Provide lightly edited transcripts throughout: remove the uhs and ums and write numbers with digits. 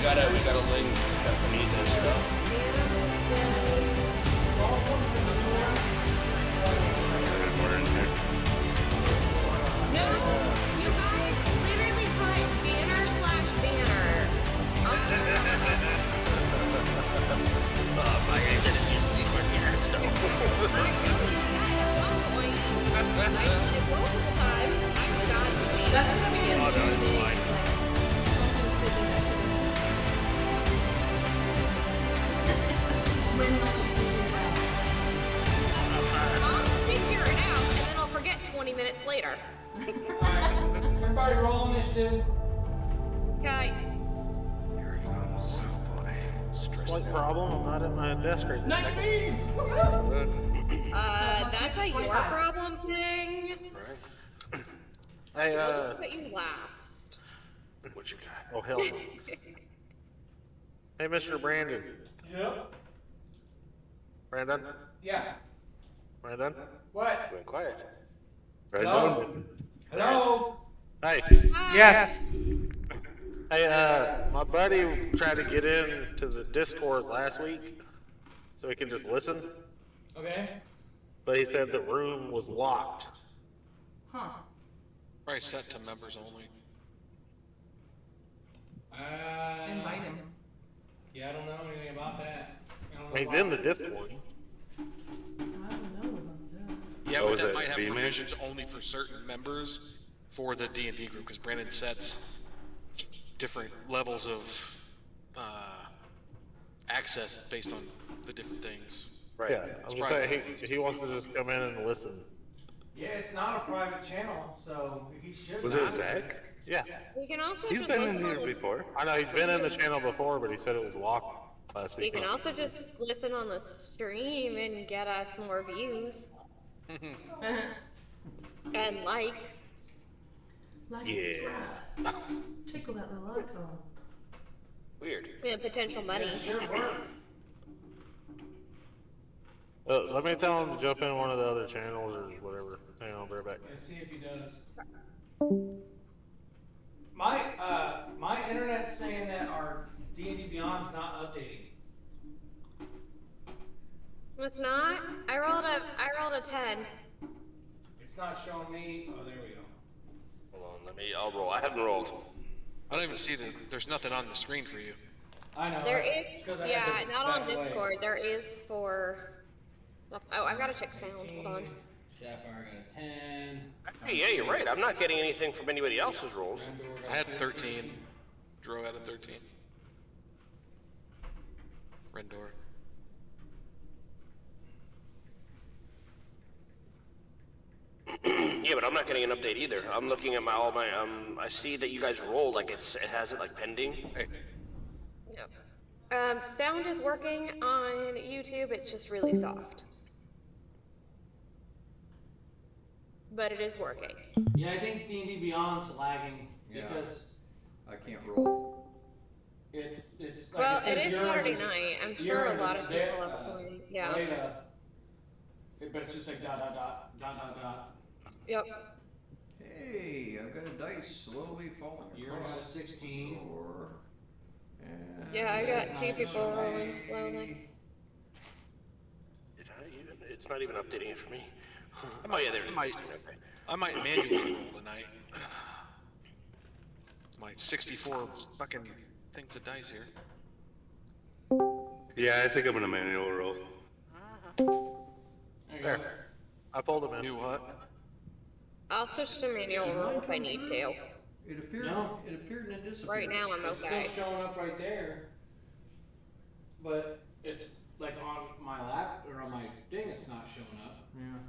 got a link that we need this stuff. No, you guys literally put banner/banner. My guy said it's your secret here, so. I know you said at one point. I did both of the times. I forgot. That's just gonna be Oh, no, it's fine. When else you do that? I'll figure it out, and then I'll forget 20 minutes later. Alright, everybody roll initiative. Okay. Here it comes. Oh boy. Slight problem, I'm not at my desk right this second. 19! That's a your problem thing. Right. Hey, We'll just put you last. What you got? oh hell no. Hey, Mr. Brandon. Yep. Brandon? Yeah. Brandon? What? Went quiet. Hello? Hello? Hey. Yes. Hey, my buddy tried to get into the Discord last week so he can just listen, Okay. but he said the room was locked. Huh. Probably set to members only. Invite him. Yeah, I don't know anything about that. I don't know He's about in the Discord. I don't know about that. Yeah, Oh, but is that it might have B-man? permissions only for certain members for the D&D group, because Brandon sets different levels of access based on the different things. Right. Yeah, I'm just saying, he wants to just come in and listen. Yeah, it's not a private channel, so he should Was not. it Zach? Yeah, We can also He's just been in listen here on the before. I know he's been in the channel before, but he said it was locked last You week. can also just listen on the stream and get us more views and likes. Like Yeah. and subscribe. Tickle that little icon. Weird. And potential money. Sure work. Let me tell him to jump in one of the other channels or whatever. Hang on, I'll be right back. Let's see if he does. My internet's saying that our D&D Beyond's not updating. It's not. I rolled a 10. It's not showing me. Oh, there we go. Hold on, I'll roll. I haven't rolled. I don't even see there's nothing on the screen for you. I know. There it's is, 'cause I yeah, had to not on back away. Discord. There is for. Oh, I've got to check sound. Hold on. Sapphire got a 10. Hey, yeah, you're right. I'm not getting anything from anybody else's rolls. Rendor got I had a 13. Drew had a 13. Rendor. Yeah, but I'm not getting an update either. I'm looking at all my I see that you guys rolled like it has it like pending. Hey, Yep. Sound is working on YouTube. It's just really soft. But it is working. Yeah, I think D&D Beyond's lagging Yeah. because I can't roll. it's like Well, it says it is you're Saturday in this- night. I'm you're sure a in lot of the- people are playing. Yeah. but it's just like dot dot dot dot dot dot. Yep. Hey, I've got a dice slowly falling You're across at a 16. the floor. And Yeah, I got it's two not people showing rolling me. slowly. It's not even updating it for me. Oh yeah, there it is. Okay. I might manually roll tonight. My 64 fucking things of dice here. Yeah, I think I'm gonna manual roll. There you go. There. I pulled him in. Do what? I'll switch to manual roll if I need to. It appeared. No. It appeared and it disappeared. Right now I'm It's okay. still showing up right there, but it's like on my lap or on my thing. It's not showing up.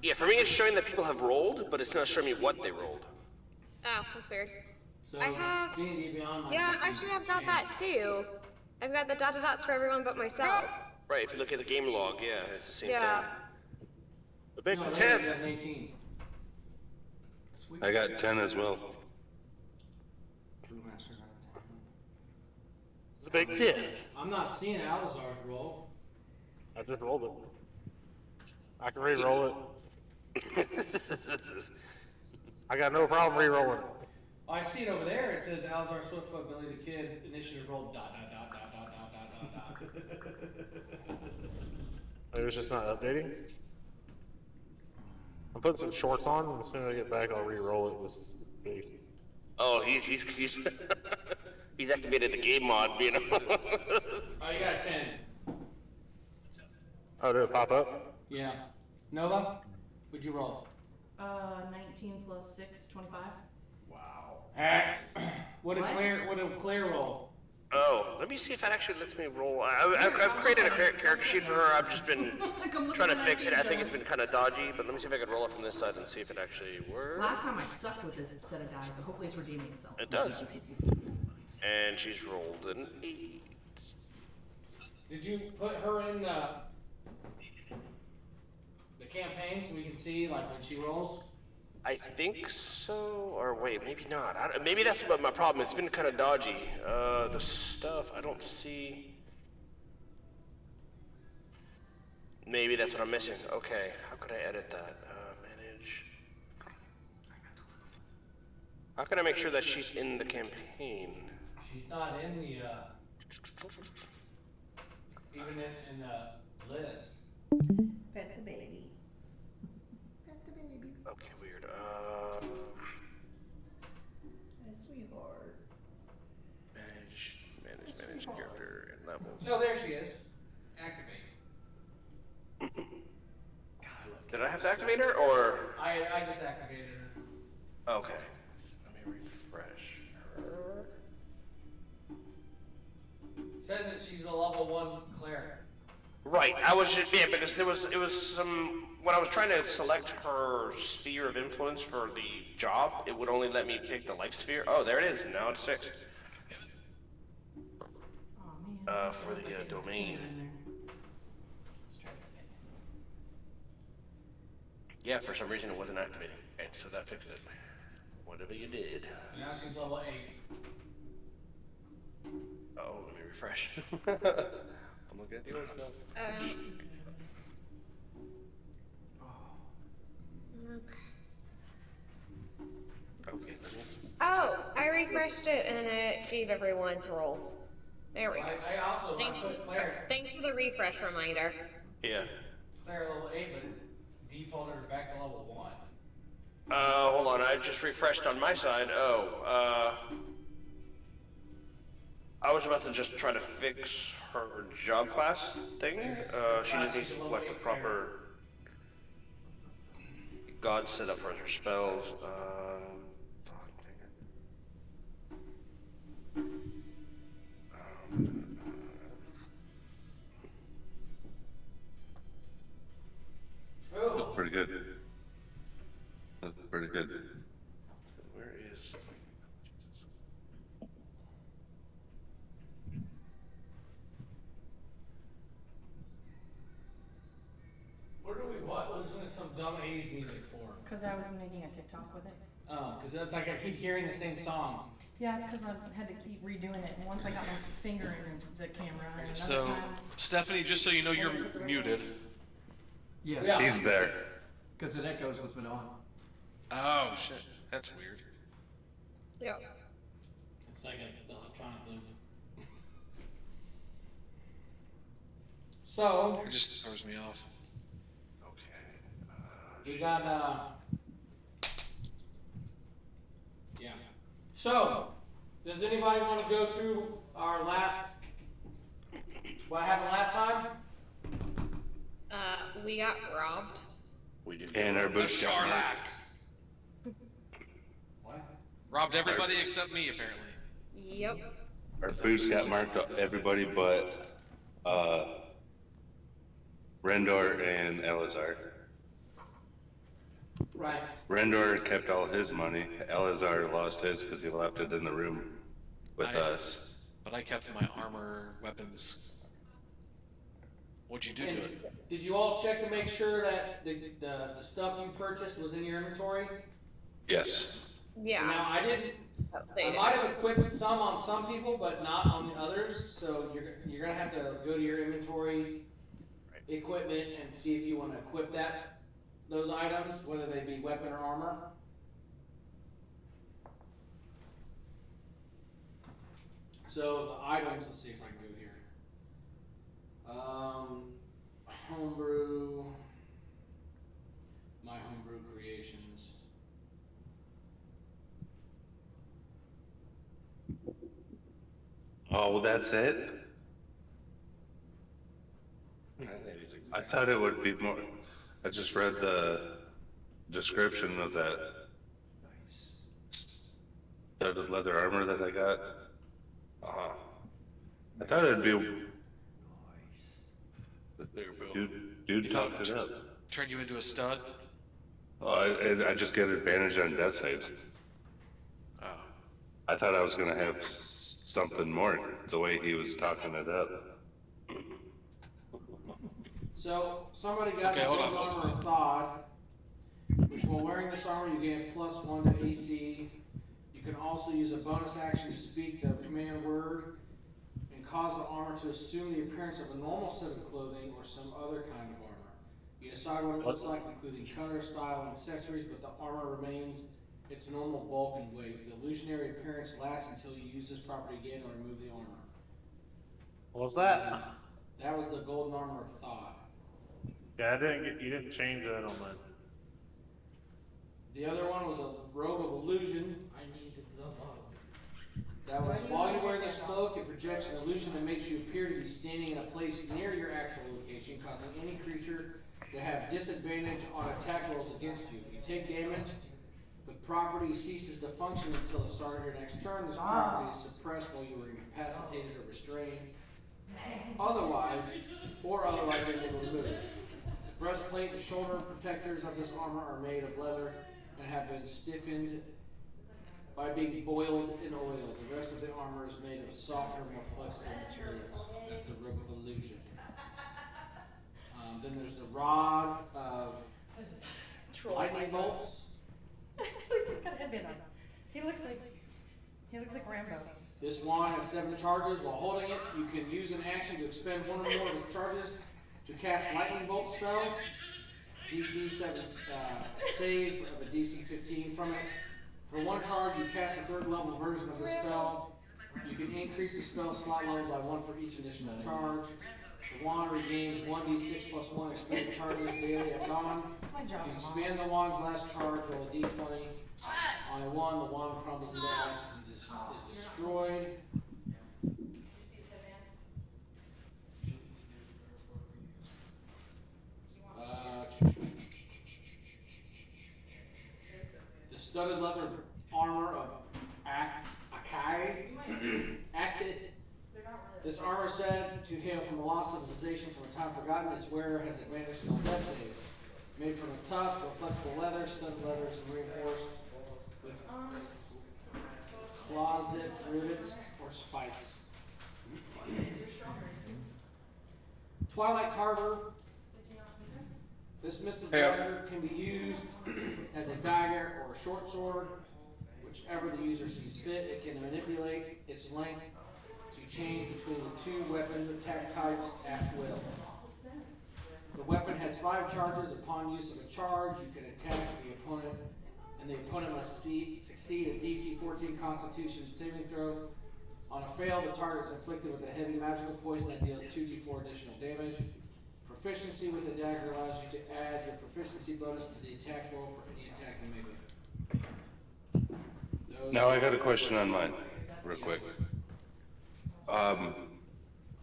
Yeah, for me it's showing that people have rolled, but it's not showing me what they rolled. Oh, that's weird. So I have- D&D Beyond. might Yeah, just be actually I've got scanned. that too. I've got the dot dots for everyone but myself. Right, if you look at the game log, yeah, it's the same Yeah. thing. The big No, 10. there's an 18. Sweet. I got 10 as well. The big 10. I'm not seeing Alizar's roll. I just rolled it. I can re-roll it. I got no problem re-rolling it. I see it over there. It says Alzar Swiftfoot, Billy the Kid, initiative roll, ... It was just not updating. I'm putting some shorts on, and as soon as I get back, I'll re-roll it with base. Oh, he's he's activated the game mod, you know. Oh, you got a 10. Oh, did it pop up? Yeah. Nova, would you roll? 19 plus 6, 25. Wow. X. What What? a Claire roll? Oh, let me see if that actually lets me roll. I've created a character sheet for her. I've just been trying to fix it. I think it's been kind of dodgy, but let me see if I can roll it from this side and see if it actually works. Last time I sucked with this set of dice, so hopefully it's redeeming itself. It does. And she's rolled an 8. Did you put her in the campaign so we can see like when she rolls? I think so, or wait, maybe not. Maybe that's what my problem. It's been kind of dodgy. The stuff I don't see. Maybe that's what I'm missing. Okay, how could I edit that? Manage. How can I make sure that she's in the campaign? She's not in the even in the list. Pet the baby. Pet the baby. Okay, weird. A sweetheart. Manage character and levels. No, there she is. Activate. Did I have to activate her, or? I just activated her. Okay. Let me refresh her. Says that she's a level 1 cleric. Right, I was just, yeah, because it was some, when I was trying to select her sphere of influence for the job, it would only let me pick the life sphere. Oh, there it is, now it's 6. Oh man. For the domain. Let's try this again. Yeah, for some reason it wasn't activating. Okay, so that fixed it. Whatever you did. Now she's level 8. Oh, let me refresh. I'm looking at the old stuff. Okay, let me... Oh, I refreshed it and it gave everyone's rolls. There we go. I also put cleric. Thanks for the refresh reminder. Yeah. Cleric level 8, but it defaulted her back to level 1. Hold on, I just refreshed on my side. I was about to just try to fix her job class thing. She just needs to select the proper god setup for her spells. Fuck, dang it. That's pretty good. That's pretty good. Where is... What are we listening to some dumb 80s music for? Because I was making a TikTok with it. Oh, because that's like I keep hearing the same song. Yeah, it's because I had to keep redoing it, and once I got my finger in the camera, and another So, time, Stephanie, just so you know, you're muted. Yeah. He's there. Because it echoes what's been on. Oh, shit. That's weird. Yep. It's like an electronic loop. So, It just throws me off. Okay. we got, yeah. So, does anybody want to go through our last, what happened last time? We got robbed. We did. And our The boots got marked. Charlac What? robbed everybody except me, apparently. Yep. Our boots got marked up everybody but Rendor and Elazar. Right. Rendor kept all his money. Elazar lost his because he left it in the room with us. But I kept my armor, weapons. What'd you do to And it? did you all check to make sure that the stuff you purchased was in your inventory? Yes. Yeah. Now, I didn't, They I did. might have equipped some on some people, but not on the others, so you're gonna have to go to your inventory equipment and see if you wanna equip those items, whether they be weapon or armor. So the items, let's see if I can go here. Homebrew, my homebrew creations. Oh, that's it? I thought it would be more. I just read the description of that Nice. studded leather armor that I got. Uh-huh. I thought it'd be. Nice. Bigger build. Dude talked it up. Turn you into a stud. Oh, I just get advantage on death saves. Oh. I thought I was gonna have something more the way he was talking it up. So somebody got Okay, the hold gold on. armor of Thod, which while wearing this armor you gain +1 to AC. You can also use a bonus action to speak the command word and cause the armor to assume the appearance of a normal set of clothing or some other kind of armor. You decide what it looks like, including color, style, and accessories, but the armor remains its normal bulk and weight. The illusionary appearance lasts until you use this property again or remove the armor. What was that? That was the golden armor of Thod. Yeah, you didn't change that on mine. The other one was a robe of illusion. That was, while you wear this cloak, it projects an illusion that makes you appear to be standing in a place near your actual location, causing any creature to have disadvantage on attack rolls against you. If you take damage, the property ceases to function until the start of your next turn. This property is suppressed while you are incapacitated or restrained. Otherwise able to move. The breastplate and shoulder protectors of this armor are made of leather and have been stiffened by being boiled in oil. The rest of the armor is made of softer, more flexible materials. That's the robe of illusion. Then there's the rod of lightning bolts. He's got a headband on. He looks like Rambo. This wand has 7 charges. While holding it, you can use an action to expend 1 or more of its charges to cast lightning bolt spell. DC 7 save of a DC 15 from it. For 1 charge, you cast a 3rd level version of the spell. You can increase the spell slot level by 1 for each additional charge. The wand regains 1d6 plus 1 expended charges daily at dawn. That's my job. If you expend the wand's last charge, roll a d20. On a 1, the wand crumbles into ashes and is destroyed. The studded leather armor of Akai. This armor said to hail from the lost civilization from a time forgotten. Its wearer has advantage on death saves. Made from a tough or flexible leather, studded leather is reinforced with closet rivets or spikes. Twilight Carver. This mystic dagger can be used as a dagger or a short sword, whichever the user sees fit. It can manipulate its length to change between the 2 weapon attack types at will. The weapon has 5 charges. Upon use of a charge, you can attack the opponent, and the opponent must succeed a DC 14 Constitution saving throw. On a fail, the target is inflicted with a heavy magical poison that deals 2d4 additional damage. Proficiency with the dagger allows you to add your proficiency bonus to the attack roll for any attack you make. Now I got a question on mine, real quick.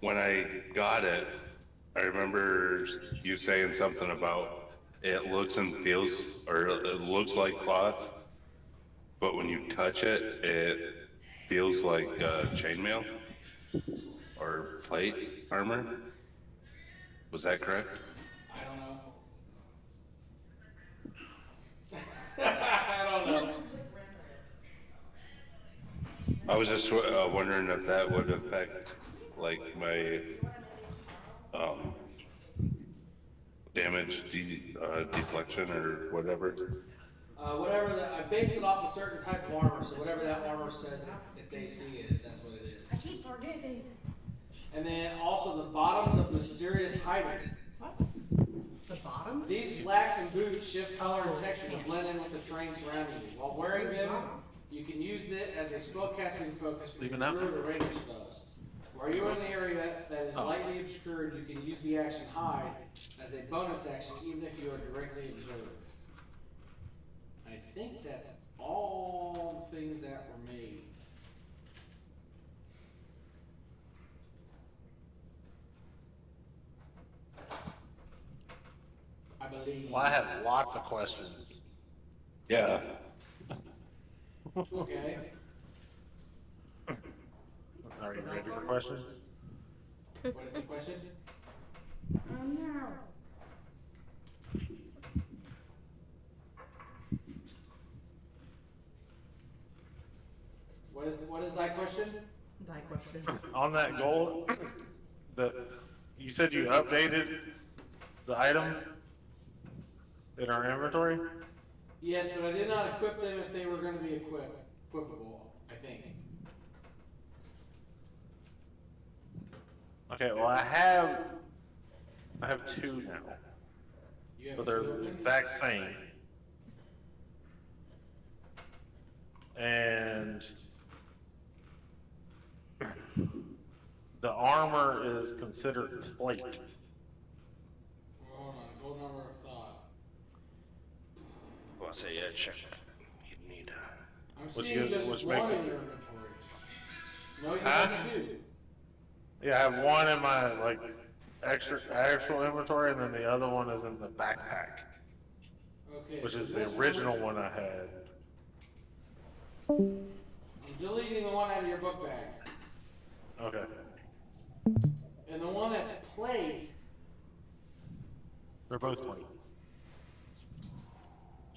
When I got it, I remember you saying something about it looks and feels, or it looks like cloth, but when you touch it, it feels like chainmail or plate armor. Was that correct? I don't know. I don't know. I was just wondering if that would affect, like, my damage deflection or whatever. I based it off a certain type of armor, so whatever that armor says its AC is, that's what it is. I keep forgetting. And then also the bottoms of mysterious hiding. What? The bottoms? These slacks and boots shift color and texture to blend in with the terrain surrounding you. While wearing them, you You can use it as a spellcasting focus for Leaving your now? druid or ranger spells. While you're in the area that is lightly obscured, you can use the action hide as a bonus action, even if you are directly observed. I think that's all the things that were made. I believe. Well, I have lots of questions. Yeah. Okay. Are you ready for questions? What is the question? Oh no. What is that question? Die question. On that goal, you said you updated the item in our inventory? Yes, but I did not equip them if they were going to be equipable, I think. Okay, well I have two now, You have but they're two of the them? exact same. And the armor is considered plate. Hold on, gold armor of thought. Well, I say, yeah, check that. You need, I'm Which seeing gives- just which one makes in it- your inventory. No, you Huh? have two. Yeah, I have one in my actual inventory, and then the other one is in the backpack, Okay. which so is this the original one I had. I'm deleting the one out of your book bag. Okay. And the one that's plate, They're both plate.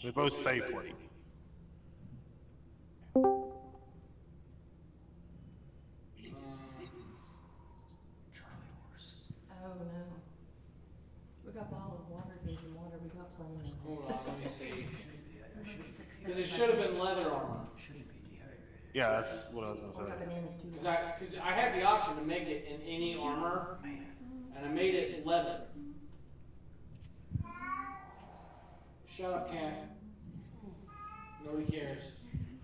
They both say plate. Oh no. We got bottled water, baby water, we got plenty. hold on, let me see. Because it should have been leather armor. Yeah, that's what I was We gonna got say. bananas too. Because I had the option to make it in any armor, and I made it leather. Shut up, cat. Nobody cares.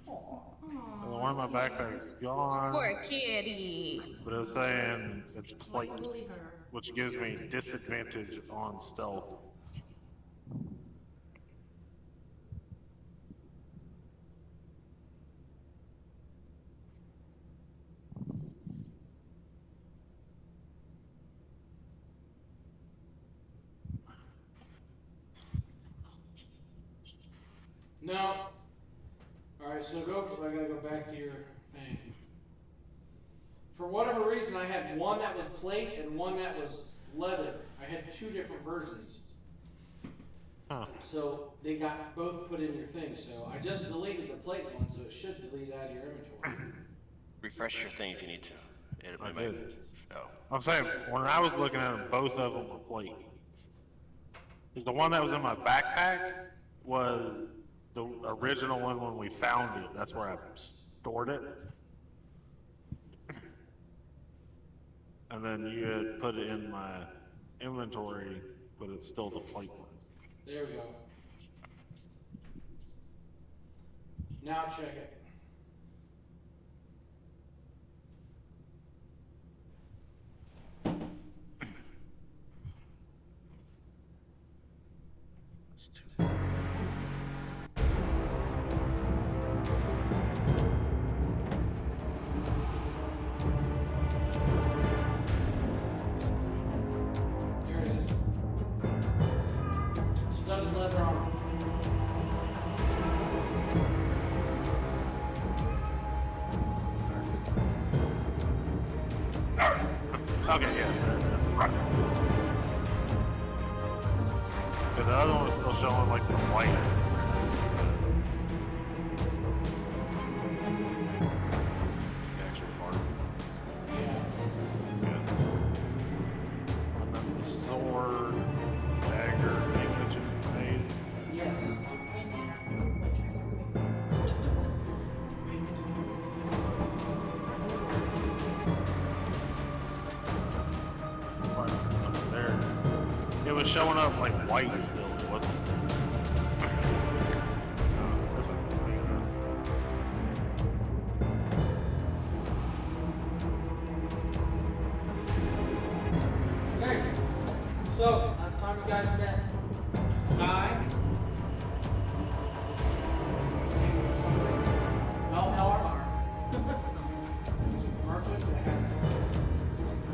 The one in my backpack is gone, Poor kitty. but it was saying it's Why plate, you bully her? which gives me disadvantage on stealth. No. Alright, so I gotta go back to your thing. For whatever reason, I had one that was plate and one that was leather. I had two different versions. Huh. So they got both put in your thing. So I just deleted the plate one, so it should delete it out of your inventory. refresh your thing if you need to. It I might- did. Oh. I'm saying, when I was looking at them, both of them were plate. 'Cause the one that was in my backpack was the original one when we found it. That's where I stored it. And then you had put it in my inventory, but it's still the plate one. There we go. Now check it. There it is. Studded leather armor. Okay, yeah, that's right. But the other one was still showing like the white. The actual part. Yes. And then the sword, dagger, thing that you made. Yes. Right under there. It was showing up like white still, it wasn't. This one's big enough. So, last time you guys met a guy. His name was something. Alfheim. He was a merchant that had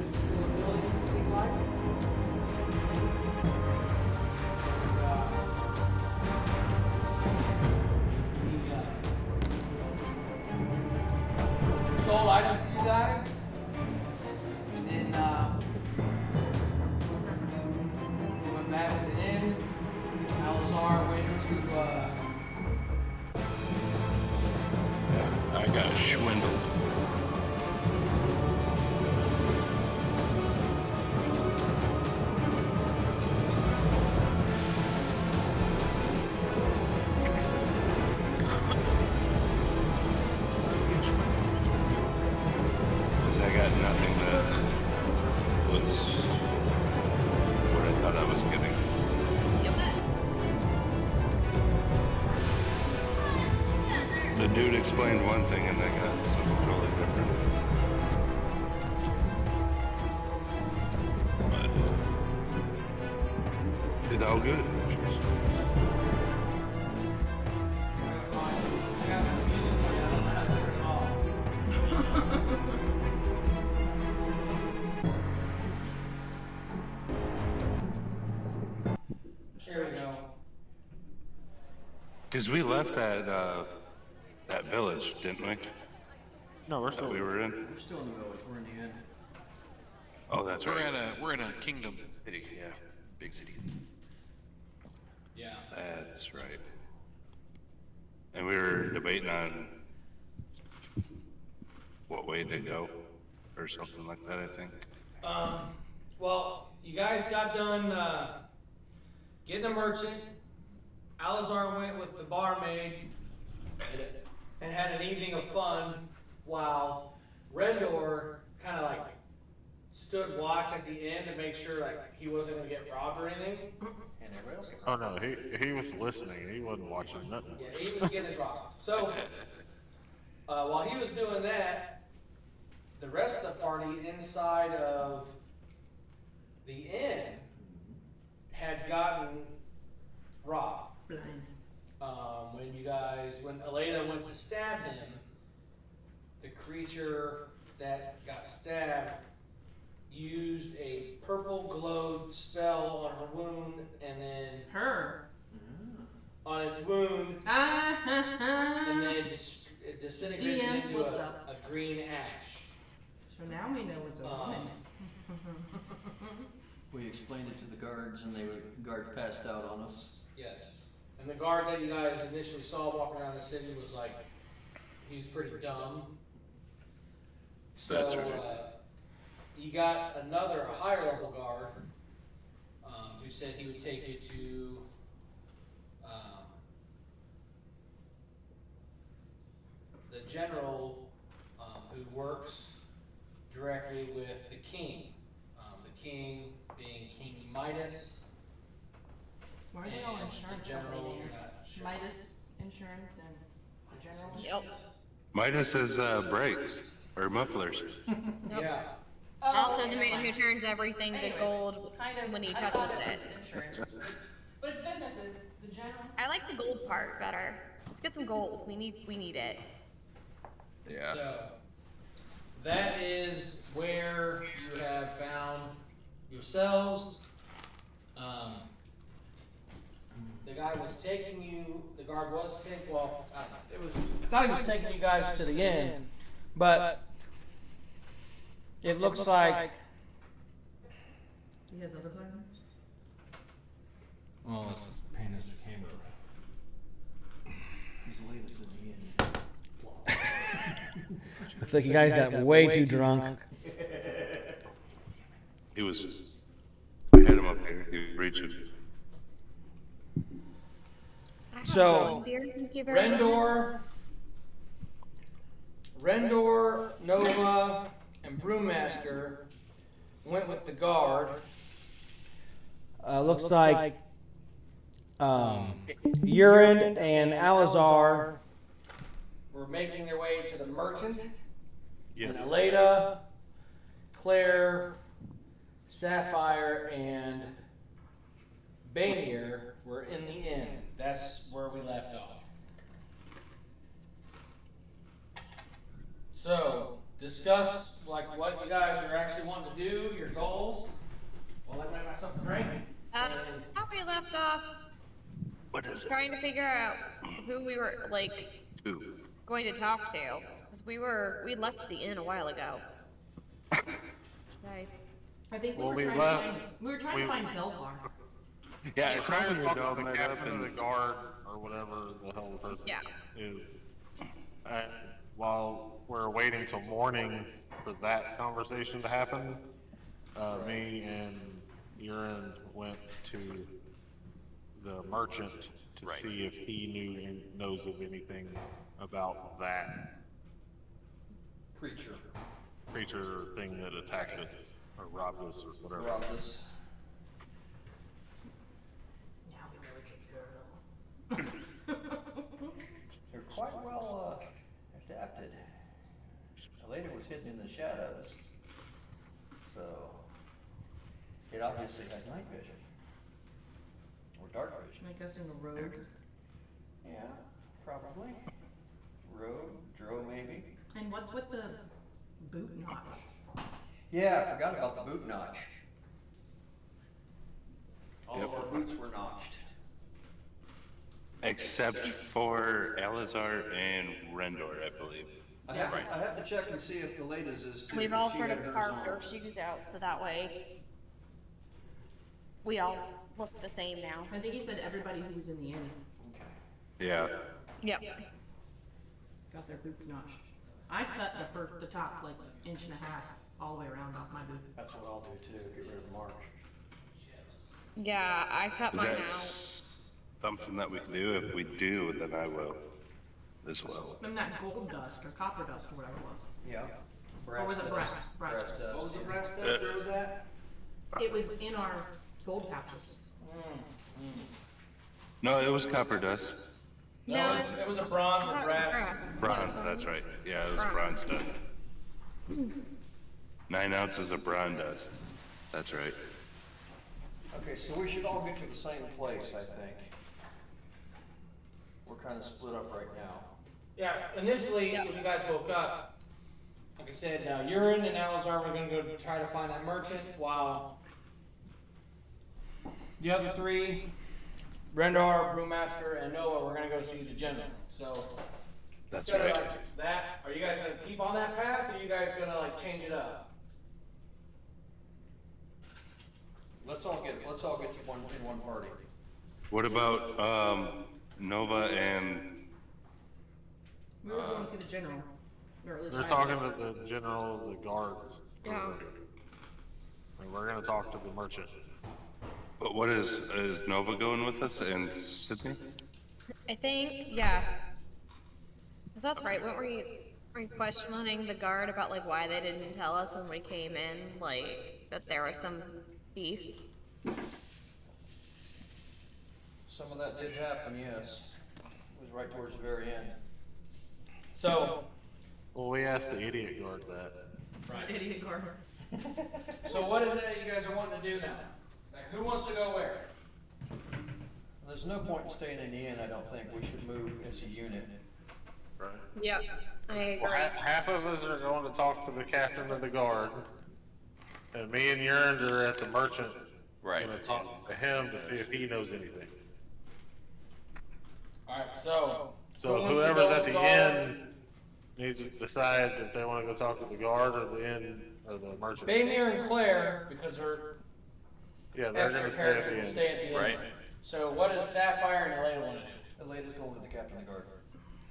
mystical abilities, it seemed like. And he sold items to you guys. And then he went back to the inn. Alazar went to I got swindled. Because I got nothing that was what I thought I was getting. The dude explained one thing and I got something totally different. But it all good. I got some music for you. I don't know how to turn it off. Here we go. Because we left that village, didn't we? No, we're That still. we were in. We're still in the village. We're in the inn. Oh, that's We're right. we're in a kingdom. City, yeah, big city. Yeah. That's right. And we were debating on what way to go, or something like that, I think. Well, you guys got done getting a merchant. Alazar went with the barmaid and had an evening of fun while Rendor kind of like stood watch at the end to make sure like he wasn't going to get robbed or anything. And everybody else gets Oh no, he was listening. He wasn't watching nothing. Yeah, he was getting his robbed. So while he was doing that, the rest of the party inside of the inn had gotten robbed. Blind. When Elena went to stab him, the creature that got stabbed used a purple glowed spell on her wound, and then Her. on his wound, and then it disintegrated DM into slips a up. green ash. So now we know it's a woman. We explained it to the guards, and the guards passed out on us. Yes. And the guard that you guys initially saw walking around the city was like, he was pretty dumb. So, That's right. you got a higher level guard, who said he would take you to, the general, who works directly with the king. The king being King Midas. Why are they all And insurance the general, companies? you're not sure. Midas Insurance and the general? Yep. Midas is brakes, or mufflers. Yeah. Also the man who turns everything to gold when he touches it. Insurance. But it's businesses, the general. I like the gold part better. Let's get some gold. We need it. Yeah. So, that is where you have found yourselves. The guard was taking you, I thought he was taking you guys to the inn, but it looks like, He has other plans? well, this is Panis Camber. He's late in the inn. Looks like you guys got way too drunk. He was. I had him up here. He was reaching. I have So, some beer. Thank you very much. Rendor, Nova, and Brewmaster went with the guard. Looks like Urine and Alazar were making their way to the merchant. Yes. And Aleda, Claire, Sapphire, and Bainier were in the inn. That's where we left off. So, discuss like what you guys are actually wanting to do, your goals. Well, I might have something to drink. How we left off What is it? trying to figure out who we were like Two. going to talk to, because we left the inn a while ago. Right. I think Well, we we were left- trying to find Belfar. Yeah, We're I trying to probably talk to dog the that up captain of the and guard, or whatever the hell the person Yeah. is. While we're waiting till morning for that conversation to happen, me and Urine went to the merchant to see if he knows of anything about that creature thing that attacked us, or robbed us, or whatever. Rob this. Yeah, we really could go. You're quite well adapted. The lady was hidden in the shadows, so it obviously has night vision or dark vision. I guess in the road. Yeah, probably. Road, Dro maybe. And what's with the boot notch? Yeah, I forgot about the boot notch. All Yep. of our boots were notched. except for Alizar and Rendor, I believe. I have to check and see if the latest is too. We've all She sort had of hers carved on. our shoes out, so that way we all look the same now. I think he said everybody who was in the inn Yeah. Yep. got their boots notched. I cut the top like inch and a half all the way around off my boot. That's what I'll do too, get rid of the mark. Yeah, I cut Is mine that out. something that we can do? If we do, then I will as well. And that gold dust or copper dust or whatever it was. Yeah. Or was it brass? Brass. dust. What was the brass stuff? Where was that? It was in our gold pouches. No, it was copper dust. No, It was a bronze I or thought it was brass. Bronze, that's right. Yeah, it was bronze dust. 9 ounces of bronze dust. That's right. Okay, so we should all get to the same place, I think. We're kind of split up right now. Yeah, initially, when you guys woke up, like I said, Urine and Alizar were gonna go try to find that merchant, while the other three, Rendar, Brewmaster, and Noah, were gonna go see the general. So, That's instead of right. like that, are you guys gonna keep on that path, or are you guys gonna like change it up? Let's all get to one party. What about Nova and We were going to see the general. Or at least They're I talking was. to the general of the guards. Yeah. And we're gonna talk to the merchant. but what is Nova going with us and Sydney? I think, yeah. 'Cause that's right, weren't were you questioning the guard about like why they didn't tell us when we came in, like that there was some beef? Some of that did happen, yes. It was right towards the very end. So, Well, we asked the idiot guard that. Idiot Gardner. so what is it that you guys are wanting to do now? Like, who wants to go where? There's no point in staying in the inn, I don't think. We should move as a unit. Yep, I agree. Well, half of us are going to talk to the captain of the guard, and me and Urine are at the merchant. Right. Gonna talk to him to see if he knows anything. Alright, so. So who wants to whoever's go at the with inn needs to decide if they wanna go talk to the guard or the inn, or the merchant. Baymere and Claire, because they're Yeah, they're extra gonna stay characters, at will the stay inn. at the end. Right. So what does Sapphire and Elena want to do? The lady's going with the captain of the guard.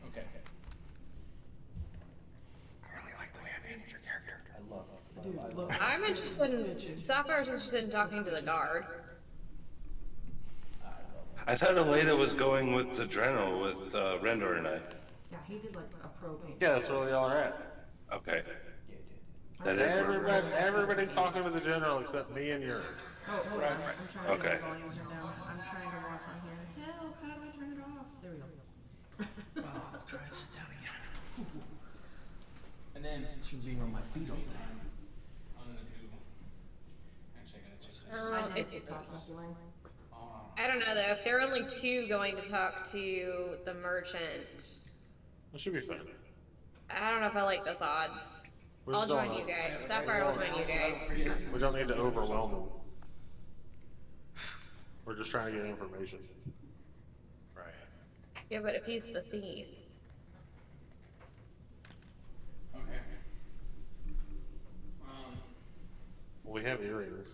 Okay. I love it. Dude, I love look. it. I'm interested in, Sapphire's interested in talking to the guard. I thought Elena was going with the general with Rendor and I. Yeah, he did like a propane. Yeah, that's where we all are at. Okay. Yeah, you did. That is where Everybody talking to the general except me and Urine. Oh, hold on. I'm trying to Okay. get the volume down. I'm trying to watch on here. Help, how do I turn it off? There we go. Try and sit down again. And then. This from being on my feet all the time. I'm gonna do. Actually, I gotta check this. I did TikTok messaging. I I don't know though. If there are only 2 going to talk to the merchant, That should be fun. I don't know if I like those odds. We're I'll just join going you up. guys. Sapphire will join you guys. We don't need to overwhelm them. We're just trying to get information. Right. Yeah, but if he's the thief. Okay. Well, we have earrings,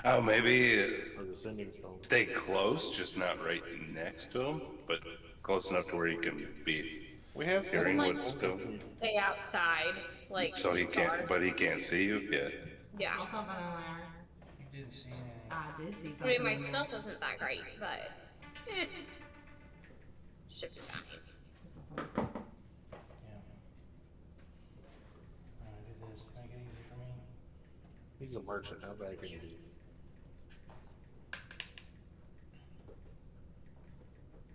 Oh, maybe or the sending stone. stay close, just not right next to him, but close enough to where he can be We have hearing sending what's stones. going. Stay outside, like. So he can't, guard. but he can't see you yet. Yeah. I saw something in there. You didn't see anything. I did see I something. mean, my in there. stealth isn't that great, but. Should be fine. I saw something. Yeah. Alright, do this, make it easy for me. He's a merchant. How bad can he be?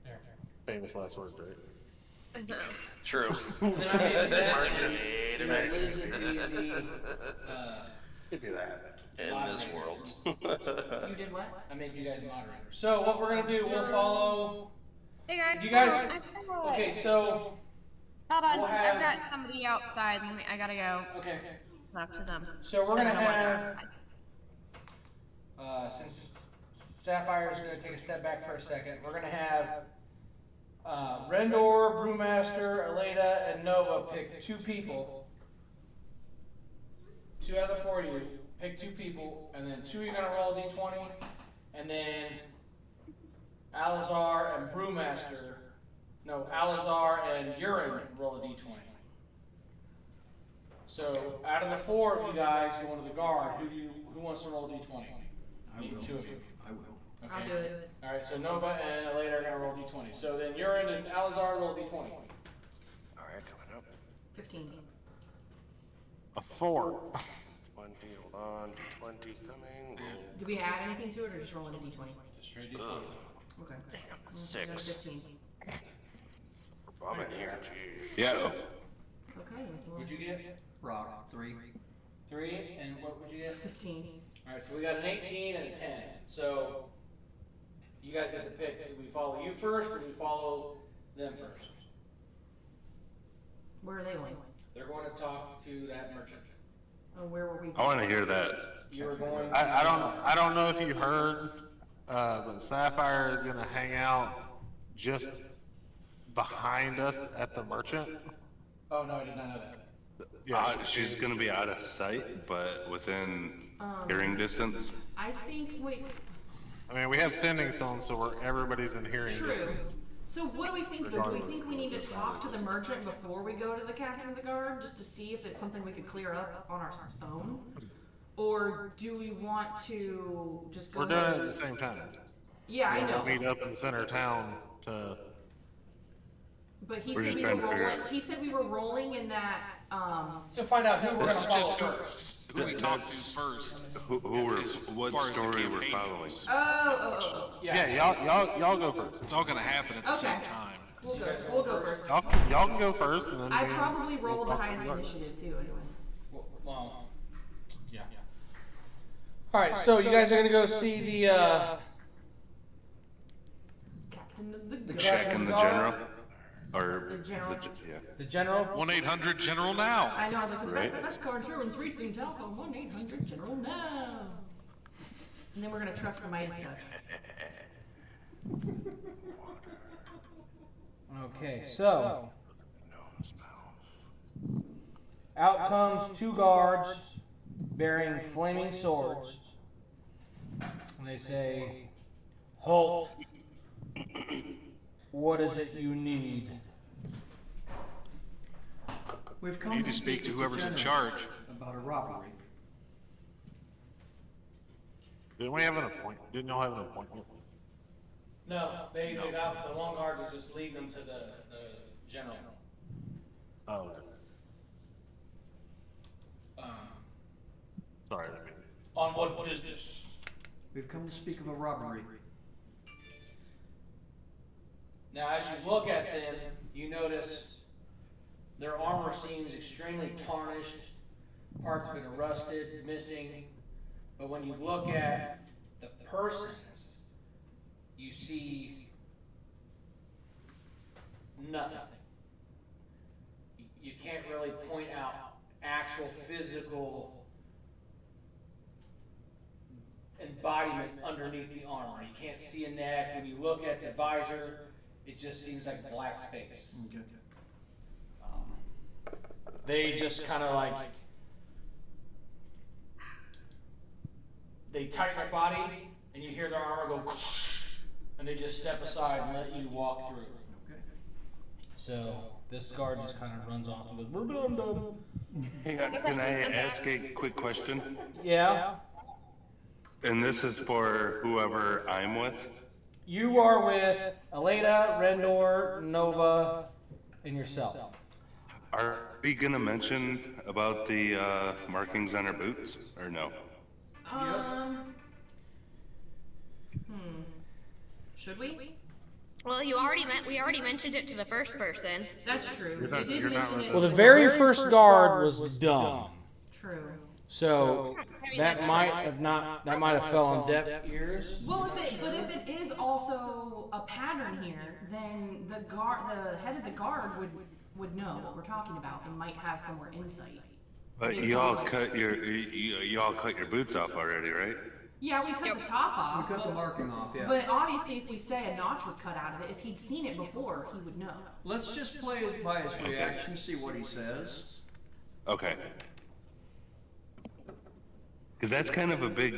There. Famous last words, right? I know. True. And then I made you that, Wait a you minute. Liz and D&D, Give you that. In this world. You did what? I made you guys moderators. So what we're gonna do, we'll follow, Hey guys. You guys- I forgot. okay, so, Hold on. we'll I've have- got somebody outside. I gotta go. okay. Talk to them. So we're I gonna don't know what they're- have, since Sapphire's gonna take a step back for a second, we're gonna have, Rendor, Brewmaster, Aleda, and Nova pick 2 people. 2 out of the 4 of you, pick 2 people, and then 2 of you are gonna roll a d20, and then Alizar and Brewmaster, no, Alizar and Urine roll a d20. So out of the 4 of you guys going to the guard, who wants to roll a d20? I will. 2 of you. I will. Okay. I'll do it. All right, so Nova and Aleda are gonna roll d20. So then Urine and Alizar roll d20. Alright, coming up. 15. A 4. 20, hold on. 20 coming. Do we add anything to it or just roll in a d20? Just straight d20. Ugh. Okay. Damn. So we got a 6. 15. I'm in here, geez. Yeah. Okay. well, What'd you get? Rock, 3. 3, and what would you get? 15. All right, so we got an 18 and a 10. So you guys get to pick. Do we follow you first, or do we follow them first? Where are they going? They're going to talk to that merchant. Oh, where were we? I want to hear that. You are going. To, I don't know if you heard, but Sapphire is gonna hang out just behind us at the merchant. Oh no, I did not know that. She's gonna be out of sight, but within hearing distance. I think, wait, I mean, we have sending stones, so everybody's in hearing true. distance. So what do we think though? Do we Regardless. think we need to talk to the merchant before we go to the captain of the guard, just to see if it's something we could clear up on our own? Or do we want to just go? We're doing it at the same time. Yeah, I We'll know. meet up in the center of town to. But he We're said just we trying were to figure rolling. out- He said we were rolling in that. To find out who we're This going is to just follow first. who we talk to first. Who we're, As what far as the story we're campaign following? goes. Oh. Yeah, y'all go first. It's all gonna happen at the same Okay. time. We'll go. We'll go first. Y'all can go first, and then I we- probably we'll rolled the talk to highest guard. initiative too. Anyway. Well, yeah. All right, so you guys are going to go see the. Captain of the guard. Checking the general? Or The general. yeah. The general. 1-800-GENERAL NOW. I know. I was like, Right. the best car insurance, Reefing Telecom, 1-800-GENERAL now. And then we're gonna trust the Midas touch. Okay, so. Out comes 2 guards bearing flaming swords. And they say, "Halt. What is it you need?" We've You come need to speak to whoever's in charge. about a robbery. Didn't we have an appointment? Didn't y'all have an appointment? No, they got, the one guard was just leading them to the general. Oh, okay. Sorry, I mean. On what business? We've come to speak of a robbery. Now, as you look at them, you notice their armor seems extremely tarnished, parts of it are rusted, missing. But when you look at the persons, you see nothing. You can't really point out actual physical embodiment underneath the armor. You can't see a neck. When you look at the visor, it just seems like black space. Okay. They just kind of like, they tighten their body, and you hear their armor go, and they just step aside and let you walk through. Okay. So this guard just kind of runs off and goes, "We're done." Hang on, can I ask a quick question? Yeah. And this is for whoever I'm with? You are with Aleda, Rendor, Nova, and yourself. Are we gonna mention about the markings on our boots, or no? Should we? Well, we already mentioned it to the first person. That's true. You're not- We did you're not mention it. Well, the very first guard was dumb. True. So I mean, that that's might true. have not fell on deaf ears. Well, if it is also a pattern here, then the head of the guard would know what we're talking about and might have some more insight. But Based y'all on, like- cut your boots off already, right? Yeah, we cut the top off. We cut the marking off, yeah. But obviously, if we say a notch was cut out of it, if he'd seen it before, he would know. Let's just play it by his reaction, see what he says. Okay. Because that's kind of a big,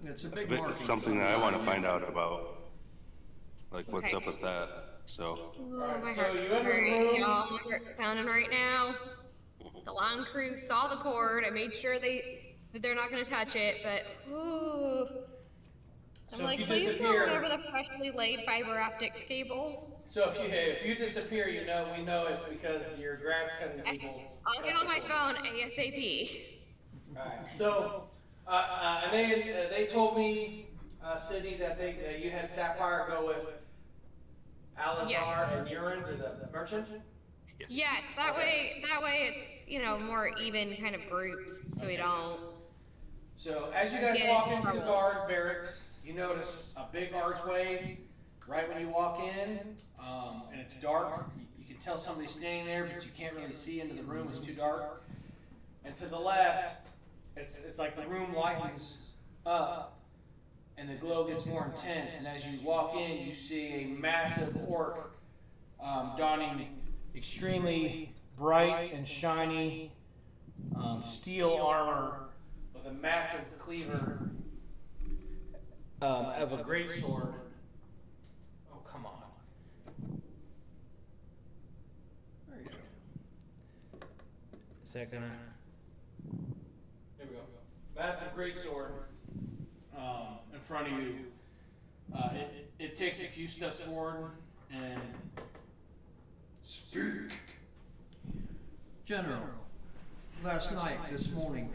It's a big marking. something that I want to find out about. Like, what's Okay. up with that? So, Oh, my so heart's you enter the hurting, room. y'all. My heart's pounding right now. The line crew saw the cord. I made sure that they're not going to touch it, but ooh. I'm So like, if you please disappear- don't over the freshly laid fiber optics cable. So if you disappear, we know it's because you're grass cutting people. I'll get on my phone ASAP. Alright, so, and they told me, Sydney, that you had Sapphire go with Alizar Yes. and Urine to the merchant? Yes, that way it's, more even kind of groups, so we don't. So as you guys Get walk in into the trouble. guard barracks, you notice a big archway right when you walk in, and it's dark. You can tell somebody's standing there, but you can't really see into the room, it's too dark. And to the left, it's like the room lightens up, and the glow gets more intense, and as you walk in, you see a massive orc donning extremely bright and shiny steel armor with a massive cleaver of a great sword. Oh, come on. There you go. Is that gonna? There we go. Massive great sword in front of you. It takes a few steps forward and speak. General, last night, this morning,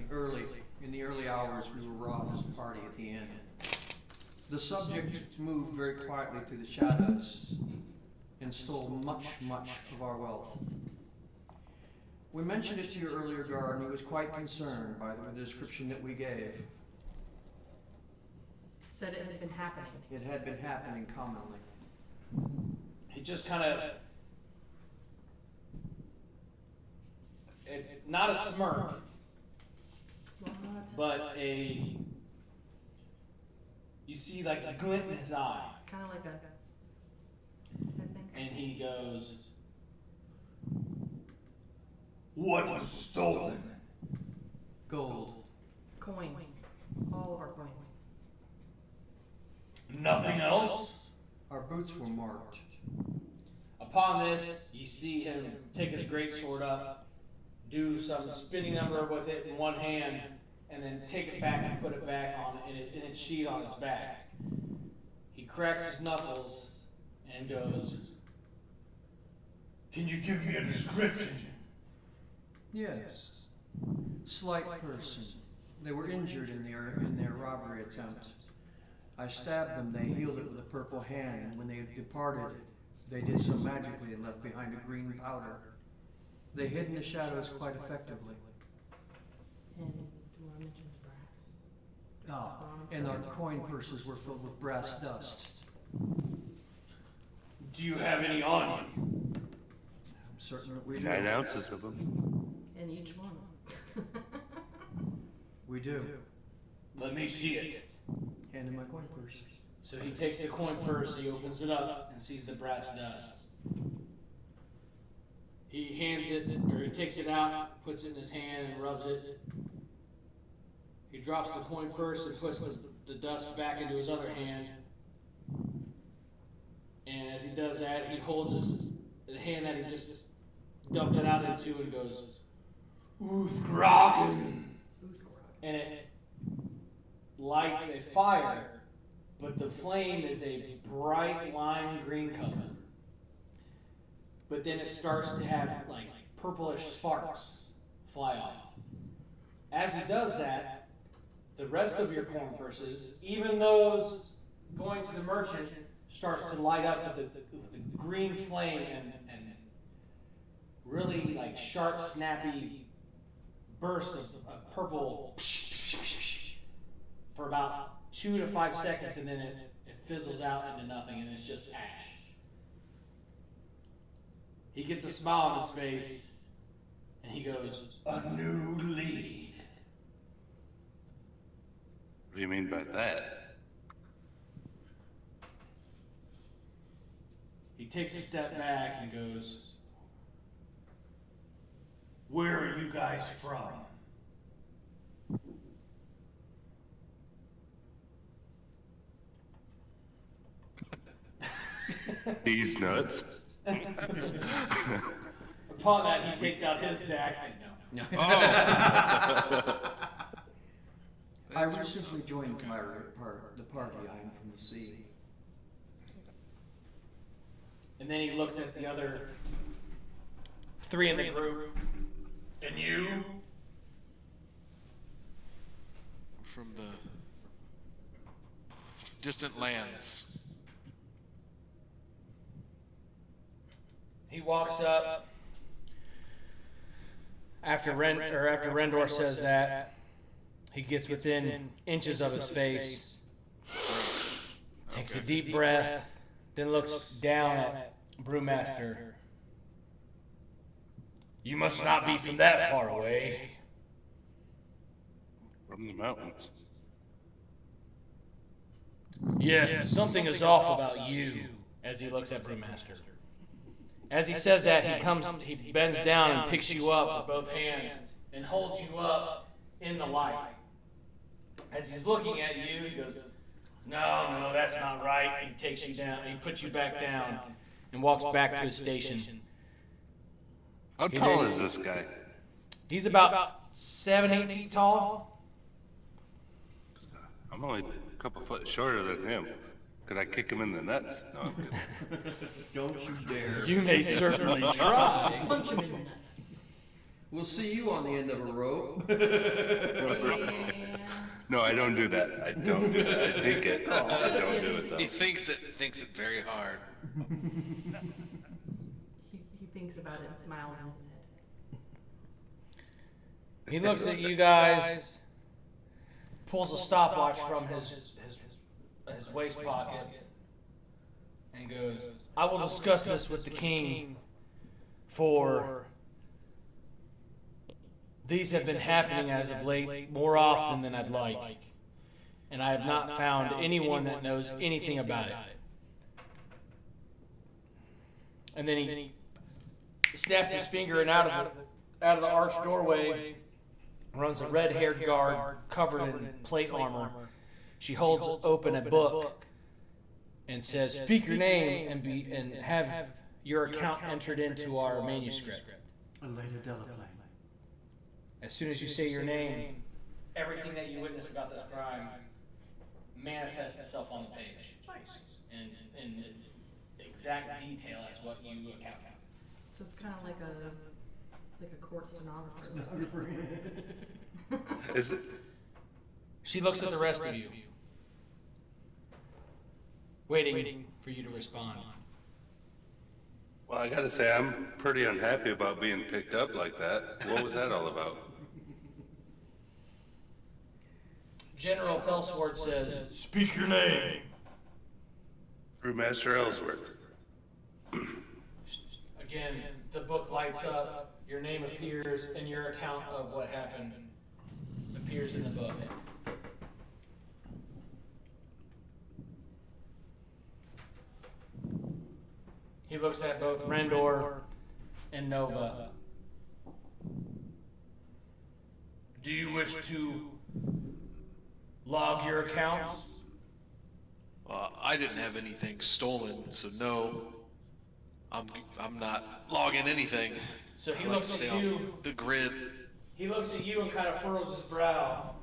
in the early hours, we were robbed as a party at the inn. The subject moved very quietly through the shadows and stole much of our wealth. We mentioned it to your earlier guard, and he was quite concerned by the description that we gave. Said it had been happening. It had been happening commonly. He just kind of, not a smirk, but you see like a glint in his eye, Kind of like a type thing. and he goes, "What was stolen?" Gold. Coins. All of our coins. Nothing else? Our boots were marked. Upon this, you see him take his greatsword up, do some spinning number with it in one hand, and then take it back and put it back on in its sheath on its back. He cracks his knuckles and goes, "Can you give me a description?" Yes. Slight person. They were injured in their robbery attempt. I stabbed them, they healed it with a purple hand, and when they departed, they did so magically and left behind a green powder. They hid in the shadows quite effectively. And do you want to mention the brass? And our coin purses were filled with brass dust. Do you have any on you? I'm certain that we do. 9 ounces of them. In each one. We do. Let me see it. Hand in my coin purse. So he takes the coin purse, he opens it up, and sees the brass dust. He hands it, or he takes it out, puts it in his hand, and rubs it. He drops the coin purse and puts the dust back into his other hand. And as he does that, he holds the hand that he just dumped it out into and goes, Uthgragen. And it lights a fire, but the flame is a bright lime green color. But then it starts to have like purplish sparks fly off. As he does that, the rest of your coin purses, even those going to the merchant, starts to light up with a green flame and really like sharp, snappy bursts of purple for about 2 to 5 seconds, and then it fizzles out into nothing, and it's just ash. He gets a smile on his face, and he goes, "A new lead." What do you mean by that? He takes a step back and goes, "Where are you guys from?" He's nuts. Upon that, he takes out his sack and I recently joined the party. I am from the sea. And then he looks at the other 3 in the group. And you? From the distant lands. He walks up after Rendor says that. He gets within inches of his face, takes a deep breath, then looks down at Brewmaster. "You must not be from that far away." From the mountains. "Yes, but something is off about you," as he looks at Brewmaster. As he says that, he bends down and picks you up with both hands and holds you up in the light. As he's looking at you, he goes, No, that's not right." And he takes you down, he puts you back down and walks back to his station. How tall is this guy? He's about 7-8 feet tall. I'm only a couple foot shorter than him. Could I kick him in the nuts? No, I'm kidding. Don't you dare. You may certainly try. Punch him in the nuts. We'll see you on the end of a rope. Yeah. No, I don't do that. I don't do that. I think it. I don't do it though. He thinks it very hard. He thinks about it and smiles in his head. He looks at you guys, pulls a stopwatch from his waist pocket, and goes, "I will discuss this with the king, for these have been happening as of late more often than I'd like, and I have not found anyone that knows anything about it." And then he snaps his finger, and out of the arched doorway runs a red-haired guard covered in plate armor. She holds open a book and says, "Speak your name and have your account entered into our manuscript." As soon as you say your name, everything that you witness about this crime manifests itself on the page. Nice. And in exact detail as what you account for. So it's kind of like a court stenographer. Is it? She looks at the rest of you, waiting for you to respond. Well, I gotta say, I'm pretty unhappy about being picked up like that. What was that all about? General Felsword says, "Speak your name." Brewmaster Ellsworth. Again, the book lights up, your name appears, and your account of what happened appears in the book. He looks at both Rendor and Nova. Do you wish to log your accounts? I didn't have anything stolen, so no. I'm not logging anything. So he I like to looks stay at off you. the grid. He looks at you and kind of furrows his brow.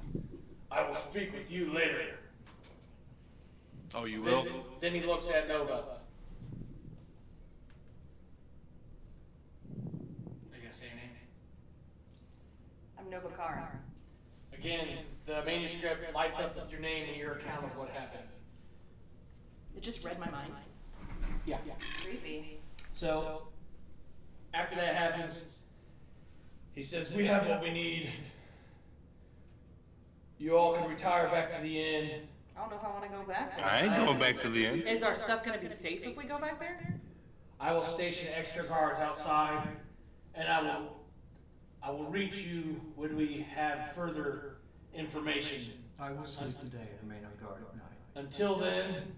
I will speak with you later. Oh, you will? Then he looks at Nova. Are you gonna say your name? I'm Nova Kara. Again, the manuscript lights up with your name and your account of what happened. It just read my mind. Yeah. Creepy. So, after that happens, he says, we have what we need. You all can retire back to the inn. I don't know if I want to go back there. I ain't going back to the inn. Is our stuff going to be safe if we go back there? I will station extra guards outside, and I will reach you when we have further information. I will sleep today and remain on guard at night. Until then,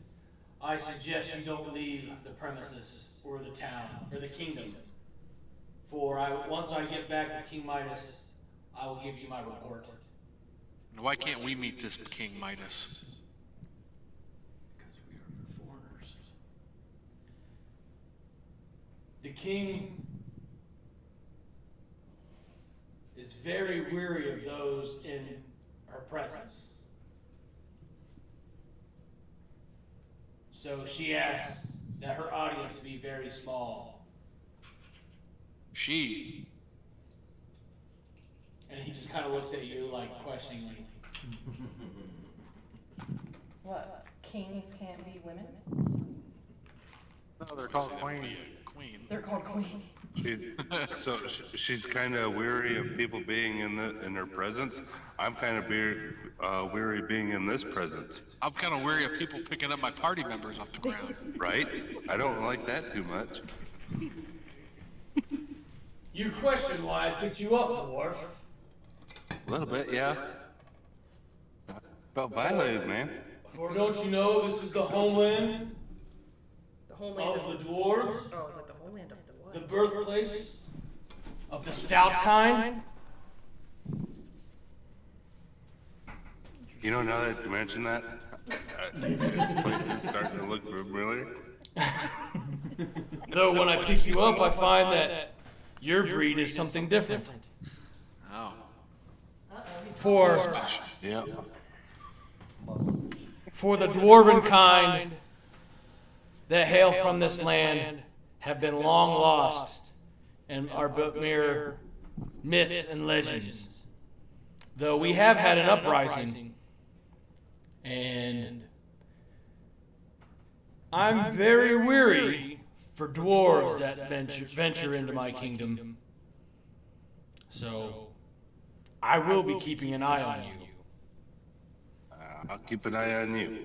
I suggest you don't leave the premises or the town or the kingdom. For once I get back with King Midas, I will give you my report. Why can't we meet this King Midas? Because we are foreigners. The king is very weary of those in her presence. So she asks that her audience be very small. She. And he just kind of looks at you like questioningly. What? Kings can't be women? No, they're called Be queens. a queen. They're called queens. She's kind of weary of people being in her presence. I'm kind of weary of being in this presence, I'm kind of wary of people picking up my party members off the ground. right? I don't like that too much. You question why I picked you up, dwarf. A little bit, yeah. Felt violated, man. For don't you know this is the homeland The homeland of the dwarves? Oh, is it the homeland of the what? The birthplace of the stout kind? You know, now that you mention that, this place is starting to look familiar. Though when I pick you up, I find that your breed is something different. Oh. For Yeah. the dwarven kind that hail from this land have been long lost and are but mere myths and legends. Though we have had an uprising, and I'm very weary for dwarves that venture into my kingdom. So I will be keeping an eye on you. I'll keep an eye on you.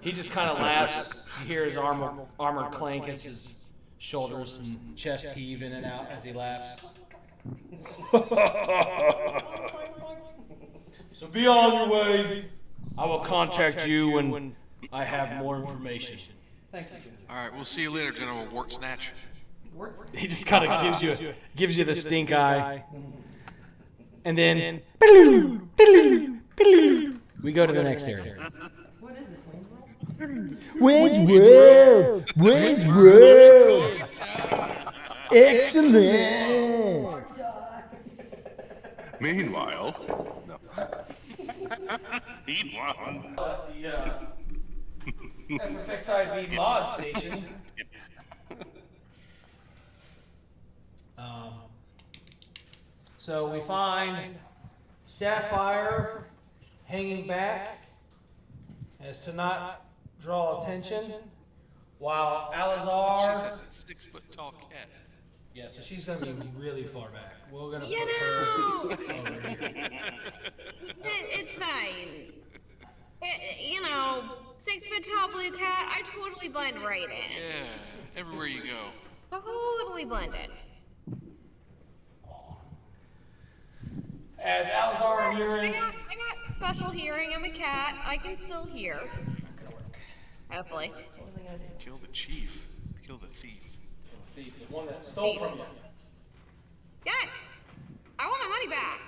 He just kind of laughs. You hear his armor clank as his shoulders and chest heave in and out as he laughs. So be on your way. I will contact you when I have more information. Thank you. All right, we'll see you later, General Wart Snatch. He just kind of gives you the stink eye, and then we go to the next area. What is this, Wayne's World? Wayne's World! Excellent! Meanwhile, no. Meanwhile, The FFXIV mod station. So we find Sapphire hanging back as to not draw attention, while She's Alizar. a 6 foot tall cat. Yeah, so she's gonna be really far back. We're gonna You put know, her over here. it's fine. You know, 6-foot tall blue cat. I totally blend right in. Yeah, everywhere you go. Totally blend in. As Alzar and I Urine, got special hearing. I'm a cat. I can still hear. Hopefully. What are they gonna do? Kill the chief. Kill the thief. thief, the one that stole from you. Yes! I want my money back.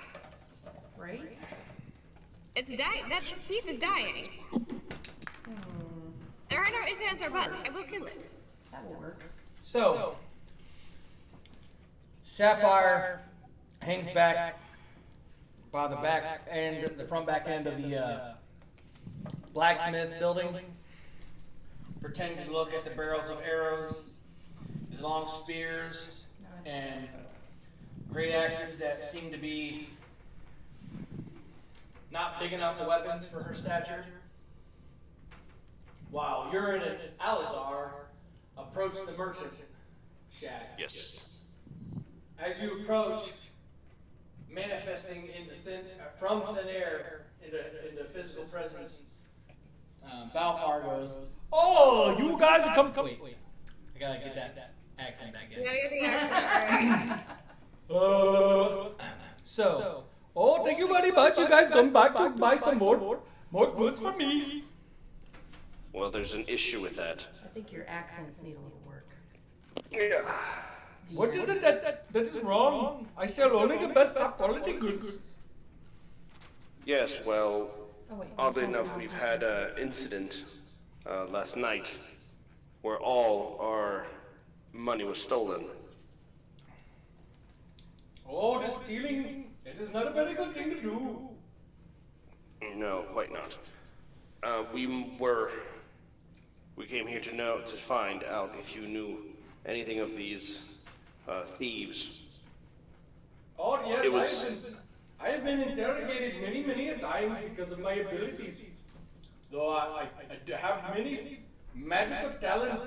Right? It's dying. That thief is dying. There are no ifs, ands, or buts. I will kill it. That will work. So, Sapphire hangs back by the back end, the front back end of the blacksmith building, pretending to look at the barrels of arrows, the long spears, and great axes that seem to be not big enough weapons for her stature. While Urine and Alizar approach the merchant shack. Yes. As you approach, manifesting from thin air into physical presence, Balfar goes, "Oh, you guys are coming." Wait, I gotta get that accent back in. You gotta get the accent right. Thank you very much. You guys come back to buy some more goods for me. Well, there's an issue with that. I think your accents need a little work. Yeah. What is it that is wrong? I sell only the best top quality goods. Yes, well, Oh, wait. oddly enough, we've had an incident last night where all our money was stolen. Oh, the stealing, it is not a very good thing to do. No, quite not. We came here to find out if you knew anything of these thieves. Oh yes, It was- I have been interrogated many a times because of my abilities. Though I have many magical talents,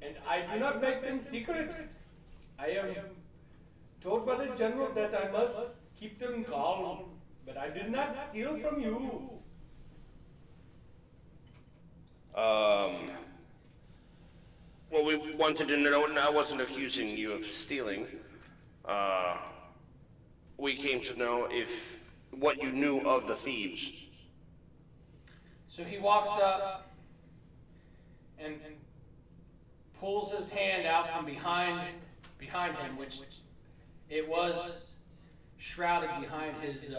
and I do not make them secret. I am told by the general that I must keep them calm, but I did not steal from you. Well, we wanted to know, and I wasn't accusing you of stealing. We came to know what you knew of the thieves. So he walks up and pulls his hand out from behind him, which it was shrouded behind his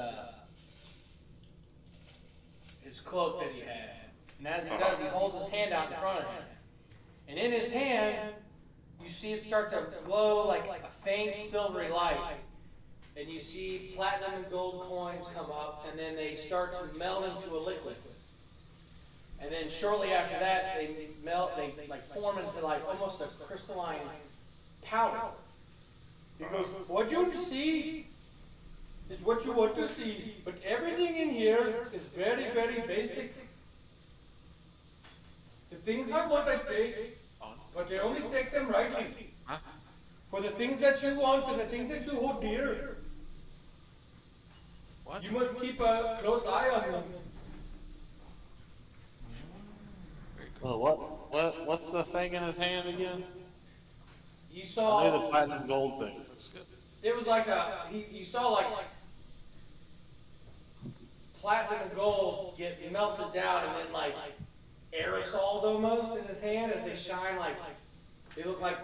cloak that he had. And as he does, he holds his hand out in front of him. And in his hand, you see it start to glow like a faint silvery light. And you see platinum and gold coins come up, and then they start to melt into a liquid. And then shortly after that, they melt, they form into almost a crystalline powder. He goes, what you see is what you want to see, but everything in here is very basic. The things are what I take, but I only take them rightly. Huh? For the things that you want and the things that you hold dear, What? you must keep a close eye on them. What's the thing in his hand again? You I saw, knew the platinum gold thing. it was like you saw platinum and gold get melted down and then aerosoled almost in his hand as they shine they look like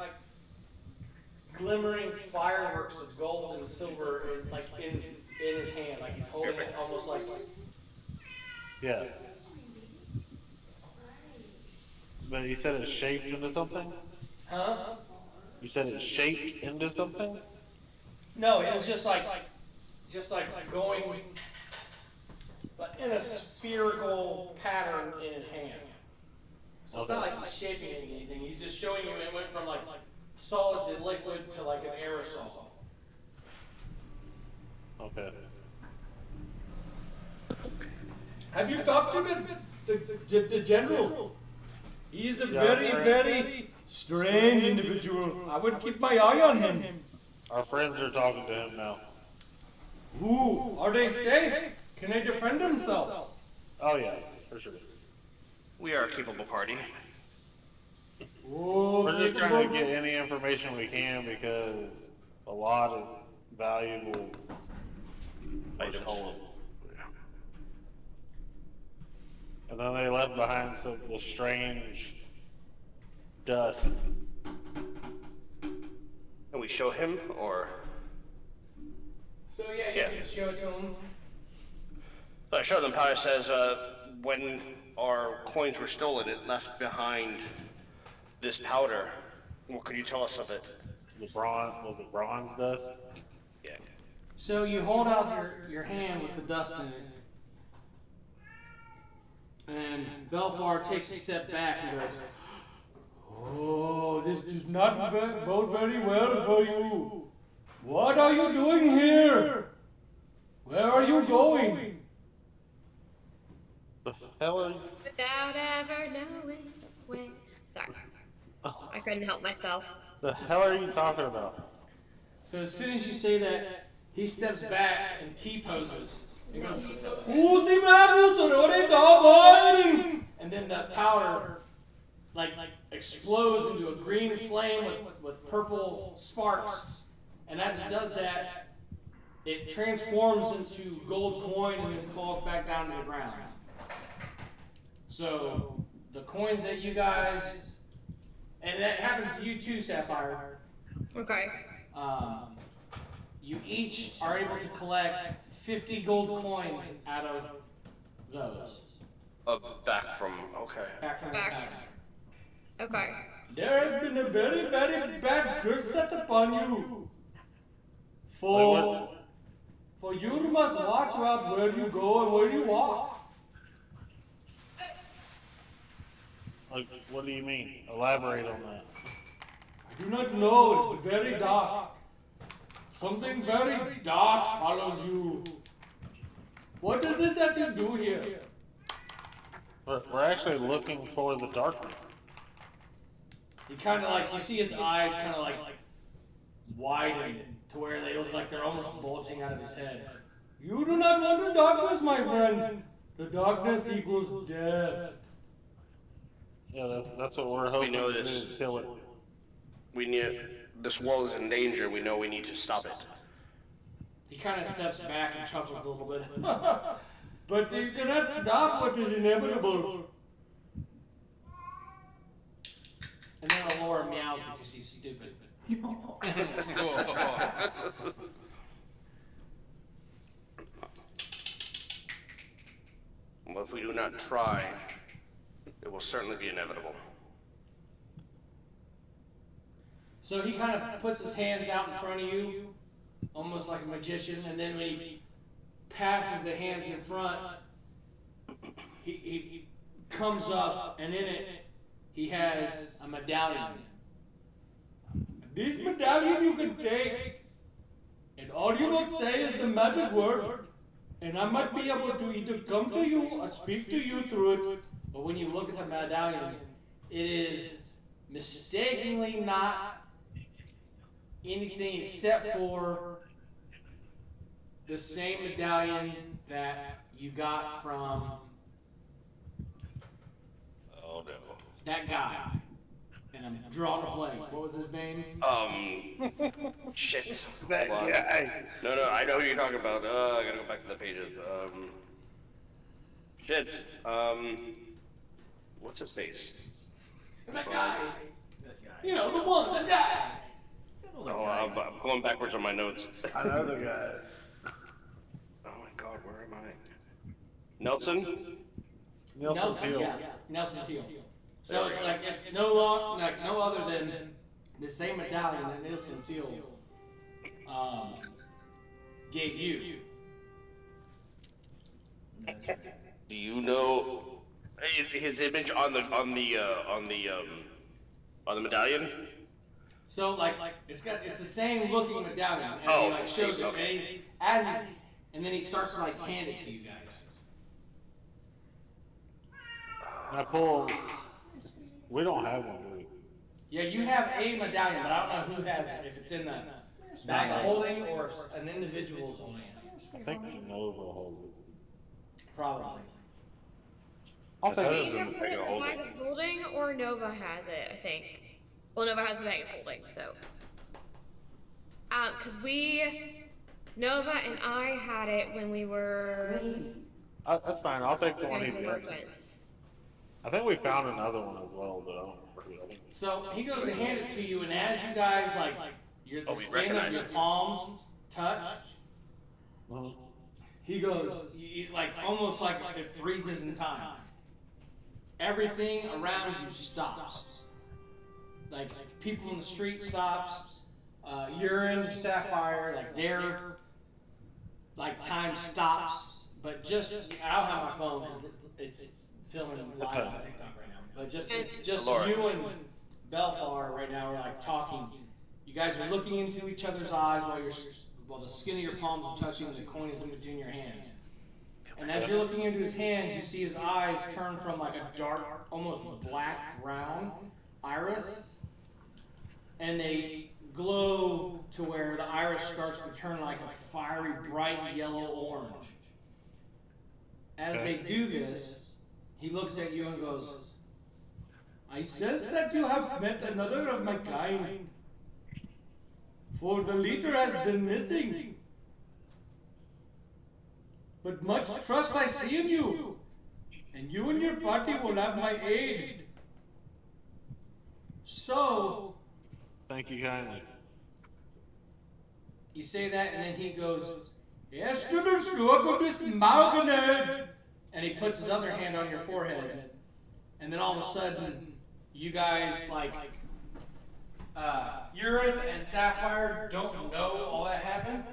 glimmering fireworks of gold and silver in his hand, like he's holding it almost like. Yeah. But you said it's shaped into something? Huh? You said it's shaped into something? No, it was just like going in a spherical pattern in his hand. So it's not like he's shaping anything. He's just showing you it went from solid to liquid to an aerosol. Okay. Have you talked to the general? He is a very strange individual. I would keep my eye on him. Our friends are talking to him now. Ooh, are they safe? Can they defend themselves? Oh yeah, for sure. We are a capable party. We're just trying to get any information we can because a lot of valuable Items. stolen. And then they left behind some the strange dust. Can we show him, or? So yeah, you can show it to him. So I showed them how it says, when our coins were stolen, it left behind this powder. What could you tell us of it? The bronze, was it bronze dust? Yeah. So you hold out your hand with the dust in it. And Belfar takes a step back and goes, "Oh, this does not bode very well for you. What are you doing here? Where are you going?" The hell are you? Without ever knowing where. Sorry. I couldn't help myself. The hell are you talking about? So as soon as you say that, he steps back and T-poses. He goes, "Who's the man who's already dying?" And then the powder like explodes into a green flame with purple sparks. And as it does that, it transforms into gold coin and then falls back down to the ground. So the coins that you guys, and that happens to you too, Sapphire. Okay. You each are able to collect 50 gold coins out of those. Back from, okay. Back from the Back. pattern. Okay. There has been a very, very bad curse set upon you. Wait, For you must watch out where you go and where you walk. Like, what do you mean? Elaborate on that. I do not know, it's very dark. Something very dark follows you. What is it that you do here? We're actually looking for the darkness. He kind of like, you see his eyes kind of like widen to where they look like they're almost bulging out of his head. You do not want the darkness, my friend. The darkness equals death. Yeah, that's what we're hoping know to do, this. is kill it. We need, this world is in danger, we know we need to stop it. He kind of steps back and chuckles a little bit. But you cannot stop what is inevitable. And then Alora meows because he's stupid. Well, if we do not try, it will certainly be inevitable. So he kind of puts his hands out in front of you, almost like a magician, and then when he passes the hands in front, he comes up, and in it, he has a medallion. This medallion you can take, and all you must say is the magic word, and I might be able to either come to you or speak to you through it. But when you look at the medallion, it is mistakenly not anything except for the same medallion that you got from that guy. And I'm drawing a blank. What was his name? Shit. That Hold on. guy. No, I know who you're talking about. I gotta go back to the pages. Shit. What's his face? That guy. You know, the one, the guy. Oh, I'm going backwards on my notes. I know the guy. Oh my god, where am I? Nelson? Nelson Teal. Yeah, Nelson Teal. So it's like it's no other than the same medallion that Nelson Teal gave you. Do you know is his image on the medallion? So like it's the same looking medallion as Oh, he like shows it, okay. and then he starts to like hand it to you guys. I pull. We don't have one, do we? Yeah, you have a medallion, but I don't know who has it. If it's in the bag of holding or if an individual's holding it. I think Nova holds it. Probably. I'll I thought take it We was either in the put it bag in of the holding. bag of holding or Nova has it, I think. Well, Nova has the bag of holding, so. Cause Nova and I had it when we were That's fine. I'll take the one guys he's got. merchants. I think we found another one as well, but I don't remember. I think So he goes to hand it to you, and as you guys like, the we skin of recognize your it. palms touch, Mhm. he goes like almost like it freezes in time. Everything around you stops. Like people in the street stops. Urine, Sapphire, like their like time stops. But just I don't have my phone because it's filming live on TikTok right now. But it's just Laura. you and Belfar right now are like talking. You guys are looking into each other's eyes while the skin of your palms are touching and the coin is in between your hands. And as you're looking into his hands, you see his eyes turn from like a dark, almost black brown iris, and they glow to where the iris starts to turn like a fiery, bright yellow orange. As they do this, he looks at you and goes, "I sense that you have met another of my kind, for the leader has been missing. But much trust I see in you, and you and your party will have my aid. So," Thank you kindly. you say that, and then he goes, "Yesterday, look at this mountain," and he puts his other hand on your forehead, and then all of a sudden, you guys like, Urine and Sapphire don't know all that happened,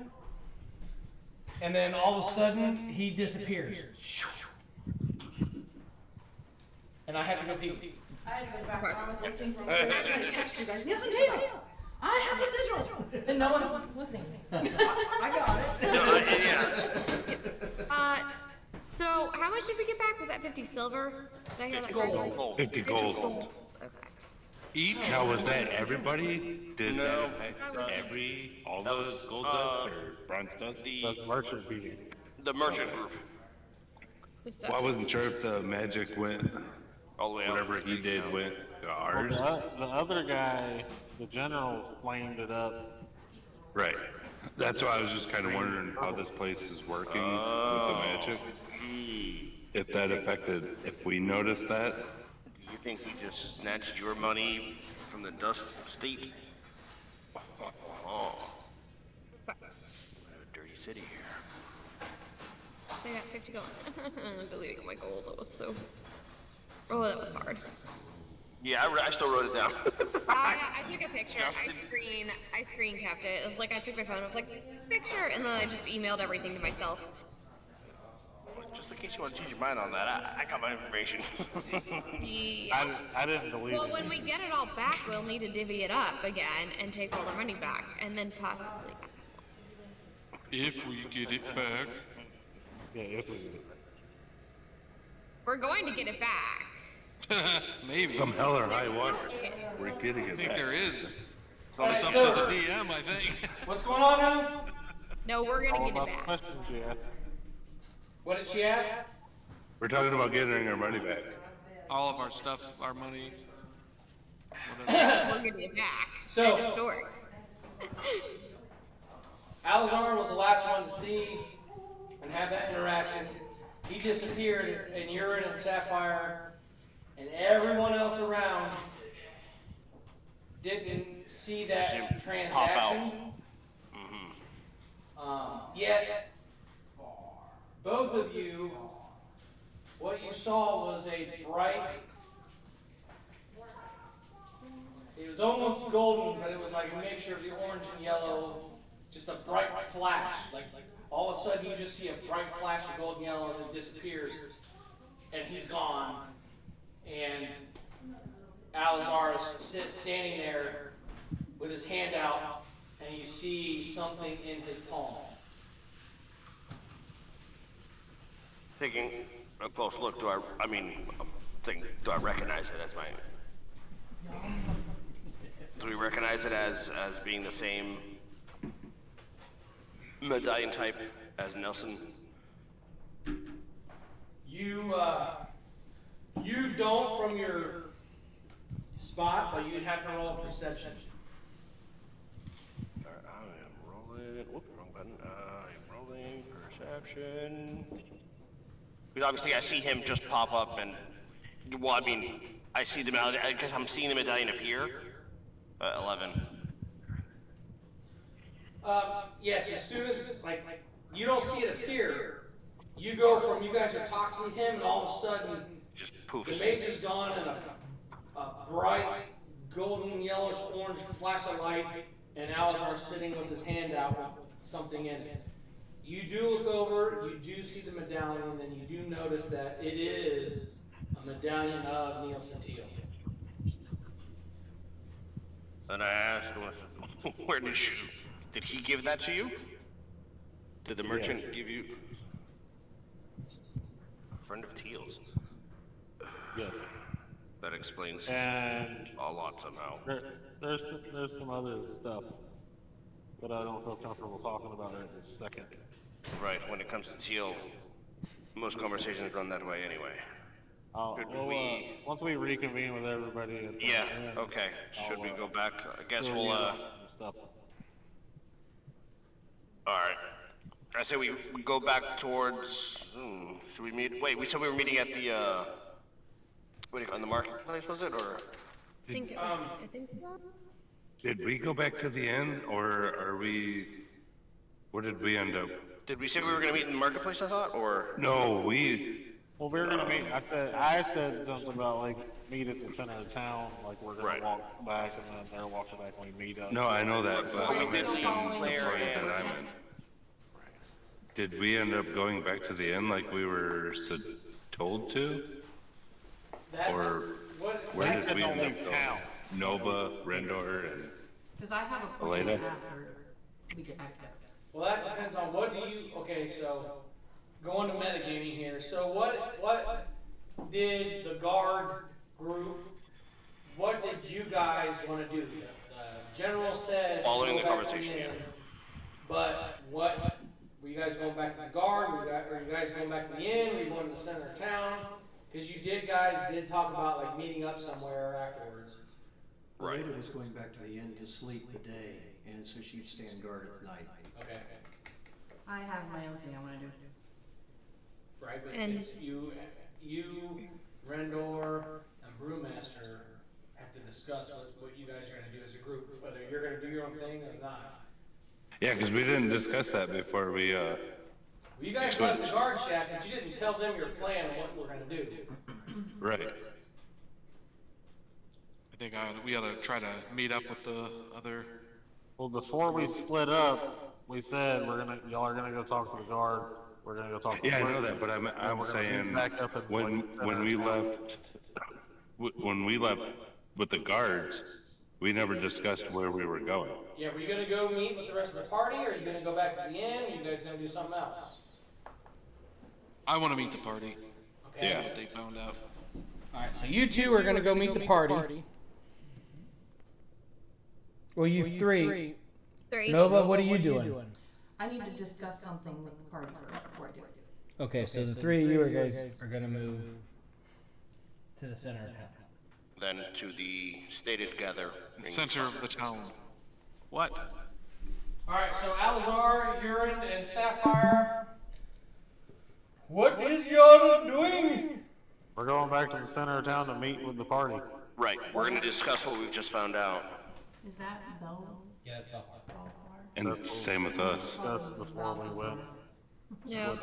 and then all of a sudden he disappears, and I have to go pee. I had to go back. I was listening. I was trying to text you guys. Nielsen, Taylor, I have the sigil, and no one's listening. I got it. No, yeah. So how much did we get back? Was that 50 silver? Did I hear that correctly? Gold. 50 gold. Okay. Each? Now, was that everybody? Did No. that That affect was- all that the was, gold dust or bronze dust? That's merchant meeting. The merchant group. Just, Well, I wasn't sure if the magic went, All the way out. whatever he did went to Well, ours. the other guy, the general, flamed it up. Right. That's why I was just kind of wondering how this place is working with the magic. If that affected, if we noticed that. You think he just snatched your money from the dust state? Oh. What a dirty city here. So I got 50 gold. Deleting my gold. That was so. Oh, that was hard. Yeah, I still wrote it down. I took a picture. I screen capped it. It was like I took my phone. I was like, picture, and then I just emailed everything to myself. Just in case you want to change your mind on that, I got my information. Yeah. I didn't delete Well, it. when we get it all back, we'll need to divvy it up again and take all the money back, and then possibly. If we get it back. Yeah, if we did. We're going to get it back. Maybe. Come hell or high water, we're getting I it think back. there is. Alright, It's up so- to the DM, I think. What's going on now? No, we're gonna All get it about the back. questions you asked. What did she ask? We're talking about getting our money back. All of our stuff, our money. Whatever. We're getting it back. So- End of story. Alazar was the last one to see and have that interaction. He disappeared, and Urine and Sapphire and everyone else around didn't see that Didn't pop transaction. Yet, both of you, what you saw was a bright, it was almost golden, but it was like a mixture of the orange and yellow, just a bright flash. Like all of a sudden you just see a bright flash of gold and yellow and it disappears, and he's gone. And Alazar is standing there with his hand out, and you see something in his palm. Taking a close look, I'm thinking, do I recognize it as my... Do we recognize it as being the same medallion type as Nelson? You don't from your spot, but you'd have to roll a perception. Alright, I am rolling. Whoop, wrong button. I'm rolling perception. Because obviously I see him just pop up and, well, I mean, I see the medallion, because I'm seeing the medallion appear. 11. Yes, as soon as, like, you don't see it appear, you go from, you guys are talking to him, and all of a sudden, Just poof. the mage is gone, and a bright, golden, yellowish, orange flash of light, and Alizar's sitting with his hand out with something in it. You do look over, you do see the medallion, and you do notice that it is a medallion of Neil Santillo. Then I asked him, where did he give that to you? Did the merchant give you? A friend of Teal's. Yes. That explains And a lot somehow. there's some other stuff that I don't feel comfortable talking about right this second. Right, when it comes to Teal, most conversations run that way anyway. Should we- Once we reconvene with everybody. At the Yeah, end, okay. Should we go back? I guess fill we'll, you in on stuff. alright. I say we go back towards, should we meet, wait, we said we were meeting at the, what do you, on the marketplace, was it, or? I think it was, I think so. Did we go back to the inn, or are we, where did we end up? Did we say we were gonna meet in the marketplace, I thought, or? No, Well, we were gonna meet. I said something about like meet at the center of town, like we're gonna Right. walk back, and then they're walking back when we meet up. no, I know that, but We I did meant see Claire party and, that I'm in. Did we end up going back to the inn like we were told to? That's Or what. where that's- did we end only up going? town. Nova, Rendor, and Because I have a plan Elena? after we get back there. Well, that depends on what do you, okay, so, going to metagaming here, so what did the guard group, what did you guys wanna do? The general said. Following go the back to conversation, inn, yeah. But what, were you guys going back to the guard, were you guys going back to the inn, were you going to the center of town? Cause you guys did talk about like meeting up somewhere afterwards. Right. Leda was going back to the inn to sleep the day, and so she'd stand guard at night. Okay, I have my own thing I want to do. right, but And- it's you, Rendor, and Brewmaster have to discuss what you guys are gonna do as a group, whether you're gonna do your own thing or not. yeah, because we didn't discuss that before we, Well, you guys left the guard shack, but you didn't tell them your plan and what you were gonna do. right. I think we ought to try to meet up with the other. Well, before we split up, we said y'all are gonna go talk to the guard. We're gonna go talk. To Yeah, the I know merchant, that, but I'm we're gonna meet saying back up at, when like, when we center. left with the guards, we never discussed where we were going. Yeah, were you gonna go meet with the rest of the party, or are you gonna go back to the inn, or you guys gonna do something else? I want to meet the party. Okay. Yeah. What they found out. Alright, so you two are gonna go meet the party. Well, you three. 3. Nova, what are you doing? I need to discuss something with the party first before I do it. Okay, so the three of you guys are gonna move to the center of town. Then to the stated gather. Center of the town. What? Alright, so Alazar, Urine, and Sapphire. What is y'all doing? We're going back to the center of town to meet with the party. Right, we're gonna discuss what we've just found out. Is that Bell? Yeah, that's Bellflower. And it's the same with us. That's before we went. Yeah.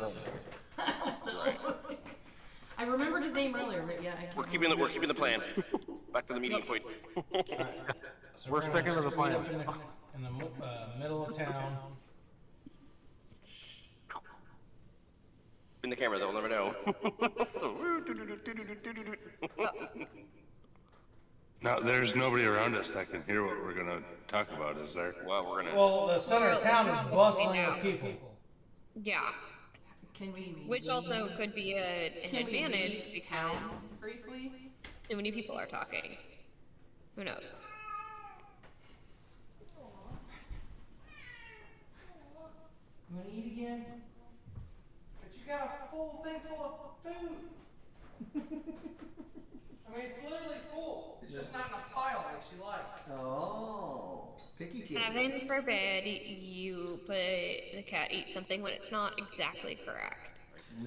I remembered his name earlier, but yeah, I can't. We're keeping the plan. Back to the meeting point. So We're gonna sticking to the meet plan. up in the middle of town. In the camera, they'll never know. Now, there's nobody around us that can hear what we're gonna talk about, is there? Well, we're gonna. Well, the center of town is bustling with people. Yeah. Can we? Which also could be an Can we advantage leave town because briefly? too many people are talking. Who knows? You wanna eat again? But you got a full thing full of food. I mean, it's literally full. It's just not in a pile like she likes. Oh, picky kid. Heaven forbid you put the cat eat something when it's not exactly correct.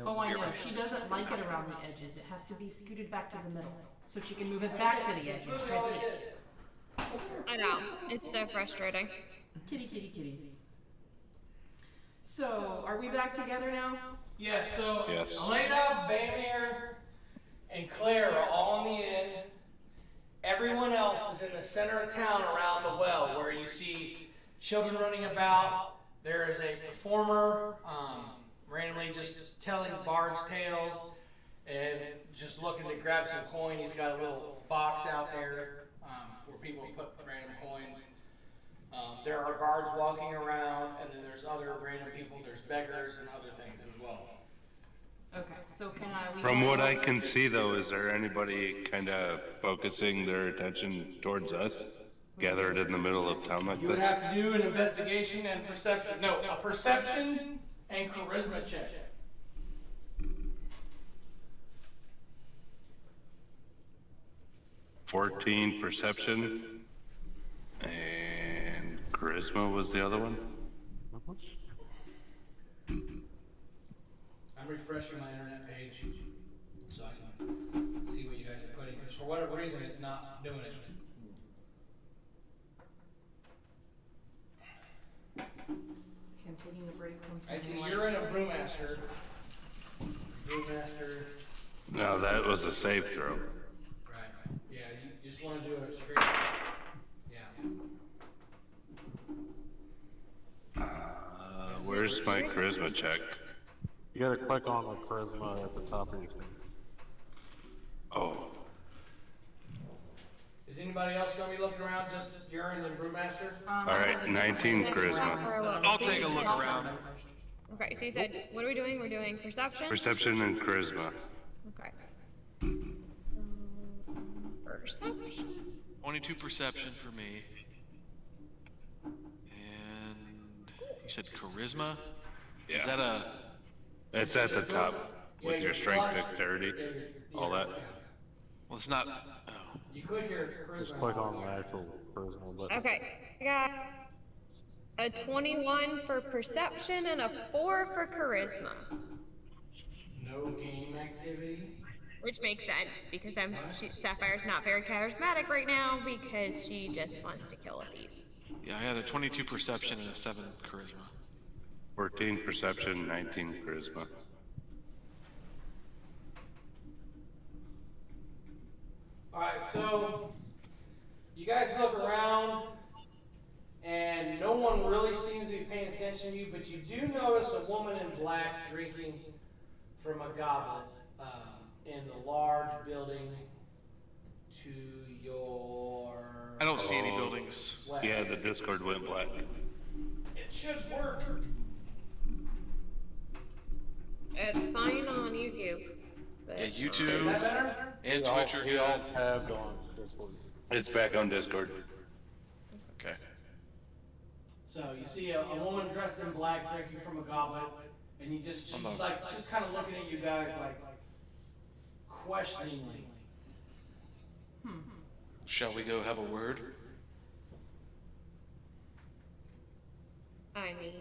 Oh, I know. She doesn't like it around the edges. It has to be scooted back to the middle so she can move it back to the edges. Tries to get I know. It's so frustrating. kitties. So, are we back together now? Yeah, so Yes. Elena, Bamir, and Claire are all on the end. Everyone else is in the center of town around the well where you see children running about. There is a performer randomly just telling bard's tales and just looking to grab some coin. He's got a little box out there where people put random coins. There are guards walking around, and then there's other random people. There's beggars and other things as well. Okay, so can I... From what I can see, though, is there anybody kind of focusing their attention towards us, gathered in the middle of town like You would this? have to do an investigation and perception. No, a perception and charisma check. 14 perception, and charisma was the other one? I'm refreshing my internet page so I can see what you guys are putting, because for whatever reason it's not doing it. Okay, I'm taking a break from I see something you're in a else. brewmaster. Brewmaster. No, that was a save throw. Right. Yeah, you just want to do it straight. Yeah. Where's my charisma check? You gotta click on the charisma at the top of your screen. Oh, Is anybody else going to be looking around? Just Urine and Brewmaster? all right, 19 charisma. I'll take a look around. Okay, so you said, what are we doing? We're doing perception? Perception and charisma. Okay. Perception. 22 perception for me. And you said charisma? Is that a... It's at the top with your strength, dexterity, all that. Well, it's not... Oh. You click your charisma. Just click on the actual charisma button. Okay, I got a 21 for perception and a 4 for charisma. No game activity. Which makes sense, because Sapphire's not very charismatic right now because she just wants to kill a thief. Yeah, I had a 22 perception and a 7 charisma. 14 perception, 19 charisma. Alright, so you guys look around and no one really seems to be paying attention to you, but you do notice a woman in black drinking from a goblet in the large building to your I don't see any buildings. west. Yeah, the Discord went black. It should work. It's fine on YouTube. But Yeah, Is YouTube that better? and Twitch are We good. all have on Discord. It's back on Discord. Okay. So you see a woman dressed in black drinking from a goblet, and you just she's like just kind of looking at you guys like questioningly. Shall we go have a word? I mean,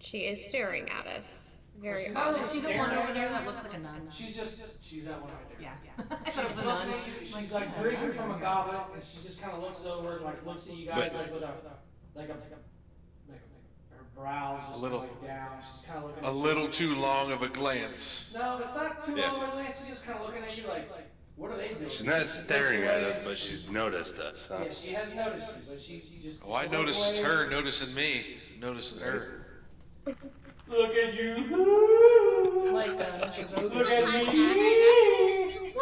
she is staring at us. Very Oh, is honest. she the one over there that looks like a nun? She's that one right there. Yeah. She's looking at you, she's like drinking from a goblet, and she just kind of looks over and like looks at you guys like with her brows just little- like down. She's kind of looking. A at little too long of a glance. No, it's not too Yeah. long. She's just kind of looking at you like, what are they doing? She's not staring at us, but she's noticed us, huh? Yeah, she has noticed you, but she just. Oh, I she looked noticed away. her noticing me, noticing her. Look at you. Like Mr. Bogan. Look at me.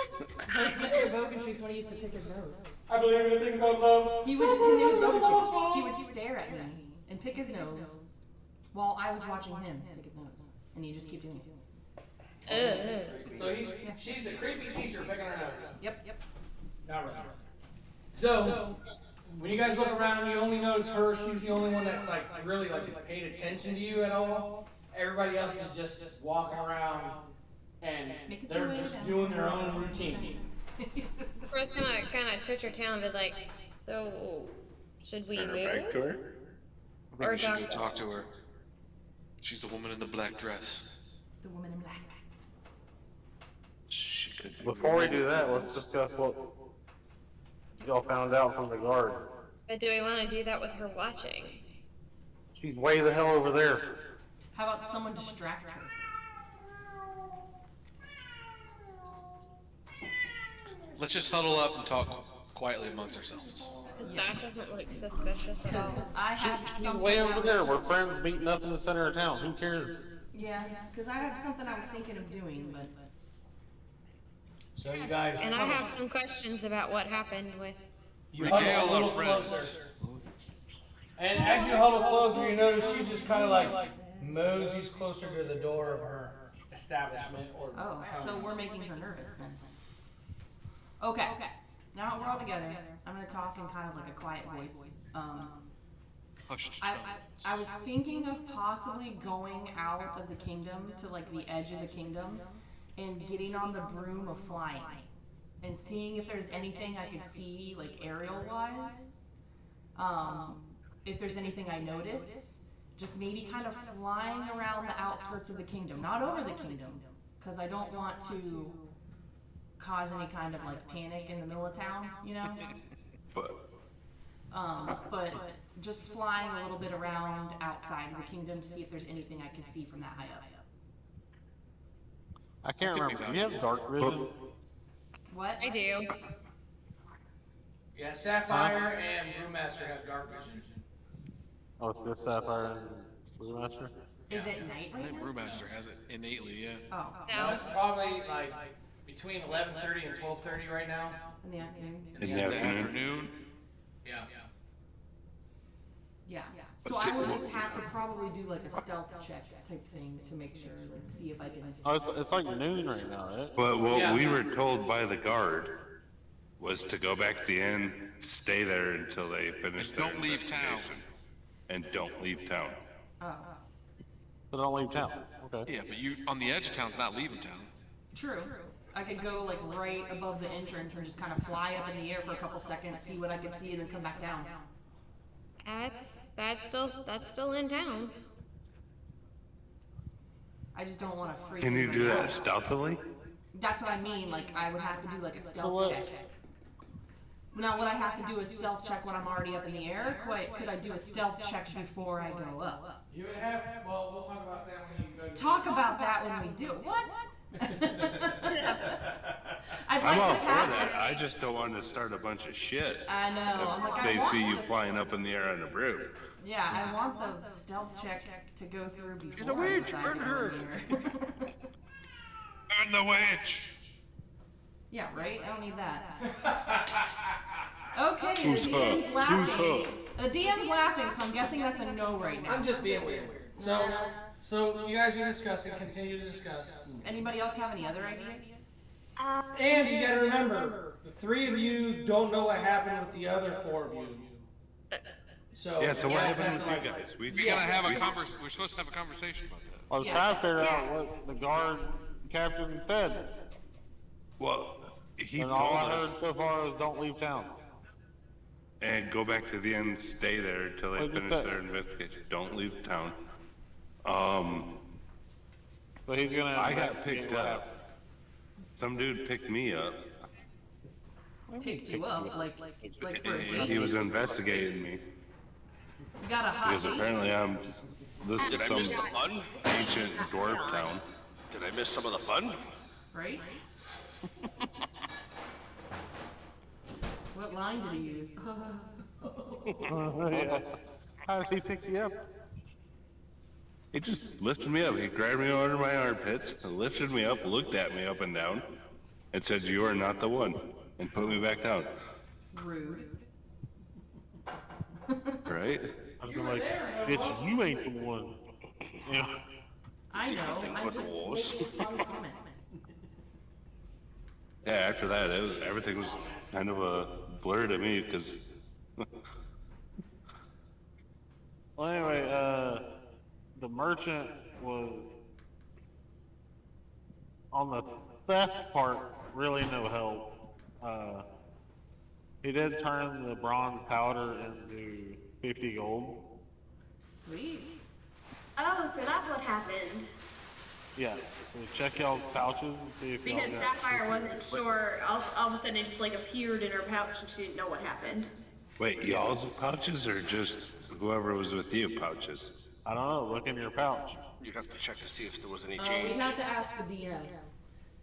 Like Mr. Bogan when he used to pick his nose. I believe in a thing called love. He would stare at me and pick his nose while I was watching him pick his nose. And he just keep doing it. So she's the creepy teacher picking her nose. Yep. Not really. So, when you guys look around, you only notice her. She's the only one that's like really like paid attention to you at all. Everybody else is just walking around, and Make it they're the way just doing their own routine. We're just gonna kind of touch our tail and be like, so should we Turn her move? back to her. Maybe we should go talk- talk to her. She's the woman in the black dress. The woman in black. She could be Before we do that, let's discuss what y'all found out from the guard. But do we want to do that with her watching? She's way the hell over there. How about someone distract her? Let's just huddle up and talk quietly amongst ourselves. That doesn't look suspicious at all. I had She's something way I over was- there. We're friends meeting up in the center of town. Who cares? Yeah, because I had something I was thinking of doing, but So you guys, And I have some questions about what happened with. you huddle Regale a our little friends. closer. And as you huddle closer, you notice she just kind of like moseys closer to the door of her establishment or oh, home. so we're making her nervous then. Okay. Now we're all together. I'm gonna talk in kind of like a quiet voice. Hushed. I was thinking of possibly going out of the kingdom to like the edge of the kingdom and getting on the broom of flying and seeing if there's anything I could see like aerial wise. If there's anything I notice, just maybe kind of flying around the outskirts of the kingdom, not over the kingdom, because I don't want to cause any kind of like panic in the middle of town, you know? But just flying a little bit around outside of the kingdom to see if there's anything I can see from that high up. I can't Could be remember. Do you have dark vision? What? I do. Yeah, Sapphire and Brewmaster have dark vision. Oh, it's this Sapphire and Brewmaster? Is it night I right think now? Brewmaster has it innately, yeah. Oh, No, No. it's probably like between 11:30 and 12:30 right now. in the afternoon? In the In the afternoon. afternoon. Yeah. Yeah. So I would just have to probably do like a stealth check type thing to make sure, like see if I can. Oh, it's like noon right now, right? But what Yeah. we were told by the guard was to go back to the inn, stay there until they finish And their don't leave town. investigation. And don't leave town. Oh, So don't leave town. Okay. Yeah, but you on the edge of town's not leaving town. true. I could go like right above the entrance and just kind of fly up in the air for a couple seconds, see what I can see, and then come back down. That's still in town. I just don't want to freak. Can you do anybody that out. stealthily? That's what I mean. Like I would have to do like a stealth what? check. Now, would I have to do a stealth check when I'm already up in the air? Could I do a stealth check before I go up? You would have. Well, we'll talk about that when you go. To Talk about that when we do. What? I'd I'm like all to for pass that. this. I just don't want to start a bunch of shit. I know. I'm like, If I they want see you this- flying up in the air on a broom. Yeah, I want the stealth check to go through before. She's a witch, I decide burn to her. go in there. Burn the witch! Yeah, right? I don't need that. Okay, the Who's DM's up? laughing. Who's The DM's laughing, so I'm guessing that's a no right now. I'm just being weird. So you guys are discussing. Continue to discuss. Anybody else have any other ideas? And you gotta remember, the three of you don't know what happened with the other four of you. So Yeah, so what yes, happened that's with you like- guys? We gotta have a we're supposed to have a conversation about that. I was Yeah. trying to figure out what the guard captain said. Well, he And told all I heard us, so far is don't leave town. and go back to the inn, stay there until they What'd you finish say? their investigation. Don't leave town. So he's gonna. I got investigate picked what up. Some dude picked me up. Picked you up, like for a and date. he was investigating me You got a hot because date? apparently this Did is I miss some the fun? ancient dwarf town. Did I miss some of the fun? Right? What line did he use? Yeah. How did he fix you up? He just lifted me up. He grabbed me under my armpits, lifted me up, looked at me up and down, and said, "You are not the one," and put me back down. Rude. Right? I was like, bitch, you ain't the one. Yeah. I know. I'm but just dwarves. making fun comments. Yeah. After that, everything was kind of a blur to me because Well, anyway, the merchant was on the theft part, really no help. He did turn the bronze powder into 50 gold. Sweet. Oh, so that's what happened. Yeah, so check y'all's pouches and see if y'all Because got Sapphire wasn't sure. All of a sudden, it just like appeared in her pouch, and she didn't know what happened. Wait, y'all's pouches or just whoever was with you pouches? I don't know, look in your pouch. You'd have to check to see if there was any We change. have to ask the DM.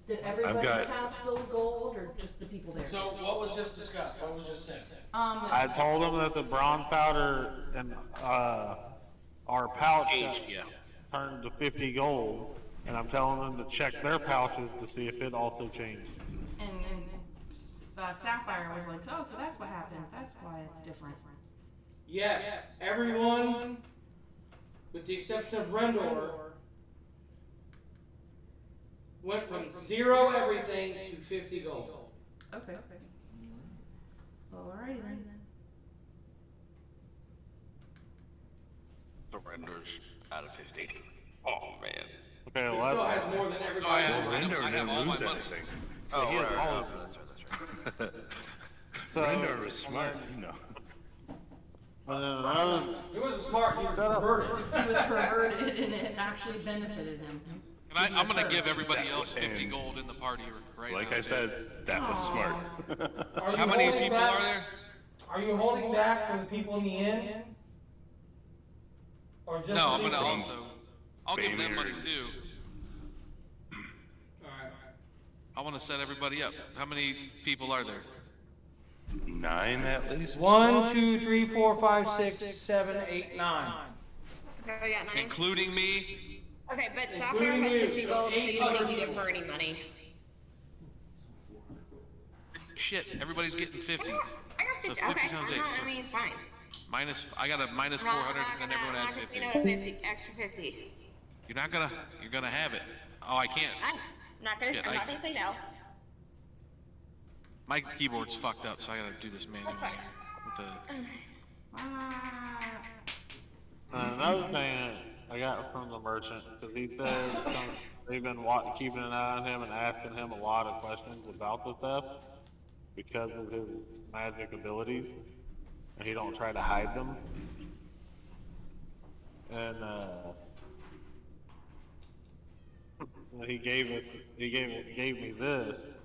Did everybody's got- pouch fill with gold, or just the people there? So what was just discussed? What was just said? I told him that the bronze powder and our pouch Changed, got yeah. turned to 50 gold, and I'm telling them to check their pouches to see if it also changed. And Sapphire was like, oh, so that's what happened. That's why it's different. Yes, everyone, with the exception of Rendor, went from 0 everything to 50 gold. Okay. Alrighty then. The render's out of 50. Oh, man. Okay, He well, still that's, has more than everybody. Oh, yeah. else. Render I have didn't all my lose money. anything. Oh, he has right, all right, of that's right. so, Render was smart, you know. and then another, He wasn't smart, he was perverted. He was perverted, and it actually benefited him. And I'm gonna give everybody else 50 gold in the party right Like now. I too. said, that was smart. Are you How many holding people back- are there? Are you holding back for the people in the inn? Or just No, the I'm gonna people? also. I'll give them Bamir. money too. Alright. I want to set everybody up. How many people are there? 9 at least? 1, 2, 3, 4, 5, 6, 7, 8, 9. Okay, we got 9. Including me? Okay, but Sapphire Including has you, 50 so gold, so you don't need to 800 give her any money. Shit, everybody's getting 50. I got So 50. 50 Okay, times I'm 8. not, So I mean, fine. I got a minus 400 and then everyone had 50. You know, 50, extra 50. You're gonna have it. Oh, I can't. I'm not gonna, Shit, I'm not gonna say no. My keyboard's fucked up, so I gotta do this manually. With the, another thing I got from the merchant, because he said they've been keeping an eye on him and asking him a lot of questions about the theft because of his magic abilities, and he don't try to hide them. And he gave me this,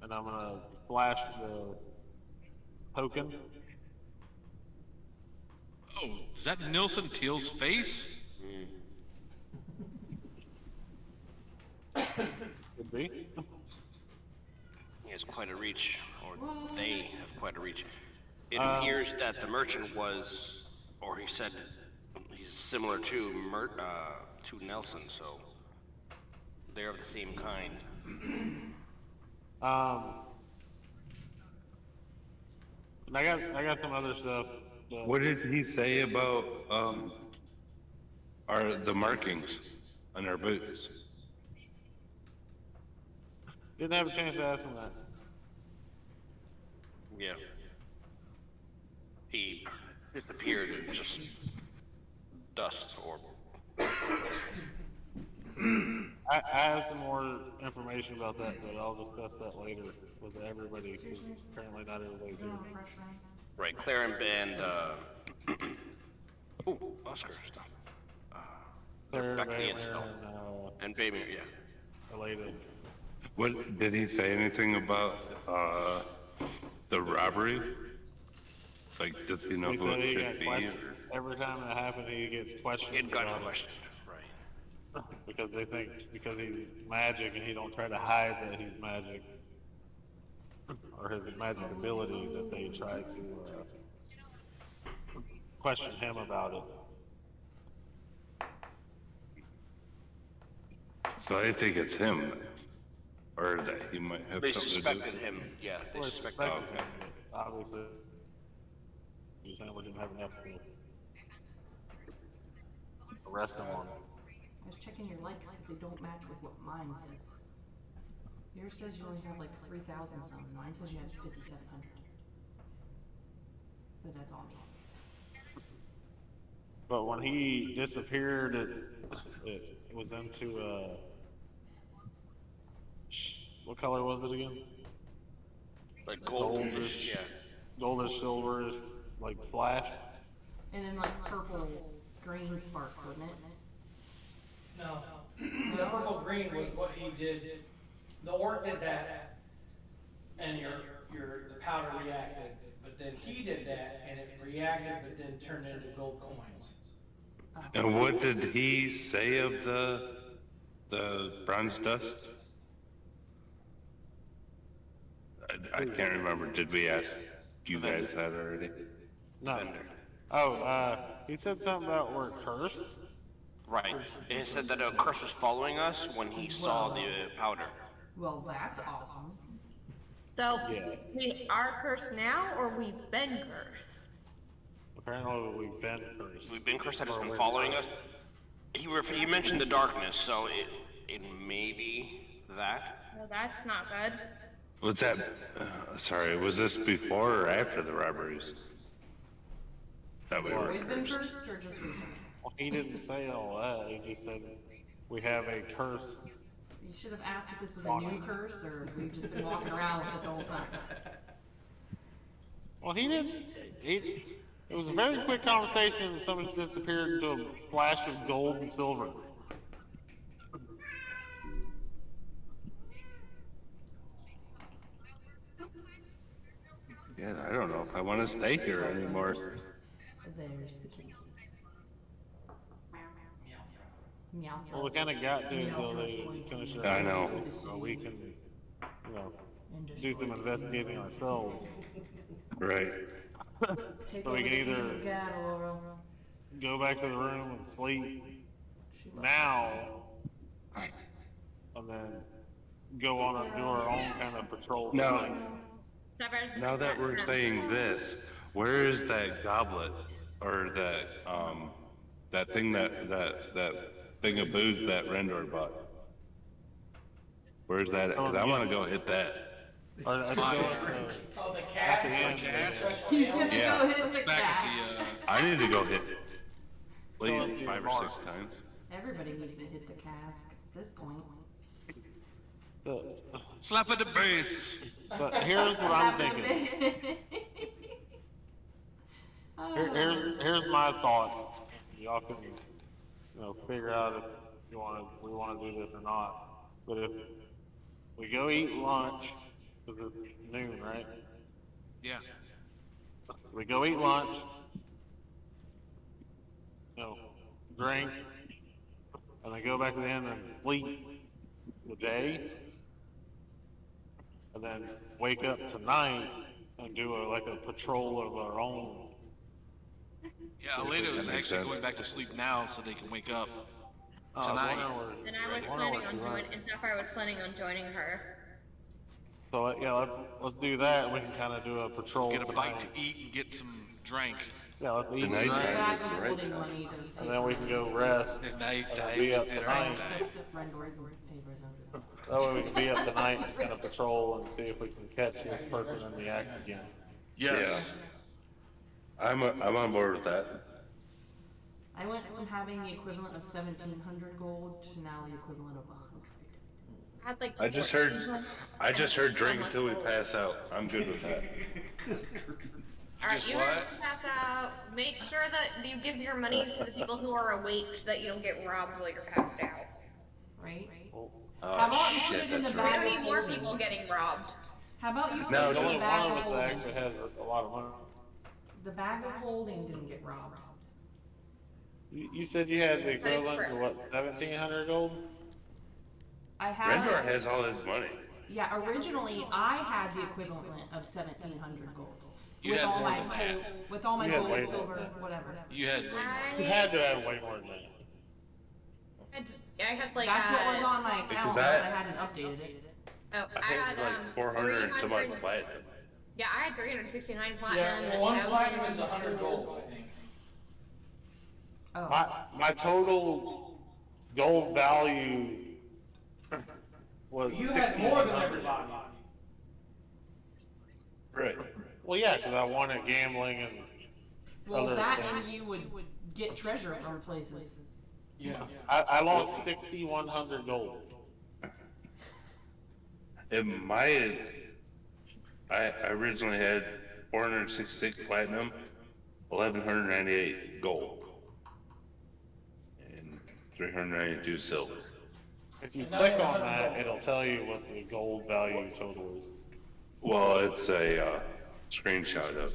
and I'm gonna flash the token. oh, is that Nilsson Teal's face? Could be. He has quite a reach, or they have quite a reach. It appears that the merchant was, or he said he's similar to Nelson, so they're of the same kind. And I got some other stuff. What did he say about the markings on our boots? Didn't have a chance to ask him that. Yeah. He disappeared in just dust or. I have some more information about that, but I'll discuss that later with everybody, because apparently not everybody's here. Right, Claire and oh, Oscar stuff. Claire, Beckley and Baymere, Snow. And Baby, yeah. Elated. What did he say anything about the robbery? Like, does he know He who said he it got could be? questioned. Every time that happened, he gets questioned It got about it. questioned, right. Because they think because he's magic and he don't try to hide that he's magic or his magic ability, that they try to question him about it. So I think it's him, or that he might have They something to do. suspected him, yeah, they Well, it's suspected him. expected, but obviously, he's saying we didn't have enough to arrest him on. I was checking your likes because they don't match with what mine says. Yours says you only have like 3,000 some. Mine says you have 5,700. But that's on me. But when he disappeared, it was into What color was it again? Like goldish, yeah. Goldish, silverish, like flash. And then like purple, green sparks, wouldn't it? No. The purple green was what he did. The orc did that, and the powder reacted. But then he did that, and it reacted, but then turned into gold coins. And what did he say of the bronze dust? I can't remember. Did we ask you guys that already? No. Oh, he said something about we're cursed. Right. It said that a curse was following us when he saw the powder. Well, that's awesome. So Yeah. we are cursed now, or we've been cursed? Apparently we've been cursed. We've been cursed that has been following us. He mentioned the darkness, so it may be that. Well, that's not good. What's that? Sorry, was this before or after the robberies? That we were Always been cursed. cursed or just recently? Well, he didn't say all that. He just said we have a curse. You should have asked if this was a new curse or we've just been walking around with it the whole time. Well, he didn't. It was a very quick conversation, and somebody disappeared into a flash of gold and silver. Yeah, I don't know if I want to stay here anymore. There's the key. Meow. Well, we kind of got to until they finish their. I know. So we can, do some investigating ourselves. Right. Take So we can either go back to the room and sleep now, and then go on and do our own kind of patrol. Now, now that we're saying this, where is that goblet or that thing that thing of booze that Rendor bought? Where's that? At? 'Cause I want to go hit that. Or, Oh, the at the cast? end, He's gonna Yeah. go hit the Back cast. at I need to go hit at So least 5 or 6 times. Everybody needs to hit the cask at this point. the, slap at the base. but here's what I'm thinking. Here's my thoughts. Y'all can, figure out if we want to do this or not. But if we go eat lunch, because it's noon, right? Yeah. We go eat lunch, drink, and then go back to the inn and sleep the day, and then wake up tonight and do a patrol of our own. Yeah, Elena was That makes actually sense. going back to sleep now so they can wake up. Tonight. And I was planning on joining, and Sapphire was planning on joining her. So yeah, let's do that. And we can kind of do a patrol. Get a bite tonight. to eat and get some drink. Yeah, let's eat The and night drink, time Bag is of the right holding time. money to and then we can go rest. At night And time then be is up the tonight. right time. That way we can be up tonight and kind of patrol and see if we can catch this person in the act again. Yes. I'm on board with that. I went from having the equivalent of 1,700 gold to now the equivalent of 100. I had like. I just heard drink until we pass out. I'm good with that. Alright, Just you what? guys pass out. Make sure that you give your money to the people who are awake so that you don't get robbed while you're passed out. Right? Oh How about you put shit, it in that's the We bag don't of need more holding? people getting robbed. How about you put No, it in just the Only bag one of of us holding? actually has a lot of money. The bag of holding didn't get robbed. You said you had the equivalent to what, 1,700 gold? I had. Rendor has all his money. Yeah, originally I had the equivalent of 1,700 gold. You with had all more my than that. gold, with all my You had gold, way more. silver, whatever. You had way more. You had to have way more than that. I had like. That's what was on my account. Because Because I- I hadn't updated it. Oh, I had like 400 and some odd platinum. Yeah, I had 369 Yeah, platinum. well, one and platinum is 1,000 100 gold, I think. Oh. My total gold value was You had more than 1,600. everybody. Right. Well, yeah, because I won at gambling and Well, other that things. and you would get treasure from places. Yeah. I lost 6,100 gold. I originally had 466 platinum, 1198 gold, and 392 silver. If you And now click you have on 100 that, gold. it'll tell you what the gold value total is. Well, it's a screenshot of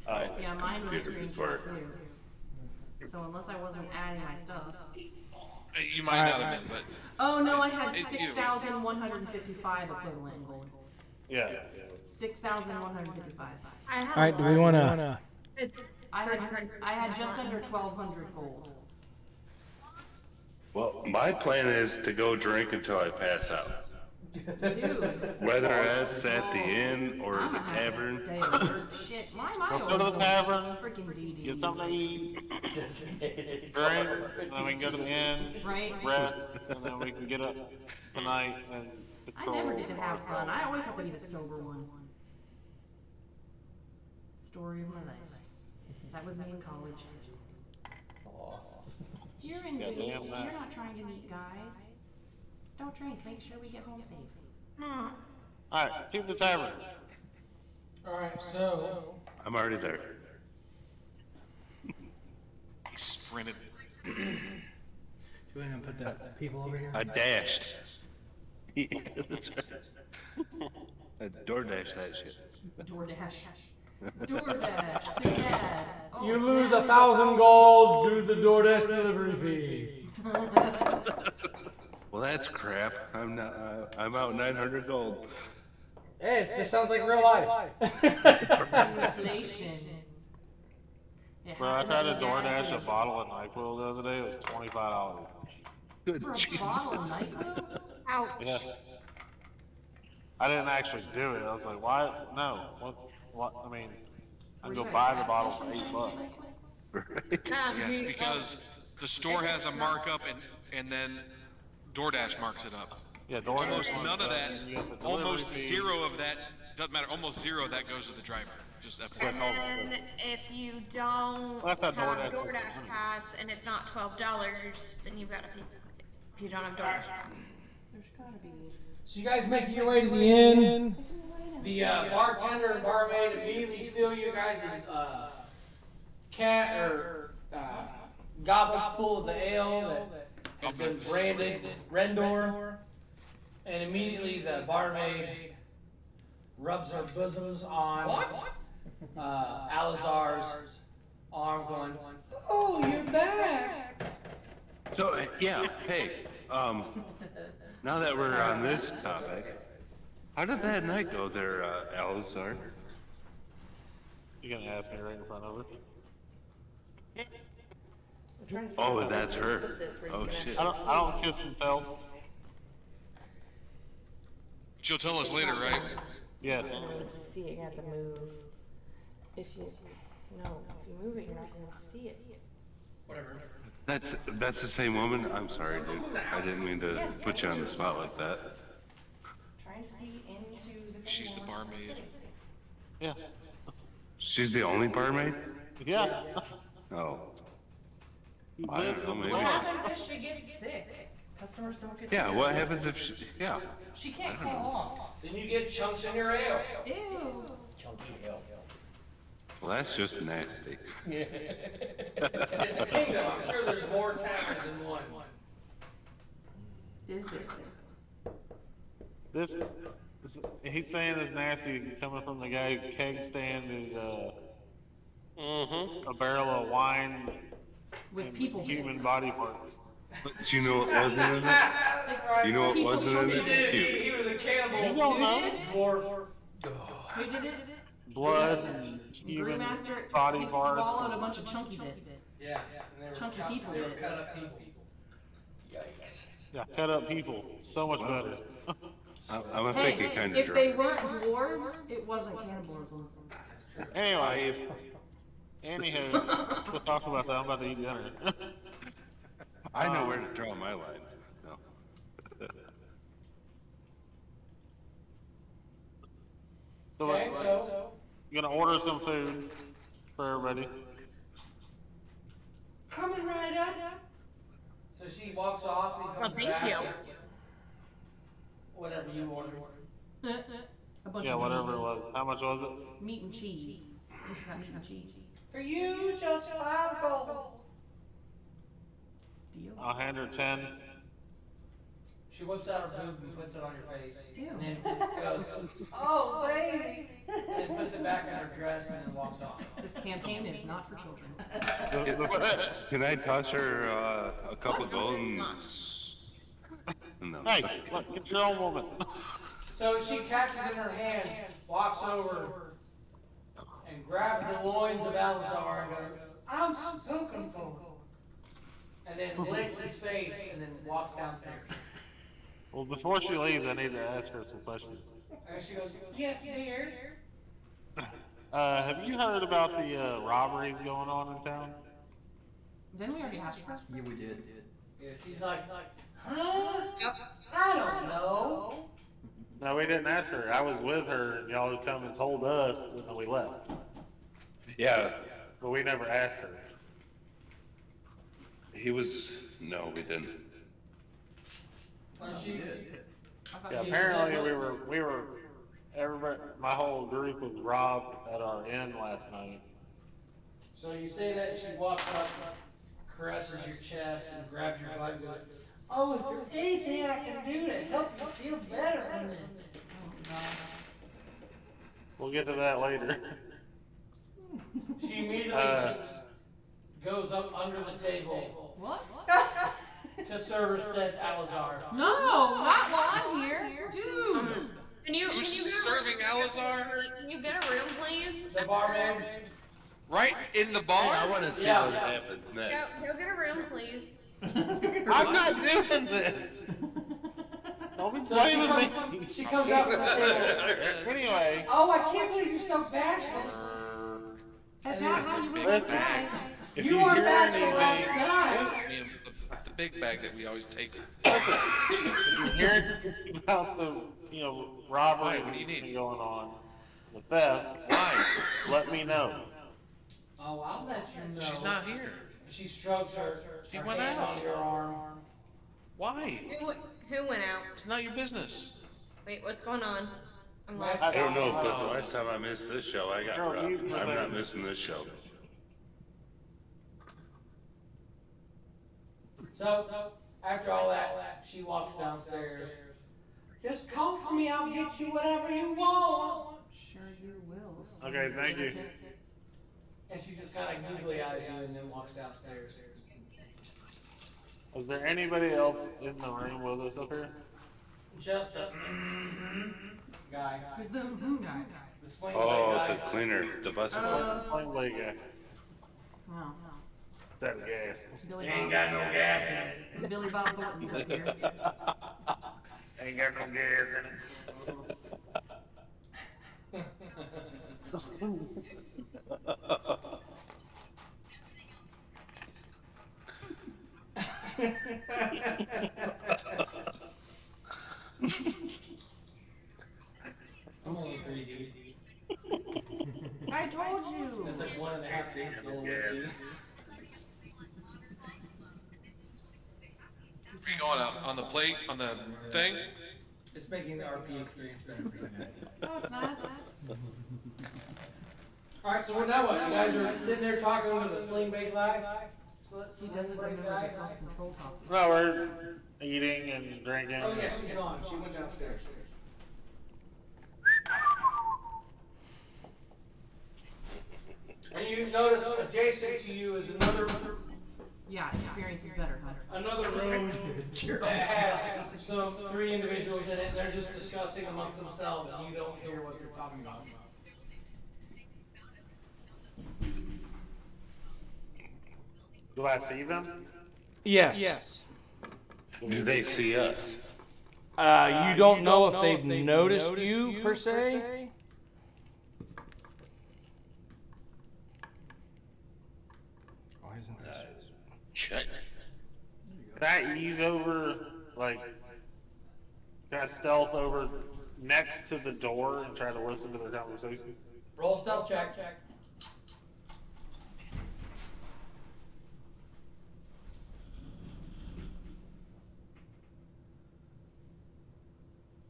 my Yeah, mine was computer before. screenshot too. So unless I wasn't adding my stuff. You might not have been, but Oh no, I had It- 6,155 equivalent gold. Yeah. 6,155. I have All right, do we want to? I had just under 1,200 gold. Well, my plan is to go drink until I pass out. Dude. Whether that's at the inn or I'm the gonna have to tavern. stay alert. Shit, why am I Let's go to the always tavern, freaking DD? get something to eat, Designated drink, car. and then we can go to the inn, Right? rest, and then we can get up tonight and I patrol. never get to have fun. I always have to be the sober one. Story of my life. That was me in college. Aw. You're in Yeah, good age. damn You're that. not trying to meet guys. Don't drink. Make sure we get home safe. Alright, keep the tavern. Alright, so. I'm already there. he sprinted. Do we gonna put the people over here? I dashed. Yeah, that's right. I DoorDash that shit. DoorDash. DoorDash. To Dad. Oh, You lose snap. 1,000 gold due to the DoorDash delivery fee. Well, that's crap. I'm not. I'm out 900 gold. Hey, it just sounds like real life. Inflation. It Bro, I happened tried to to Dad, DoorDash too. a bottle of NyQuil the other day, it was $25. Good For a Jesus. bottle of NyQuil? Ouch. Yeah. I didn't actually do it, I was like, why, no, what, I mean, I Were can you go at buy a the gas bottle for station $8. drinking NyQuil? Yes, because the store has a markup and then DoorDash marks it up. Yeah, DoorDash. Almost marks none of up, that, and you get the delivery almost fee. zero of that, doesn't matter, almost zero of that goes to the driver. Just FYI. And then if you don't Well, that's how have DoorDash a works. DoorDash pass and it's not $12, then you've got to pay if you don't have DoorDash pass. There's gotta be. So you guys making your way to the inn. The bartender and barmaid immediately fill you guys' cat or goblets full of the ale that has been branded Rendor. And immediately the barmaid rubs her bosoms on Alizar's arm going, "Oh, you're back!" So yeah, hey, now that we're on this topic, how did that night go there, Alizar? You're gonna ask me right in front of her? Oh, that's her. Oh shit. I don't kiss and tell. She'll tell us later, right? Yes. See it, you have to move. If you move it, you're not going to see it. Whatever. That's the same woman. I'm sorry, dude. I didn't mean to put you on the spot like that. Trying to see into the. She's the barmaid. Yeah. She's the only barmaid? Yeah. Oh. I don't know, maybe. What happens if she gets sick? Customers don't get Yeah, sick. what happens if she, yeah. She can't call off. Then you get chunks in your ale. Ew. Chunky ale. Well, that's just nasty. It's a kingdom. I'm sure there's more taverns than one. Is there? This, he's saying it's nasty coming from the guy who keg standed a barrel of wine With and people human bits. body parts. Do you know what wasn't in it? You know what People wasn't in He it? did. Puke. He was a cannibal. You don't know. Dwarf. Who did it? Blood and human Brewmaster. body He parts. swallowed a bunch of chunky bits. Yeah. And they were Chunky cut- people They were bits. cut up people. Yikes. Yeah, cut up people. So much better. I'm thinking kind of if they dry. weren't dwarves, it wasn't cannibalism. Anyway. Anywho, we'll talk about that. I'm about to eat dinner. I know where to draw my lines. No. So, Okay, so you're gonna order some food for everybody. coming right up. So she walks off and he comes Well, thank back. you. Whatever you ordered. A bunch Yeah, of whatever meat. it was. How much was it? Meat and cheese. Got meat and cheese. For you, just 5 gold. Deal. I'll hand her 10. She whips out her boob and puts it on your face. Ew. And then goes, oh, baby. And then puts it back in her dress and then walks off. This campaign is not for children. Can I toss her a couple gold and... No. Hey, look, get your own woman. So she catches in her hand, walks over, and grabs the loins of Alazar and goes, I'm spoken for. And then licks his face and then walks downstairs. Well, before she leaves, I need to ask her some questions. And she goes, yes, dear. Have you heard about the robberies going on in town? Then we already hatched her. Yeah, we did. Yeah, she's like, huh? I don't know. No, we didn't ask her. I was with her, and y'all had come and told us, and then we left. Yeah, But we never asked her. he was... No, we didn't. And she, Yeah, apparently we were, everybody, my whole group was robbed at our inn last night. so you say that and she walks up, caresses your chest and grabs your butt and goes, oh, is there anything I can do to help you feel better on this? We'll get to that later. She immediately just goes up under the table. What? To service says Alazar. No, not while I'm here. Dude. Can you Who's get a serving Alazar? Can you get a room, please? The barmaid. Right in the bar? I want to see Yeah. what happens next. Go get a room, please. I'm not doing this! Don't be So she blaming me! comes, she comes out from the table. Anyway, Oh, I can't believe you're so bashful. That's not how you win this listen, guy. if You you were hear bashful last anything, night. I mean, the big bag that we always take. if you hear anything about the, robbery Why? What do you need? going on, the thefts, Why? let me know. Oh, I'll let you know. She's not here. She strokes her She her went hand out. on your arm. Why? Who went out? It's not your business. Wait, what's going on? I'm Max- lost. I don't know, but the last time I missed this show, I got Girl, you- robbed. I'm not missing this show. So, after all that, she walks downstairs. Just call for me, I'll get you whatever you want. Sure you will. Okay, thank you. And she just kind of googly eyes you and then walks downstairs. Is there anybody else in the room with us up here? Just a guy. Who's the guy? The sling Oh, guy. the cleaner, the bus is like... Plain leg guy. No. That gas. Billy Ain't Bob. got no gas in it. Billy Bob Thornton's up here. Ain't got no gas in I'm only 3 deep. I told you. That's like 1.5 days full of whiskey. Are you going out on the plate, on the thing? It's making the RP experience better for you guys. No, it's not. Alright, so now what? You guys are sitting there talking to the sling bait guy? He doesn't remember the self-control talk. it. No, we're eating and drinking. Oh yeah, she's gone. She went downstairs. And you notice adjacent to you is another Yeah, experience is better, huh? another room that has some 3 individuals in it. They're just discussing amongst themselves, and you don't hear what they're talking about. Do I see them? Yes. Do they see us? You don't know if they've noticed you per se. Why isn't this? Check. Can I ease over, like, can I stealth over next to the door and try to listen to their conversation? Roll stealth check.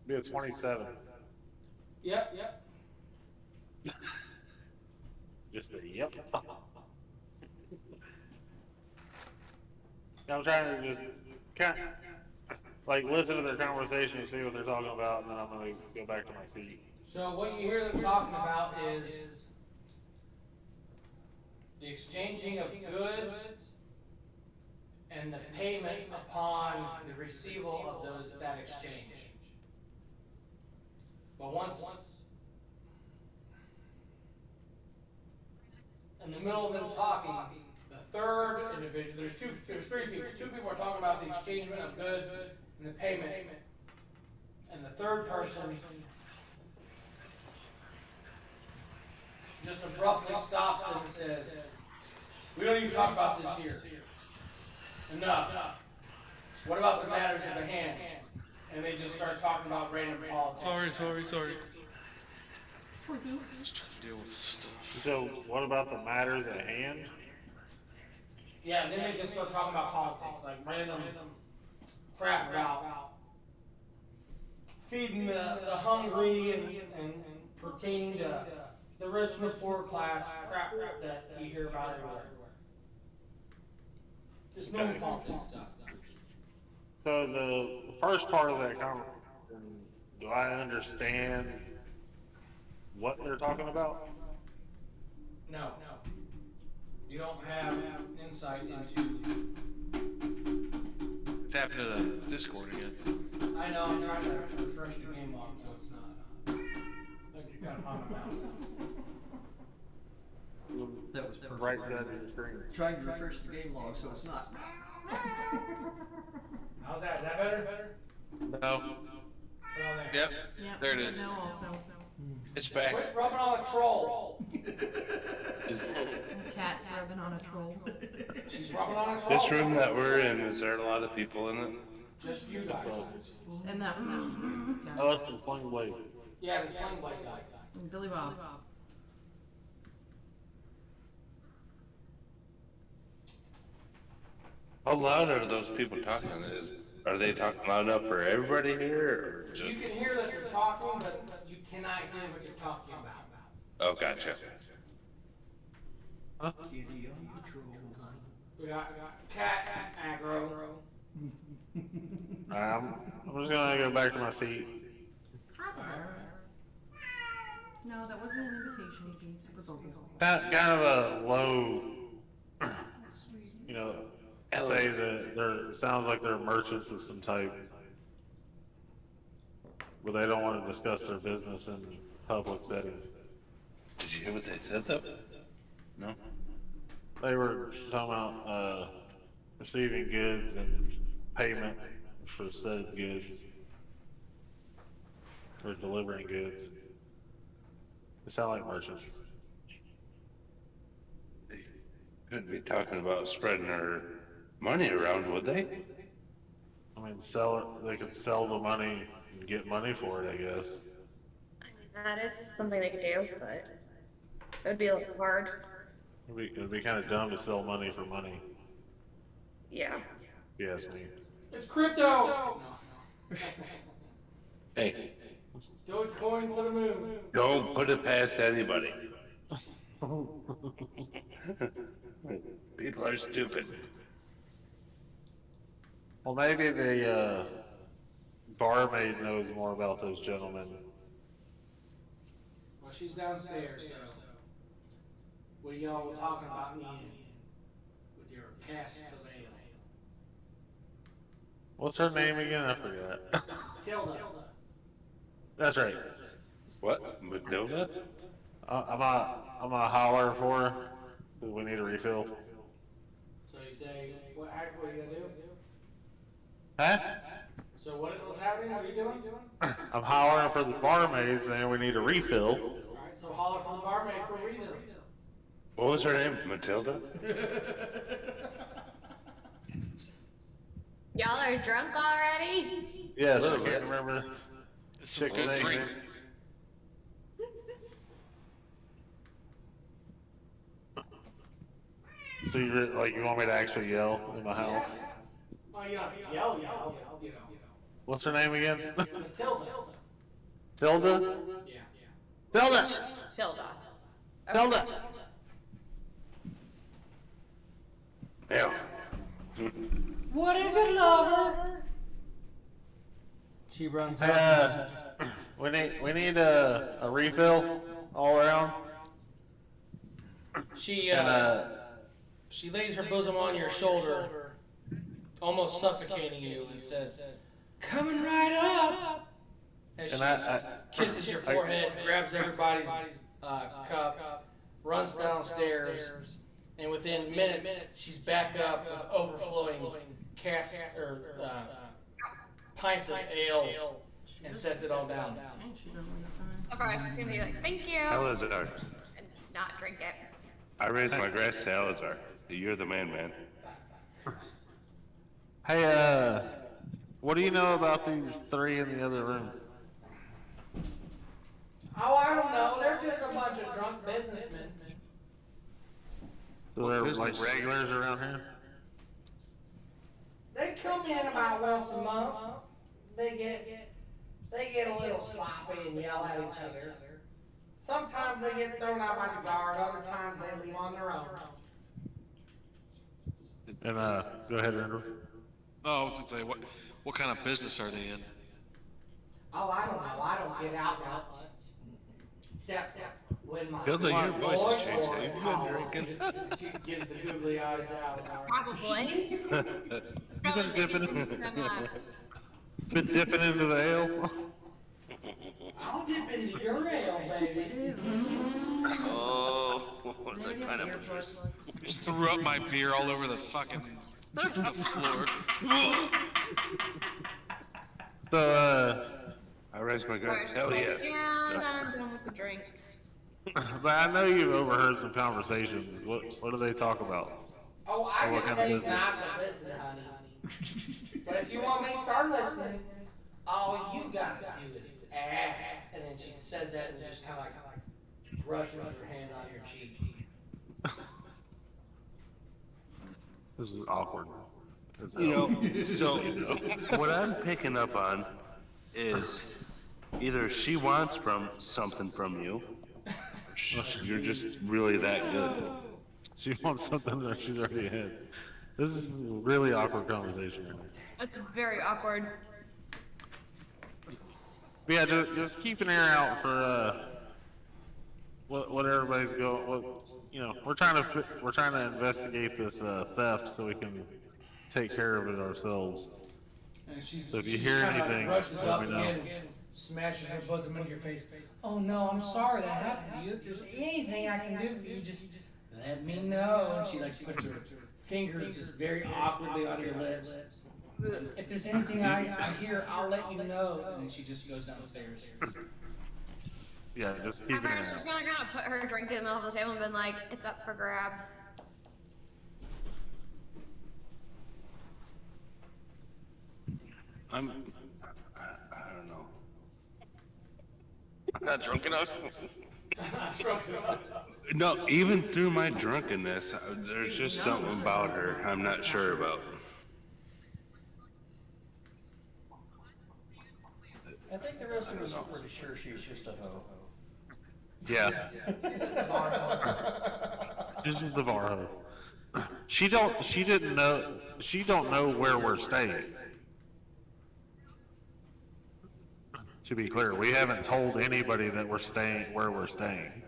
Be a 27. Yep. Just a yep. I'm trying to just kind of, like, listen to their conversation and see what they're talking about, and then I'm gonna go back to my seat. So what you hear them talking about is the exchanging of goods and the payment upon the receival of that exchange. But once in the middle of them talking, the third individual, there's three people. Two people are talking about the exchangement of goods and the payment. And the third person just abruptly stops them and says, "We don't even talk about this here. Enough. What about the matters of the hand?" And they just start talking about random politics. Sorry. Just trying to deal with stuff. So, what about the matters at hand? Yeah, and then they just start talking about politics, like random crap about feeding the hungry and pertaining to the rich and the poor class crap that you hear about everywhere. Just normal politics stuff. So the first part of that conversation, do I understand what they're talking about? No. You don't have insight into. It's happened to the Discord again. I know, I'm trying to refresh the game log so it's not. Like you gotta find a mouse. That was perfect. Right side of your screen. Trying to refresh the game log so it's not. How's that? Is that better? No. Put on there. Yep. Yep. There it is. No, also. It's back. Quit rubbing on a troll. Cat's rubbing on a troll. She's rubbing on a troll. This room that we're in, is there a lot of people in it? Just you guys. And that one. Oh, that's the Sling Blade. Yeah, the sling blade guy. Billy Bob. How loud are those people talking? Are they talking loud enough for everybody here, or just? You can hear that they're talking, but you cannot hear what they're talking about. Oh, gotcha. Kitty on patrol. We got cat aggro. I'm just gonna go back to my seat. No, that wasn't an invitation. You can super vocal. Kind of a low, you know, say that it sounds like they're merchants of some type, but they don't want to discuss their business in public setting. Did you hear what they said though? No? They were talking about receiving goods and payment for said goods, or delivering goods. They sound like merchants. They couldn't be talking about spreading their money around, would they? I mean, sell it. They could sell the money and get money for it, I guess. I mean, that is something they could do, but it would be a little hard. It'd be kind of dumb to sell money for money, Yeah. if you ask me. It's crypto! Hey, Dogecoin to the moon. don't put it past anybody. People are stupid. Well, maybe the barmaid knows more about those gentlemen. Well, she's downstairs, so. What are y'all talking about me with your casks of ale? What's her name again? I forgot. Tilda. That's right. What? Matilda? I'm a holler for her. 'Cause we need a refill. So you say, what are you gonna do? Huh? So what's happening? What are you doing? I'm hollering for the barmaid saying we need a refill. Alright, so holler for the barmaid for a refill. What was her name? Matilda? Y'all are drunk already? Yes, I can't remember. This is a Chicken good drink. egg. So you want me to actually yell in my house? Oh, you don't have to yell, you know. What's her name again? Matilda. Tilda? Yeah. Tilda! Tilda. Tilda! Yeah. What is it, lover? She runs up. We need a refill all around. She And she lays her bosom on your shoulder, almost suffocating you, and says, "Coming right up." As she kisses your forehead, grabs everybody's cup, runs downstairs, and within minutes she's back up with overflowing casks or pints of ale, and sets it all down. Of course, she's gonna be like, "Thank you," Salazar. and not drink it. I raised my grass, Salazar. You're the man. hey, what do you know about these three in the other room? Oh, I don't know. They're just a bunch of drunk businessmen. So they're like business? regulars around here? They come in about once a month. They get a little sloppy and yell at each other. Sometimes they get thrown out by the guard. Other times they leave on their own. And go ahead, Randall. Oh, I was gonna say, what kind of business are they in? Oh, I don't know. I don't get out much. Except when my Feels like your voice has changed. boy Have you calls. been drinking? She gives the googly eyes to Alfheim. Probably. Been dipping, Some, been dipping into the ale? I'll dip into your ale, baby. Oh, what's that kind of business? Just threw up my beer all over the fucking the floor. So, I raised my grass. First, Hell like, yes. yeah, I'm done with the drinks. but I know you've overheard some conversations. What do they talk about? Oh, I What can kind of tell you business? not to listen, honey. But if you want me to start listening, all you gotta do is ask. And then she says that and just kind of like brushes her hand on your cheek. This is awkward. You know, so what I'm picking up on is either she wants something from you, or you're just really that good. She wants something that she's already had. This is a really awkward conversation. It's very awkward. But yeah, just keep an ear out for what everybody's going. We're trying to investigate this theft so we can take care of it ourselves. And So if you hear anything, rushes let up me know. again, smashes her bosom into your face. Oh no, I'm sorry that happened to you. If there's anything I can do for you, just let me know. And she like puts her finger just very awkwardly on your lips. If there's anything I hear, I'll let you know. And then she just goes downstairs. Yeah, just keep At an ear first, she's out. gonna put her drink in the middle of the table and been like, "It's up for grabs." I don't know. Not drunk enough? No, even through my drunkenness, there's just something about her I'm not sure about. I think the rest of us are pretty sure she's just a hoe. Yeah, She's just a bar hoe. this is the bar hoe. She don't know where we're staying. To be clear, we haven't told anybody that we're staying where we're staying.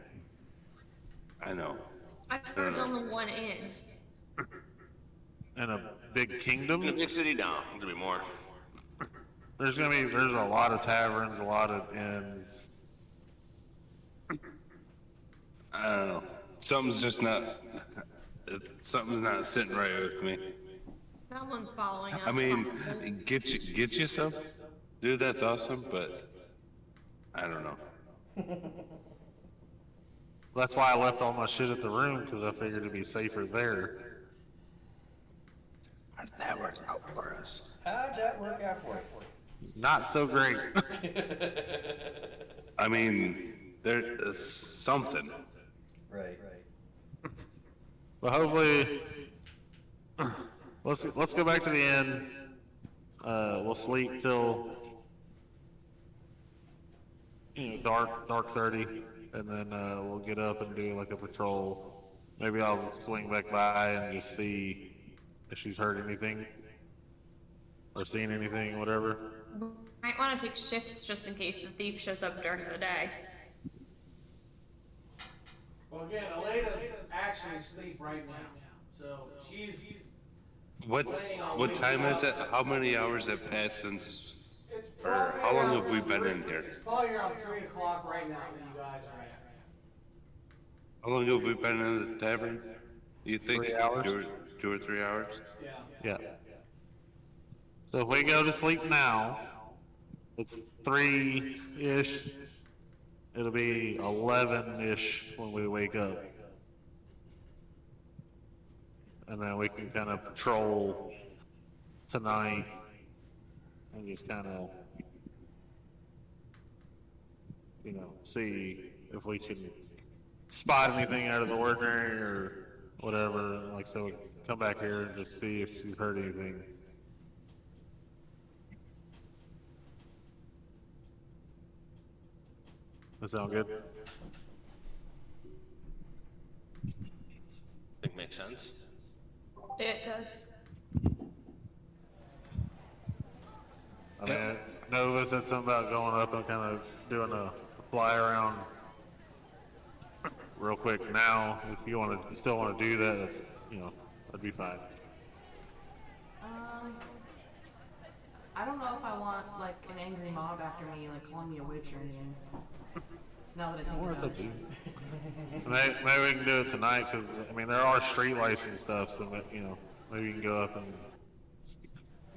I know. I thought there was only one inn. In a big kingdom, In a big city now. There's gonna be more. there's a lot of taverns, a lot of inns. I don't know. Something's not sitting right with me. Someone's following us. I mean, get you some, dude. That's awesome, but I don't know. That's why I left all my shit at the room, because I figured it'd be safer there. How'd that work out for us? How'd that work out for you? Not so great. I mean, there's something. Right. But hopefully, let's go back to the inn. We'll sleep till dark 30, and then we'll get up and do like a patrol. Maybe I'll swing back by and just see if she's heard anything or seen anything, whatever. Might want to take shifts just in case the thief shows up during the day. Well, again, Aleda's actually asleep right now, so she's. What time is it? How many hours have passed since, or how long have we been in here? It's probably around 3 o'clock right now that you guys are at. How long have we been in the tavern? You think 3 hours? 2 or 3 hours? Yeah. Yeah. So if we go to sleep now, it's 3-ish. It'll be 11-ish when we wake up. And then we can kind of patrol tonight and just kind of, see if we can spot anything out of the ordinary or whatever. Like, so we can come back here and just see if she's heard anything. That sound good? I think makes sense. It does. I mean, Nova said something about going up and kind of doing a fly around real quick now. If you still want to do that, that's, that'd be fine. I don't know if I want like an angry mob after me, like calling me a witch or anything. Now that I think about it. Maybe we can do it tonight, because there are street lights and stuff, so maybe you can go up and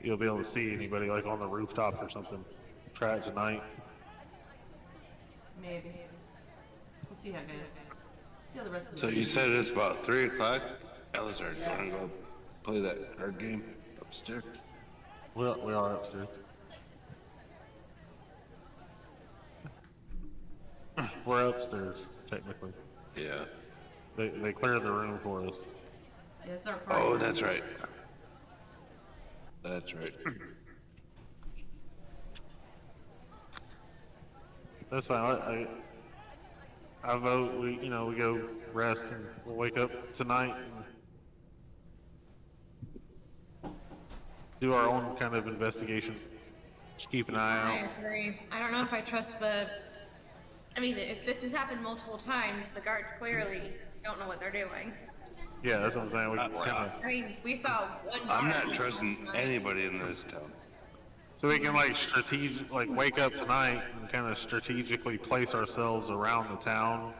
you'll be able to see anybody like on the rooftop or something. Try it tonight. Maybe. We'll see how it goes. See how the rest of the So you said it's about 3 o'clock? Alizar, do you want to go play that card game upstairs? We are upstairs. We're upstairs, technically. Yeah. They cleared the room for us. Yeah, it's our party. Oh, that's right. That's right. That's fine. I vote we go rest and we'll wake up tonight and do our own kind of investigation. Just keep an eye I out. agree. I don't know if I trust if this has happened multiple times, the guards clearly don't know what they're doing. Yeah, that's what I'm saying. We can kind of. We saw one I'm guard. not trusting anybody in this town. So we can wake up tonight and kind of strategically place ourselves around the town.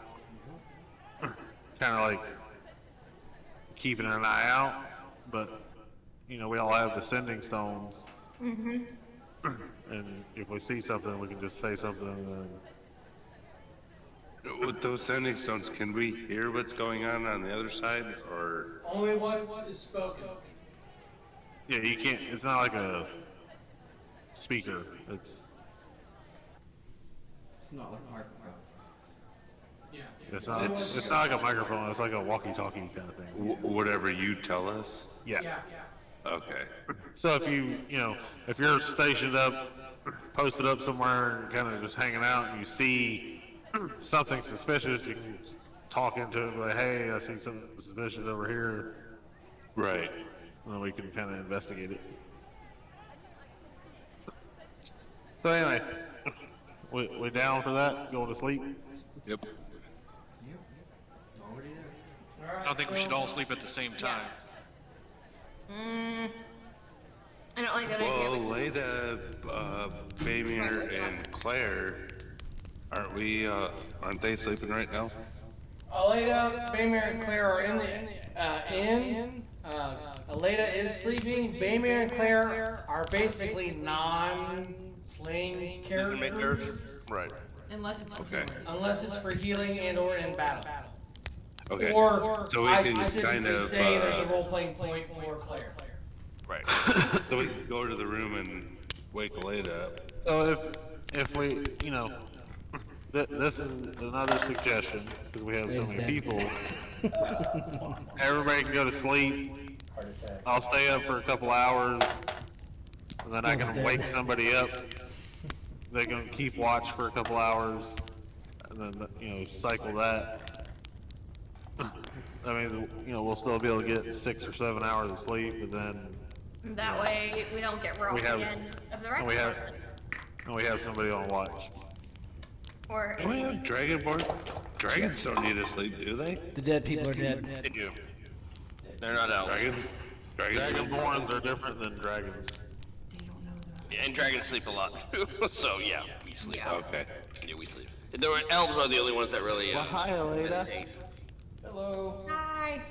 Kind of like keeping an eye out, but we all have the sending stones. Mm-hmm. And if we see something, we can just say something. And With those sending stones, can we hear what's going on the other side, or? Only what is spoken. yeah, you can't. It's not like a speaker. It's not like a microphone. it's not like a microphone. It's like a walkie-talkie kind of thing. Whatever you tell us? Yeah. Okay. So if if you're stationed up, posted up somewhere, and kind of just hanging out, and you see something suspicious, you can talk into it like, hey, I see something suspicious over here. Right. And then we can kind of investigate it. So anyway, we down for that? Going to sleep? Yep. I don't think we should all sleep at the same time. I don't like that Well, idea. Leda, Bamir, and Claire, aren't they sleeping right now? Aleda, Baymere, and Claire are in the inn. Aleda is sleeping. Baymere and Claire are basically non-playing characters, Right. Unless it's Okay. unless it's for healing and/or in battle. Okay. Or So we I can specifically kind of, say there's a role-playing point for Claire. Right. So we can go to the room and wake Leda up. So if we, this is another suggestion, because we have so many people. Everybody can go to sleep. Heart attack. I'll stay up for a couple hours, and then I can wake somebody up they can keep watch for a couple hours, and then cycle that. I mean, we'll still be able to get 6 or 7 hours of sleep, but then That way we don't get roped have- in of the rest we have- of it. and we have somebody on watch. Or Oh yeah, anything. Dragonborn. Dragons don't need to sleep, do they? The dead people are dead. They do. They're not elves. Dragons. Dragonborns are different than dragons. Yeah, and dragons sleep a lot too. So yeah, we sleep. Yeah. Okay. Yeah, we sleep. Elves are the only ones that really Hi, Aleda. meditate. Hello. Hi.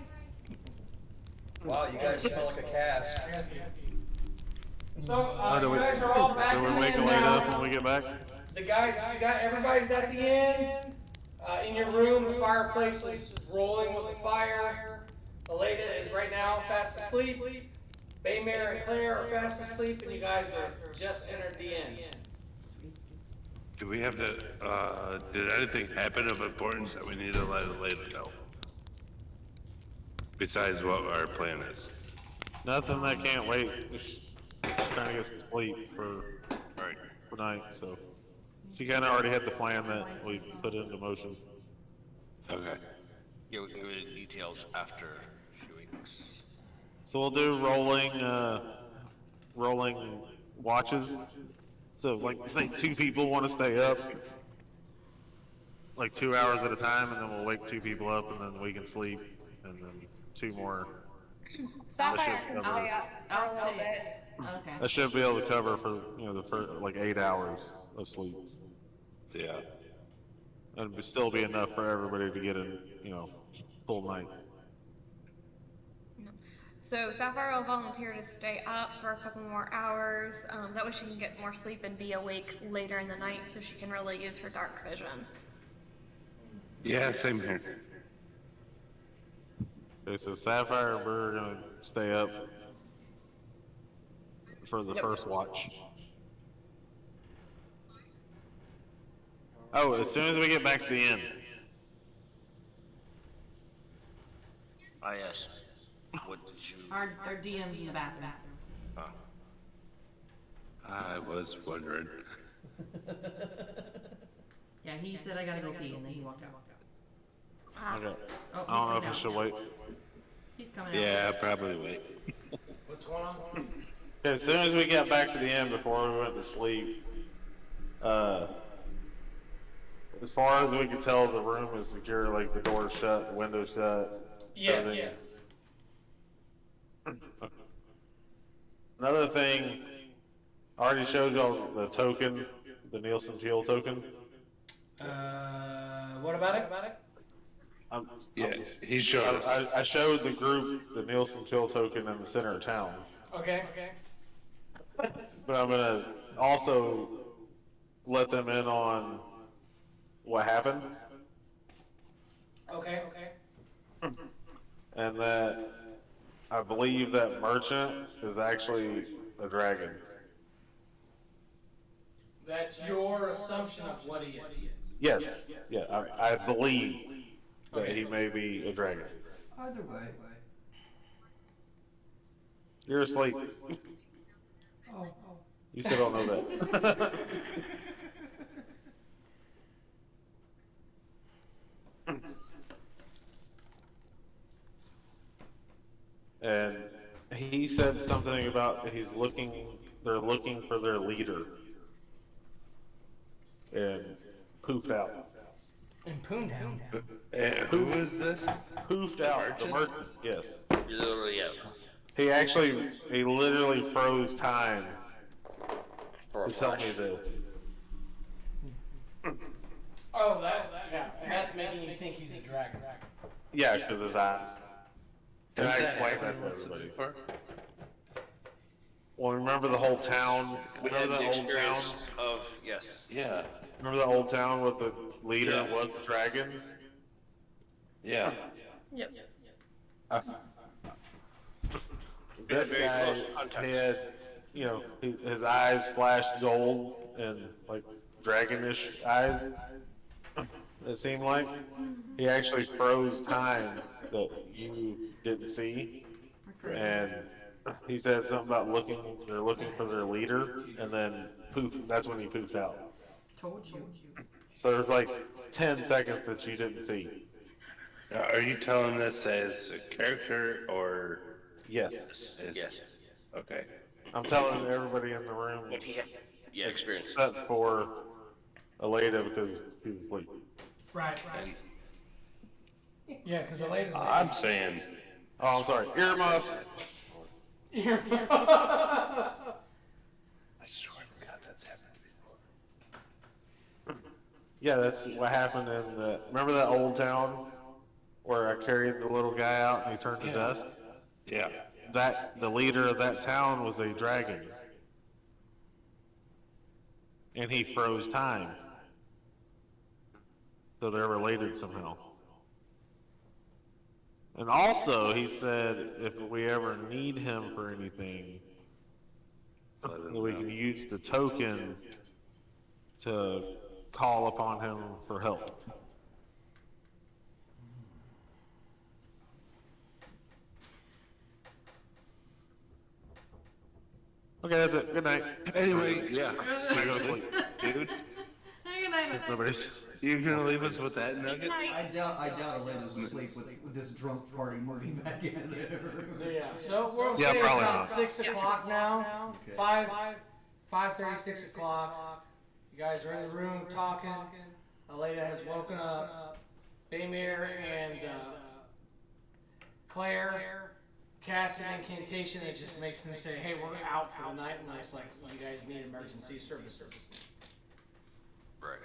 Wow, you guys smell like a cask. So, Do you we, guys are all back do we in wake the Aleda inn up when now. we get back? The guys, everybody's at the inn. In your room, the fireplace is rolling with a fire. Aleda is right now fast asleep. Baymare and Claire are fast asleep, and you guys are just entered the inn. Do we have to, did anything happen of importance that we need to let Aleda know? Besides what our plan is? Nothing that can't wait. Just trying to get some sleep for night, so. She kinda already had the plan that we put into motion. Okay. Yeah, we can go into details after shootings. So we'll do rolling watches. So like, say 2 people wanna stay up, like 2 hours at a time, and then we'll wake 2 people up, and then we can sleep, and then 2 more. Sapphire should can cover stay it. up I'll for a little stay. bit. Okay. That should be able to cover for, the first, like 8 hours of sleep. Yeah. And it'd still be enough for everybody to get in, full night. So Sapphire will volunteer to stay up for a couple more hours. That way she can get more sleep and be awake later in the night so she can really use her dark vision. Yeah, same here. Okay, so Sapphire, we're gonna stay up for the first watch. Oh, as soon as we get back to the inn. Ah, yes. What did you? Our DM's in the bathroom. I was wondering. Yeah, he said I gotta go pee, and then he walked out. Okay. Oh, I don't know if I he's should coming wait. out. He's coming out. Yeah, probably wait. What's going on? Okay, as soon as we got back to the inn before we went to sleep, as far as we could tell, the room is secure, like the door's shut, the window's shut. Yes. everything. Another thing, I already showed y'all the token, the Nielsen Teal token. What about it? Yeah, he showed us. I showed the group the Nielsen Teal token in the center of town, Okay. but I'm gonna also let them in on what happened, Okay. and that I believe that merchant is actually a dragon. That's your assumption of what he is. Yes, yeah, I believe that he may be a dragon. Either way. You're asleep. Oh. You still don't know that. And he said something about they're looking for their leader. And poofed out. And Poondown. And who is this? Poofed out. The merchant, yes. Literally, yeah. He literally froze time For a to tell flash. me this. Oh, yeah, and that's making you think he's a dragon. Yeah, because his eyes. Can I Didn't that explain that happen to once everybody? before? Well, remember the whole town? We had Remember the that old town? experience of, yes. Yeah. Remember the old town with the leader Yeah. was the dragon? Yeah. Yep. We had This very guy close contact. had, his eyes flashed gold and like dragonish eyes. It seemed like he actually froze time that you didn't see, and he said something about they're looking for their leader, and then poof, that's when he poofed out. Told you. So there's like 10 seconds that you didn't see. Now, are you telling this as a character or Yes. as? Yes. Okay. I'm telling everybody in the room, What he had. Yeah, experience. except for Aleda because she was asleep. Right. Yeah, because the latest. I'm saying. Oh, I'm sorry. Earmuffs. I swear to God, that's happened before. Yeah, that's what happened in the. Remember that old town where I carried the little guy out and he turned to dust? Yeah. The leader of that town was a dragon, and he froze time. So they're related somehow. And also, he said if we ever need him for anything, that we can use the token to call upon him for help. Okay, that's it. Good night. Anyway, yeah. I go to sleep. Dude, Good night. Nobody's. you're gonna leave us with that nugget? I doubt Elena's asleep with this drunk party moving back in there. So yeah, so we'll Yeah, say it's probably about not. 6 o'clock now. Okay. 5:30, 6 o'clock. You guys are in the room talking. Aleda has woken up. Baymere and Claire cast an incantation that just makes them say, "Hey, we're out for the night," unless like you guys need emergency services. Right.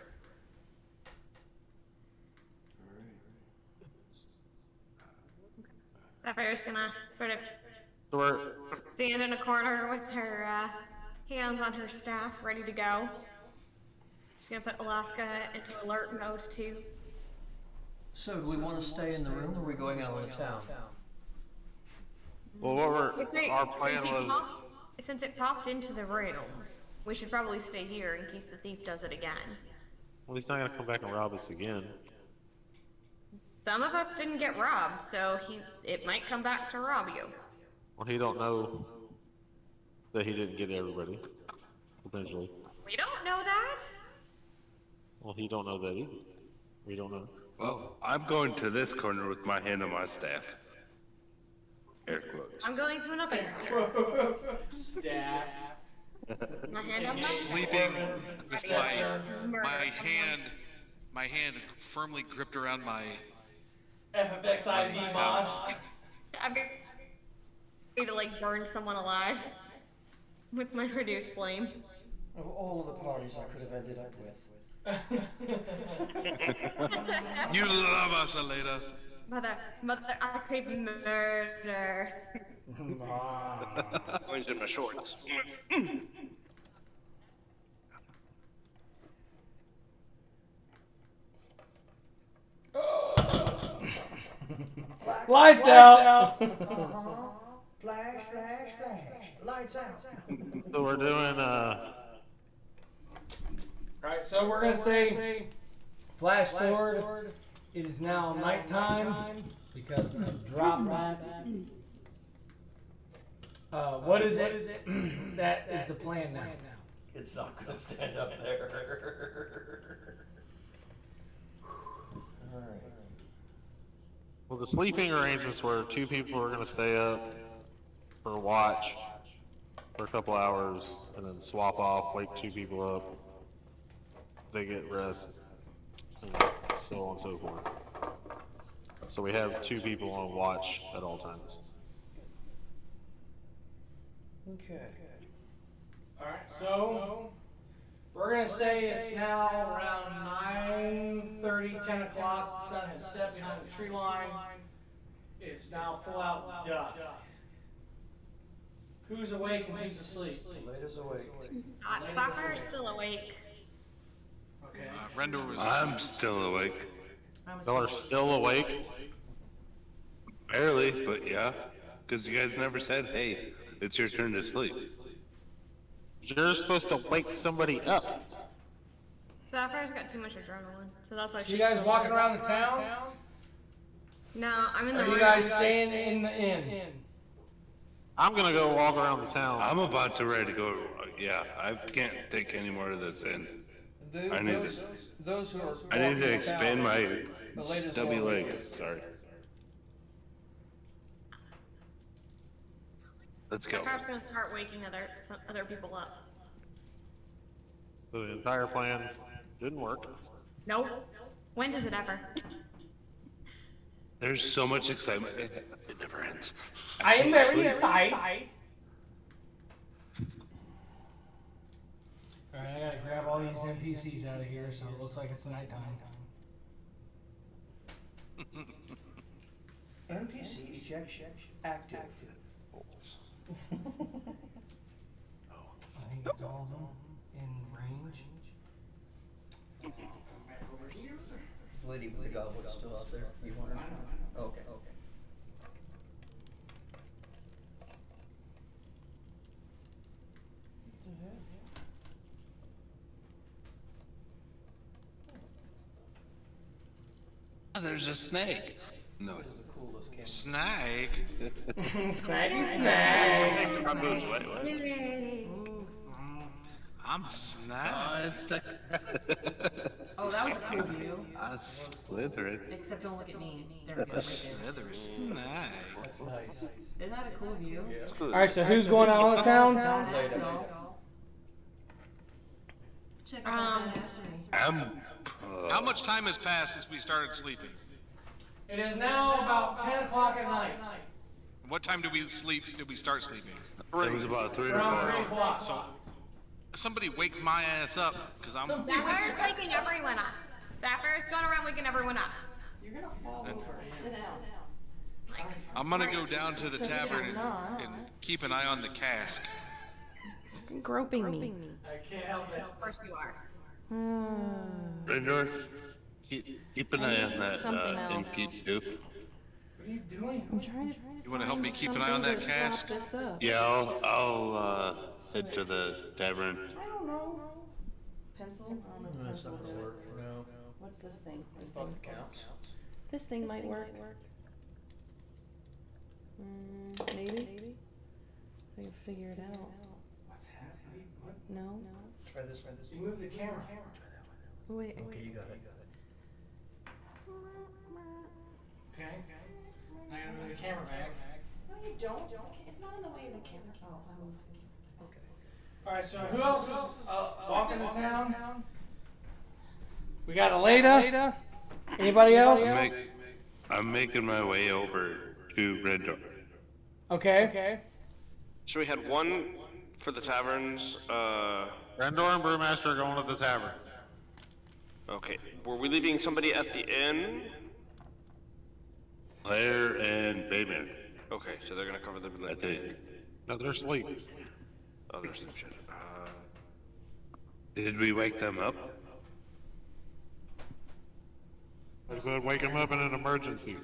Sapphire's gonna sort of We're, stand in a corner with her hands on her staff, ready to go. She's gonna put Alaska into alert mode too. So, do we want to stay in the room or are we going out of town? well, what we're, We say, our plan was. since it popped into the room, we should probably stay here in case the thief does it again. Well, he's not gonna come back and rob us again. Some of us didn't get robbed, so it might come back to rob you. Well, he don't know that he didn't get everybody. Potentially. We don't know that. Well, he don't know that either. We don't know. Well, I'm going to this corner with my hand on my staff. Air quotes. I'm going to another corner. Staff. My hand on my Sleeping with Murder. my hand firmly gripped around my. FFXIZ mod. I'm ready to like burn someone alive with my reduced flame. Of all the parties I could have ended up with. You love us, Aleda. Mother, I crave murder. Coins in my shorts. Lights out. Flash, flash, flash. Lights out. So we're doing, Alright, so we're gonna say flash forward. It is now nighttime because of drop that. What is it? That is the plan now. It's not gonna stand up there. Alright. well, the sleeping arrangements were 2 people were gonna stay up for a watch for a couple hours, and then swap off, wake 2 people up. They get rest, and so on and so forth. So we have 2 people on watch at all times. Okay. Alright, so we're gonna say it's now around 9:30, 10 o'clock. The sun has set behind the tree line. It's now full out dusk. Who's awake and who's asleep? Ladies awake. Sapphire's still awake. Okay. Rendor was. I'm still awake. Y'all are still awake? Barely, but yeah. Because you guys never said, hey, it's your turn to sleep. You're supposed to wake somebody up. Sapphire's got too much adrenaline, so that's why So she's you guys still walking awake. around the town? No, I'm in the Or are room. you guys staying in the inn? I'm gonna go walk around the town. I'm about to ready to go. Yeah, I can't take any more of this in. I need to. Those who are. I need walking to in expand town, my the latest stubby laws are legs. different. Sorry. Let's go. Sapphire gonna start waking other people up. So the entire plan didn't work. Nope. When does it ever? There's so much excitement. It never ends. I am very excited. Alright, I gotta grab all these NPCs out of here so it looks like it's nighttime. NPC ejection active. I think that's all of them in range. Come back over here. Lady with the goblet's still out there. You want her? I know. Okay. Oh, there's a snake. No. This is the coolest camera. Snake? I'm a snake. Oh, that was a cool view. A Slytherin. Except don't look at me. There we go. A slither snake. That's nice. Isn't that a cool view? Alright, so who's going out of town? Later. Check out that badassery. I'm. How much time has passed since we started sleeping? It is now about 10 o'clock at night. What time did we sleep? Did we start sleeping? It was about 3 Around 3 o'clock. o'clock. So, somebody wake my ass up, cause I'm. Sapphire's waking everyone up. Sapphire's going around waking everyone up. You're gonna fall over. Sit down. I'm gonna go down to the tavern and keep an eye on the cask. Groping me. I can't help it. Of course you are. Rendor, keep an eye on that something else. NP too. What are you doing? I'm trying to. You wanna help me keep an eye on that cask? Yeah, I'll head to the tavern. I don't know. Pencil? I don't know if That's pencil not will gonna do work. it. No. What's this thing? This Thought thing. it counts. This thing might work. Maybe. I can figure it out. What's happening? What? No. Try this. You move the camera. Wait. Okay, you got it. Okay. Now I gotta move the camera back. No, you don't. It's not in the way of the camera. Oh, I moved the camera. Okay. Alright, so who else is walking to town? We got Aleda. Anybody else? I'm making my way over to Rendor. Okay. So we had one for the taverns. Rendor and Brewmaster are going to the tavern. Okay. Were we leaving somebody at the inn? Claire and Bayman, Okay, so they're gonna cover the. I think. No, they're asleep. Oh, there's some shit. Did we wake them up? I said wake them up in an emergency,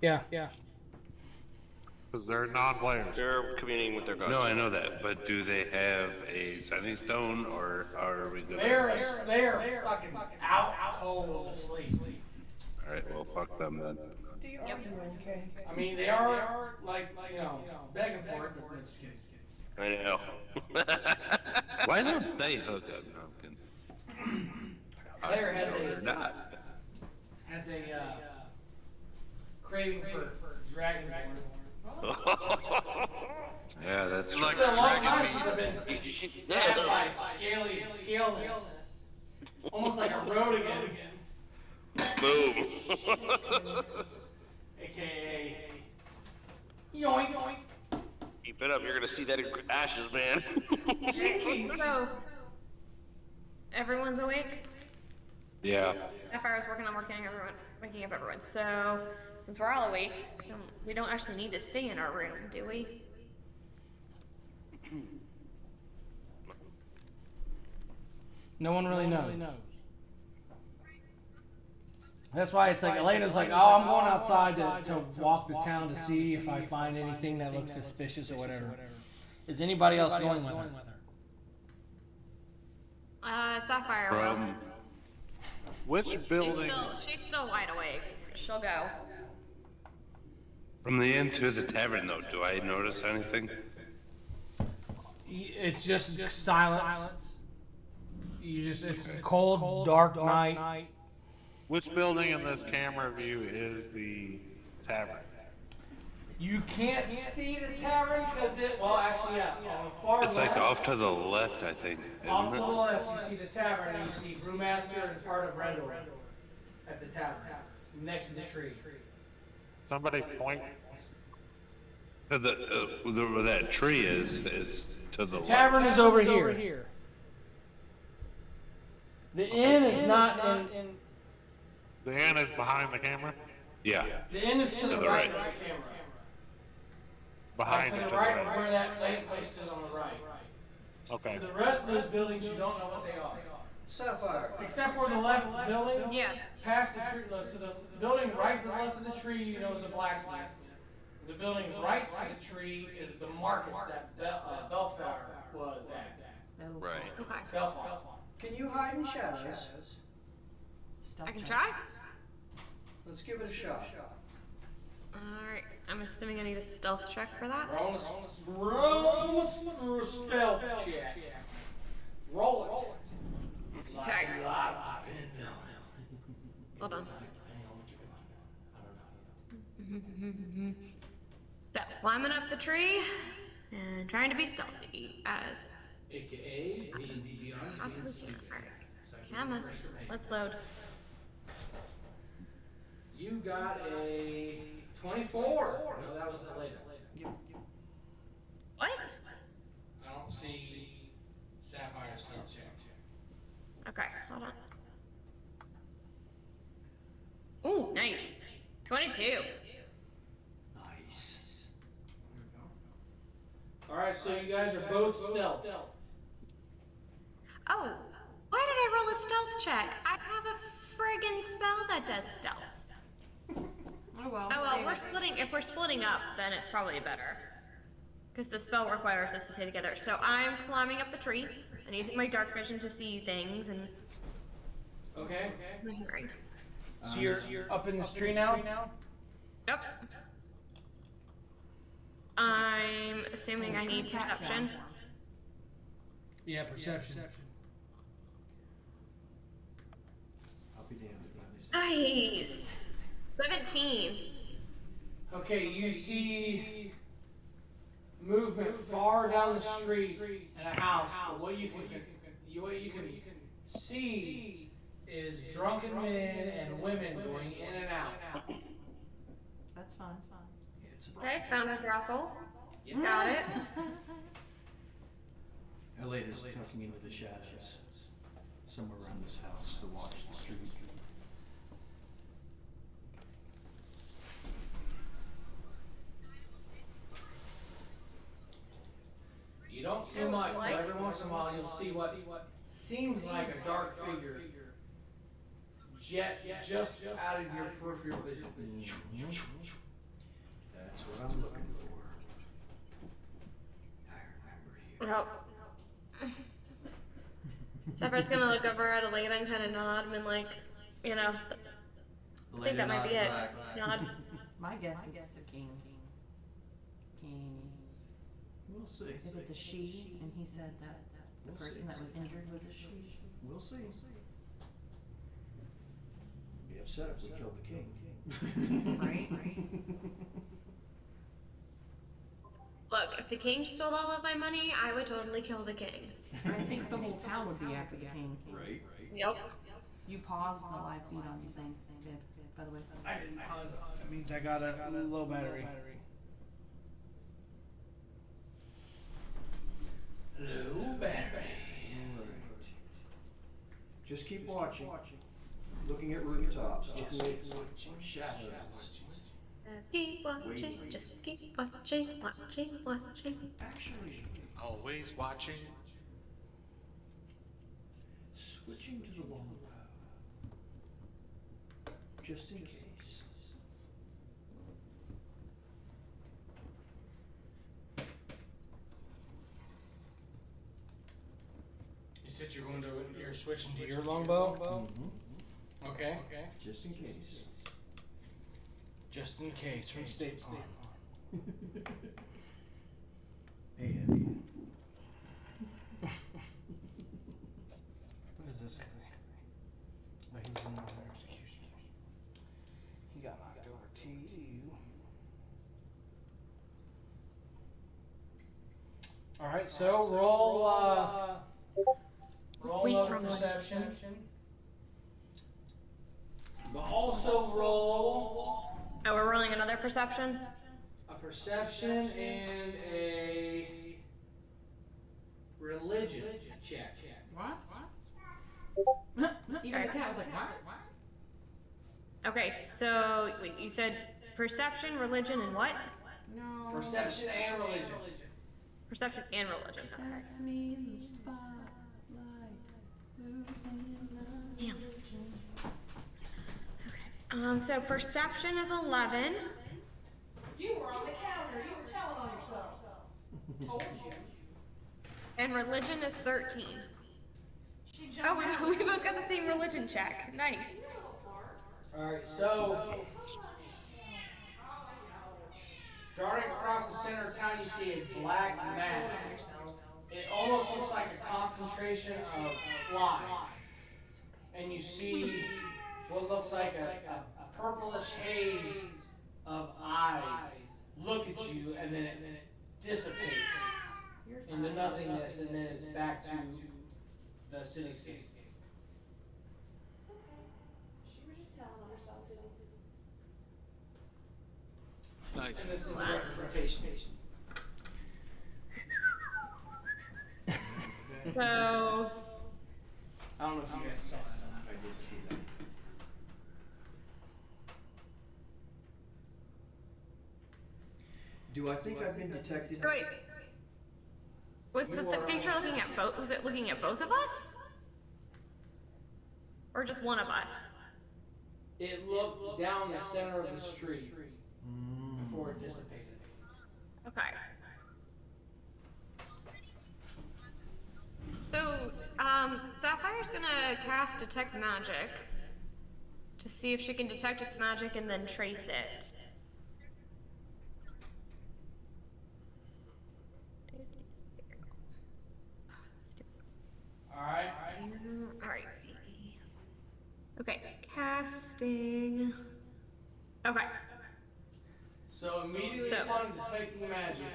Yeah. because they're non-players. They're communing with their gods. No, I know that, but do they have a sending stone, or are we gonna? They're fucking out cold asleep. Alright, well, fuck them then. Okay. I mean, they are like begging for it, but we're just kidding. I know. Why don't they hook up, Pumpkin? Claire has Or not? a craving for dragonborn. Yeah, that's Like For a long dragon time meat. since I've been stabbed by scaliness. Almost like a Rodigan, Boom. aka yoink yoink. Keep it up. You're gonna see that in ashes, man. So, everyone's awake? Yeah. Sapphire's working on waking up everyone. So, since we're all awake, we don't actually need to stay in our room, do we? No one really knows. That's why it's like Elena's like, oh, I'm going outside to walk the town to see if I find anything that looks suspicious or whatever. Is anybody else going with her? Sapphire. From Which building? She's still wide awake. She'll go. From the inn to the tavern, though, do I notice anything? It's just silence. it's a cold, dark night. Which building in this camera view is the tavern? You can't see the tavern because actually, yeah, on the far It's left. like off to the left, I think, Off isn't to the it? left, you see the tavern, and you see Brewmaster and part of Brendel at the tavern, next to the tree. Somebody point. Where that tree is to the The left. tavern is over here. The inn is not in. The inn is behind the camera? Yeah. The inn is to the right of the camera. Behind To it the to the right of right. where that lamppost is on the right. Okay. The rest of those buildings, you don't know what they are. Sapphire. Except for the left building, Yes. past the tree, so the building right to the left of the tree, you know, is a blacksmith. The building right to the tree is the markets that Belfast was at. Right. Okay. Belfast. Can you hide in shadows? Stealth I can check. try. Let's give it a shot. Alright, I'm assuming I need a stealth check for that. Roll a stealth check. Roll it. Okay. Live. Hold on. So, climbing up the tree and trying to be stealthy as AKA D&D Beyond. possibly can. Alright. Come on, let's load. You got a 24. No, that was the later. What? I don't see Sapphire stealth check. Okay, hold on. Ooh, nice. 22. Nice. Alright, so you guys are both stealth. Oh, why did I roll a stealth check? I have a friggin' spell that does stealth. Oh well. Oh well, if we're splitting up, then it's probably better. Because the spell requires us to stay together. So I'm climbing up the tree and using my dark vision to see things and Okay. my hearing. So you're up in this tree now? Yep. I'm assuming I need perception. Yeah, perception. I'll be damned. Nice. 17. Okay, you see movement far down the street in a house. But what you can see is drunken men and women going in and out. That's fine. Okay, found a brothel. Got it. Elena's tucking into the shadows, somewhere around this house to watch the street. You don't see much, but every once in a while you'll see what seems like a dark figure just out of your peripheral vision. That's what I'm looking for. I remember you. Well, Zephyr's gonna look over at Elena and kind of nod and like, you know, I think that might be it. Nod. My guess is the king. King. We'll see. If it's a she, and he said that the person that was injured was a she. We'll see. Be upset if we killed the king. Right? Look, if the king stole all of my money, I would totally kill the king. I think the whole town would be after the king. Right. Yep. You paused the live feed on your thing, Viv, by the way. I didn't pause. That means I got a low battery. Low battery. Alright. Just keep watching. Looking at rooftops, looking at shadows. Just keep watching, just keep watching. Actually, Always watching. switching to the longbow. Just in case. You said you're switching to your longbow? Mm-hmm. Okay. Just in case. Just in case from State Farm. And All right, so roll Wait, another wrong one. perception. But also roll Oh, we're rolling another perception? a perception and a religion check. What? Even the cat was like, what? Okay, so wait, you said perception, religion, and what? No. Perception and religion. Perception and religion. Okay. That's me in the spotlight. Damn. Okay. So perception is 11. You were on the counter. You were telling on yourself. Told you. And religion is 13. Oh, we both got the same religion check. Nice. Alright, so darting across the center of town you see a black mass. It almost looks like a concentration of flies. And you see what looks like a purplish haze of eyes look at you, and then it dissipates into nothingness, and then it's back to the cityscape. She was just telling on herself, Nice. And this is the representation. So I don't know if you guys saw that. I did see that. Do I think I've been detected? wait. Was the feature looking at both? Was it looking at both of us? Or just one of us? It looked down the center of the street before it dissipated. Okay. So, Sapphire's gonna cast Detect Magic to see if she can detect its magic and then trace it. Alright? Alright. Okay, casting. Okay. So immediately So- upon detecting magic,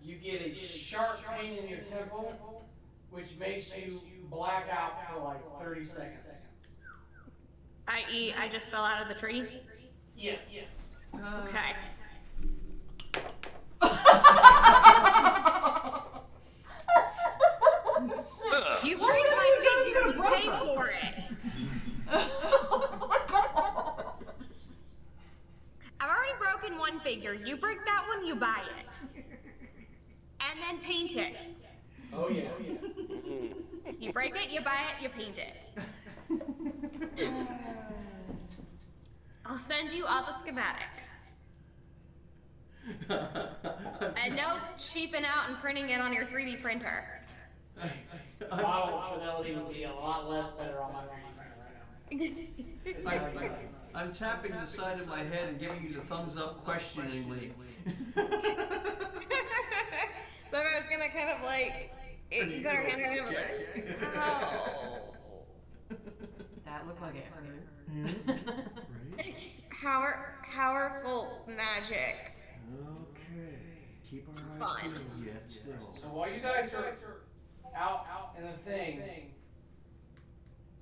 you get a sharp pain in your temple, which makes you black out for like 30 seconds. I.e., I just fell out of the tree? Yes. Okay. You break my figure, you pay for it. I've already broken one figure. You break that one, you buy it. And then paint it. Oh yeah. You break it, you buy it, you paint it. I'll send you all the schematics. And no cheaping out and printing it on your 3D printer. Model fidelity would be a lot less better on my 3D printer right now. It's not like that. I'm tapping the side of my head and giving you the thumbs up questioningly. So I was gonna kind of like, you put her hand on her like, oh. That looked like it hurt. Powerful magic. Okay. Keep our eyes Fun. peeled yet still. So while you guys are out in the thing,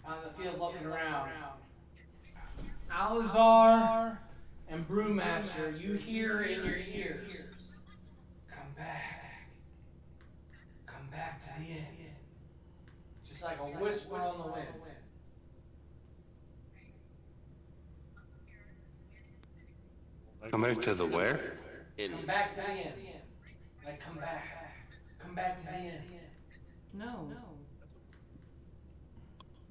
out in the field looking around, Alizar and Brewmaster, you hear in your ears, come back to the end. Just like a whisper on the wind. Come back to the where? Come back to the end. Like come back to the end. No.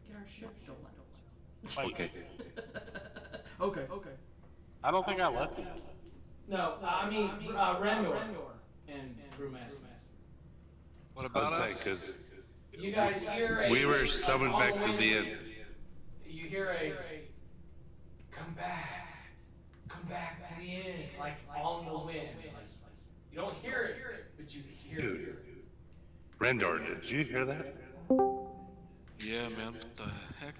Get our shit stolen. Okay. Okay. I don't think I left you. No, I mean Rendor and Brewmaster. What I about was us? saying, 'cause You guys hear a we were like, summoned on back to wind, the end. You hear a come back to the end, like on the wind. Like, you don't hear it, but you hear it. Dude. Rendor, did you hear that? Yeah, man, what the heck?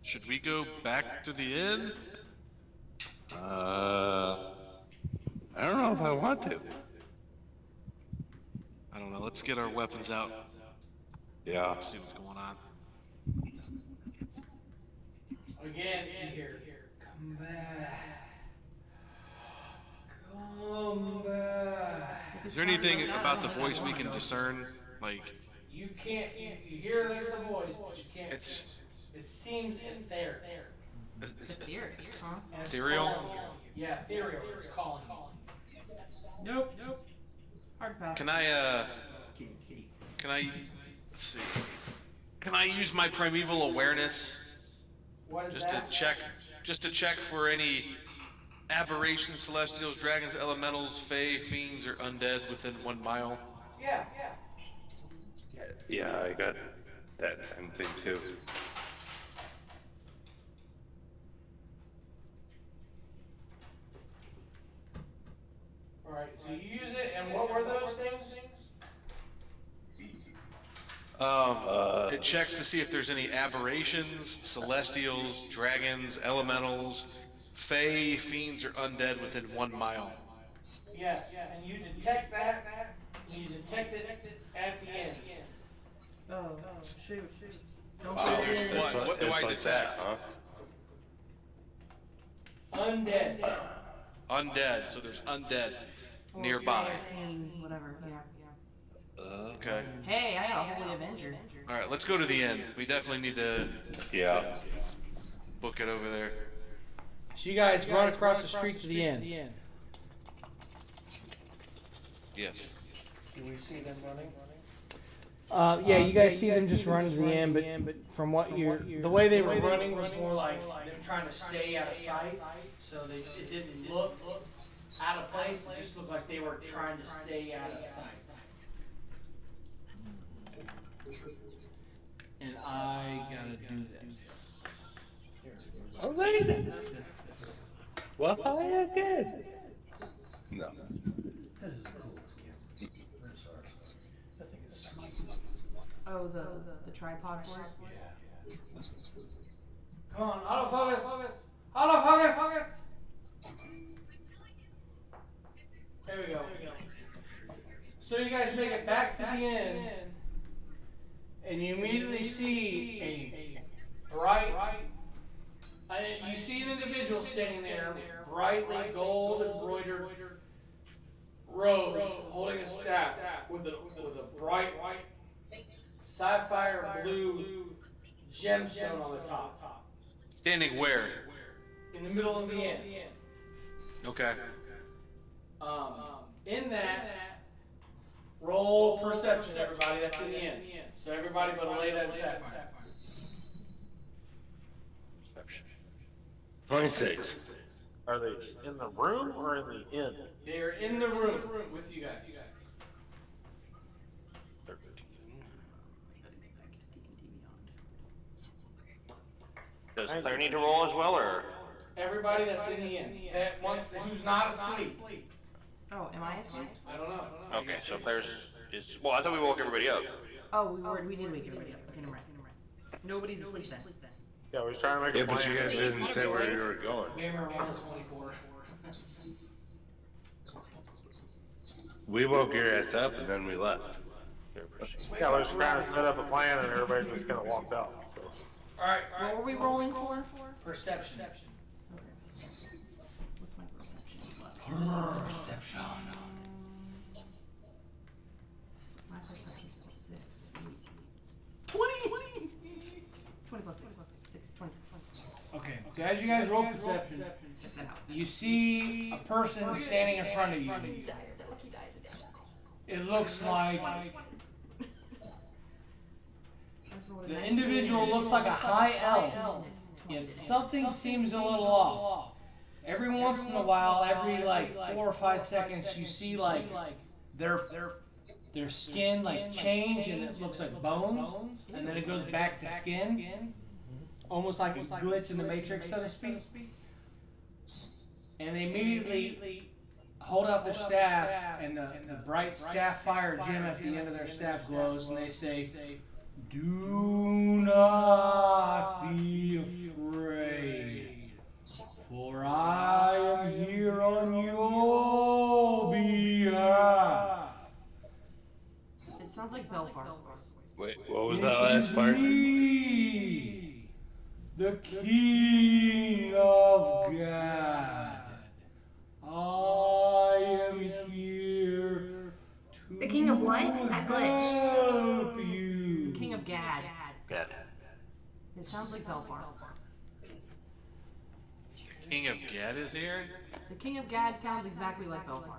Should we go back to the inn? I don't know if I want to. I don't know. Let's get our weapons out. Yeah. See what's going on. Again, you hear, come back. Come back. Is there anything about the voice we can discern? Like, You can't, you hear there's a voice, but you can't. it's It seems etheric. it's Ethereal, huh? And it's ethereal. calling you. Yeah, ethereal. It's calling you. Nope. Hard pass. Can I let's see. Can I use my primeval awareness What is just that? to check for any aberrations, celestials, dragons, elementals, fae, fiends, or undead within 1 mile? Yeah. Yeah, I got that same thing too. Alright, so you use it, and what were those things? It checks to see if there's any aberrations, celestials, dragons, elementals, fae, fiends, or undead within 1 mile. Yes, and you detect that, and you detect it at the end. Oh, shoot. Don't So say it. what do It's I like detect? that, huh? Undead. Undead, so there's undead Or nearby. fucking whatever, yeah. Okay. Hey, I got a Holy Avenger. Alright, let's go to the end. We definitely need to Yeah. book it over there. So you guys run across the street to the end. Yes. Do we see them running? Yeah, you guys see them just run to the end, but from what the way they were running was more like them trying to stay out of sight, so it didn't look out of place. It just looked like they were trying to stay out of sight. And I gotta do this. Elena! Well, I again. No. That is the coolest camera. I'm sorry. That thing is sweet. Oh, the tripod for it? Yeah. Come on, autofocus! Autofocus! There we go. So you guys make it back to the end, and you immediately see a bright, you see an individual standing there, brightly gold embroidered robes, holding a staff with a bright sapphire blue gemstone on the top, Standing where? in the middle of the end. Okay. In that, roll perception, everybody. That's in the end. So everybody but Aleda and Sapphire. 26. Are they in the room or in the inn? They are in the room with you guys. 13. Does Claire need to roll as well, or? Everybody that's in the end. That one who's not asleep. Oh, am I asleep? I don't know. Okay, so Claire's is. Well, I thought we woke everybody up. Oh, we did wake everybody up. Okay, never mind. Nobody's asleep then. Yeah, we was trying to make Yeah, a but plan. you guys didn't say where you were going. Gamer 124. We woke your ass up and then we left. Yeah, we was trying to set up a plan and everybody just kind of walked out. So. Alright, What were we rolling for? Perception. Okay. What's my perception plus? Perception. My perception's plus 6. 20 plus 6. 26. Okay, so as you guys roll perception, Check that out. you see a person standing in front of you. It looks like the individual looks like a high elf, yet something seems a little off. Every once in a while, every like 4 or 5 seconds, you see like their skin like change, and it looks like bones, and then it goes back to skin, almost like a glitch in the Matrix, so to speak. And they immediately hold out their staff, and the bright sapphire gem at the end of their staff glows, and they say, "Do not be afraid, for I am here." on your behalf. sounds like Belfar. King of Gad is here? The King of Gad sounds exactly like Belfar.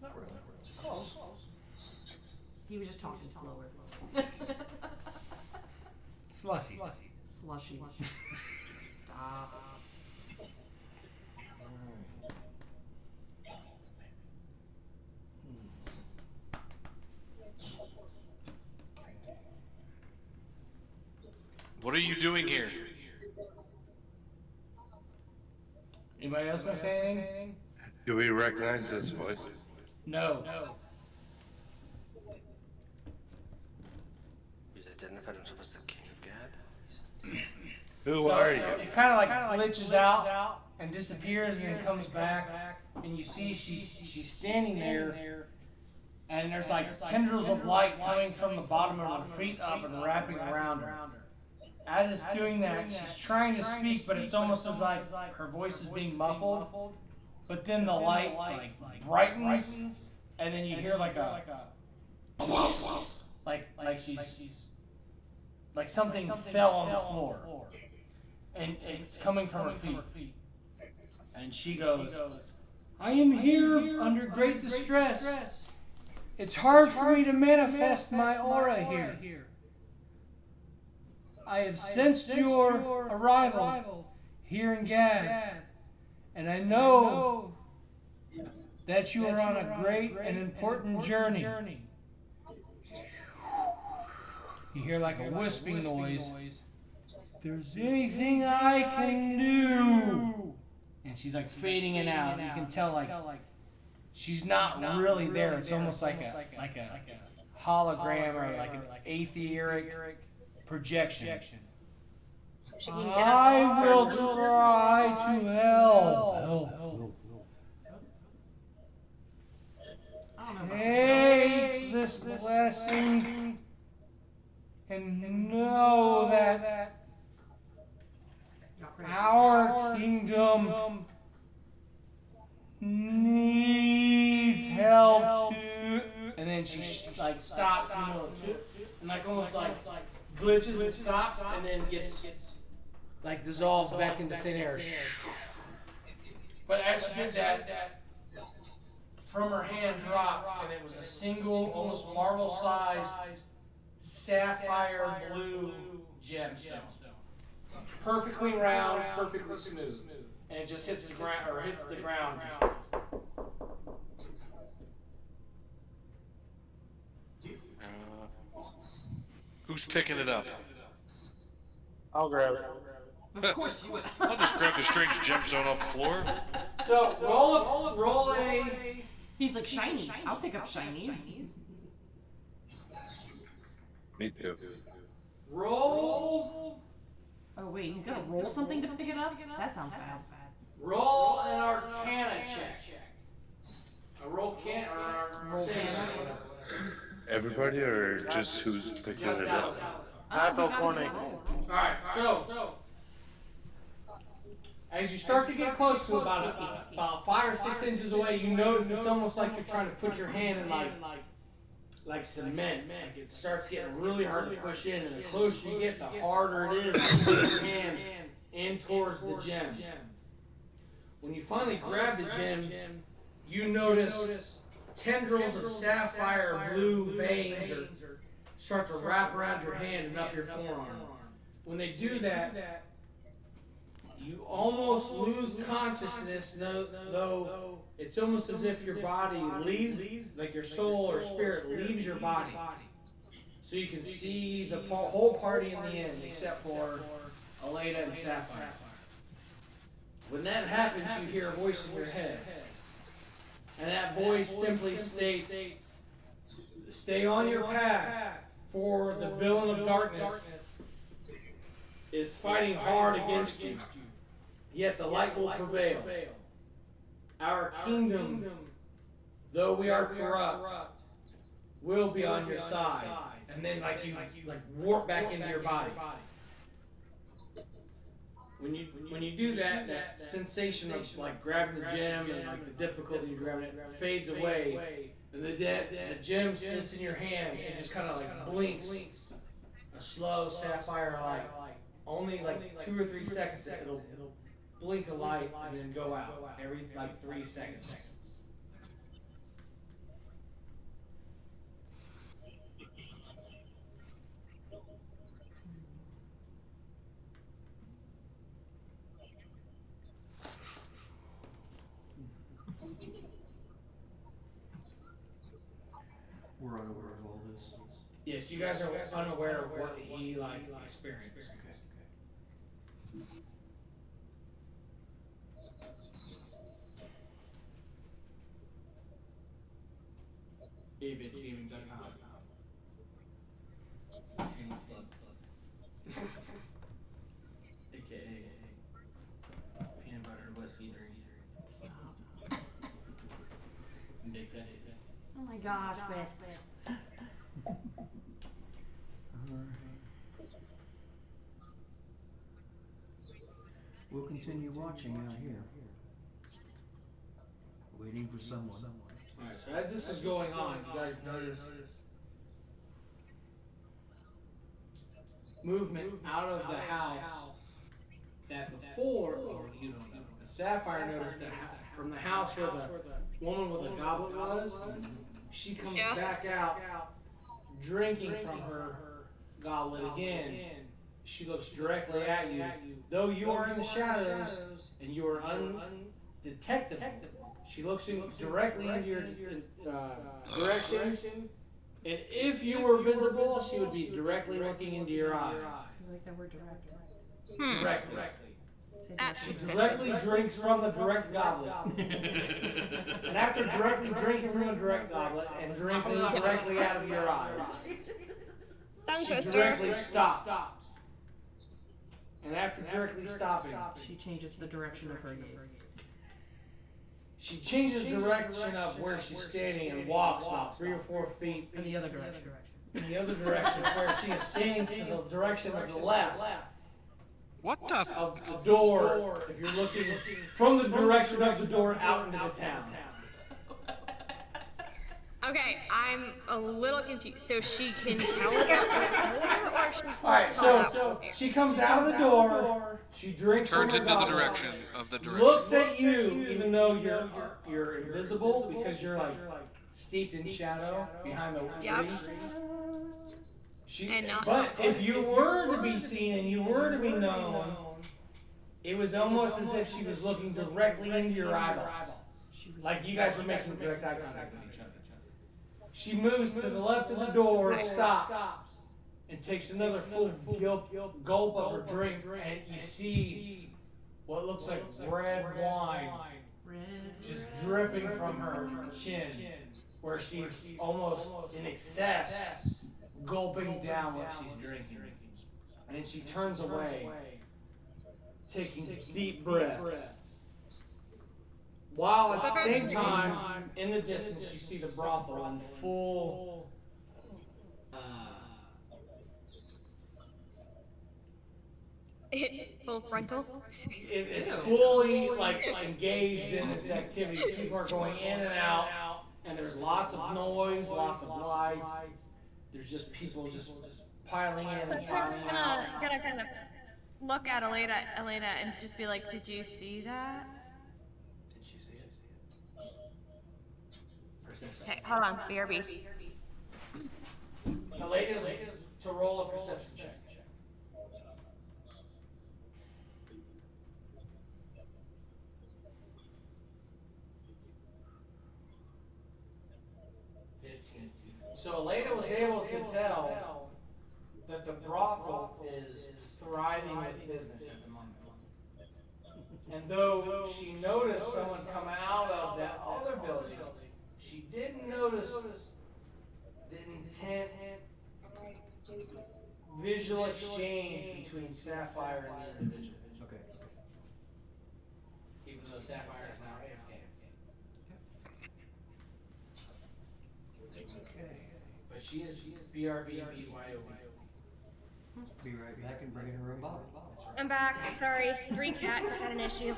Not really. Close. He was just talking slower. Slushy. Slushies. Stop. What are you doing here? Anybody else want to say anything? Do we recognize this voice? No. He's identified himself as the King of Gad. Who are you? It kind of like glitches out and disappears and then comes back, and you see she's standing there, and there's like tendrils of light coming from the bottom of her feet up and wrapping around her. As it's doing that, she's trying to speak, but it's almost as like her voice is being muffled. But then the light like brightens, and then you hear like a like she's like something fell on the floor, and it's coming from her feet. And she goes, "I am here under great distress. It's hard for me to manifest my aura here. I have sensed your arrival here in Gad, and I know that you are on a great and important journey." You hear like a wisping noise. "If there's anything I can do," and she's like fading in out. You can tell like she's not really there. It's almost like a hologram or like an etheric projection. She can get us I will try to help. Take this blessing and know that our kingdom needs help too. And then she like stops in the middle of it, and like almost like glitches and stops, and then gets like dissolved back into thin air. But as she did that, from her hand dropped, and it was a single, almost marble-sized, sapphire blue gemstone, perfectly round, perfectly smooth, and it just hits the ground, or hits the ground. Who's picking it up? I'll grab it. Of course you would. I'll just grab the strange gemstone off the floor. So roll a. He's like shinies. I'll pick up shinies. Me too. Roll. Oh wait, he's gonna roll something to pick it up? That sounds bad. Roll an Arcana check. A roll can or Roll whatever. Everybody or just who's picking Just it Alex. up? Natural 20. Alright, so as you start to get close to about 5 or 6 inches away, you notice it's almost like you're trying to put your hand in like cement. Like it starts getting really hard to push in, and the closer you get, the harder it is to put your hand in towards the gem. When you finally grab the gem, you notice tendrils of sapphire blue veins start to wrap around your hand and up your forearm. When they do that, you almost lose consciousness, though it's almost as if your body leaves, like your soul or spirit leaves your body. So you can see the whole party in the end, except for Aleda and Sapphire. When that happens, you hear a voice in your head. And that voice simply states, "Stay on your path, for the villain of darkness is fighting hard against you. Yet the light will prevail. Our kingdom, though we are corrupt, will be on your side." And then you warp back into your body. When you do that, that sensation of like grabbing the gem and like the difficulty of grabbing it fades away, and the gem sits in your hand and just kind of like blinks a slow sapphire light, only like 2 or 3 seconds. It'll blink a light and then go out every like 3 seconds. We're unaware of all this. Yes, you guys are unaware of what he like experienced. Okay. AvidGaming.com. AKA peanut butter whiskey drink. Stop. Big titties. Oh my gosh, Bex. We'll continue watching out here. Waiting for someone. Alright, so as this is going on, you guys notice movement out of the house that before, or you don't know, but Sapphire noticed that from the house where the woman with the goblet was, she comes back out drinking from her goblet again. She looks directly at you. Though you are in the shadows and you are undetectable, she looks directly into your direction. And if you were visible, she would be directly looking into your eyes. I like that word direct. Directly. That's She directly drinks from the direct goblet. And after directly drinking from the direct goblet and drinking directly out of your eyes, she directly stops. And after directly stopping, She changes the direction of her gaze. she changes direction of where she's standing and walks about 3 or 4 feet In the other direction. in the other direction, where she is standing to the direction of the left What the? of the door. If you're looking from the direction of the door out into the town. Okay, I'm a little confused. So she can teleport over, or she All right, so she comes out of the door. She drinks Turns from her into the goblet, direction of the direction. looks at you, even though you're invisible because you're like steeped in shadow behind the Yep. tree. And not- But if you were to be seen and you were to be known, it was almost as if she was looking directly into your eyeball, like you guys were making direct eye contact with each other. She moves to the left of the door, stops, and takes another full gulp of her drink, and you see what looks like red wine just dripping from her chin, where she's almost in excess, gulping down what she's drinking. And she turns away, taking deep breaths. While at the same time, in the distance, you see the brothel in full full frontal. it's fully like engaged in its activities. People are going in and out, and there's lots of noise, lots of lights. There's just people just piling in and piling out. Gonna kind of look at Elena, and just be like, "Did you see that?" Did you see it? Okay, hold on, BRB. The ladies to roll a perception check. So Elena was able to tell that the brothel is thriving with business at the moment. And though she noticed someone come out of that other building, she didn't notice the intent visual exchange between Sapphire and the individual. Okay. Even though Sapphire is now AFK. Okay. But she is BRB BYOB. Be right back and bring in her own bottle. I'm back. Sorry, 3 cats. I had an issue.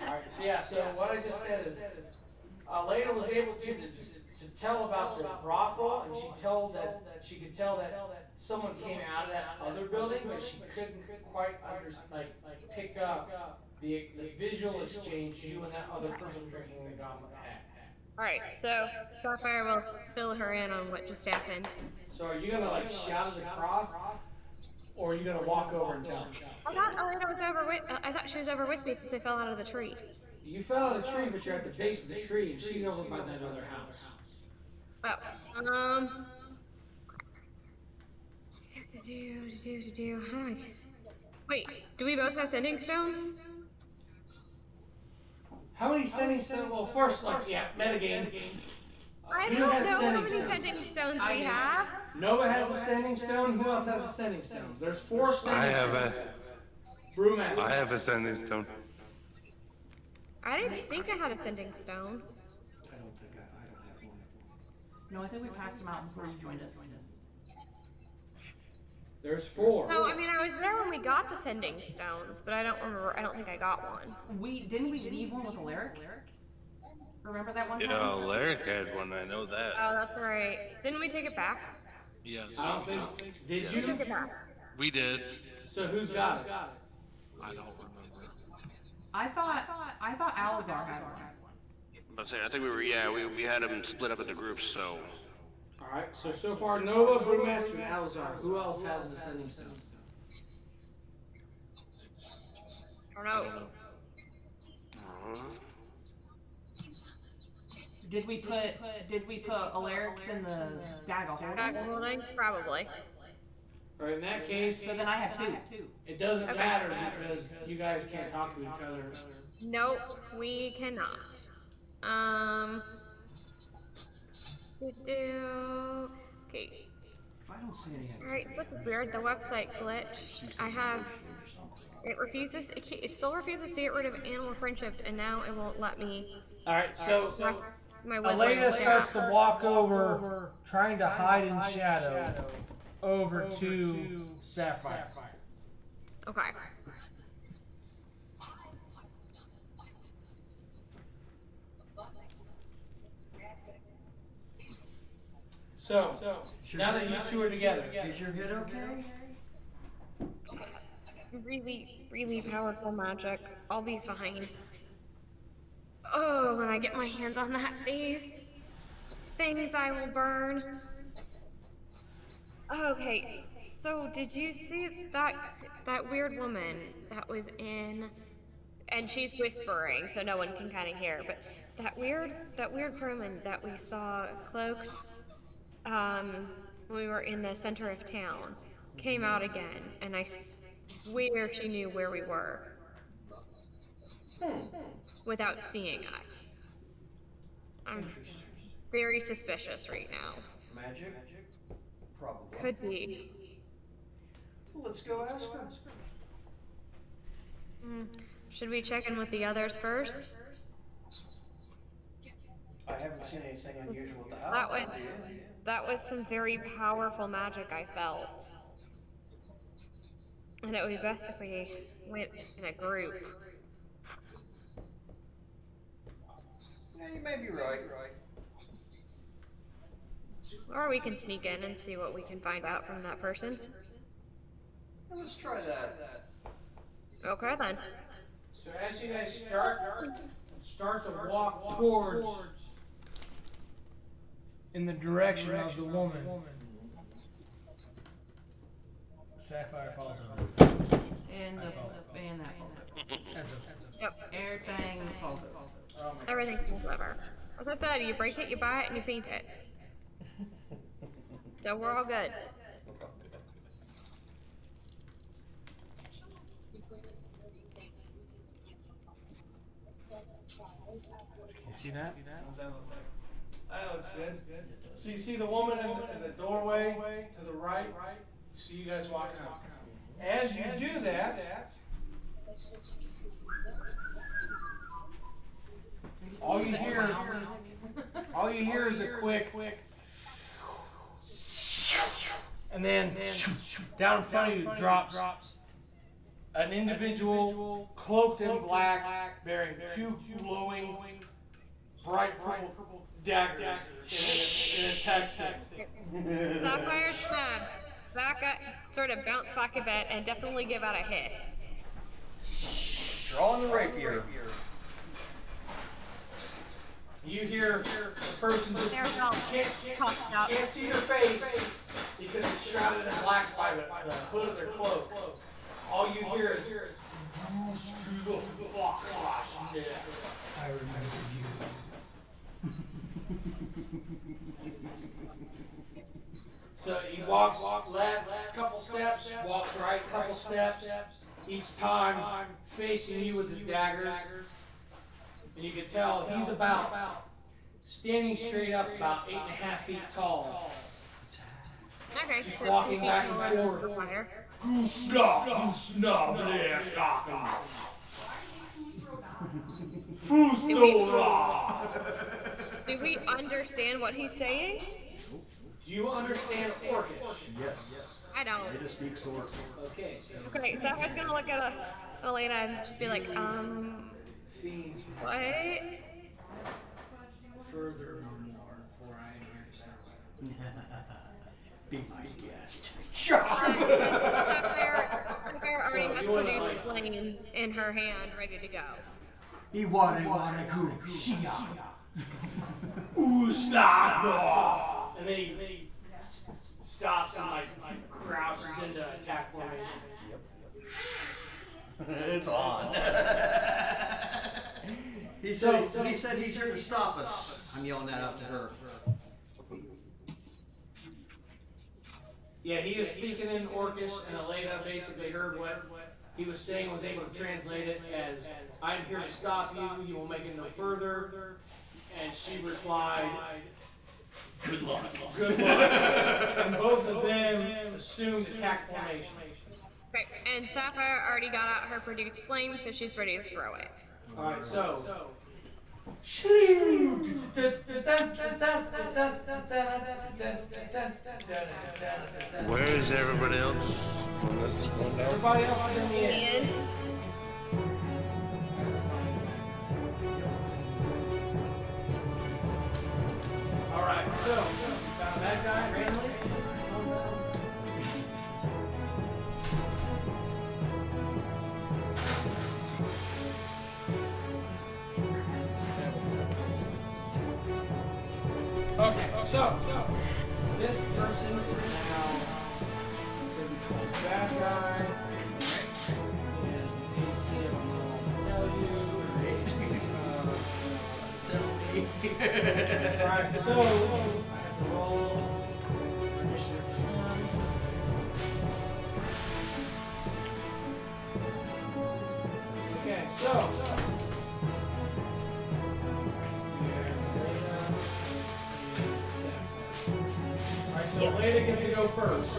Alright, so yeah, so what I just said is, Leda was able to tell about the brothel, and she could tell that someone came out of that other building, but she couldn't quite pick up the visual exchange you and that other person drinking the goblet had. Alright, so Sapphire will fill her in on what just happened. So are you gonna like shout it across, or are you gonna walk over and tell her? I thought Elena was over with. I thought she was over with me since I fell out of the tree. You fell out of the tree, but you're at the base of the tree, and she's over by that other house. Oh, how do I? Wait, do we both have sending stones? How many sending stones? Well, first, metagame. I Who don't has know how sending many stones? sending stones we have. Nova has a sending stone. Who else has a sending stone? There's 4 sending I have stones. a, Brewmaster. I have a sending stone. I didn't think I had a sending stone. I don't have one. No, I think we passed them out before you joined us. There's 4. No, I mean I was there when we got the sending stones, but I don't remember. I don't think I got one. Didn't we leave one with Alaric? Remember that one time? Yeah, Larry had one, I know that. Oh, that's right. Didn't we take it back? Yes. I don't think. Did We you? took it back. We did. So who's got it? I don't remember. I thought Alazar had one. I think we had them split up into groups, so. Alright, so far Nova, Brewmaster, and Alazar. Who else has the sending stone? I don't know. Did we put Alaric's in the bag of Bag of holding? holding? Probably. Alright, in that case, So then I have 2. it doesn't Okay. matter because you guys can't talk to each other. Nope, we cannot. Okay. If I don't see any Alright, this is weird. The website glitched. I have. It refuses. It still refuses to get rid of animal friendship, and now it won't let me. Alright, so My Elena woodland starts staff. to walk over, trying to hide in shadow, over to Sapphire. Okay. So, now that you two are together, Is your hit okay? Really, really powerful magic. I'll be fine. Oh, when I get my hands on that thief. Things I will burn. Okay, so did you see that weird woman that was in, and she's whispering so no one can kind of hear, but that weird woman that we saw cloaked when we were in the center of town came out again, and I swear she knew where we were without seeing us. I'm very suspicious right now. Magic? Probably. Could be. Well, let's go ask her. Should we check in with the others first? I haven't seen anything unusual with the house. That was some very powerful magic I felt. And it would be best if we went in a group. Yeah, you may be right. Or we can sneak in and see what we can find out from that person. Well, let's try that. Okay then. so as you guys start to walk towards in the direction of the woman, Sapphire falls over. And that falls over. Yep. Everything falls over. Oh my Everything's clever. As I said, you break it, you buy it, and you paint it. So we're all good. You see that? That looks good. So you see the woman in the doorway to the right. You see you guys walking out. As you do that, all you hear is a quick, and then down in front of you drops an individual cloaked in black, bearing 2 glowing, bright purple daggers in a text. Sapphire stab. back up, sort of bounce back a bit, and definitely give out a hiss. Drawing the rapier. You hear the person just There's all puffed up. can't see their face because it's shrouded in black by the hood of their cloak. All you hear is "Goose to the fuck, yeah." I remember you. So he walks left a couple steps, walks right a couple steps, each time facing you with his daggers. And you can tell he's about standing straight up about 8.5 feet tall. Okay, Just so walking keep back and going forth. fire. Do we understand what he's saying? Do you understand Orcish? Yes. I don't. They just speak swords. Okay, so Okay, so I was gonna look at Elena and just be like, fiend what? further no more, for I am here to serve. Be my guest. Sapphire already has you wanna, produced like- flame in her hand, ready to go. And then he stops and like crouches into attack formation. It's on. he said he's here to stop us. I'm yelling that out to her. Yeah, he is speaking in Orcish, and Elena basically heard what he was saying, was able to translate it as, "I'm here to stop you, you will make it no further." And she replied, Good luck. "Good luck." And both of them assumed attack formation. Right, and Sapphire already got out her produced flame, so she's ready to throw it. Alright, so. Where is everybody else on this one now? Everybody else is in the end. And Alright, so, found that guy randomly. Okay, so, this person is now going to be called bad guy. And AC, I don't know what to tell you. Alright, so I have to roll initiative for him. Okay, so. Alright, so Leda gets to go first.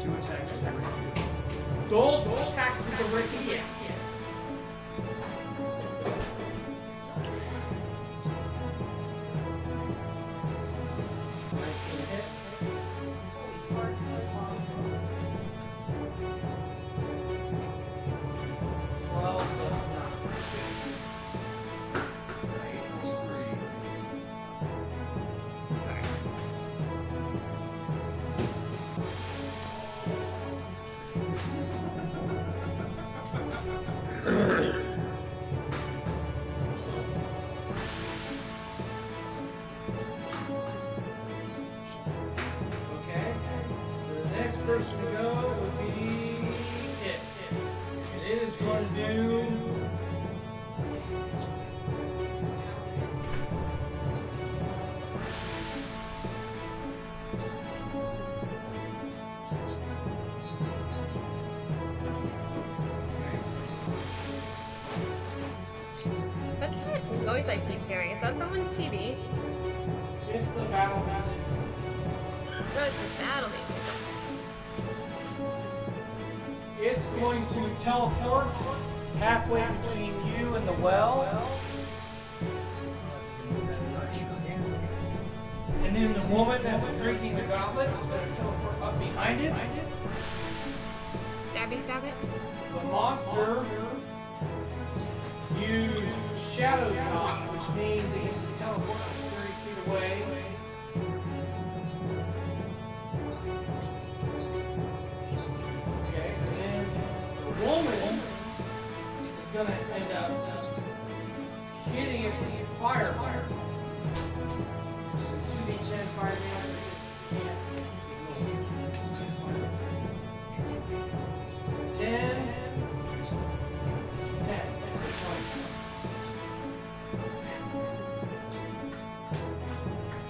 2 attacks with that rapier. Those attacks with the rapier. Okay, so the next person to go would be it. And it is going to do. that's that noise I keep hearing. Is that someone's TV? It's the battle music. No, it's the battle music. It's going to teleport halfway between you and the well. And then the woman that's drinking the goblet is going to teleport up behind it. Stab it. The monster used Shadow Talk, which means it gets to teleport 30 feet away. gonna end up hitting it with fire. 2d10 fire damage. 10. 10. So 20.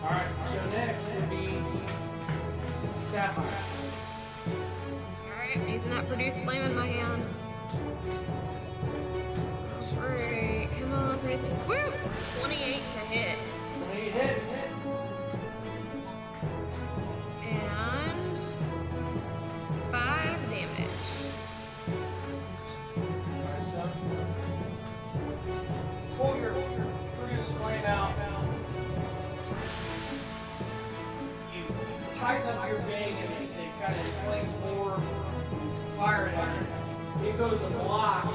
Alright, so next would be Sapphire. Alright, using that produce flame in my hand. Alright, come on, produce. Woo! 28 to hit. 28 hits. And 5 damage. Alright, so pull your produce flame out. You tighten up your bang and it kind of inflames more. You fire it at it. It goes to block.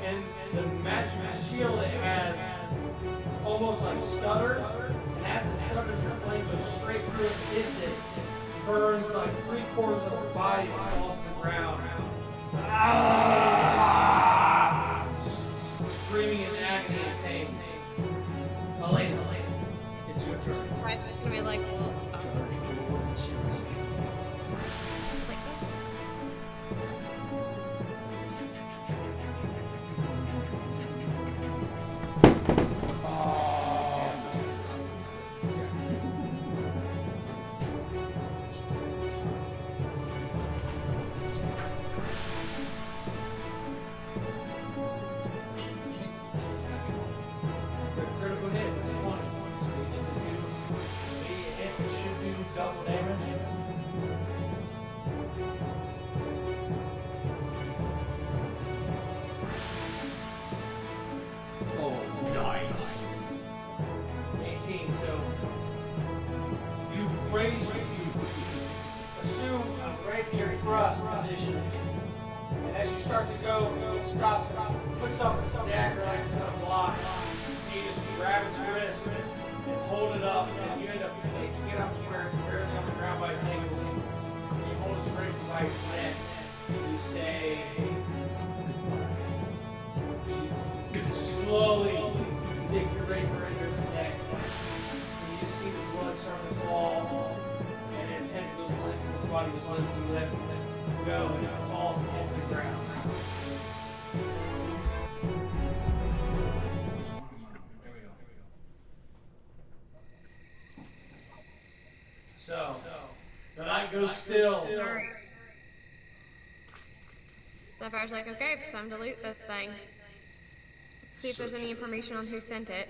And the magic shield it has almost like stutters. And as it stutters, your flame goes straight through it, hits it, burns like 3/4 of its body and falls to the ground. Ah! Screaming in agony and pain. Elena, it's your turn. Right, so it's gonna be like, well, like that. Critical hit, it's 20. So you get to do a hit that should do double damage. Oh, nice. 18, so you raise, you assume a rapier thrust position, and as you start to go, it stops, puts up its dagger like it's gonna block, and you just grab its wrist and hold it up, and you end up taking it up to where it's barely on the ground by its ankles, and you hold its wrist by its neck, and you say, you slowly dig your rapier into its neck, and you see the blood start to fall, and its head goes limp, its body goes limp, you let it go, and it falls and hits the ground. There we go. So, the night goes still. Alright. Sapphire's like, okay, time to loot this thing. Let's see if there's any information on who sent it.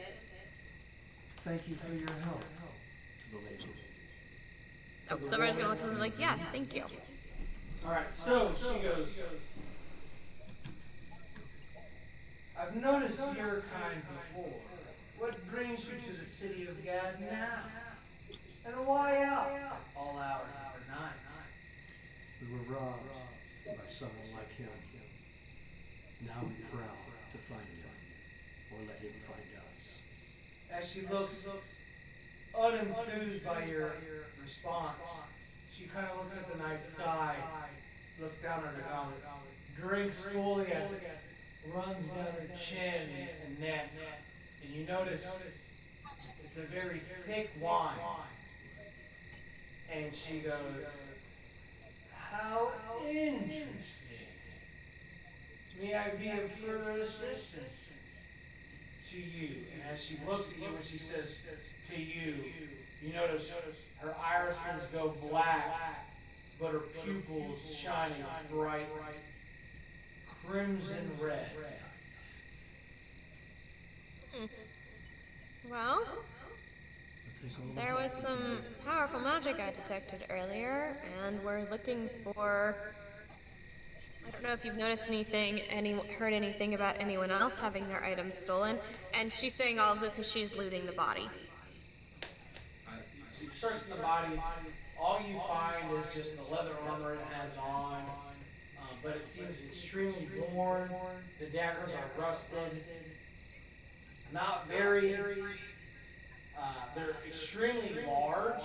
Thank you for your help. Oh, Sapphire's gonna look at him like, yes, thank you. Alright, so she goes, I've noticed your kind before. What brings you to the city of God now? And why out at all hours of the night? We were robbed by someone like him. Now we're proud to find him, or let him find us. As she looks unenthused by your response, she kind of looks at the night sky, looks down at her goblet, drinks fully as it runs down her chin and neck, and you notice it's a very thick wine. And she goes, how interesting. May I be of further assistance to you? And as she looks at you and she says, to you, you notice her irises go black, but her pupils shining bright crimson red. Well, there was some powerful magic I detected earlier, and we're looking for... I don't know if you've noticed anything, heard anything about anyone else having their items stolen, and she's saying all of this as she's looting the body. You search the body, all you find is just the leather armor it has on, but it seems extremely worn. The daggers are rusted, not very, they're extremely large,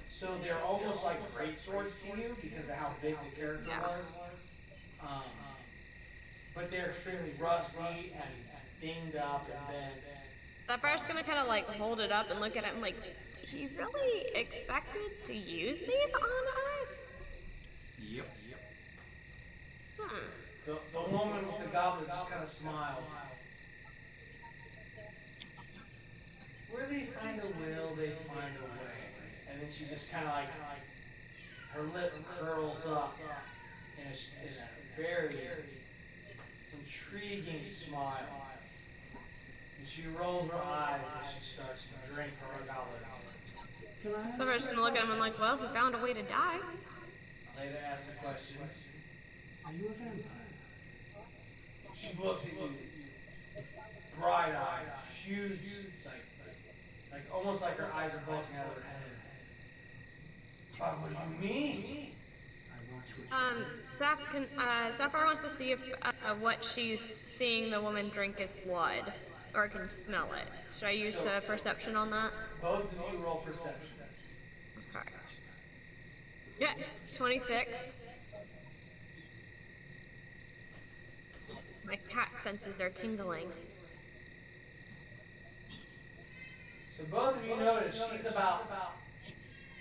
so they're almost like great swords to you because of how big the character was. but they're extremely rusty and dinged up and bent. Sapphire's gonna kind of like hold it up and look at it and like, you really expected to use these on us? Yep. The woman with the goblet just kind of smiles. Where they find a will, they find a way. And then she just kind of like, her lip curls up in a very intriguing smile. And she rolls her eyes as she starts to drink from her goblet. Sapphire's gonna look at him and like, well, we found a way to die. Leda asks the question. Are you a vampire? She looks at you, bright-eyed, huge, like almost like her eyes are bulging out of her head. What do you mean? Sapphire wants to see if what she's seeing the woman drink is blood, or can smell it. Should I use perception on that? Both of you roll perception. Okay. Yeah, 26. My cat senses are tingling. So both of you notice she's about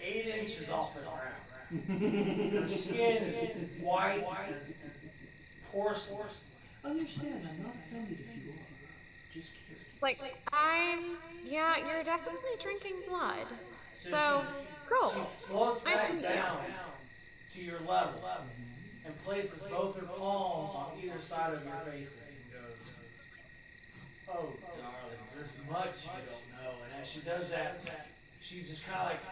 8 inches off the ground. Her skin is white as porcelain. Understand, I'm not offended if you are. Just curious. Like, yeah, you're definitely drinking blood. So, cool. She floats Nice back to meet down to your level and places both her palms on either side of your faces and goes, "Oh, darling, there's much you don't know." And as she does that, she's just kind of like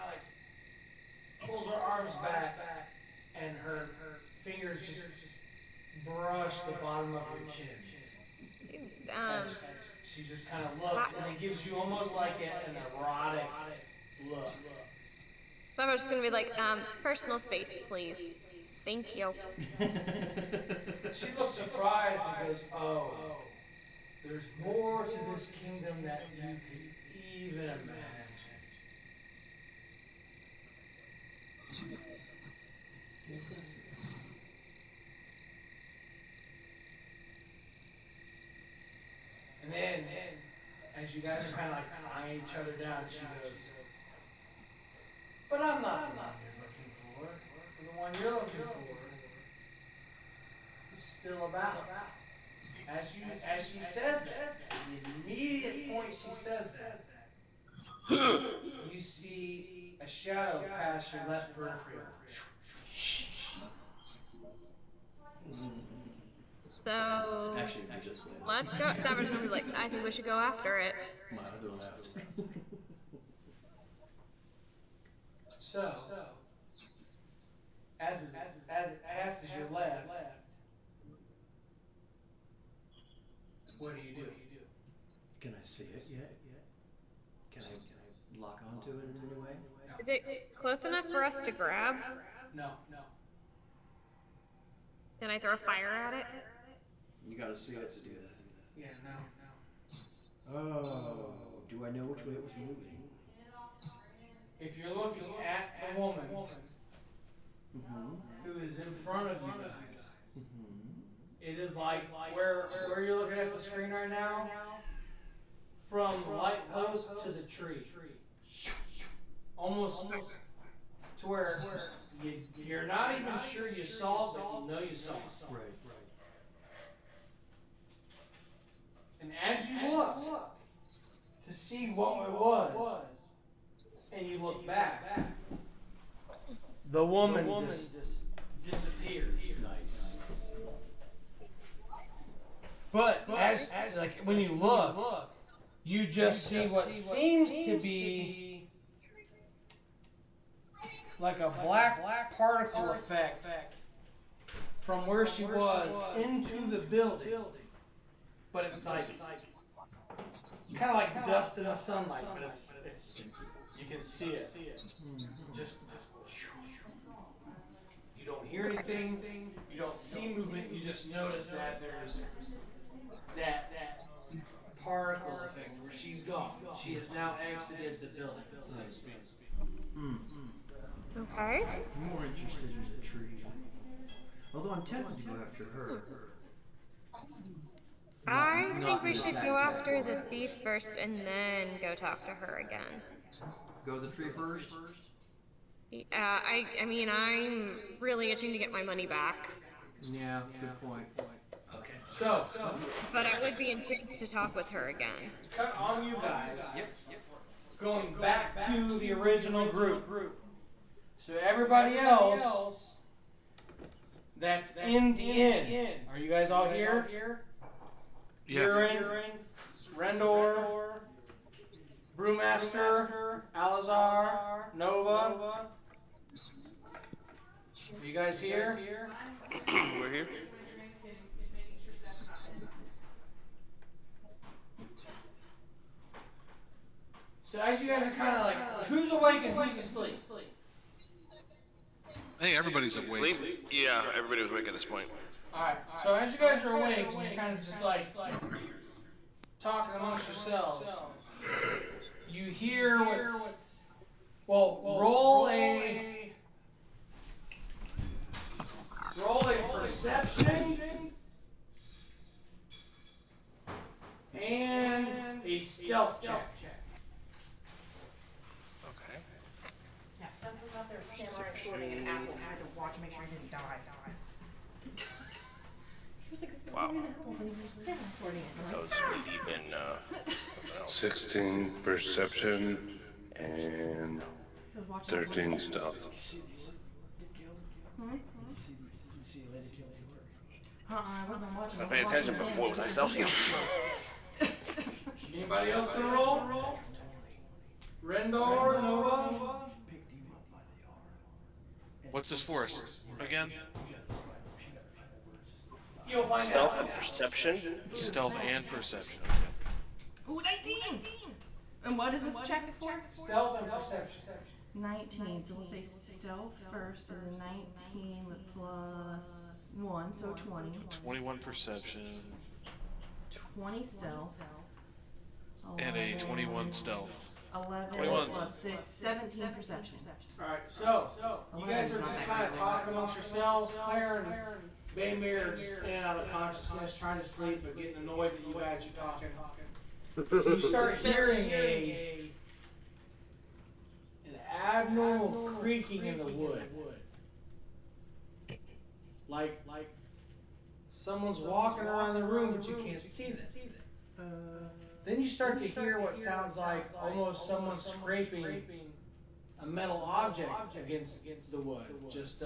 pulls her arms back, and her fingers just brush the bottom of your chin. She just kind of looks, and it gives you almost like an erotic look. So I'm just gonna be like, personal space, please. Thank you. She looks surprised and goes, "Oh, there's more to this kingdom than you could even imagine." And then, as you guys are kind of like eyeing each other down, she goes, "But I'm not the one you're looking for. The one you're looking for is still about." As she says that, the immediate point she says that, you see a shadow pass your left peripheral. So, Actually, we just went. let's go. Sapphire's gonna be like, I think we should go after it. My other left. So, as it passes your left, what do you do? Can I see it yet? Can I lock onto it in any way? Is it close enough for us to grab? No. Can I throw fire at it? You gotta see it to do that. Yeah, no. Oh, do I know which way it was moving? If you're looking at the woman Mm-hmm. who is in front of you guys, Mm-hmm. it is like where you're looking at the screen right now, from the light post to the tree, almost to where you're not even sure you saw it, but you know you saw it. Right. And as you look to see what it was, and you look back, the woman just disappears. Nice. But as like when you look, you just see what seems to be like a black particle effect from where she was into the building. But it's like kind of like dust in the sunlight, but it's you can see it. Just you don't hear anything, you don't see movement, you just notice that there's that particle effect where she's gone. She has now exited the building, so to speak. Okay. I'm more interested in the tree. Although I'm tempted to go after her. I think Not we an should attack go check. after the thief first and then go talk to her again. Go to the tree first. I mean, I'm really itching to get my money back. Yeah, good point. Okay. So, But I would be intrigued to talk with her again. cut on you guys. Going back to the original group. So everybody else that's in the inn. Are you guys all here? Yeah. Urin, Rendor, Brewmaster, Alazar, Nova. Are you guys here? We're here. So as you guys are kind of like, who's awake and who's asleep? I think everybody's awake. Sleep? Yeah, everybody was awake at this point. Alright, so as you guys are awake and you're kind of just like talking amongst yourselves, you hear what's, well, roll a perception and a stealth check. Okay. Yeah, Seth was out there samurai sorting an apple, so I had to watch and make sure he didn't die. He was like, Wow. an apple when he was samurai sorting it. That was really deep in, something else. 16 perception and 13 stealth. I wasn't watching. I paid attention before. Was I stealthy? Anybody else gonna roll? Rendor, Nova? What's this for us again? You'll find Stealth out. and perception? Stealth and perception. Ooh, 19! And what is this check for? Stealth and perception. 19, so we'll say stealth first is a 19 with plus 1, so 20. 21 perception 20 stealth. and a 21 stealth. 11 21. plus 6, 17 perception. Alright, so you guys are just kind of talking amongst yourselves. Claire and Baymere are just in and out of consciousness, trying to sleep, but getting annoyed that you guys are talking. You start hearing an abnormal creaking in the wood. Like someone's walking around the room, but you can't see them. Then you start to hear what sounds like almost someone scraping a metal object against the wood. Just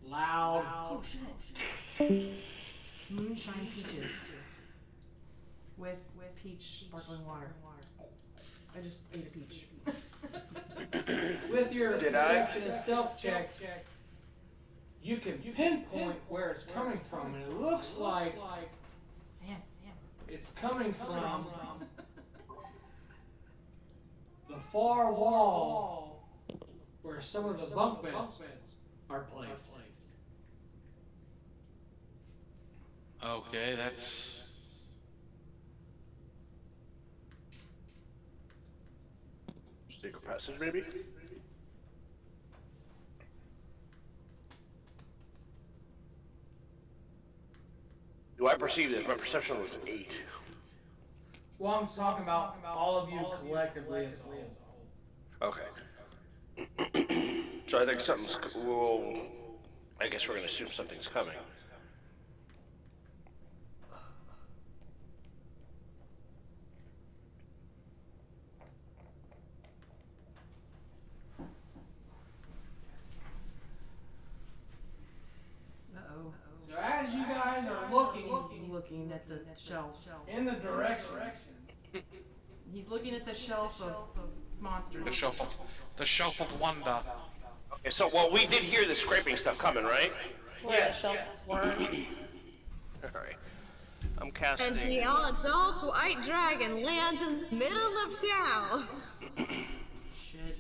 loud. Oh shit. Moonshine peaches. With peach sparkling water. I just ate a peach. With your Did I? perception and stealth check, you can pinpoint where it's coming from, and it looks like it's coming from the far wall where some of the bunk beds are placed. Okay, that's Secret passage, maybe? Do I perceive this? My perception was 8. Well, I'm talking about all of you collectively as a whole. Okay. So I think something's, well, I guess we're gonna assume something's coming. Uh-oh. So as you guys are looking He's looking at the shelf. in the direction, He's looking at the shelf of monsters. the shelf of wonder. Okay, so, well, we did hear the scraping stuff coming, right? yes, Alright. I'm casting. And the adult white dragon lands in the middle of town. Shit.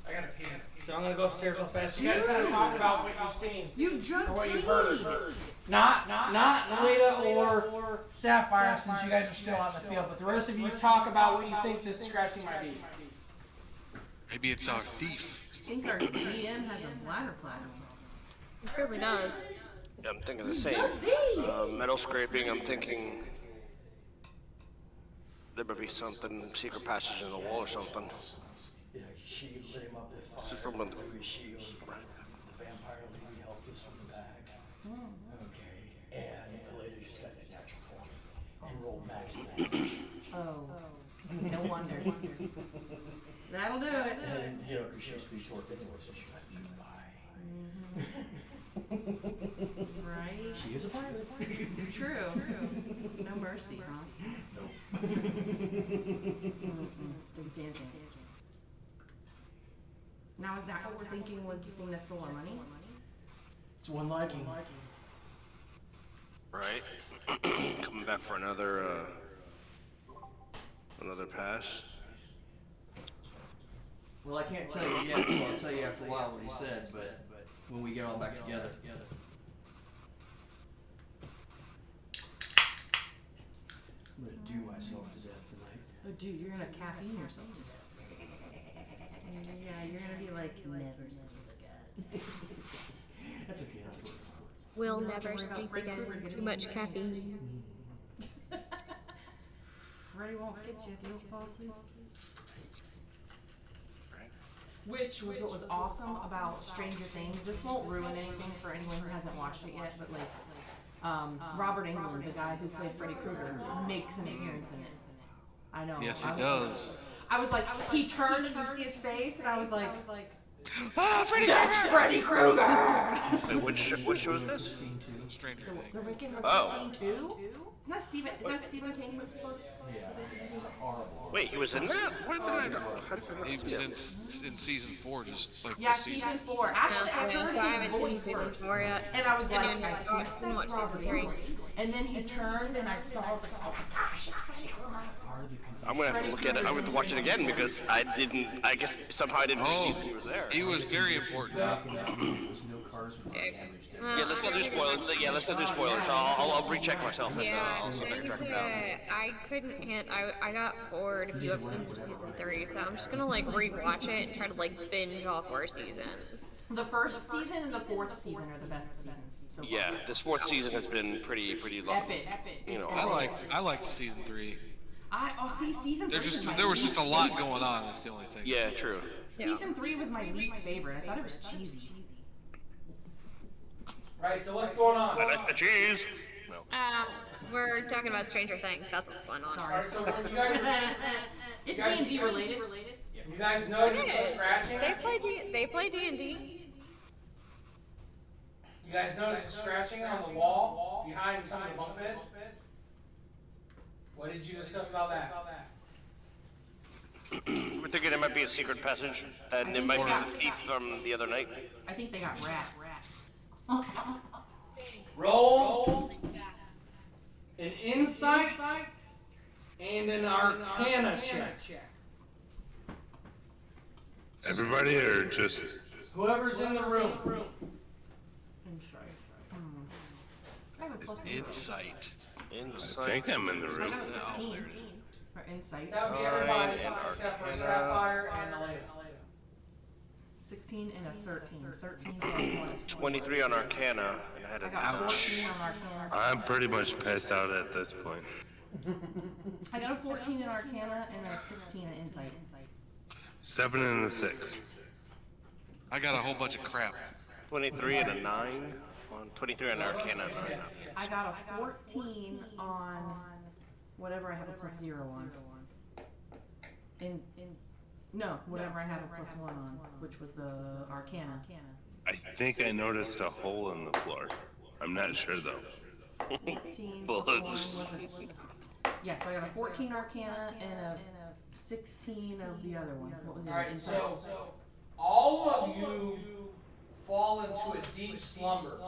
I gotta pee. So I'm gonna go upstairs real fast. You guys kind of talk about what you've seen. You just or what you've peed. heard. Not Lita or Sapphire, since you guys are still out in the field. But the rest of you talk about what you think this scratching might be. Maybe it's our thief. I think our DM has a bladder platter. It truly does. Yeah, I'm thinking the same. Just be. Metal scraping, I'm thinking there might be something, secret passage in the wall or something. You know, she lit him up with fire From when- through his shield. The vampire lady helped us from the back. Okay. And the lady just got that natural 20 and rolled max damage. Oh. No wonder. That'll do it. And, you know, because she speaks short anyway, so she got goodbye. Right? She is a pirate. True. No mercy, huh? Nope. Didn't see any chance. Now is that what we're thinking was the thing that stole our money? It's one liking. Right? Coming back for another pass. Well, I can't tell you yet, so I'll tell you after a while what he said, but when we get all back together. I'm gonna do myself to death tonight. Oh, dude, you're gonna caffeine yourself to death. Yeah, you're gonna be like, never sleep again. That's okay, that's good. We'll You don't never have to worry about sleep Freddy again. Krueger Too getting much you. caffeine. Freddy won't get you if you don't fall asleep. Which was what was awesome about Stranger Things. This won't ruin anything for anyone who hasn't watched it yet, but like, Robert Englund, the guy who played Freddy Krueger, makes an appearance in it. I know. Yes, I he was does. I was like, he turned and you see his face, and I was like, Ah, Freddy that's Freddy Krueger! Wait, which show is this? Stranger The Things. Rick and Oh. Morty scene 2? Isn't that Stephen King book? Wait, he was in that? What did I know? How did I He was in season 4, just like Yeah, this season. season 4. Actually, I Yeah, heard I his haven't seen voice season first. 4 yet. And I was like, And then I I think didn't watch that's season Robert 3. Englund. And then he turned and I was like, oh my gosh, it's Freddy Krueger. I'm gonna have to look at it. I'm gonna have to watch it again because I guess somehow I didn't Oh, think he was there. he was very important. Yeah, let's not do spoilers. Yeah, let's not do spoilers. I'll recheck myself. And, Yeah, I'll see if I can track it down. I couldn't I got bored a few episodes of season 3, so I'm just gonna like rewatch it and try to like binge all 4 seasons. The first season and the 4th season are the best seasons so far. Yeah, this 4th season has been pretty long. Epic. You know, I liked season 3. See, season 3 There was just a lot going on. That's the only thing. Yeah, true. Season 3 was my least favorite. I thought it was cheesy. Right, so what's going on? I like the cheese. No. We're talking about Stranger Things. That's what's going on. Sorry. Alright, so when you guys It's guys- D&D related. you guys notice the scratching? They play D&D. You guys notice the scratching on the wall behind some of the bunk beds? What did you discuss about that? We're thinking it might be a secret passage, and it might be the thief from the other night. I think they got rats. Roll an insight and an arcana check. Everybody or just Whoever's in the room. I have a plus Insight. I Insight. think I'm in the I room. got a 16 for insight. That would be everybody and except for arcana. Sapphire and Elena. 16 and a 13. 13 plus 1 is 23 on Arcana, and I had I an got ouch. 14 on Arcana. I'm pretty much passed out at this point. I got a 14 in Arcana and a 16 in Insight. 7 and a 6. I got a whole bunch of crap. 23 and a 9. 23 on Arcana, 9. I got a 14 on whatever I have a plus 0 on. No, whatever I have a plus 1 on, which was the Arcana. I think I noticed a hole in the floor. I'm not sure though. 18 plus 1 was yeah, so I got a 14 Arcana and a 16 of the other one. What was the other? Alright, Insight. so all of you fall into a deep slumber.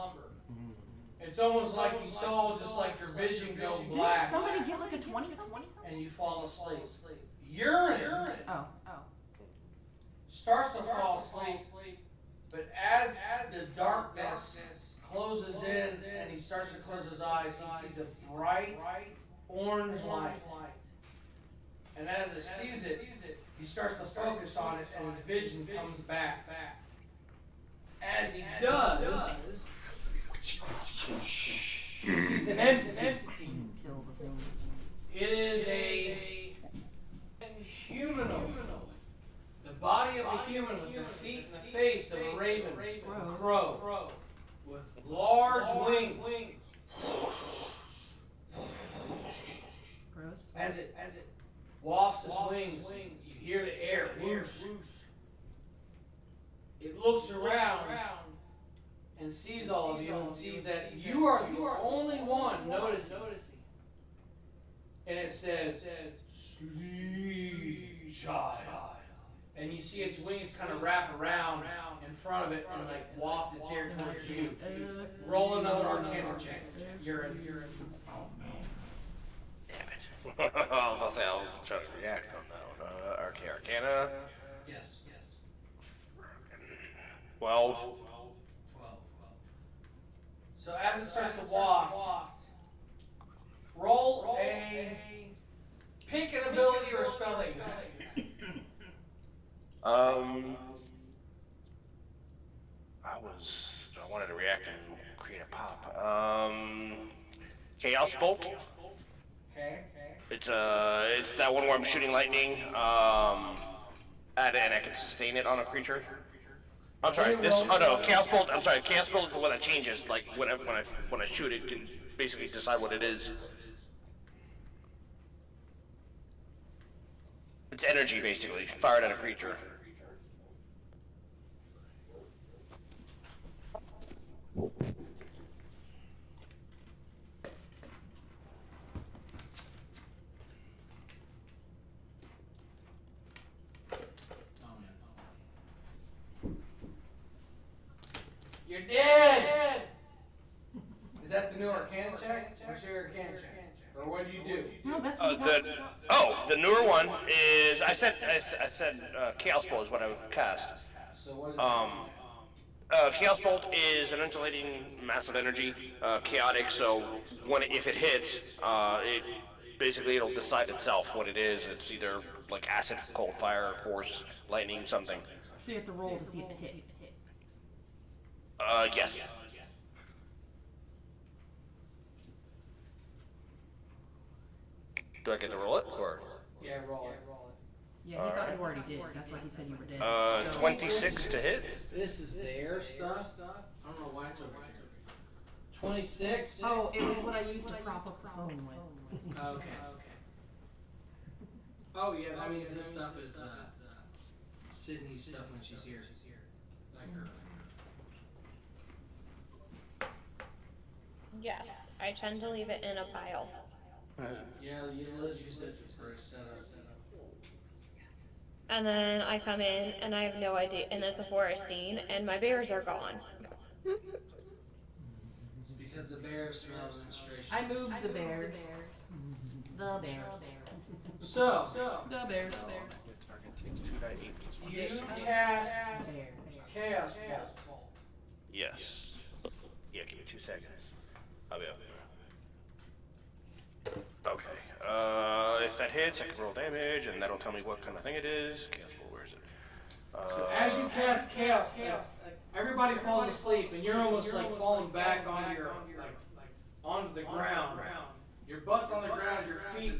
It's almost like you saw just like your vision go Didn't black somebody get like a 20 something? and you fall asleep. Urine Oh. starts to fall asleep, but as the darkness closes in and he starts to close his eyes, he sees a bright orange light. And as he sees it, he starts to focus on it and his vision comes back. As he does, this is an entity. It is a humanoid. The body of a human with the feet and the face of a raven, a crow, with large wings. Gross. As it wafts its wings, you hear the air whoosh. It looks around and sees all of you and sees that you are the only one noticing. And it says, "Sleep, child." And you see its wings kind of wrap around in front of it and like waft its air towards you. Roll another Arcana check. You're in. Damn it. I'll say I'll try to react on that one. Arcana. Yes. 12. 12. So as it starts to waft, roll a pick an ability or a spell that you have. I wanted to react and create a pop. Chaos Bolt. Okay. It's that one where I'm shooting lightning. And I can sustain it on a creature. I'm sorry. Chaos Bolt. I'm sorry. Chaos Bolt is the one that changes. Like when I shoot it, can basically decide what it is. It's energy basically, fired at a creature. You're dead! Is that the new Arcana check? What's your Arcana check? Or what'd you do? No, that's The newer one is I said Chaos Bolt is what I would cast. So what is it? Chaos Bolt is an insulating massive energy, chaotic. So if it hits, it'll decide itself what it is. It's either like acid, cold, fire, force, lightning, something. So you have to roll to see if it hits. Yes. Do I get to roll it or? Yeah, roll it. Yeah, he thought you already did. That's why he said you were dead. 26 to hit. This is their stuff. I don't know why it's over here. 26? Oh, it was what I used to prop up the phone with. Okay. Oh yeah, that means this stuff is Sydney's stuff when she's here. Like her. Yes, I tend to leave it in a pile. Yeah, Liz used it for a setup. And then I come in and I have no idea, and it's a forest scene, and my bears are gone. It's because the bears smell menstruation. I moved the bears. The bears. So, The bears. you cast Chaos Bolt. Yes. Yeah, give me 2 seconds. I'll be up. Okay. If that hits, I can roll damage, and that'll tell me what kind of thing it is. Chaos Bolt, where is it? So as you cast Chaos Bolt, everybody falls asleep, and you're almost like falling back onto your onto the ground. Your butt's on the ground, your feet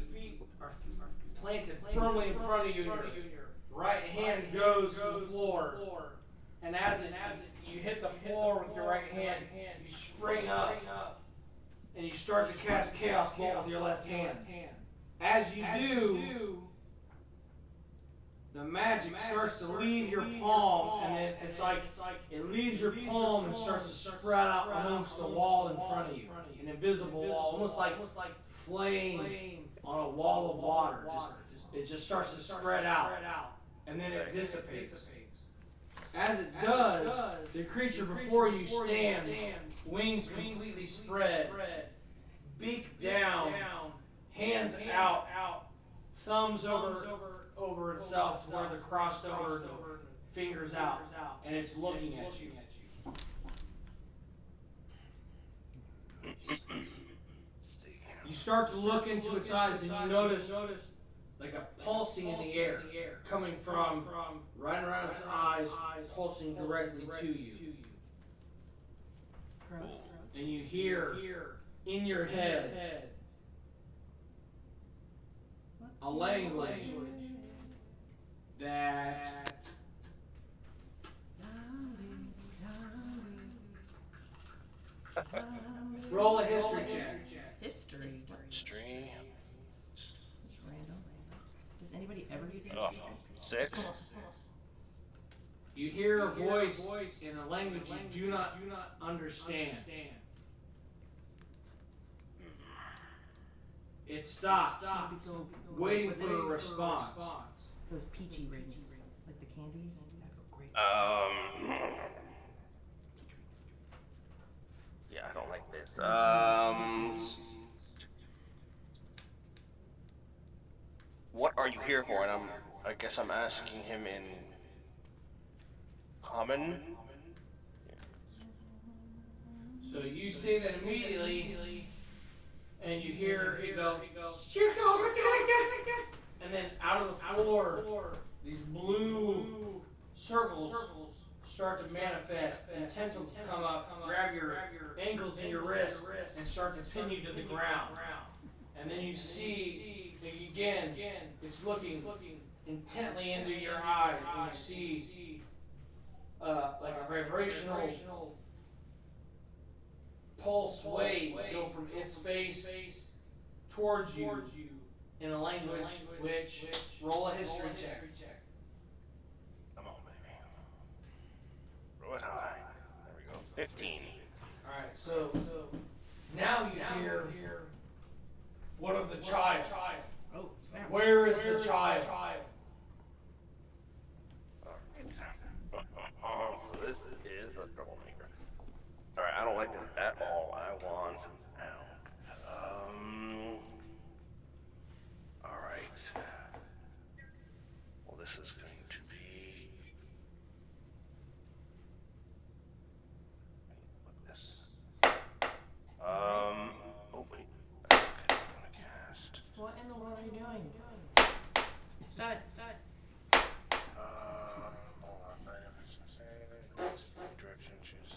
are planted firmly in front of you, and your right hand goes to the floor. And as you hit the floor with your right hand, you spring up, and you start to cast Chaos Bolt with your left hand. As you do, the magic starts to leave your palm, and then it's like it leaves your palm and starts to spread out amongst the wall in front of you, an invisible wall, almost like flame on a wall of water. It just starts to spread out, and then it dissipates. As it does, the creature before you stands, wings completely spread, beak down, hands out, thumbs over itself to where they're crossed over, fingers out, and it's looking at you. You start to look into its eyes, and you notice like a pulsing in the air coming from right around its eyes, pulsing directly to you. And you hear in your head a language that roll a history check. History. History. Just random. Does anybody ever use Oh, history? 6. You hear a voice in a language you do not understand. It stops, waiting for a response. Those peachy rings, like the candies. That go great. Yeah, I don't like this. What are you here for? And I guess I'm asking him in common. So you say that immediately, and you hear it go, and then out of the floor, these blue circles start to manifest, and tentacles come up, grab your ankles and your wrists, and start to pin you to the ground. And then you see, again, it's looking intently into your eyes, and you see like a vibrational pulse wave go from its face towards you in a language which roll a history check. Come on, baby. Roll it high. There we go. 15. Alright, so now you hear what of the child? Oh, Sam. Where is the child? So this is the troublemaker. Alright, I don't like this at all. I want out. Alright. Well, this is going to be. This. Oh, wait. I'm gonna cast. What in the world are you doing? Stop it. Hold on. Direction, choose.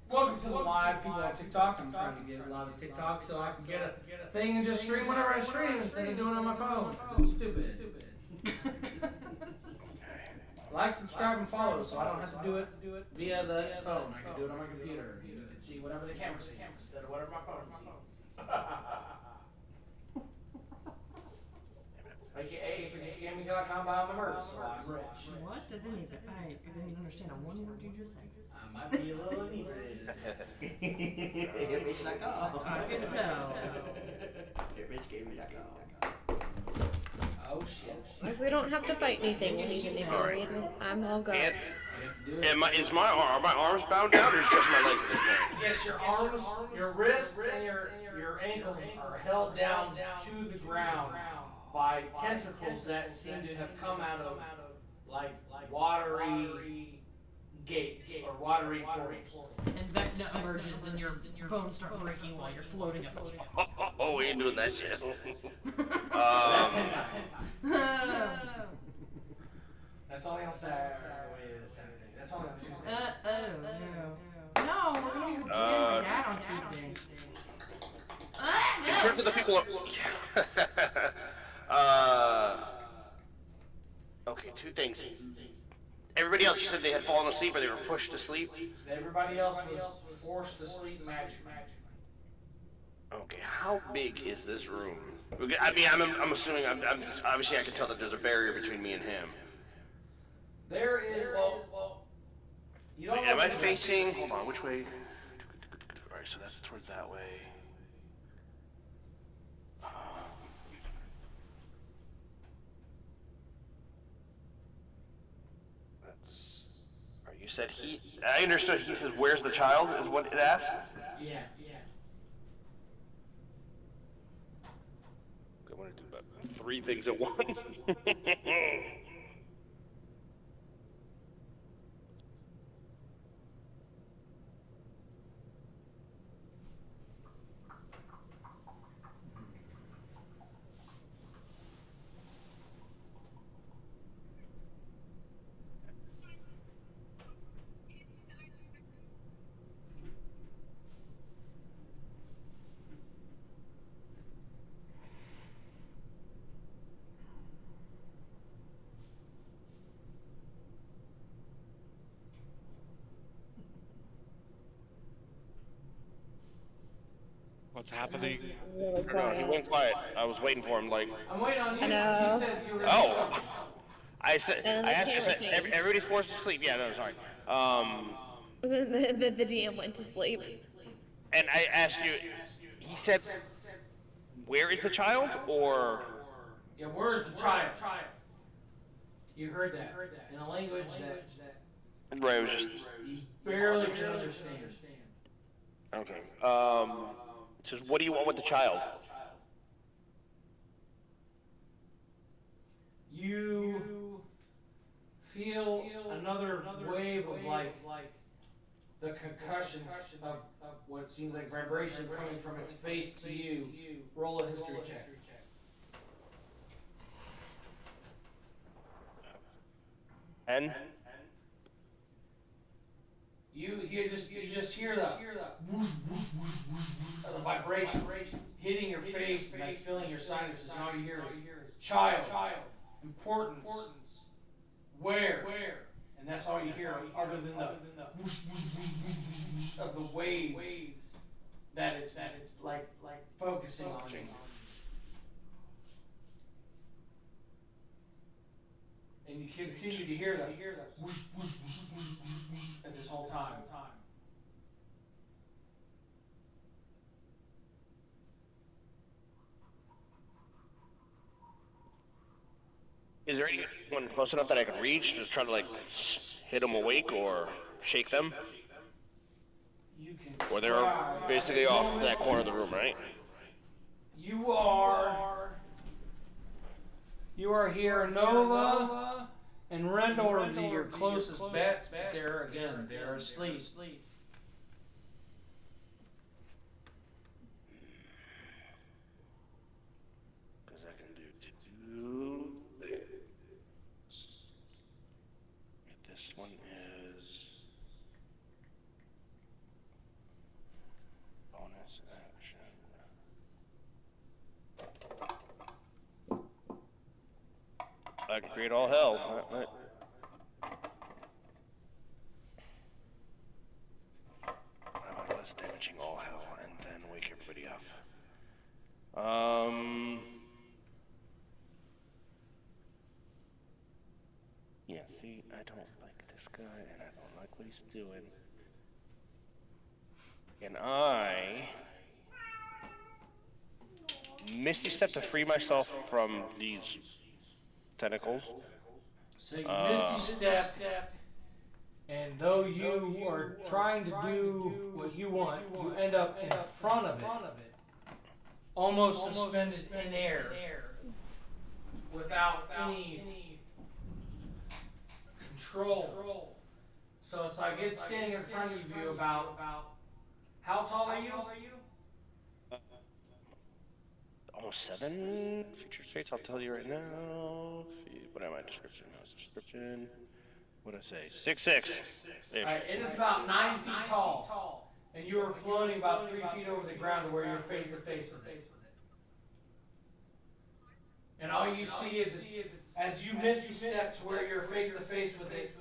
Welcome to the live people on TikTok. I'm trying to get a lot of TikTok so I can get a thing and just stream whenever I stream instead of doing it on my phone. 'Cause it's stupid. Like, subscribe, and follow so I don't have to do it via the phone. I can do it on my computer. You can see whatever the camera sees instead of whatever my phone sees. AKA, FreakyScamming.com, buy my merch, so I'm rich. What? I didn't even understand a one word you just said. I might be a little inebriated. I can tell. Oh shit. Like, we don't have to fight anything when he's inebriated. I'm all good. And is my arms bound down or is just my legs at this point? Yes, your arms, your wrists, and your ankles are held down to the ground by tentacles that seem to have come out of like watery gates or watery portals. And Vecna emerges and your bones start breaking while you're floating up. Oh, we ain't doing that shit. That's hentai. That's only on Saturday. That's only on Tuesday. No, we're gonna be with Jen and Dad on Tuesday. In terms of the people okay, two things. Everybody else, you said they had fallen asleep or they were pushed to sleep? Everybody else was forced to sleep magically. Okay, how big is this room? I mean, I'm assuming, obviously I can tell that there's a barrier between me and him. There is, well, you don't know. Am I facing, hold on, which way? Alright, so that's towards that way. You said I understood he says, where's the child, is what it asks? Yeah. I want to do about 3 things at once. What's happening? Really No, he quiet. went quiet. I was waiting for him. Like, I'm waiting on you. I know. You said you were gonna do something. I said, And I the asked you. camera Said, changed. everybody's forced to sleep. Yeah, no, sorry. The DM went to sleep. And I asked you. He said, "Where is the child?" Or Yeah, where's the child? You heard that in a language that right, it was just you barely can understand. okay. It says, "What do you want with the child?" You feel another wave of like the concussion of what seems like vibration coming from its face to you. Roll a history check. And You just hear the vibrations hitting your face and like filling your sinuses, and all you hear is child, importance, where, and that's all you hear, other than the of the waves that it's like focusing on you. And you continue to hear that at this whole time. is there anyone close enough that I can reach to try to like hit them awake or shake them? You can Or they're try. basically off in that corner of the room, right? You are here, Nova and Rendor would be your closest bets, but they're asleep. Because I can do two things. This one is bonus action. I can create all hell. Right. How about less damaging all hell and then wake everybody up? Yeah, see, I don't like this guy and I don't like what he's doing. Can I Misty Step to free myself from these tentacles? So you misty step, and though you are trying to do what you want, you end up in front of it, almost suspended in air, without any control. So it's like it's standing in front of you about how tall are you? Almost 7 feature states, I'll tell you right now. What am I? Description. No, it's description. What did I say? 6'6". Alright, it is about 9 feet tall, and you are floating about 3 feet over the ground to where you're face to face with it. And all you see is as you misty step to where you're face to face with it,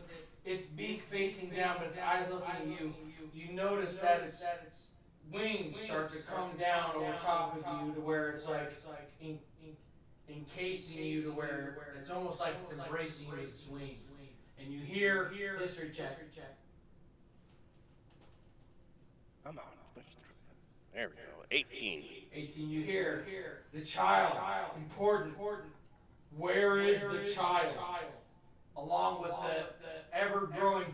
its beak facing down, but its eyes looking at you. You notice that its wings start to come down over top of you to where it's like encasing you to where it's almost like it's embracing you with its wings. And you hear history check. Come on. There we go. 18. 18, you hear the child, important. Where is the child? Along with the ever-growing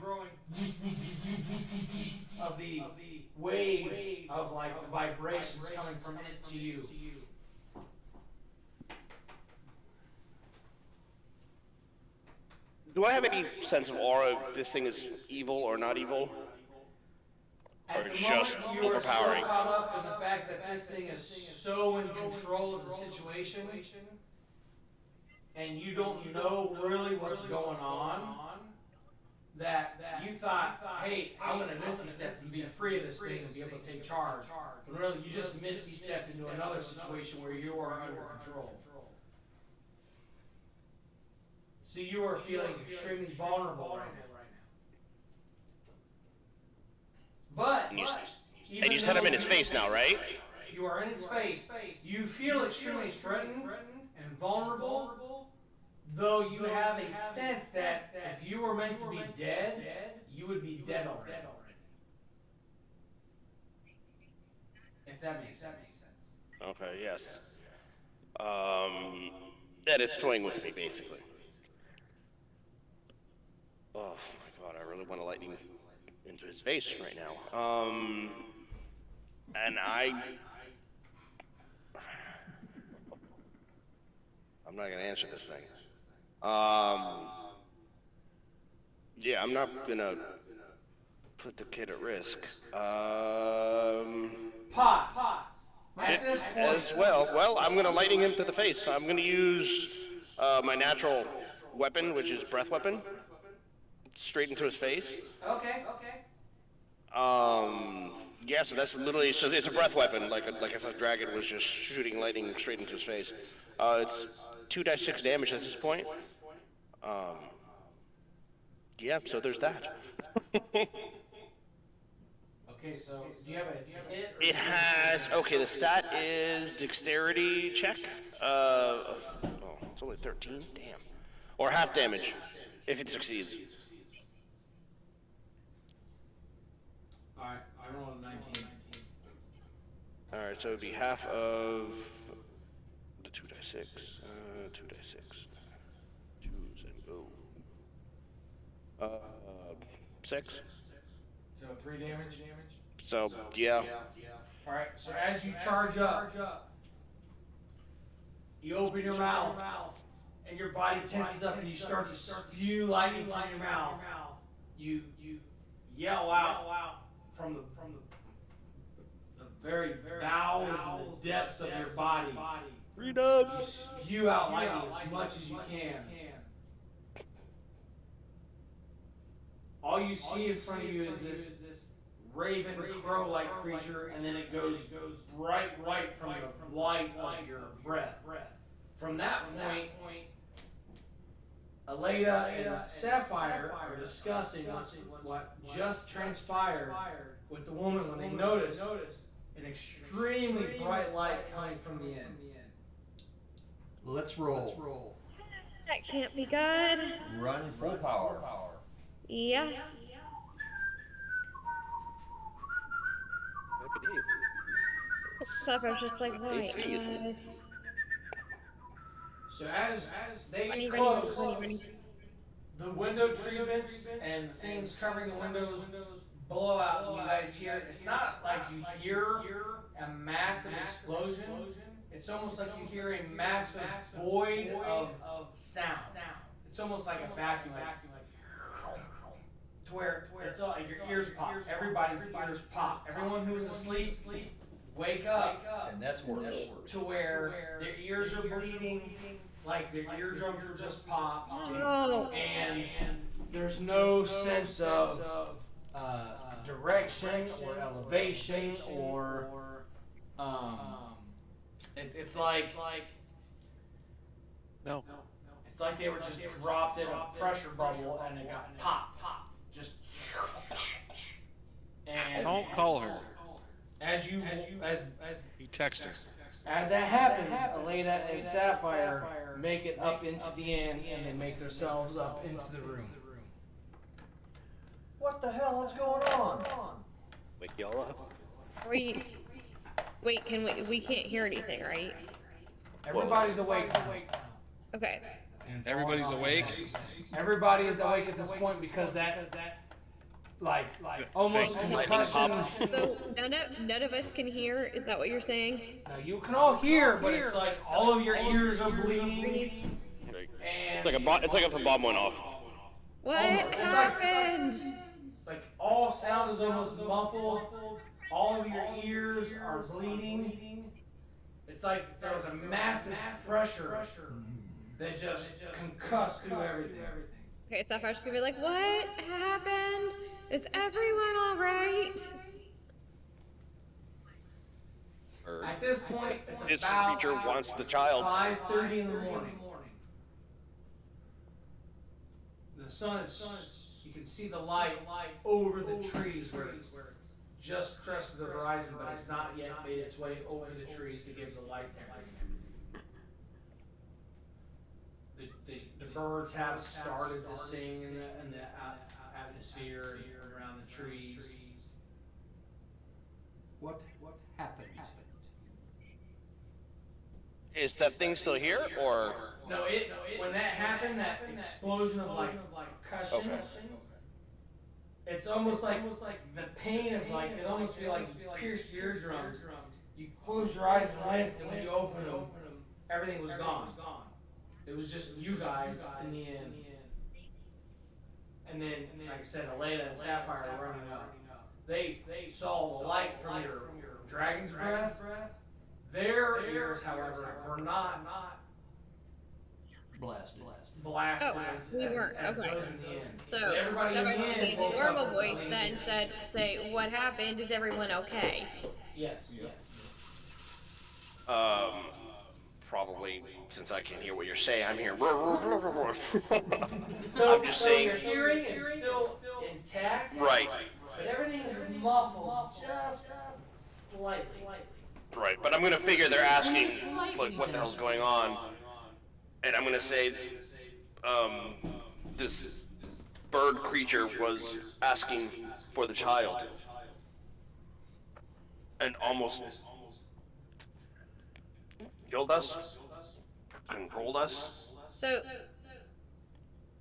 of the waves of like the vibrations coming from it to you. Do I have any sense of aura if this thing is evil or not evil? Or At the just moment, you are so overpowering? caught up in the fact that this thing is so in control of the situation, and you don't know really what's going on, that you thought, hey, I'm gonna misty step and be free of this thing and be able to take charge. But really, you just misty stepped into another situation where you are under control. So you are feeling extremely vulnerable right now. But And you said him in his face now, right? you are in its face, you feel extremely threatened and vulnerable, though you have a sense that if you were meant to be dead, you would be dead already. If that makes sense. Okay, yes. And it's toying with me, basically. Oh my god, I really want to lightning into his face right now. And I'm not gonna answer this thing. Yeah, I'm not gonna put the kid at risk. Pot. At this point, As well. Well, I'm gonna lightning him to the face. I'm gonna use my natural weapon, which is breath weapon, straight into his face. okay. Yeah, so that's literally, so it's a breath weapon, like if a dragon was just shooting lightning straight into his face. It's 2d6 damage at this point. Yeah, so there's that. Okay, so do you have a hit? It has, okay, the stat is dexterity check. It's only 13, damn. Or half damage, if it succeeds. Alright, I rolled a 19. Alright, so it'd be half of the 2d6. 2d6. Choose and go. 6. So 3 damage. So, yeah. Alright, so as you charge up, you open your mouth, and your body tenses up, and you start to spew lightning from your mouth. You yell out from the very bowels and the depths of your body. Freedom! You spew out lightning as much as you can. All you see in front of you is this raven crow-like creature, and then it goes bright white from the light of your breath. From that point, Aleda and Sapphire are discussing what just transpired with the woman when they noticed an extremely bright light coming from the end. Let's roll. That can't be good. Run full power. Yes. Supper's just like, right. So as they get close, the window treatments and things covering the windows blow out, and you guys hear, it's not like you hear a massive explosion, it's almost like you hear a massive void of sound. It's almost like a vacuum, to where it's all, like your ears pop, everybody's ears pop. Everyone who's asleep, wake up. And that's worse. To where their ears are bleeding, like their eardrums are just popped, and there's no sense of direction or elevation or it's like No. it's like they were just dropped in a pressure bubble and it got popped, just and Don't call her. as you Text her. as that happens, Aleda and Sapphire make it up into the inn, and they make themselves up into the room. What the hell is going on? Wake y'all up. Wait, we can't hear anything, right? Everybody's awake. Okay. Everybody's awake. Everybody is awake at this point because that like almost concussion. So none of us can hear. Is that what you're saying? Now you can all hear, but it's like all of your ears are bleeding. And It's like if a bomb went off. What happened? Like all sound is almost muffled. All of your ears are bleeding. It's like there was a massive pressure that just concussed through everything. Okay, Sapphire's gonna be like, what happened? Is everyone alright? At this point, it's This about creature wants the child. 5:30 in the morning. The sun is, you can see the light over the trees where just crested the horizon, but it's not yet made its way over the trees to give the light to everything. The birds have started to sing in the atmosphere and around the trees. What happened? Is that thing still here, or? No, when that happened, that explosion of like percussion, Okay. it's almost like the pain of like, it almost feels like you pierced your eardrums. You close your eyes and glanced, and when you open them, everything was gone. It was just you guys in the end. And then, like I said, Elena and Sapphire were running up. They saw the light from your dragon's breath. Their ears, however, were not Blasted. blasted Oh, as we weren't. as Okay. those in the end. So Everybody that in was the the end woke normal up voice and then say, what happened? Is everyone okay? Yes. Probably, since I can't hear what you're saying, I'm hearing. So, I'm just saying. your hearing is still intact. Right. But everything is muffled just slightly. Right, but I'm gonna figure they're asking, like, what the hell's going on, and I'm gonna say, this bird creature was asking for the child, and almost killed us, controlled us.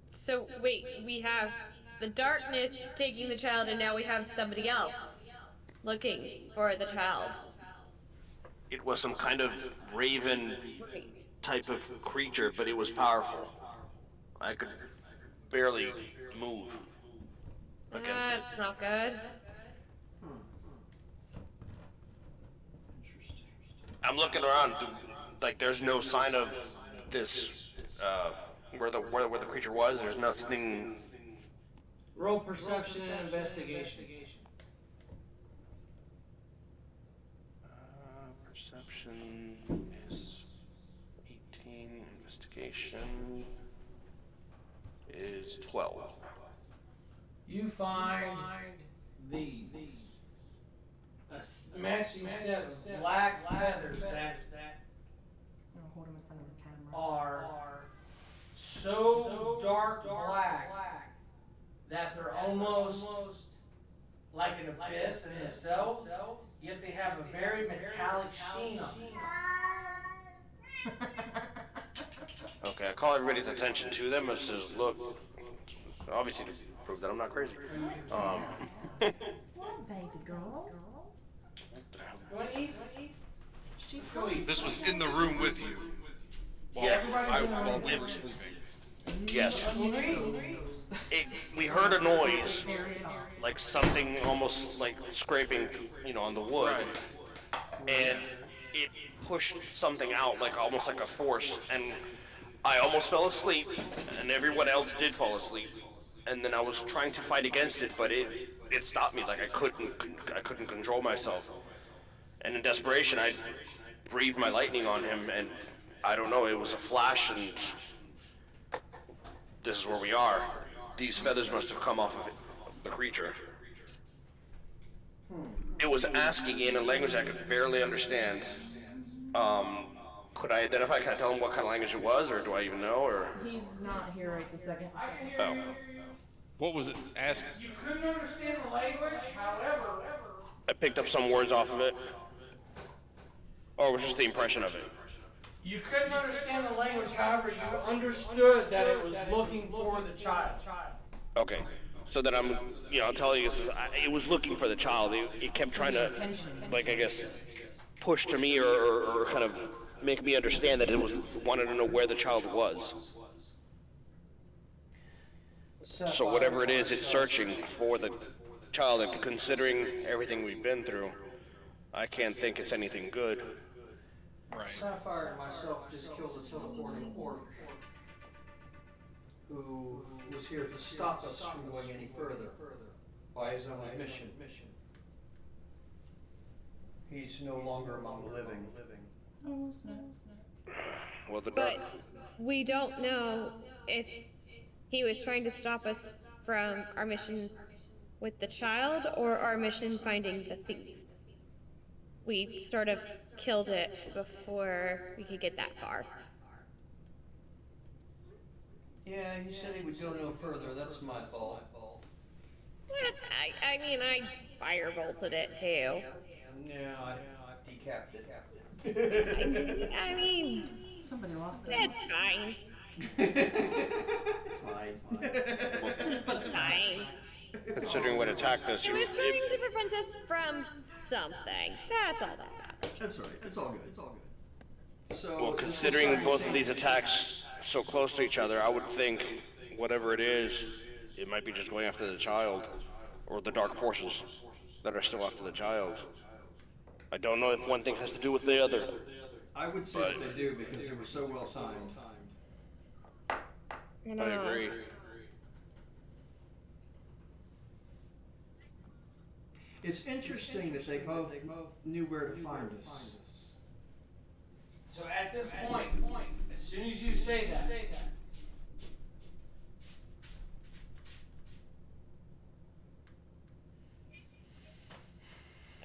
So wait, we have the darkness taking the child, and now we have somebody else looking for the child. It was some kind of raven type of creature, but it was powerful. I could barely move against it. That's not good. I'm looking around, like there's no sign of this, where the creature was. There's nothing. Roll perception and investigation. Perception is 18. Investigation is 12. You find the matching set of black feathers that Hold him in front of the camera. are so dark black that they're almost like an abyss in themselves, yet they have a very metallic sheen on them. Okay, I call everybody's attention to them. It says, look, obviously to prove that I'm not crazy. What, baby girl? You wanna eat? She's Go eat. This was in the room with you Yeah, while we were sleeping. yes. We heard a noise, like something almost like scraping, on the wood, and it pushed something out, like almost like a force, and I almost fell asleep, and everyone else did fall asleep, and then I was trying to fight against it, but it stopped me, like I couldn't control myself, and in desperation I breathed my lightning on him, and I don't know, it was a flash, and this is where we are. These feathers must have come off of the creature. It was asking in a language I could barely understand. Could I identify? Can I tell him what kind of language it was, or do I even know? Or He's not here right this second. oh, What was it asking? You couldn't understand the language, however, I picked up some words off of it, or it was just the impression of it. you couldn't understand the language, however, you understood that it was looking for the child. Okay, so then I'm telling you, it was looking for the child. It kept trying to, like I guess, push to me or kind of make me understand that it wanted to know where the child was. So whatever it is, it's searching for the child, and considering everything we've been through, I can't think it's anything good. Right. Sapphire and myself just killed a teleporting orc who was here to stop us from going any further by his own admission. He's no longer among the living. Oh, snap. Well, But we don't know if he was trying to stop us from our mission with the child or our mission finding the thief? We sort of killed it before we could get that far. Yeah, he said he would go no further. That's my fault. What? I mean, I firebolted it too. Yeah, I decapped it. I mean, Somebody lost their. it's fine. Fine. It's fine. Considering what attacked us, It was trying to prevent us from something. That's all that matters. That's right. It's all good. So, well, considering both of these attacks so close to each other, I would think whatever it is, it might be just going after the child, or the dark forces that are still after the child. I don't know if one thing has to do with the other. I would say that they do because they were so well timed. I agree. It's interesting that they both knew where to find us. So at this point, as soon as you say that,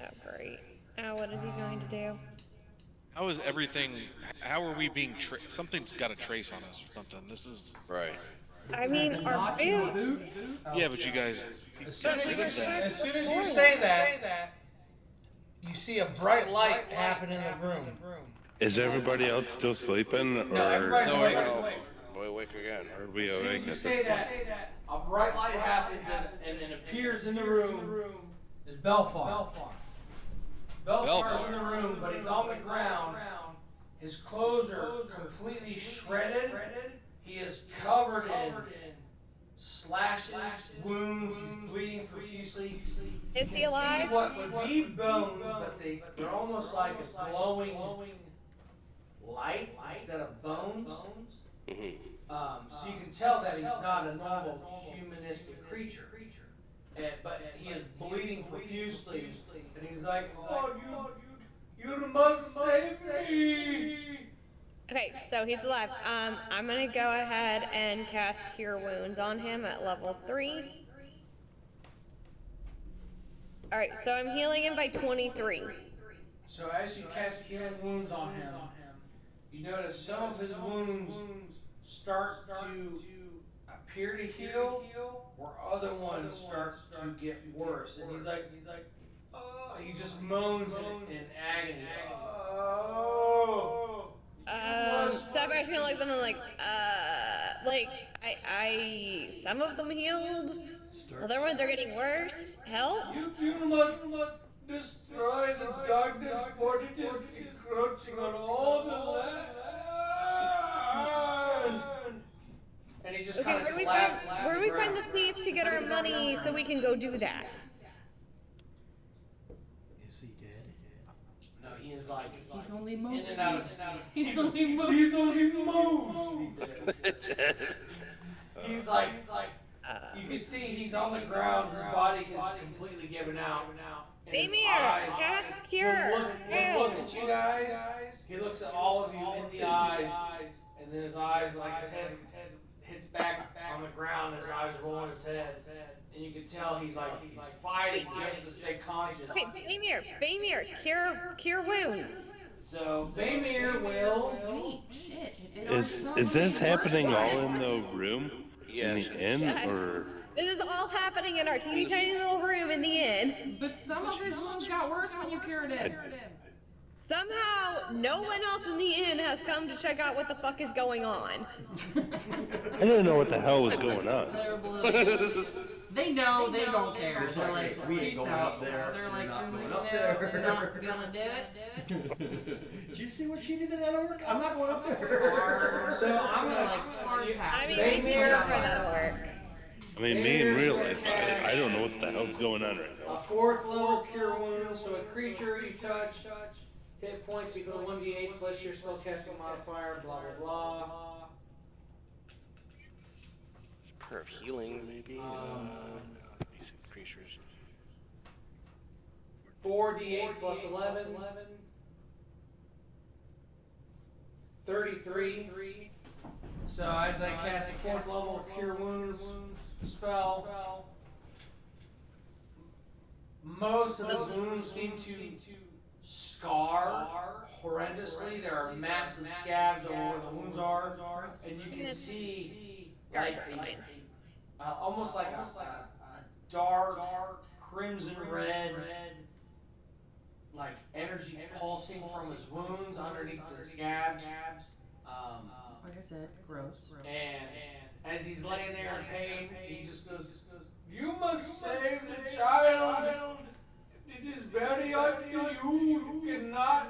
Oh, great. Now what is he going to do? How is everything? How are we being? Something's got a trace on us or something. This is right. I mean, our boots. Yeah, but you guys. as soon as you say that, you see a bright light happen in the room. Is everybody else still sleeping, or No, everybody's awake. We're awake again. are we As soon awake as you at say this that, a bright light happens and appears in the room. Is Belfar. Belfar's in the room, but he's on the ground. His clothes are completely shredded. He is covered in slashes, wounds. He's bleeding profusely. Is he alive? See what would be bones, but they're almost like a glowing light instead of bones. So you can tell that he's not a normal humanistic creature. But he is bleeding profusely, and he's like, "Oh, you must save me!" Okay, so he's alive. I'm gonna go ahead and cast Cure Wounds on him at level 3. Alright, so I'm healing him by 23. So as you cast healing wounds on him, you notice some of his wounds start to appear to heal, or other ones start to get worse. And he's like, oh, he just moans in agony. Oh. Stop acting like them. I'm like, some of them healed, other ones are getting worse. Help? You must destroy the darkness, for it is encroaching on all the land. And he just Okay, kind of where collapses. do we find the thief to get our money so we can go do that? Is he dead? No, he is like He's only in moved. and out. He's only moved. He's moved. He's like, you can see he's on the ground. His body is completely given out. And his Damien, eyes- cast Cure. He'll look at you guys. He looks at all of you in the eyes, and then his eyes, like his head hits back on the ground. His eyes roll on his head, and you can tell he's fighting just to stay conscious. Okay, Bamir, cure wounds. So Bamir will. Wait, shit. Is this happening all in the room? In Yes. the inn, or? This is all happening in our teeny tiny little room in the inn. But some of his wounds got worse when you cured him. Somehow, no one else in the inn has come to check out what the fuck is going on. I didn't know what the hell was going on. They're blue. They know, they don't care. It's They're like, like, we ain't peace going out. up there. They're We're like, not going no, up there. you're not gonna do it. Did you see what she did in that work? I'm not going up there. So I'm They're gonna like, hard pass. I mean, Bamir, for that'll work. I mean, me in real life, I don't know what the hell's going on right now. a 4th level cure wound. So a creature you touch, hit points equal to 1d8 plus your spellcasting modifier. Blah blah blah. Prayer of healing, maybe. Basic creatures. 4d8 plus 11. 33. So as I cast a 4th level cure wounds spell, Most of the wounds seem to scar horrendously. There are massive scabs over where the wounds are, and you can see like almost like a dark crimson red, like energy pulsing from his wounds underneath the scabs. Like I said, gross. And as he's laying there in pain, he just goes, "You must save the child. It is very up to you. You cannot."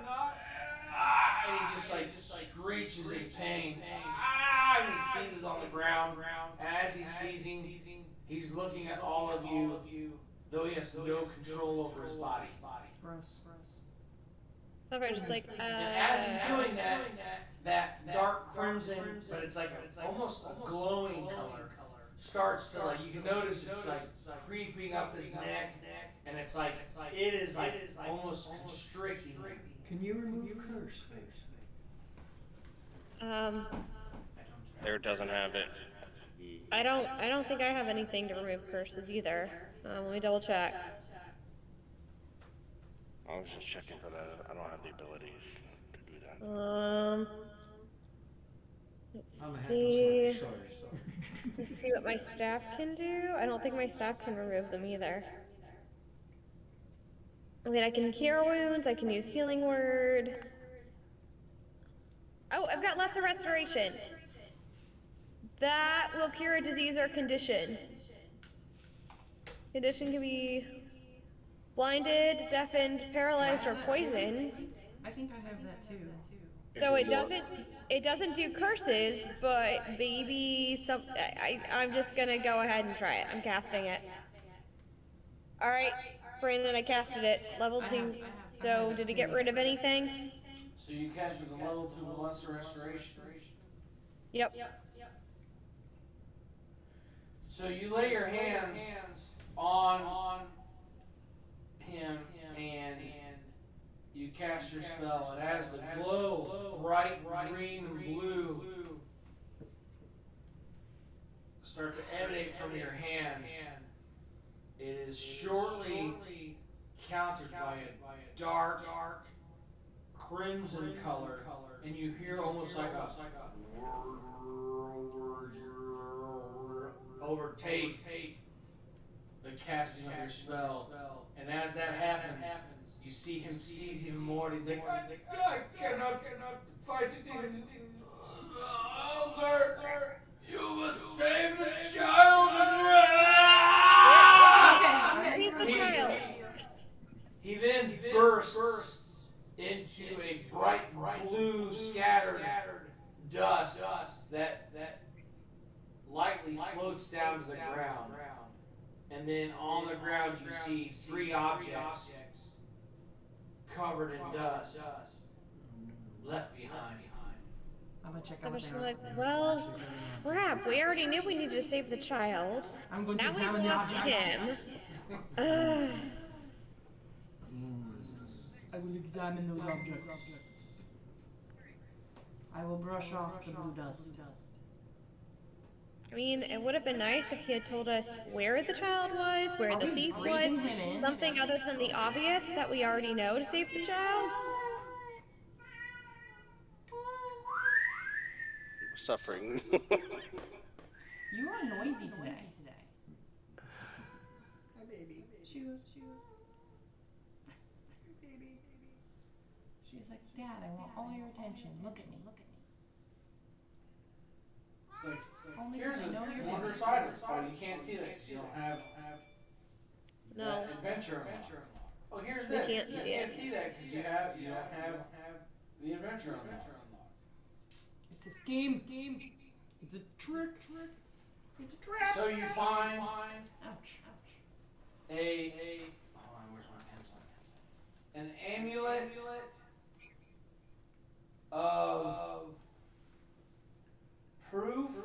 And he just like screeches in pain. And he seizes on the ground. And as he's seizing, he's looking at all of you, though he has no control over his body. Gross. So we're just like, And as he's doing that dark crimson, but it's like almost a glowing color, starts to like, you can notice it's like creeping up his neck, and it's like it is like almost constricting. Can you remove curse? There doesn't have it. I don't think I have anything to remove curses either. Let me double check. I was just checking for that. I don't have the abilities to do that. Let's see. Let's see what my staff can do. I don't think my staff can remove them either. I mean, I can cure wounds. I can use healing word. Oh, I've got lesser restoration. That will cure a disease or condition. Condition can be blinded, deafened, paralyzed, or poisoned. I think I have that too. So it doesn't do curses, but maybe I'm just gonna go ahead and try it. I'm casting it. All right, Brandon, I casted it. Level 2. So did it get rid of anything? So you casted the level 2 lesser restoration. Yep. So you lay your hands on him and you cast your spell, and as the glow of bright green and blue start to emanate from your hand, it is shortly countered by a dark crimson color, and you hear almost like a overtake the casting of your spell. And as that happens, you see him seize even more, and he's like, I cannot fight it in longer. You must save the child. Where is the child? He then bursts into a bright blue scattered dust that lightly floats down to the ground. And then on the ground you see 3 objects covered in dust left behind. I'm gonna check I out was what just they like, are. well, crap. We already knew we needed to save the child. I'm going to Now we've examine the lost objects. him. I will examine those objects. I will brush off the blue dust. I mean, it would have been nice if he had told us where the child was, where the thief was, breathing him in? something other than the obvious that we already know to save the child. Suffering. You are noisy today. Hi, baby. Baby. She's like, Dad, I want all your attention. Look at me. It's like, Only here's because I know you're another busy. side of it. Oh, you can't see that because you don't have No. that adventure unlocked. Oh, here's We this. can't- You yeah. can't see that because you don't have the adventure unlocked. It's a scheme. It's a trick. It's a trap. So you find Ouch. a hold on, where's my pencil? An amulet of proof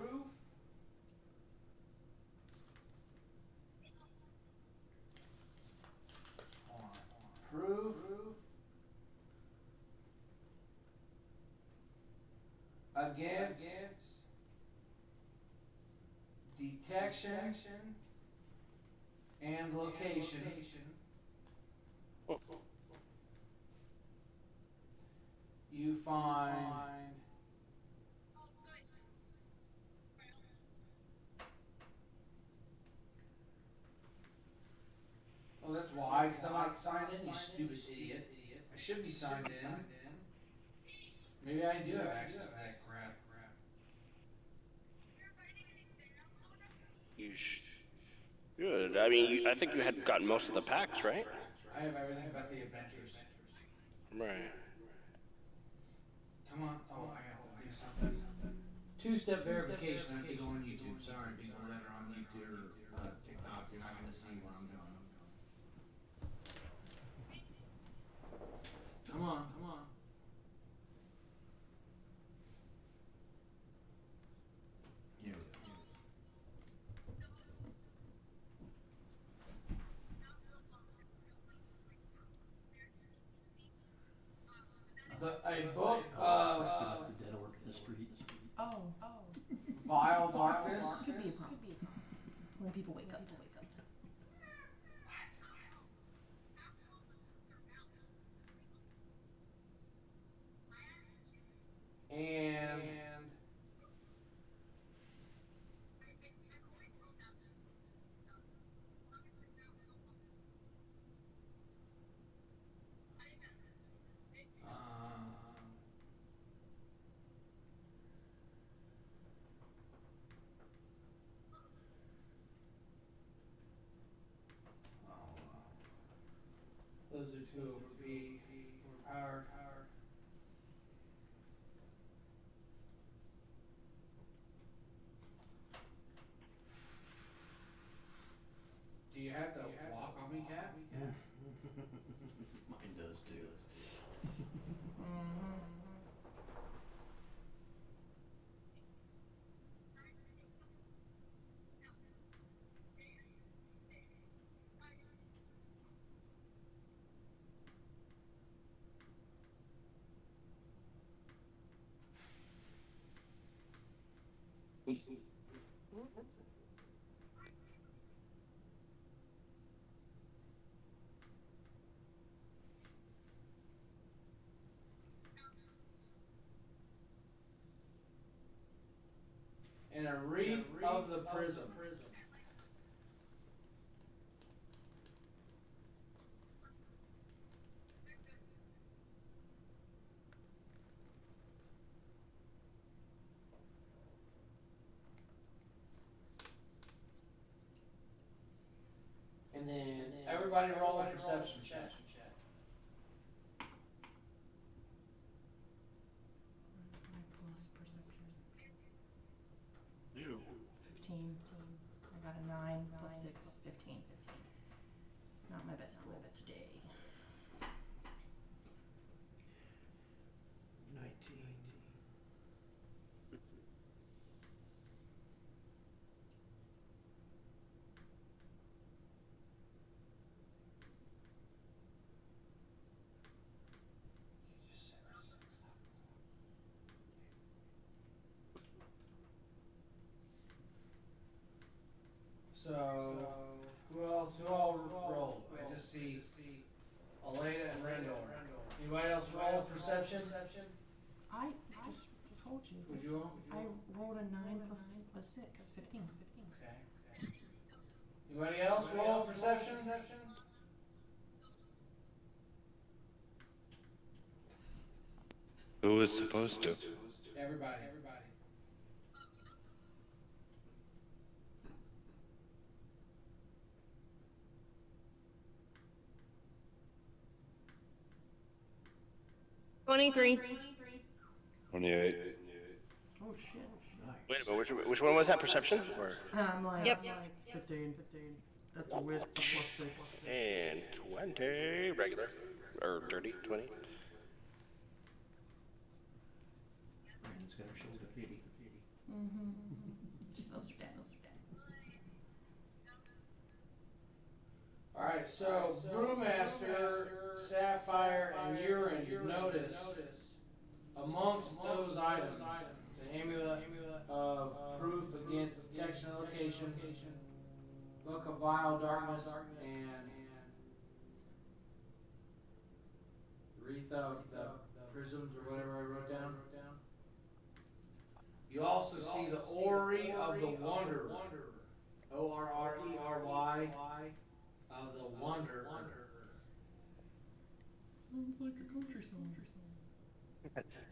against detection and location You find oh, that's why, because I'm not signed in, you stupid idiot. I should be signed in. Maybe I do have access to that crap. You should. I mean, I think you had gotten most of the packs, right? I have everything but the adventures. Right. Come on. Oh, I have to do something. Two-step verification. I have to go on YouTube. Sorry, people that are on YouTube or TikTok, you're not going to see what I'm doing. Come on. Here we go. A book of The dead orc history. Oh. vile darkness. Could be a problem. When people wake up. And those are too overpowered. Do you have to walk on me, Cat? Mine does too. And a wreath of the prism. And then everybody roll a perception check. Ew. 15. I got a 9 plus 6, 15. Not my best roll today. 19. So, who all rolled? I just see Elena and Randall. Anybody else roll perception? I just told you. Would you roll? I rolled a 9 plus a 6, 15. Okay. Anybody else roll perception? Who was supposed to? Everybody. $23. 28. Oh shit. Wait a minute, which one was that? Perception? Or? I'm like, Yep. 15. That's a with plus 6. And 20 regular. Or dirty, 20. Brandon's got her shoulder pity. Those are dead. Alright, so Brewmaster, Sapphire, and Urine notice amongst those items the amulet of proof against detection of location, Book of Vile Darkness, and wreath of the prisms or whatever I wrote down. You also see the Ori of the Wanderer. Orrery of the Wanderer. Sounds like a country song.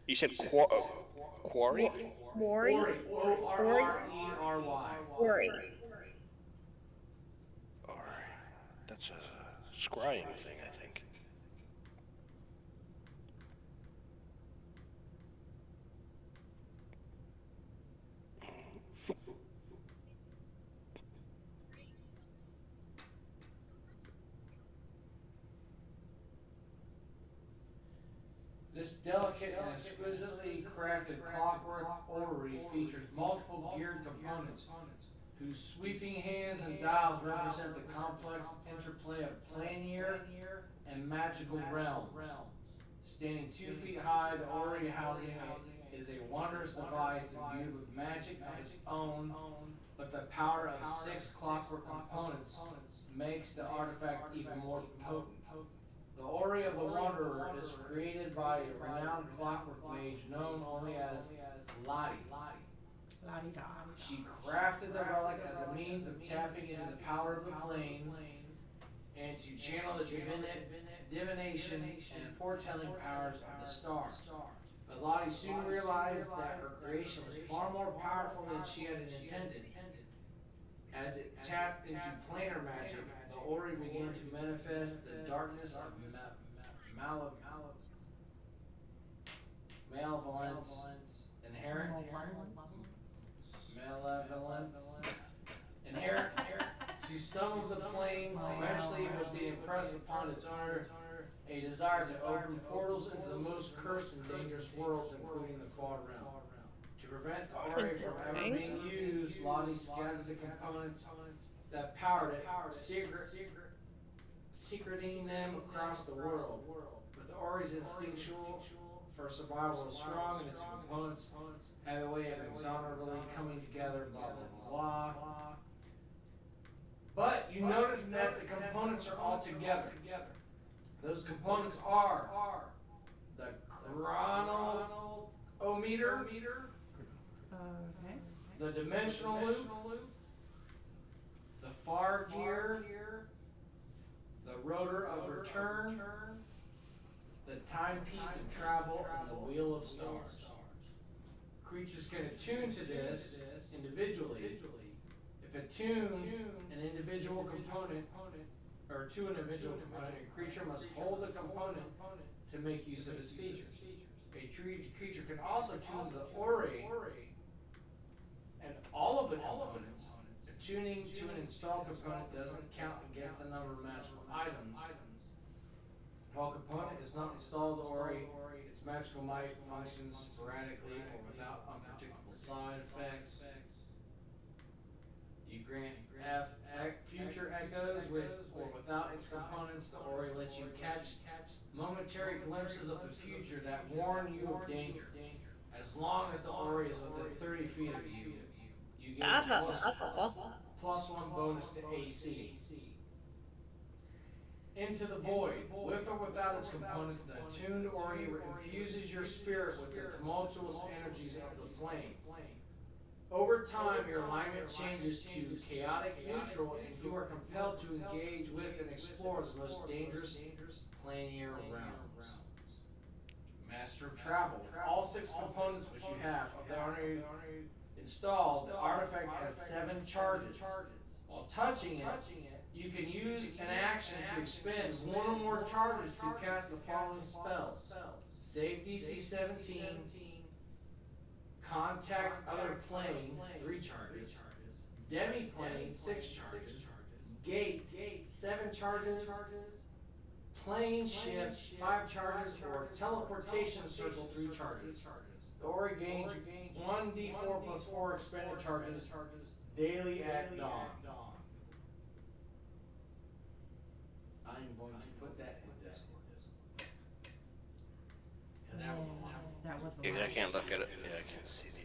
You said quarry? Worry. Ori. O-R-R-E-R-Y. Worry. That's a scrying thing, I think. This delicate and exquisitely crafted clockwork orrery features multiple geared components whose sweeping hands and dials represent the complex interplay of planar and magical realms. Standing 2 feet high, the orrery housing is a wondrous device imbued with magic of its own, but the power of 6 clockwork components makes the artifact even more potent. The Ori of the Wanderer is created by a renowned clockwork mage known only as Lottie. La-di-da. She crafted the relic as a means of tapping into the power of the planes and to channel the divination and foretelling powers of the stars. But Lottie soon realized that her creation was far more powerful than she had intended. As it tapped into planar magic, the Ori began to manifest the darkness of malevolence, inherent to some of the planes. Eventually, it would be impressed upon its owner a desire to open portals into the most cursed and dangerous worlds, including the far realm. To prevent the Ori from ever being used, Lottie scattered the components that powered it, secreting them across the world. But the Ori's instinctual for survival is strong, and its components have a way of exonerably coming together, blah, blah, blah, blah. But you notice that the components are all together. Those components are the chronometer, Okay. the dimensional loop, the far gear, the rotor of return, the timepiece of travel, and the wheel of stars. Creatures can attune to this individually. If attune an individual component, or to an individual component, a creature must hold the component to make use of its features. A creature can also tune the Ori and all of the components. Attuning to an installed component doesn't count against the number of magical items. While a component is not installed, the Ori, its magical might functions sporadically or without unpredictable side effects. You grant future echoes with or without its components. The Ori lets you catch momentary glimpses of the future that warn you of danger. As long as the Ori is within 30 feet of you, you gain +1 bonus to AC. Into the void, with or without its components, the attuned Ori infuses your spirit with the tumultuous energies of the plane. Over time, your alignment changes to chaotic neutral, and you are compelled to engage with and explore the most dangerous planar realms. Master of Travel. All 6 components which you have already installed, the artifact has 7 charges. While touching it, you can use an action to expend 1 or more charges to cast the following spells: Save DC 17, Contact Other Plane, 3 charges, Demi-Plane, 6 charges, Gate, 7 charges, Plane Shift, 5 charges, or Teleportation Circle, 3 charges. The Ori gains 1d4 plus 4 expended charges daily at dawn. I'm going to put that in Discord. That was a lot. That was a Yeah, lot. I can't look at it. Yeah, I can't see the.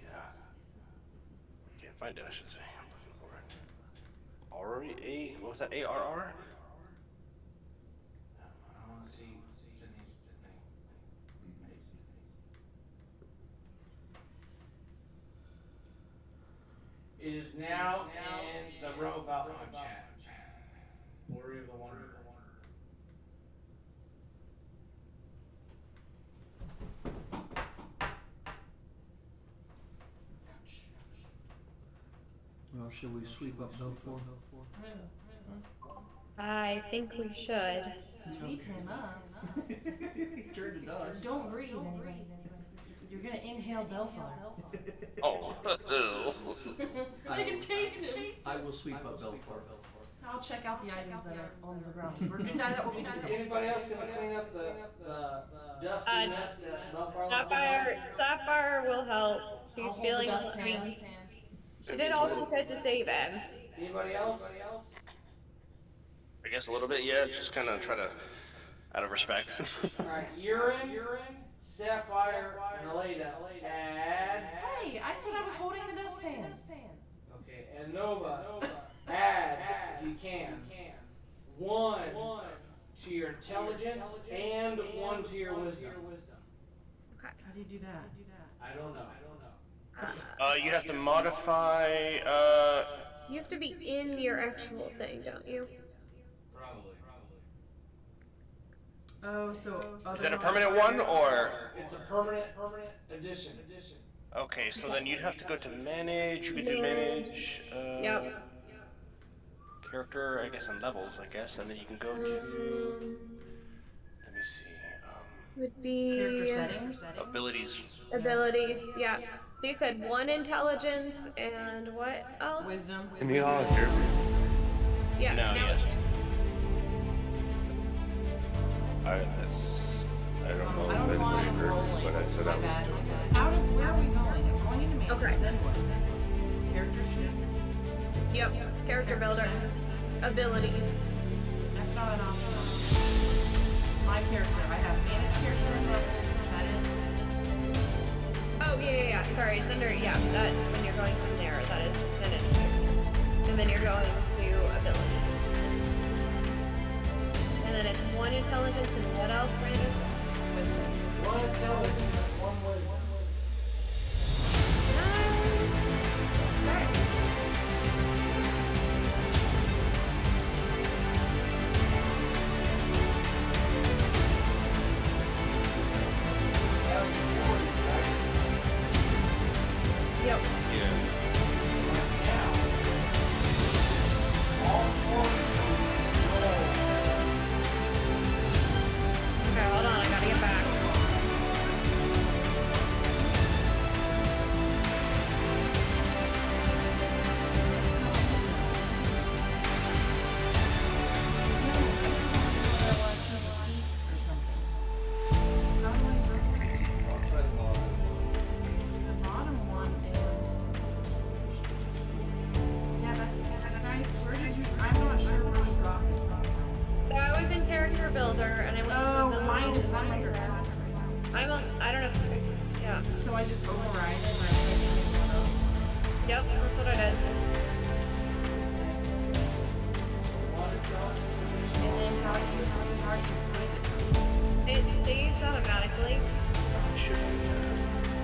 Can't find it, I should say. I'm looking for it. Ori, what was that? ARR? I want to see Sydney's name. It is now in the room of Alfheim chat. Warrior of the Wanderer. Well, should we sweep up Belfort? I think we should. Sweep him up. Turn to dust. Don't breathe anybody. You're gonna inhale Belfire. Oh. I can taste it. I will sweep up Belfort. I'll check out the items that are on the ground. Is that what we just Is did? anybody else gonna clean up the dusty mess that Belfire left Sapphire will help. She's feeling a little dustpan. pain. She did all she could to save him. Anybody else? I guess a little bit, yeah. Just kind of try to, out of respect. Alright, Urine, Sapphire, and Aleda. Add. Hey, I said I was holding the dustpan. Okay, and Nova. Add, if you can, 1 to your intelligence and 1 to your wisdom. Okay. How do you do that? I don't know. You have to modify, You have to be in your actual thing, don't you? Probably. Oh, so is that a permanent one, or? It's a permanent addition. Okay, so then you'd have to go to manage, you could do manage, Yep. character, I guess, on levels, I guess, and then you can go to, let me see, Would be character settings. abilities. abilities. Yeah. So you said 1 intelligence and what else? Wisdom. Can you all hear me? Yes. No, now- yes. I don't know I if don't want anybody heard rolling. what I said I My was bad. doing. Where are we going? I'm going into manage. Okay. Then what? Character sheet? Yep. Character builder. Abilities. That's not an option. My character. I have manage character and levels. Is that it? Oh yeah. Sorry, it's under that when you're going from there, that is finished. And then you're going to abilities. And then it's 1 intelligence and what else, Brandon? Wisdom. 1 intelligence and 1 wisdom. Nice. Yep. Yeah. Okay, hold on, I gotta get back. The bottom one is. Yeah, that's nice. Where did you? I'm not sure where you got this thing. So I was in character builder and I went to Oh, abilities. mine is not under class. I don't know. Yeah. So I just override it. Right? Yep, that's what I did. And then how do you save it? It saves automatically.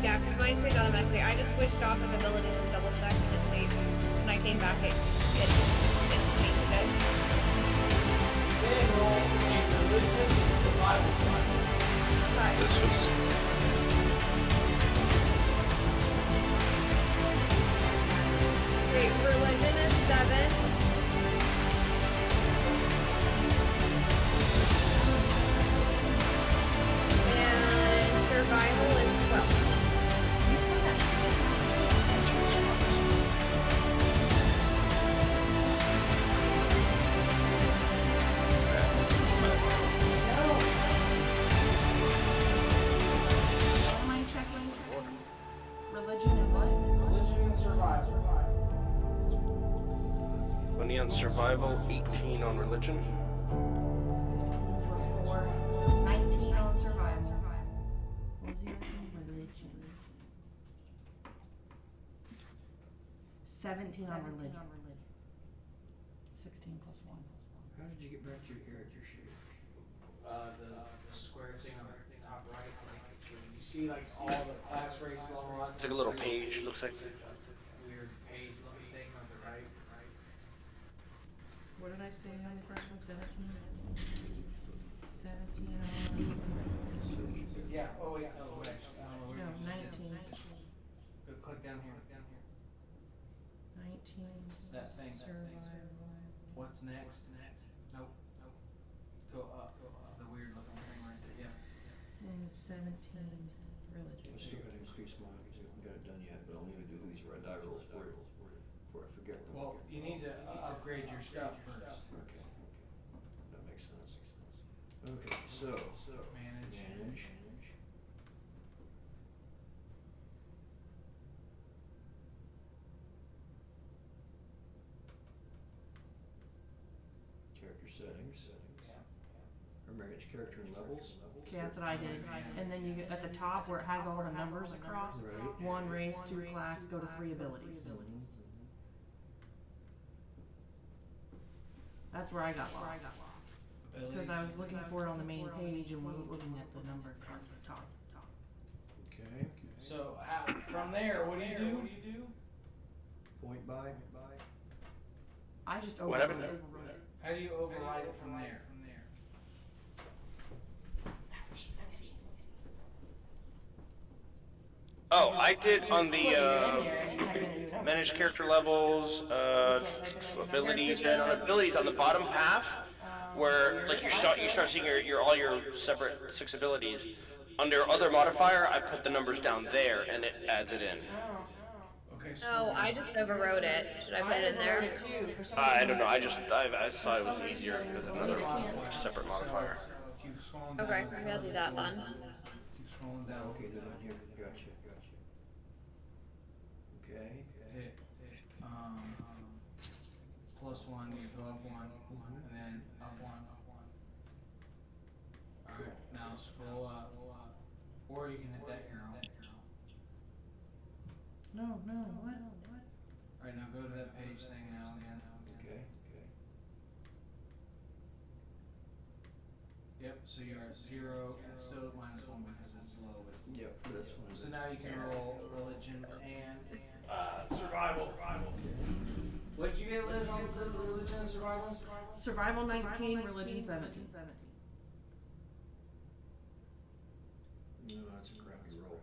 Yeah, because mine saved automatically. I just switched off of abilities and double checked and it saved. When I came back, it changed it. Then roll a religion survival check. This was. Wait, religion is 7. And survival is 12. What am I checking? Religion and what? Religion and survival. 20 on survival, 18 on religion. Plus 4. 19 on survival. What was the other thing? Religion. 17 on religion. 16 plus 1. How did you get back to your character sheet? The square thing on the top right. You see like all the class race going on. It's like a little page, looks like. Weird page looking What did I say on the first one? 17? 17 on. Yeah. Oh wait. Oh wait. No, 19. Go click down here. 19. That thing. Survival. What's next? Nope. Go up. The weird looking thing right there. Yeah. And 17. Religion. I still gotta increase mine because I haven't got it done yet, but I'll need to do these red die rolls before I forget them. Well, you need to upgrade your stuff first. Okay. That makes sense. Okay, so. Manage. Character settings. Or manage character and levels. Okay, that's what I did. And then you get at the top where it has all the numbers across. Right. 1 race, 2 class, go to 3 abilities. That's where I got lost. Because I was looking for it on the main page and wasn't looking at the number parts at the top. Okay. So from there, what do you do? Point by. I just What overwrote happened? it. How do you override it from there? Oh, I did on the manage character levels, abilities, and on abilities on the bottom half, where like you start seeing your all your separate 6 abilities. Under other modifier, I put the numbers down there, and it adds it in. Okay. Oh, I just overwrote it. Should I put it in there? I don't know. I thought it was easier because of another separate modifier. Keep scrolling down. Okay, maybe I'll do that then. Keep scrolling down. Okay, they're down here. Gotcha. Okay. Hit +1, you go up 1, and then up 1. Alright, now scroll up. Or you can hit that arrow. No, what? Alright, now go to that page thing now again. Okay. Yep, so you're at 0, it's still -1 because it's low. Yep, that's one. So now you can roll religion and survival. What did you get, Liz, on religion and survival? Survival 19, religion 17. No, that's a crappy roll.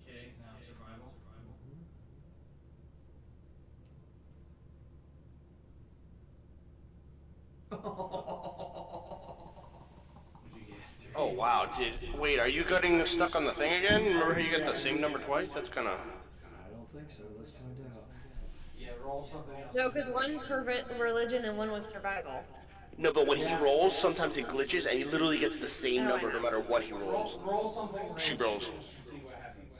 Okay, now survival. Oh wow, wait, are you getting stuck on the thing again? Remember how you get the same number twice? That's kind of. I don't think so. Let's find out. Yeah, roll something else. No, because one's for religion and one was survival. No, but when he rolls, sometimes it glitches, and he literally gets the same number no matter what he rolls. Roll something. She rolls. And see what happens.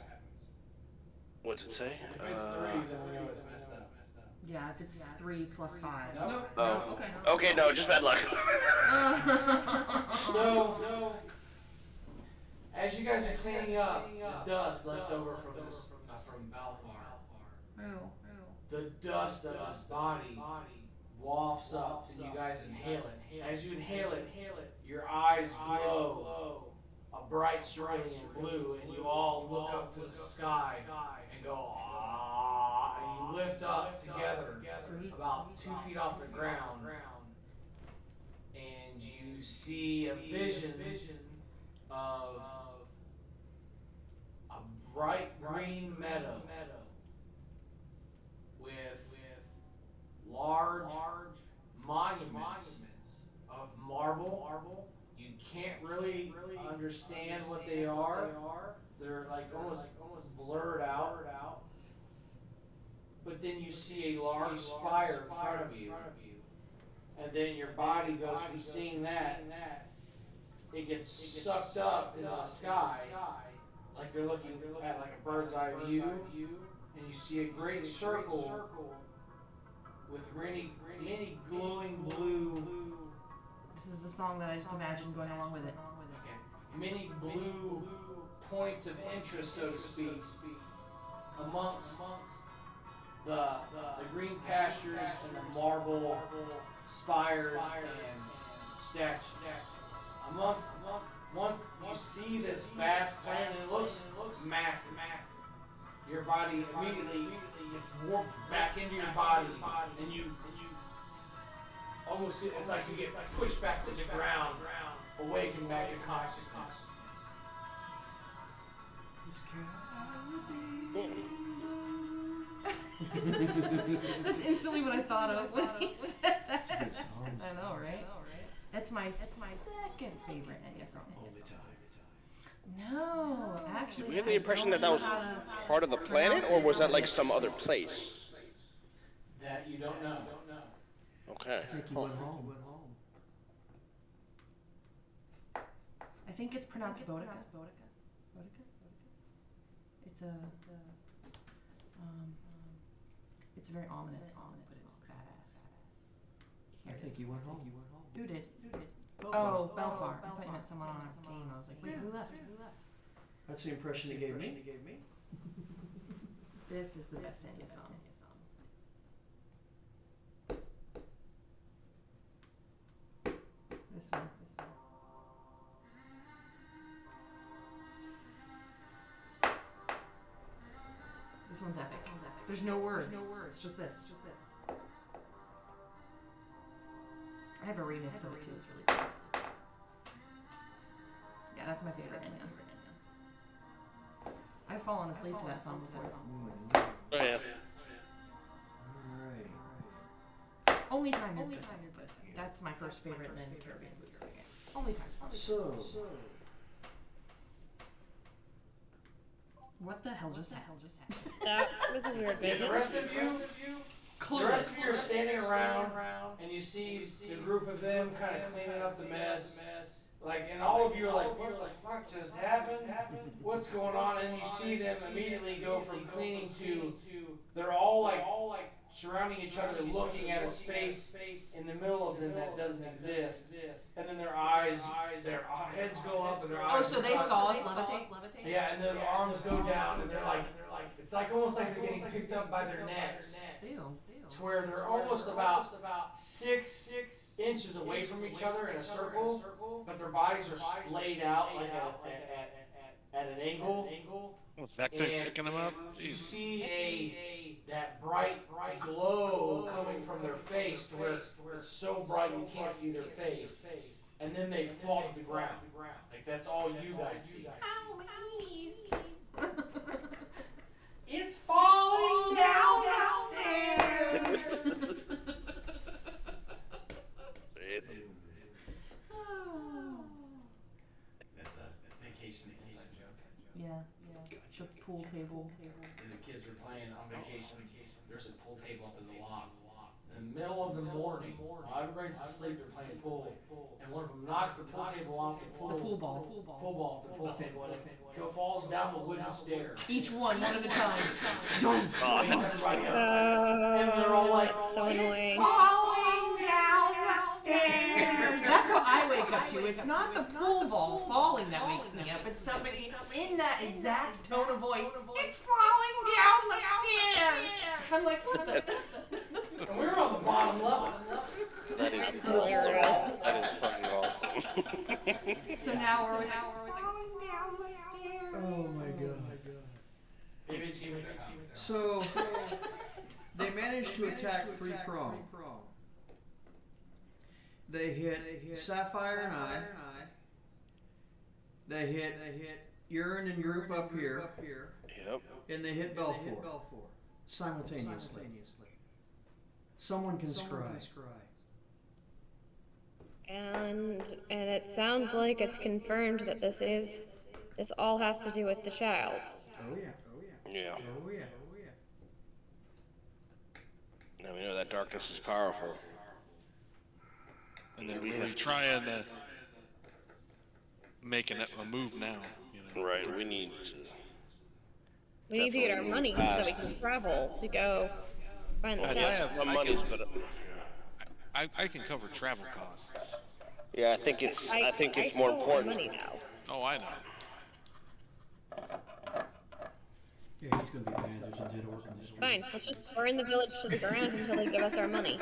What's it say? If it's 3s, then we know it's messed up. Yeah, if it's 3 plus 5. Nope. Oh. Okay. Okay, no, just bad luck. So, as you guys are cleaning up the dust left over from this, from Alfheim, the dust of his body wafts up, and you guys inhale it. As you inhale it, your eyes glow a bright cerulean blue, and you all look up to the sky and go, ah, and you lift up together about 2 feet off the ground, and you see a vision of a bright green meadow with large monuments of marble. You can't really understand what they are. They're like almost blurred out. But then you see a large spire in front of you. And then your body goes from seeing that, it gets sucked up into the sky, like you're looking at like a bird's eye view, and you see a great circle with many glowing blue. This is the song that I just imagined going along with it. Many blue points of interest, so to speak, amongst the green pastures and the marble spires and statues. Once you see this vast planet, it looks massive. your body immediately gets warped back into your body, and you almost, it's like you get pushed back to the ground, awaken back to consciousness. That's instantly what I thought of when he said that. I know, right? That's my second favorite Enya song. No, actually. Did we get the impression that that was part of the planet, or was that like some other place? That you don't know. Okay. I think he went home. I think it's pronounced Boudica. It's a very ominous song, but it's badass. I think he went home. Who did? Oh, Belfar. I thought you meant someone on a game. I was like, wait, who left? That's the impression he gave me. This is the best Enya song. This one. This one's epic. There's no words. It's just this. I have a remix of it too. It's really good. Yeah, that's my favorite Enya. I've fallen asleep to that song before. Oh yeah. Only Time is good, but that's my first favorite, and then Caribbean Blues second. Only Time's fun. So, what the hell just happened? That was a weird And vision. the rest of you are standing around, and you see the group of them kind of cleaning up the mess. Like, and all of you are like, what the fuck just happened? What's going on? And you see them immediately go from cleaning to, they're all like surrounding each other, looking at a space in the middle of them that doesn't exist. And then their heads go up, and their eyes. Oh, so they saw us levitate? Yeah, and their arms go down, and they're like, it's like almost like they're getting picked up by their necks. Ew. To where they're almost about 6 inches away from each other in a circle, but their bodies are laid out like at an angle. With vector picking them up? You see that bright glow coming from their face to where it's so bright you can't see their face. And then they fall to the ground. Like, that's all you guys see. Ow, my knees. It's falling down the stairs! That's vacation inside jokes. Yeah. The pool table. And the kids were playing on vacation. There's a pool table up in the loft. In the middle of the morning, while everybody's asleep, they're playing pool. And one of them knocks the pool table off the pool. The pool ball. Off the pool table, and it falls down the wooden stairs. Each one at a time. And they're all like, That's so annoying. Falling down the stairs. That's what I wake up to. It's not the pool ball falling that wakes me up. It's somebody in that exact tone of voice. It's falling down the stairs. I'm like, what the? and we were on the bottom level. That is awesome. That is fucking awesome. So now we're falling down the stairs. oh my god. So, they managed to attack Free Prong. They hit Sapphire and I. They hit Urine and group up here. Yep. And they hit Belfour. Simultaneously. Someone can scry. And it sounds like it's confirmed that this all has to do with the child. Oh yeah. Yeah. Oh yeah. Now we know that darkness is powerful. And they're really trying to make a move now, you know. Right, we need to... We need to get our money so that we can travel to go find the I child. have my monies, but... I can cover travel costs. Yeah, I think it's more still owe important. money now. Oh, I know. Yeah, he's gonna be banned. There's a dead orc in the street. Fine, let's just burn the village to the ground until they give us our money.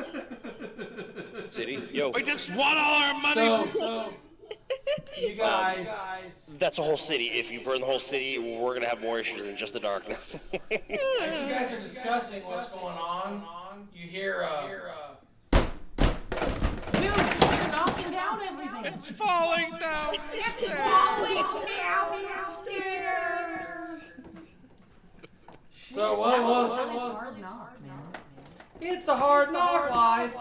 City, yo. We just want all our money! So You guys. That's a whole city. If you burn the whole city, we're gonna have more issues than just the darkness. As you guys are discussing what's going on, you hear Dude, you're knocking down everything. It's falling down the It's stairs. falling down the stairs. So what was Hard knock, man. It's a hard knock life.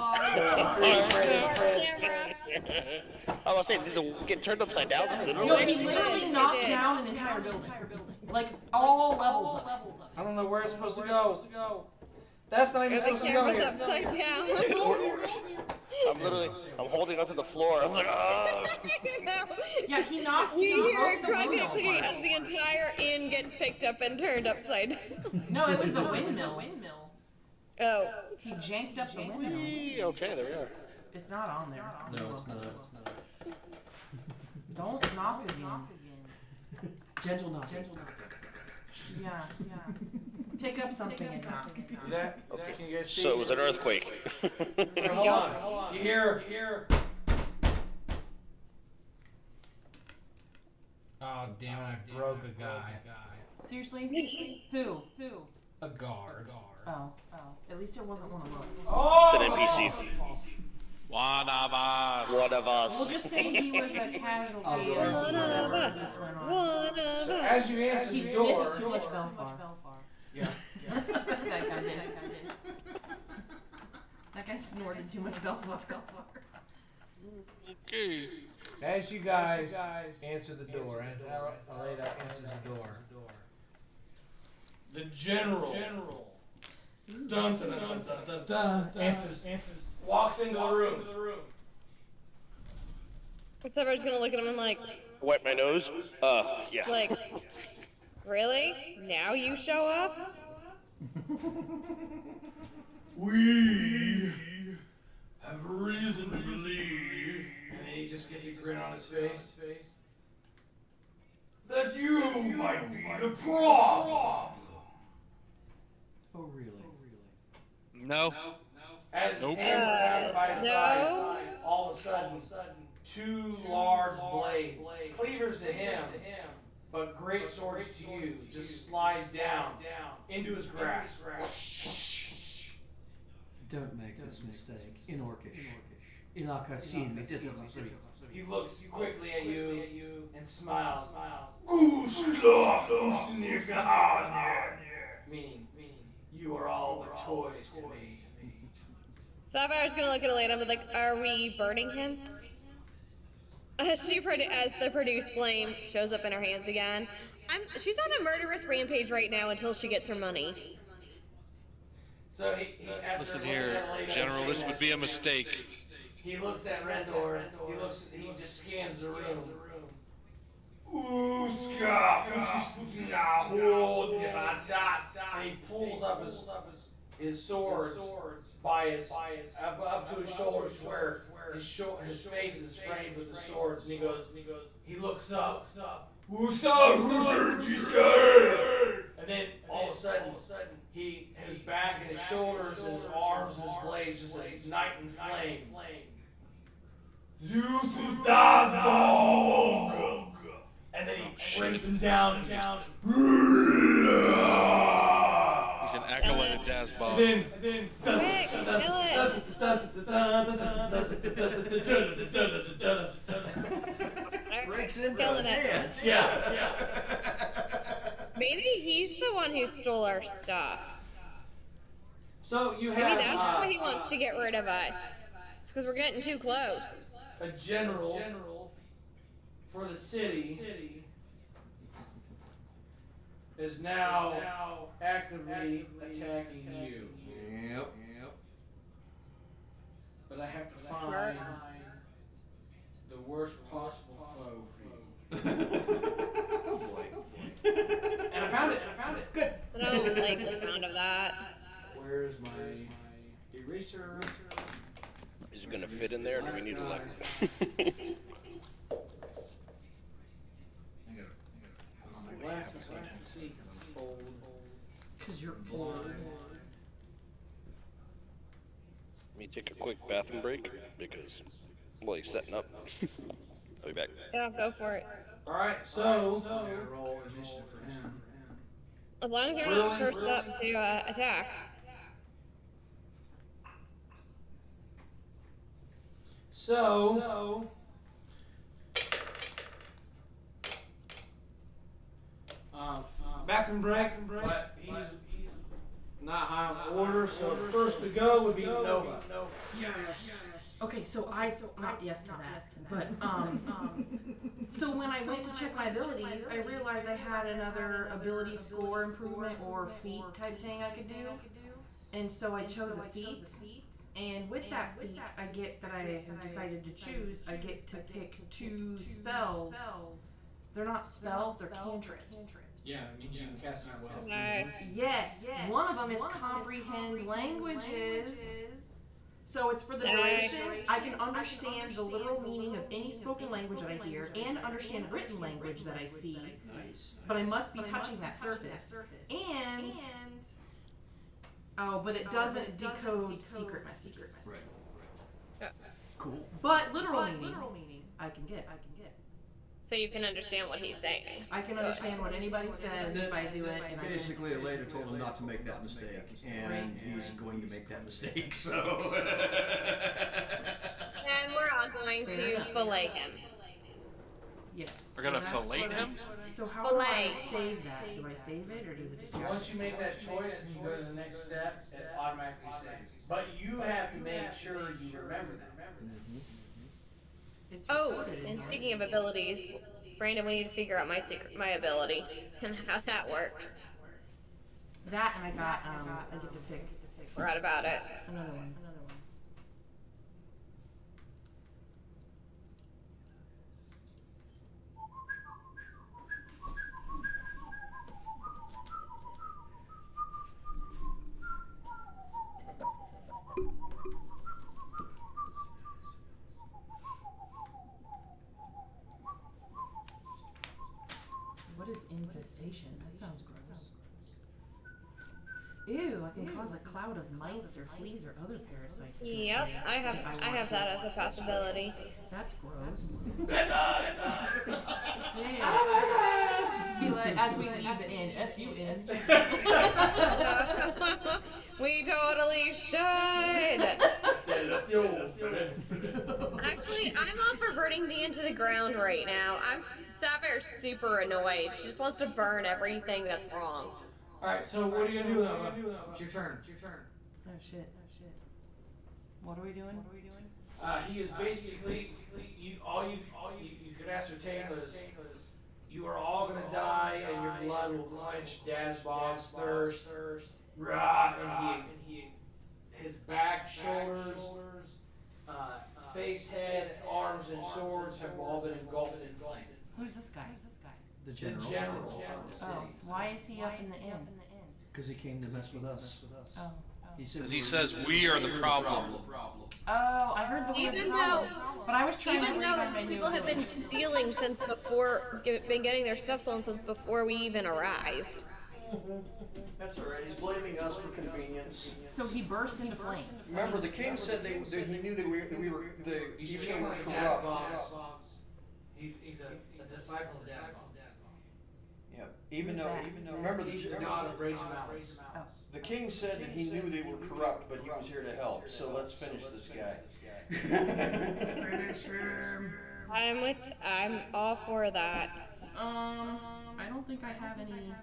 I was saying, did the get turned upside down? No, Literally? he literally knocked down an entire building. Like all levels of it. I don't know where it's supposed to go. That's not even supposed to go here. upside down. I'm holding onto the floor. I was like, oh. Yeah, he knocked. You He hear it broke the window quickly apart. as the entire inn gets picked up and turned upside down. No, it was the windmill. Oh. He janked up the window. Okay, there we are. It's not on there. No, it's not. Don't knock again. Gentle knock. Yeah. Pick up something and knock. Is that okay? Can you guys see? So it was an earthquake. So hold on. You hear? Oh damn it! I broke a guy. Seriously? Who? A guard. Oh. At least it wasn't one of us. Oh! It's an NPC. One of us. One of us. We'll just say he was a casualty of One of whatever us. this went on. One of So us. as you answer He the sniffs door, too much Belfar. yeah. That guy did. That guy snorted too much Belfar. Okay. As you guys answer the door, as Aleda answers the door, the general, dun, dun, dun, dun, dun, dun, answers, walks into the room. Everyone's gonna look at him and like, Wipe my nose? Yeah. like, really? Now you show up? We have reason to believe, and then he just gets a grin on his face, that you might be the problem. Oh, really? No. As his Nope. hands are down by his No. sides, all of a sudden, two large blades, cleavers to him, but great swords to you, just slides down into his grasp. Don't make this mistake. In Orcish. Ilakasin meditatori. He looks quickly at you and smiles. Meaning, you are all but toys to me. Sapphire's gonna look at Elena and be like, are we burning him? As the produced flame shows up in her hands again. She's on a murderous rampage right now until she gets her money. So he after Listen looking here, at Elena General. and This saying would be a mistake. He looks at Rendor and he just scans the room. And he pulls up his swords by his up to his shoulders to where his face is framed with the swords, and he looks up. And then all of a sudden, his back and his shoulders and his arms and his blades just ignite in flame. And then he brings them down and just. He's an acolyte of Dazbog. And then. Quick, kill it! Breaks into Killing a it. dance. Yeah. Maybe he's the one who stole our stuff. So you Maybe have that's why he wants to get rid of us. It's because we're getting too close. a general for the city is now actively attacking you. Yep. But I have to find the worst possible foe for you. Oh boy. And I found it. Good. I don't like the sound of that. Where's my eraser? Is it gonna fit in there, or do we need to like? Put on my glasses so I can see because I'm old. Because you're old. Let me take a quick bathroom break because, well, he's setting up. I'll be back. Yeah, go for it. Alright, so I'm gonna roll initiative for him. As long as you're not first up to attack. So bathroom break, but he's not high on the order, so the first to go would be Nova. Yes. Okay, so not yes to that, but so when I went to check my abilities, I realized I had another ability score improvement or feat type thing I could do, and so I chose a feat. And with that feat, I get that I have decided to choose. I get to pick 2 spells. They're not spells; they're cantrips. Yeah, it means you can cast it at will. Nice. Yes. One of them is comprehend languages. So it's for the duration. I can understand the literal meaning of any spoken language that I hear and understand written language that I see. But I must be touching that surface. And but it doesn't decode secret messages. Right. Cool. But literal meaning, I can get. So you can understand what he's saying. I can understand what anybody says if I do it. And Basically, Elena told him not to make that mistake, and he's going to make that mistake, so... And we're all going to fillet him. Yes. We're gonna fillet him? So how do I save that? Do I save it, or does it just happen? Once you make that choice and you go to the next step, it automatically saves. But you have to make sure you remember that. Oh, and speaking of abilities, Brandon, we need to figure out my ability and how that works. That, and I get to pick. Forgot about it. Another one. What is infestation? That sounds gross. Ew, I can cause a cloud of mites or fleas or other parasites. Yep, I have that as a possibility. That's gross. Sick. Be like, as we leave the inn, F you in. We totally should. Actually, I'm all for burning the into the ground right now. Sapphire's super annoyed. She just wants to burn everything that's wrong. Alright, so what are you gonna do now? It's your turn. Oh shit. What are we doing? He is basically all you could ascertain was you are all gonna die and your blood will quench Dazbog's thirst. Rah, and his back, shoulders, face, head, arms, and swords have all been engulfed in flame. Who's this guy? The The general. general of the city. Oh, why is he up in the inn? Because he came to mess with us. Oh. Because he says we are the problem. Oh, I heard the word Even problem. But I was trying to Even read though my new people have been stealing since before, been getting their stuff stolen since before we even arrived. That's alright, he's blaming us for convenience. So he burst into flames. Remember, the king said that he knew that we were He's even were channeling corrupt. Dazbog's. He's a disciple of Dazbog. Yeah, even though, remember, He's the god of rage and malice. the king said that he knew they were corrupt, but he was here to help, so let's finish this guy. I'm all for that. I don't think I have any.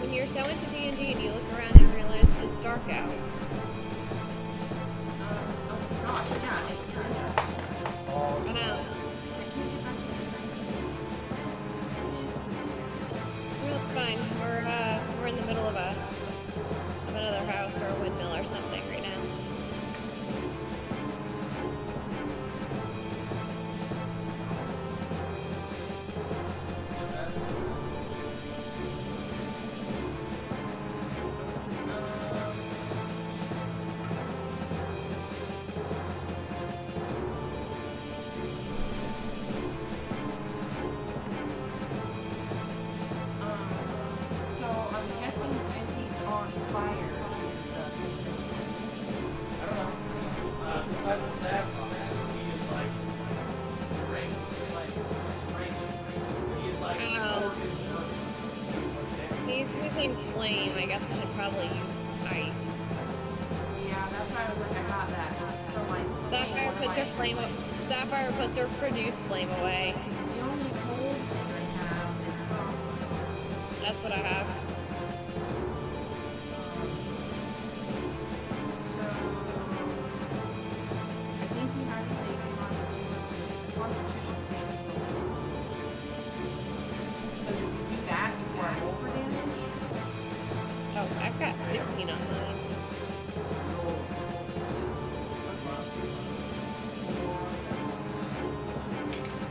When you're so into D&D and you look around and realize it's dark out. Oh gosh, yeah, it's I know. Well, it's fine. We're in the middle of another house or a windmill or something right now. fire is sensitive? I don't know. Disciple of that, he is like raging with flame. Raging. He is like Oh. organ. He's using flame. I guess I should probably use ice. Yeah, that's why I was like, I got that from my Sapphire puts her flame. Sapphire puts her produce flame away. The only cold thing I have is frost. That's what I have. So I think he has to make a constitution saving throw. So does he do that before I roll for damage? Oh, I've got 15 on mine.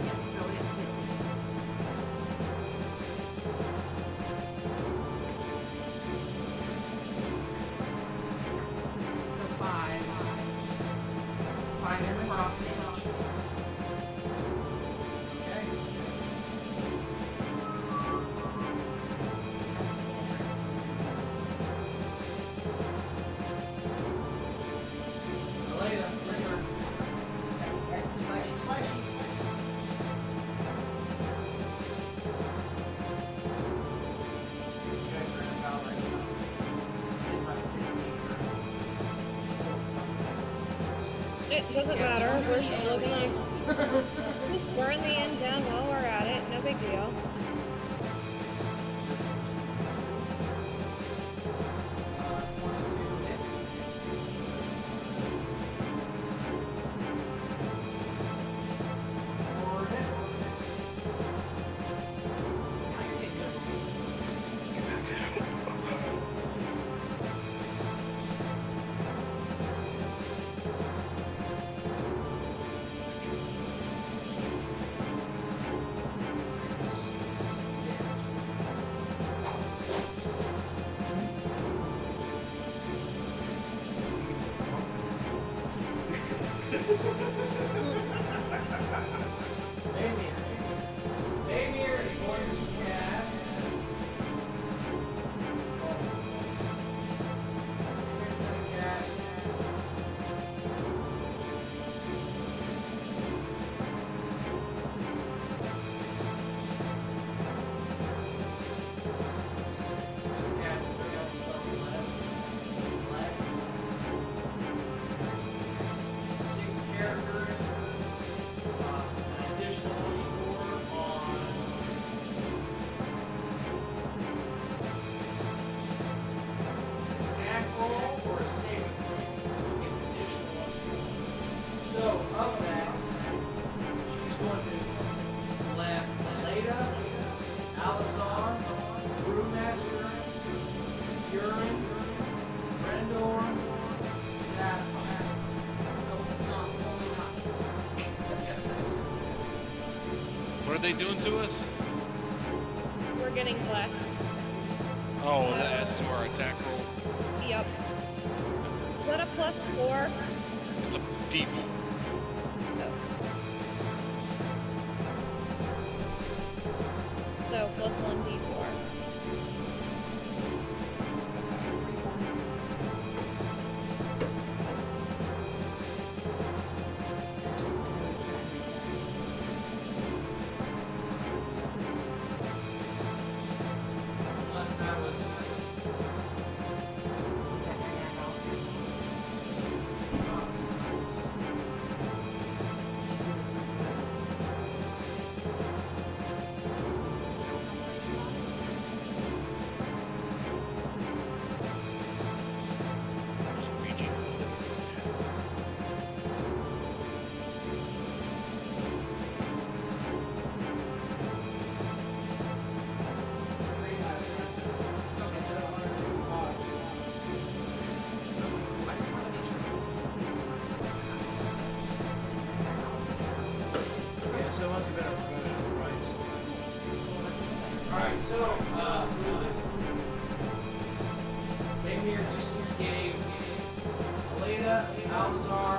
Yeah, so it hits. So 5. 5 in the frost damage. Okay. Elena, bring her. Slashy, slashy. You guys are in about like 10 by 60. It doesn't matter. We're still gonna just burn the end down while we're at it. No big deal. 22 hits. 4 hits. Now you're getting good. Damir is going to cast. Damir's going to cast. Cast the spell less. 6 characters. An additional 24 on attack roll or a saving throw. You get an additional one. So, of that, she's going to blast Leda, Alazar, Brewmaster, Urine, Rendor, Sapphire. So, not only not. What are they doing to us? We're getting blessed. Oh, that adds to our attack roll. Yep. Is that a +4? It's a D4. So +1 d4. Unless that was. Yeah, so it must have been a promotional price. Alright, so, who is it? Damir just gave Aleda, Alazar,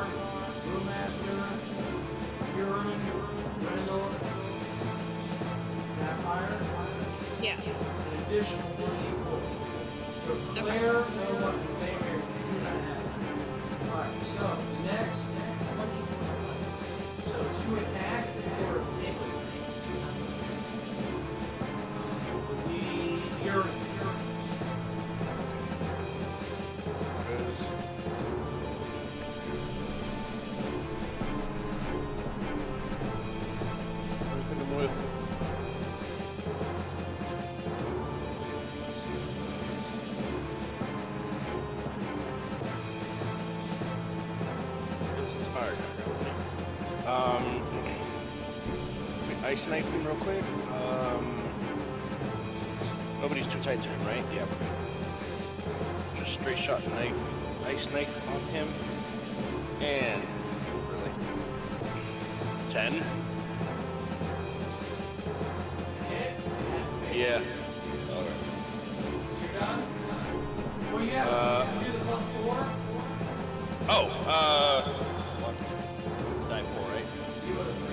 Brewmaster, Urine, Rendor, and Sapphire Yes. an additional 1d4. So Claire, no one, main character, do not have that. Alright, so next, so to attack or a save would be your Ice knife him real quick. Nobody's too tight to him, right? Yeah, we're good. Just straight shot knife, ice knife on him. And really 10. Yeah. So you're done? Well, yeah, you do the +4. What? Die 4, right? You would have 3.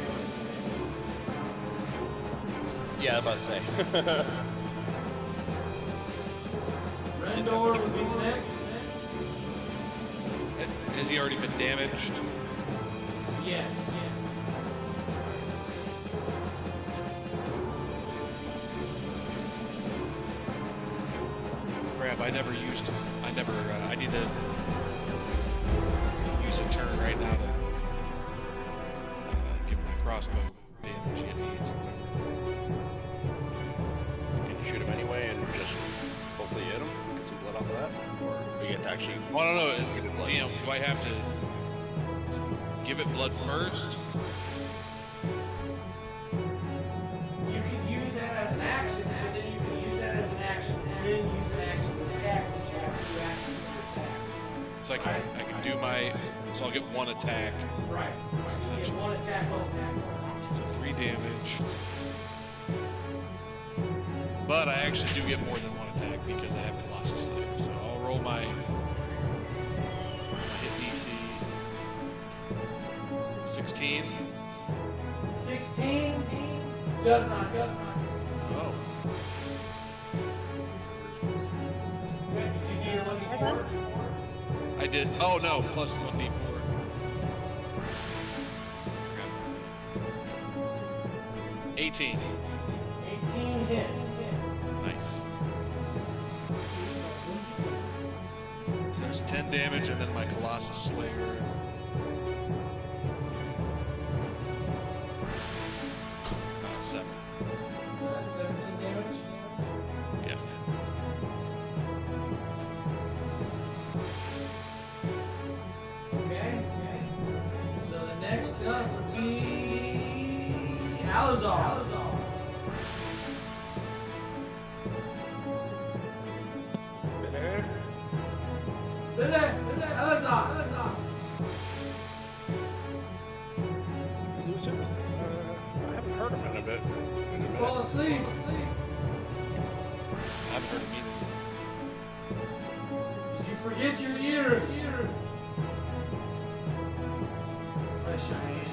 Yeah, I was about to say. Rendor would be the next. Has he already been damaged? Yes. Crap, I never, I need to use a turn right now to give my crossbow damage it needs. Can you shoot him anyway and just hopefully hit him? Get some blood off of that? Or you get to actually... Well, I don't know, damn, do I have to give it blood first? You could use that as an action, so then you can use that as an action, and then use an action to attack since you have 2 actions to attack. So I can do my, so I'll get 1 attack. Right. You get 1 attack, 1 attack. So 3 damage. But I actually do get more than 1 attack because I have Colossus Slayer. So I'll roll my hit DC. 16. 16 does not. Oh. Wait, did you do your 1d4? I did. Oh no, plus 1d4. I forgot about that. 18. 18 hits. Nice. So there's 10 damage and then my Colossus Slayer. 7. So that's 17 damage? Yeah. Okay. So the next up would be Alazar. Alazar. Lose him? I haven't heard him in a bit. Fall asleep. I haven't heard him either. Did you forget your ears? Press your hand.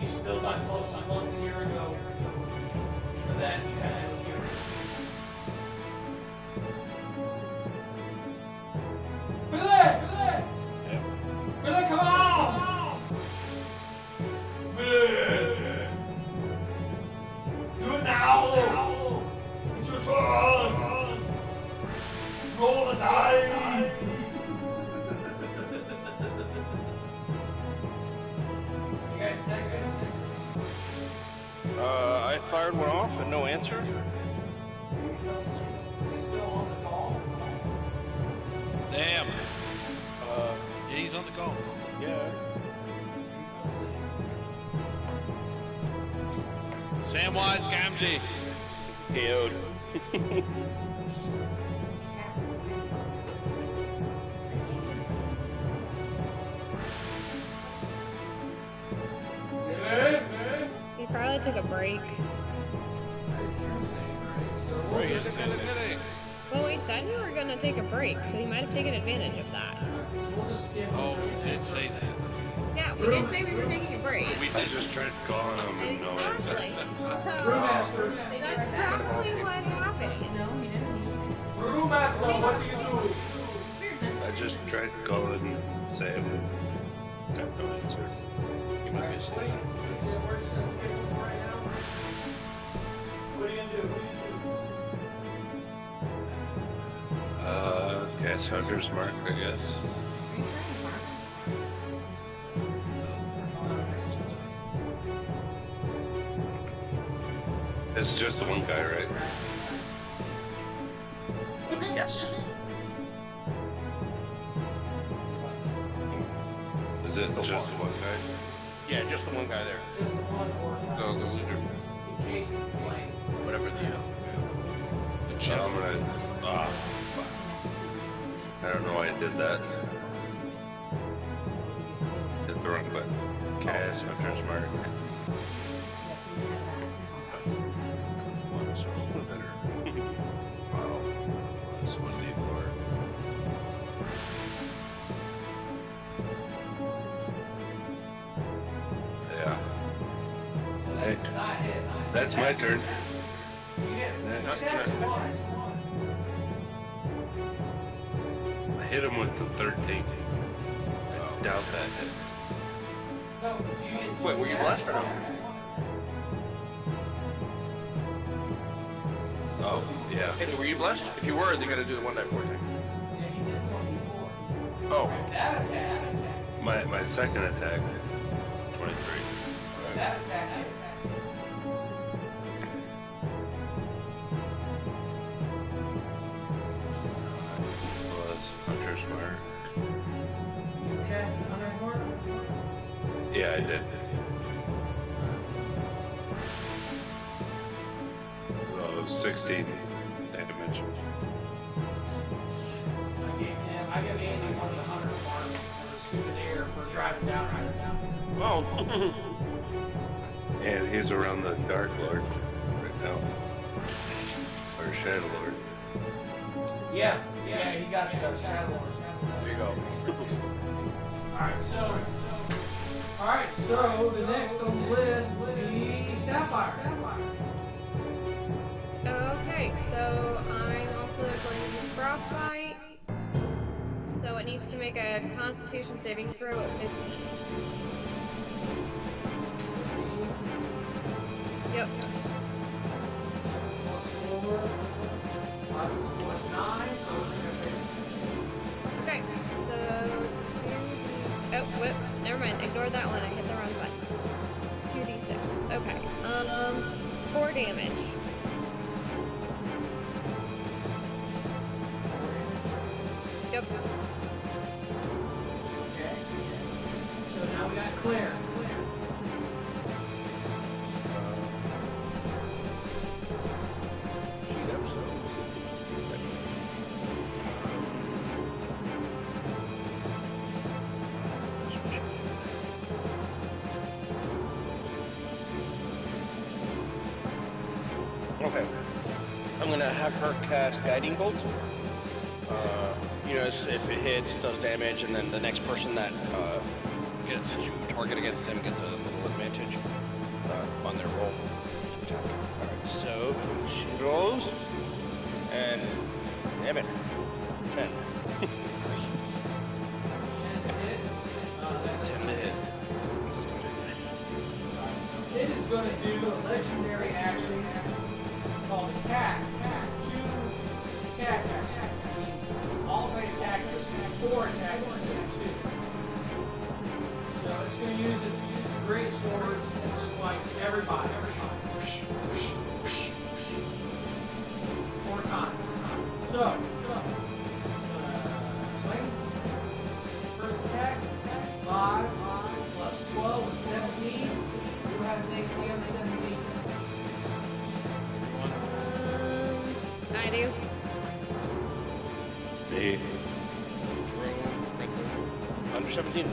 You spilled my smoke once a year ago. For that, you had no hearing. Billy, come on! Billy! Do it now! It's your turn! Roll the die! You guys texting? I fired one off and no answer. Is he still on the call? Damn. Yeah, he's on the call. Yeah. Samwise Gamgee. KO'd. He probably took a break. Did he? Well, we said we were gonna take a break, so he might have taken advantage of that. We'll just skip. Oh, we did say that. Yeah, we did say we were taking a break. I just tried calling him and no answer. Exactly. Brewmaster. That's probably what happened. Brewmaster, what do you do? I just tried calling Sam. Got no answer. He might be asleep. We're just gonna skip him right now. What are you gonna do? Cast Hunter's Mark, I guess. It's just the one guy, right? Yes. Is it just the one guy? Yeah, just the one guy there. Just the one or No, the leader. encased in flame. Whatever the So I'm gonna. Fuck. I don't know why I did that. Hit the wrong button. Cast Hunter's Mark. So better. Wow. That's 1d4. Yeah. So Hey. that's not hit. That's my turn. You get Next. cast once. I hit him with the 13. I doubt that hits. No, do you get Wait, were you blessed or no? Oh, yeah. Hey, were you blessed? If you were, they gotta do the 1die4 thing. Yeah, he did one before. Oh. That attack. My second attack. 23. That attack hits. Was Hunter's Mark. You cast an Hunter's Mark? Yeah, I did. Oh, 16 damage. I give Andy one of the Hunter's Marks as a souvenir for driving down right now. Oh. And he's around the Dark Lord right now. Or Shadow Lord. Yeah, he got Shadow Lord. There you go. Alright, so the next on the list would be Sapphire. Okay, so I'm also going to use Frostbite. So it needs to make a Constitution saving throw at 15. Yep. Plus 4. 5 plus 9, so Okay, so 2D... Oh, whoops. Never mind. Ignore that one. I hit the wrong button. 2d6. Okay. 4 damage. Yep. okay. So now we got Claire. Okay. I'm gonna have her cast Guiding Bolt. You know, if it hits, it does damage, and then the next person that gets to target against them gets a little advantage on their roll to attack. Alright, so she rolls, and damn it, 10. 10 to hit. It is going to do a legendary action called Attack. Two attack actions. Alternate attack does 4 attacks instead of 2. So it's going to use its great swords and slice everybody. 4 times. So, swing. First attack, 5 plus 12 is 17. Who has an AC under 17? I do. Me. Under 17.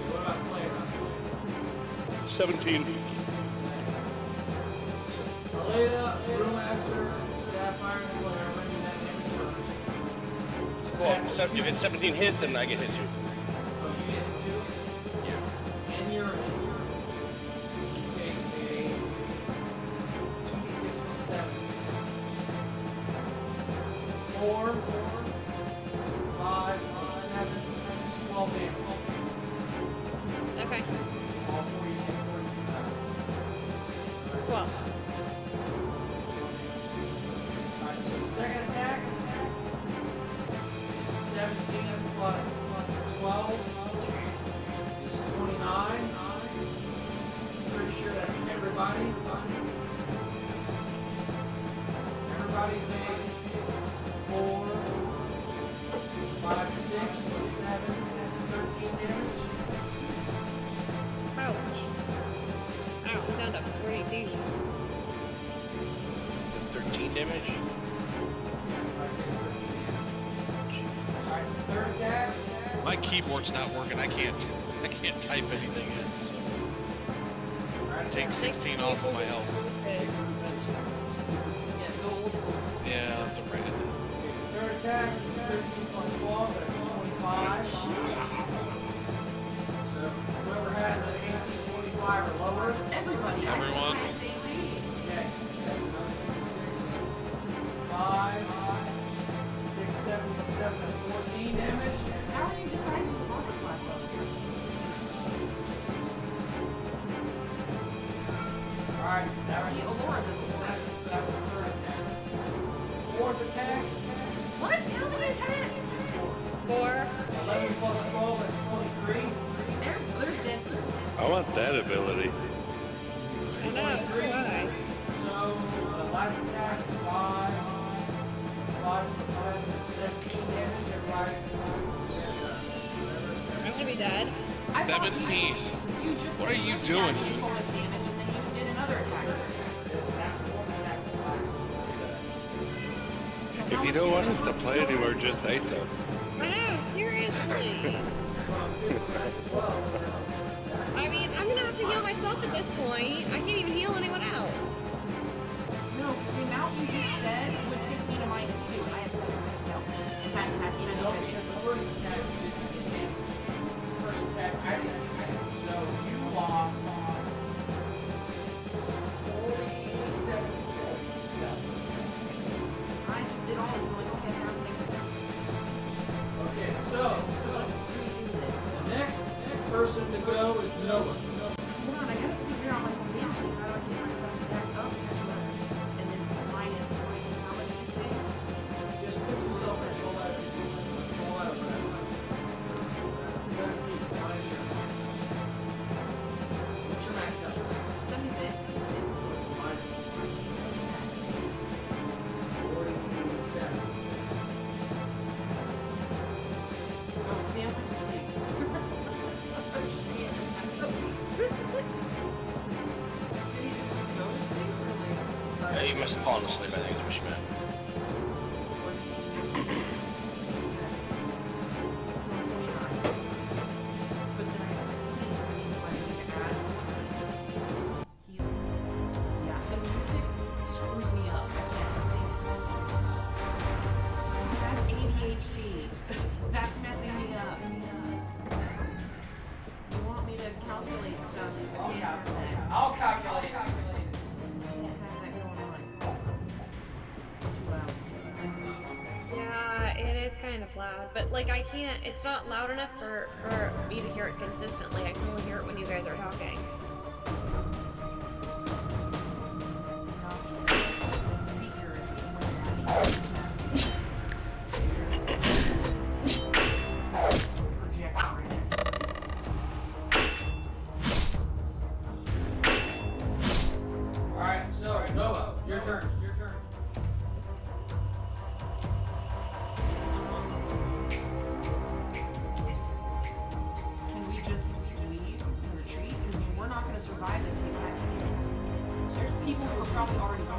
What about Claire? 17. Aleda, Brewmaster, Sapphire, and Blair bringing that damage first. Well, if it's 17 hits, then I get hit too. Oh, you get hit too? Yeah. And you're you take a 2d6 plus 7. 4, 5 plus 7 is 12 damage. Okay. All 4 you take 40. Well. Alright, so the second attack is 17 plus 12 is 29. Pretty sure that's everybody. Everybody takes 4, 5, 6 plus 7 is 13 damage. Ouch. Ow, I'm down to 42. 13 damage? Alright, third attack. My keyboard's not working. I can't type anything in. So take 16 off of my health. Yeah, go old school. Yeah, I'll have to write it down. Third attack is 13 plus 12, that's 25. So whoever has an AC 25 or lower, Everybody. Everyone. Has AC. okay, that's another 26. 5, 6, 7 plus 7, that's 14 damage. How are you deciding the armor class level? Alright, that See, was Aurora doesn't. that was the third attack. Fourth attack, What? How many attacks? 4. 11 plus 12, that's 23. There's dead. I want that ability. I know, so do I. So, last attack is 5. It's 5 plus 7, that's 17 damage. Everybody has I'm gonna be dead. I thought 17. You just What said are you one doing? attack, you told us damage, and then you did another attack. If you don't want us to play anymore, just say so. I know, seriously. I mean, I'm gonna have to heal myself at this point. I can't even heal anyone else. No, because the amount you just said would take me to -2. I have 76 health. And that No, because the first attack you didn't get hit. The first attack I didn't get hit. So you lost 47 I just did all this. I'm like, okay, now I'm thinking. Okay, so Let's redo this. the next person to go is Noah. Hold on, I gotta figure out my damage. How do I get myself back up? And then minus how much did you say? Just put yourself in roll out of 17 minus your max. What's your max out? 76. What's the minus? 47. Oh, Sam went to sleep. Did he just go to sleep or like? Yeah, you must have fallen asleep, I think is what you meant. But then I have 15, so that means I need to add heal. Yeah, the music screws me up. I can't think. I have ADHD. That's messing me up. You want me to calculate stuff? I can't have that. I'll calculate. I can't have that going on. It's too loud. Yeah, it is kind of loud, but like I can't, it's not loud enough for me to hear it consistently. I can only hear it when you guys are talking. It's obnoxious. The speaker is projector in it. Alright, so Noah, your turn. Can we just leave and retreat? Because we're not going to survive this attack. There's people who are probably already dead.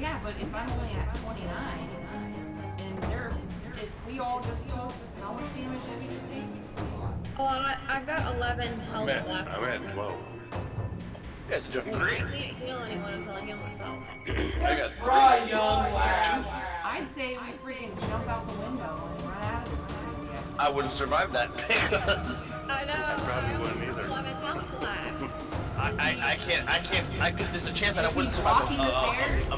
Yeah, but if I'm only at 29, and if we all just took, how much damage did we just take? Oh, I've got 11 health left. I'm at 12. You guys are doing I great. can't heal anyone until I heal myself. I got Right, young lads. I'd say we freaking jump out the window and run out of this crazy ass. I wouldn't survive that because I know. probably wouldn't either. 11 health left. I could, there's a chance that I Is he wouldn't survive blocking the stairs? a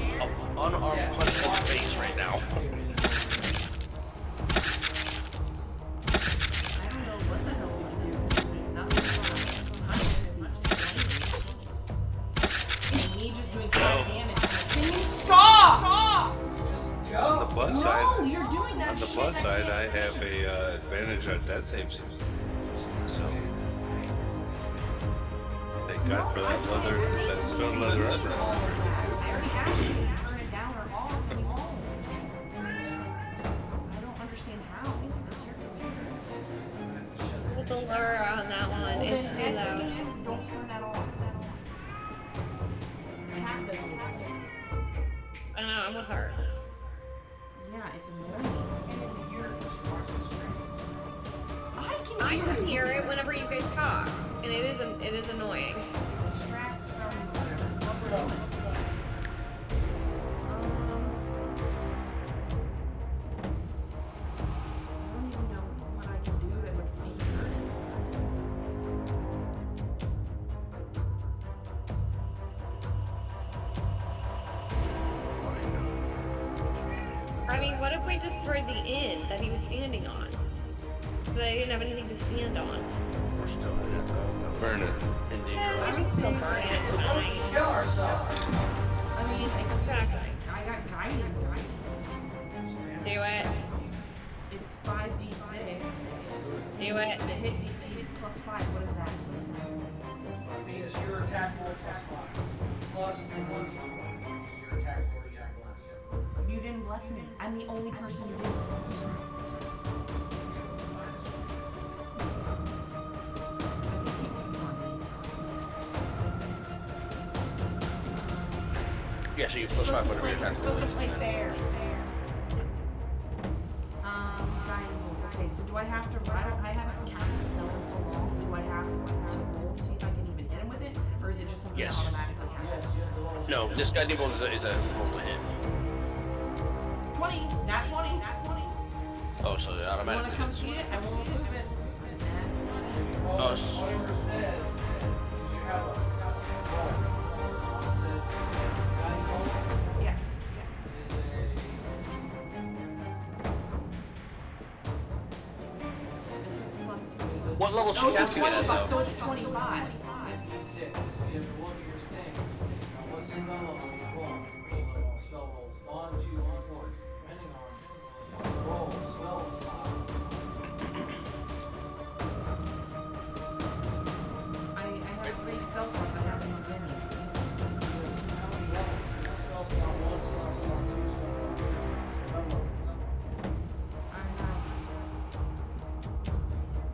unarmed punch to the face right now. I don't know what the hell we can do. There's nothing and me just doing 5 damage. Can you stop? Just On the go. plus No, side, you're doing that on the shit. plus side, I have a advantage on death saves. So, thank God for that leather, that stone leather armor. I already asked you to turn it down or off when you home. I don't understand how. That's your computer. With the lure on that one is too low. Headstands, don't turn that off. Cat doesn't do that. I know, I'm with her. Yeah, it's annoying. I can hear it whenever you guys talk, and it is annoying. Distracts from what's going on. I don't even know what I can do that would make it hurt I mean, what if we destroyed the inn that he was standing on? So they didn't have anything to stand on. We're still in it though. Burn it. In danger. I'm still burning it tonight. Kill ourselves. I mean, Exactly. I got guiding. Do it. It's 5d6. Do it. The hit DC plus 5. What is that? It means your attack roll plus 5. Plus and plus your attack roll you got plus. You didn't bless me. I'm the only person who did. Yeah, so you plus 5 whatever your attack roll Supposed to is. play fair. Guiding bolt. Okay, so do I have to? I haven't cast a spell in so long. Do I have to roll to see if I can even hit him with it, or is it just something Yes. that automatically happens? Yes, you have to roll. No, this guiding bolt is a roll to hit. 20. Nat 20. Nat 20. Oh, so it You wanna automatically come hits. see it? I won't move it. Roll Oh, whatever it says, because you have a roll. It says guiding bolt Yeah. This is plus. What level is she Oh, so casting it at 25. So though? it's 25. 56. You have to look at your thing. Now, what spell level you roll? Spell rolls 1, 2, 3, 4. Depending on roll, spell slot. I have 3 spell slots. I haven't used any. How many levels? One spell slot, 1 spell slot, 2 spell slot, 3 levels. I have.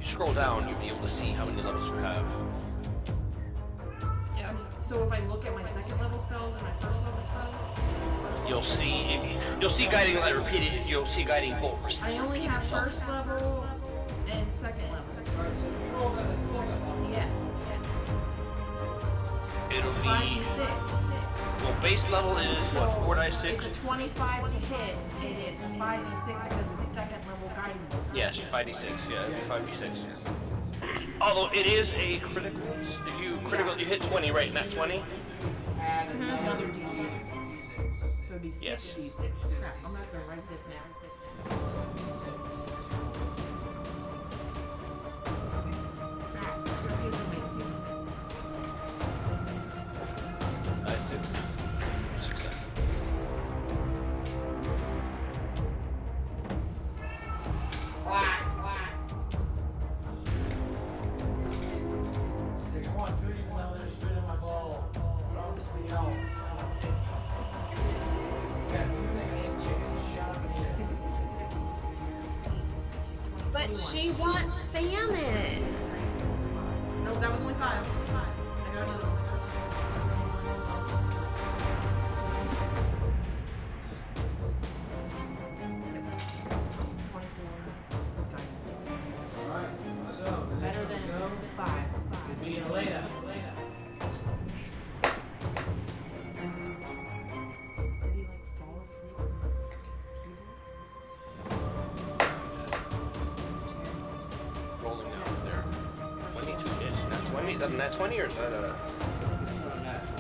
You scroll down, you'll be able to see how many levels you have. Yeah. So if I look at my second level spells and my first level spells, You'll see guiding light repeated. You'll see guiding bolt I only repeat have itself. first level and second level. Alright, so if you roll at a second level, Yes. It'll be 5d6. well. Base level is what 4 dice 6. It's a 25 to hit, and it's a 5d6 because it's second level guiding bolt. Yes, 5d6. Yeah, it'll be 5d6. Although it is a critical. If you critical, you hit 20, right? Not 20. add Another another d6. d6. So it'd be 6 Yes. d6. Crap, I'm not gonna write this now. Crap, confusing me. Dice 6. Success. Whack, whack. I want food even though there's food in my bowl. I want something else. Got 2 egg chicken, shot up in it. But she wants salmon. No, that was only 5. I got another one. Yep. 24. Okay. Alright, so Better Maybe Elena. Did he like fall asleep on his keyboard? Rolling down there. 22 hits. Not 20. Is that a nat 20 or is that a? It's not natural.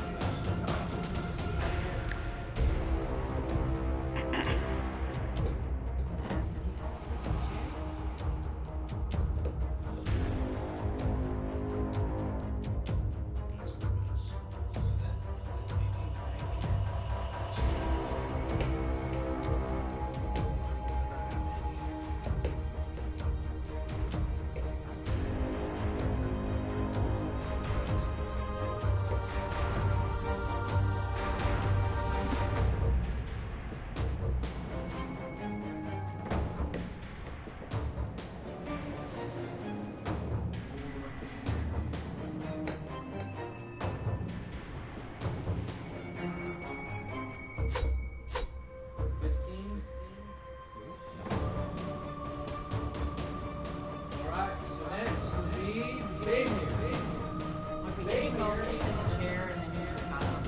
Alright, so next would be Baymere. Okay, you fell asleep in the chair and then you just got up.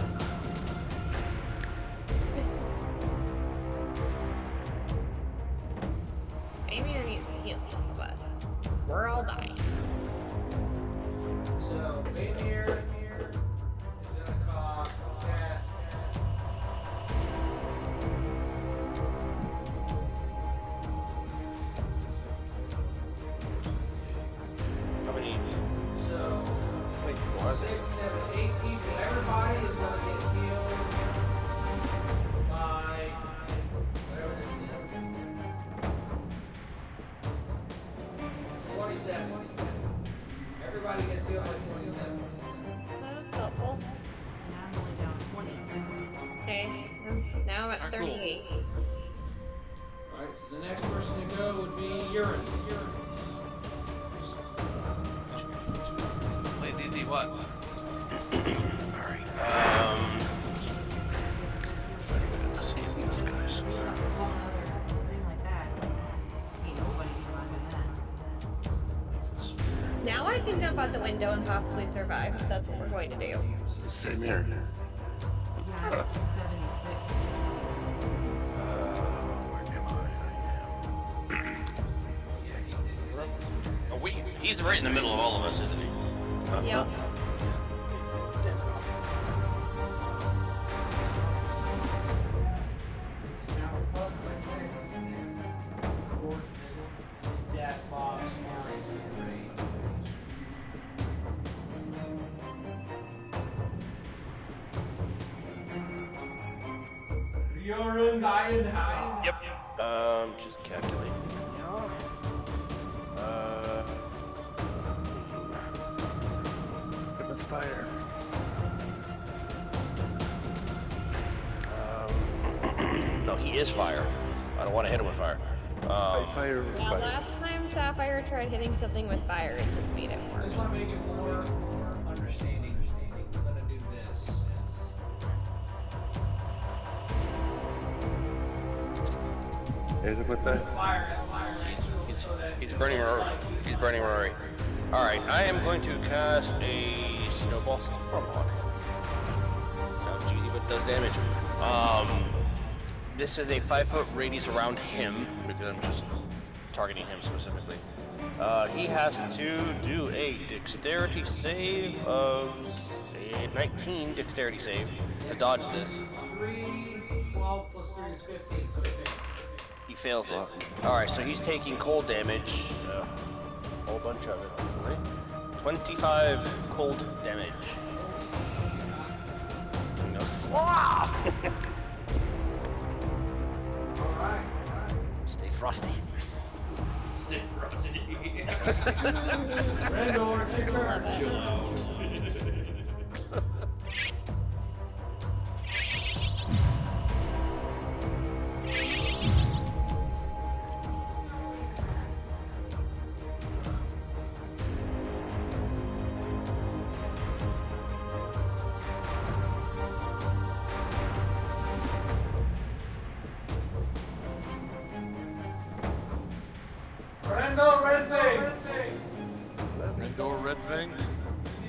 Amir needs to heal all of us. 'Cause we're all dying. So Baymere is gonna cast. How many? So Wait, what? 6, 7, 8 people. Everybody is gonna get healed by whatever this is. 27. Everybody gets healed by 27. That's helpful. And I'm only down 20. Okay, now I'm at 38. Alright, so the next person to go would be Urine. Play D&D what? Alright, let's see these guys. A whole other thing like that. Ain't nobody surviving that. Now I can jump out the window and possibly survive if that's what we're going to do. Same here. Yeah, I'm up to 76. Oh, he's right in the middle of all of us, isn't he? Yep. Now, plus, like I said, coordinates, dash box, range. Urine Gaienheim. Yep. Just calculating now. It was fire. No, he is fire. I don't want to hit him with fire. Fire. Yeah, last time Sapphire tried hitting something with fire, it just made it I worse. just want to make it more understanding. I'm gonna do this. Hit it with that. Fire. He's burning Rory. He's burning Rory. Alright, I am going to cast a Snowball Stormhawk. Sounds cheesy, but does damage. This is a 5-foot radius around him, because I'm just targeting him specifically. He has to do a dexterity save of a 19 dexterity save to dodge this. 3, 12 plus 3 is 15, so He fails it. Alright, so he's taking cold damage. A whole bunch of it, hopefully. 25 cold damage. No sloth! Alright. Stay frosty. Stay frosty. Randall, it's your turn. Red door, red thing.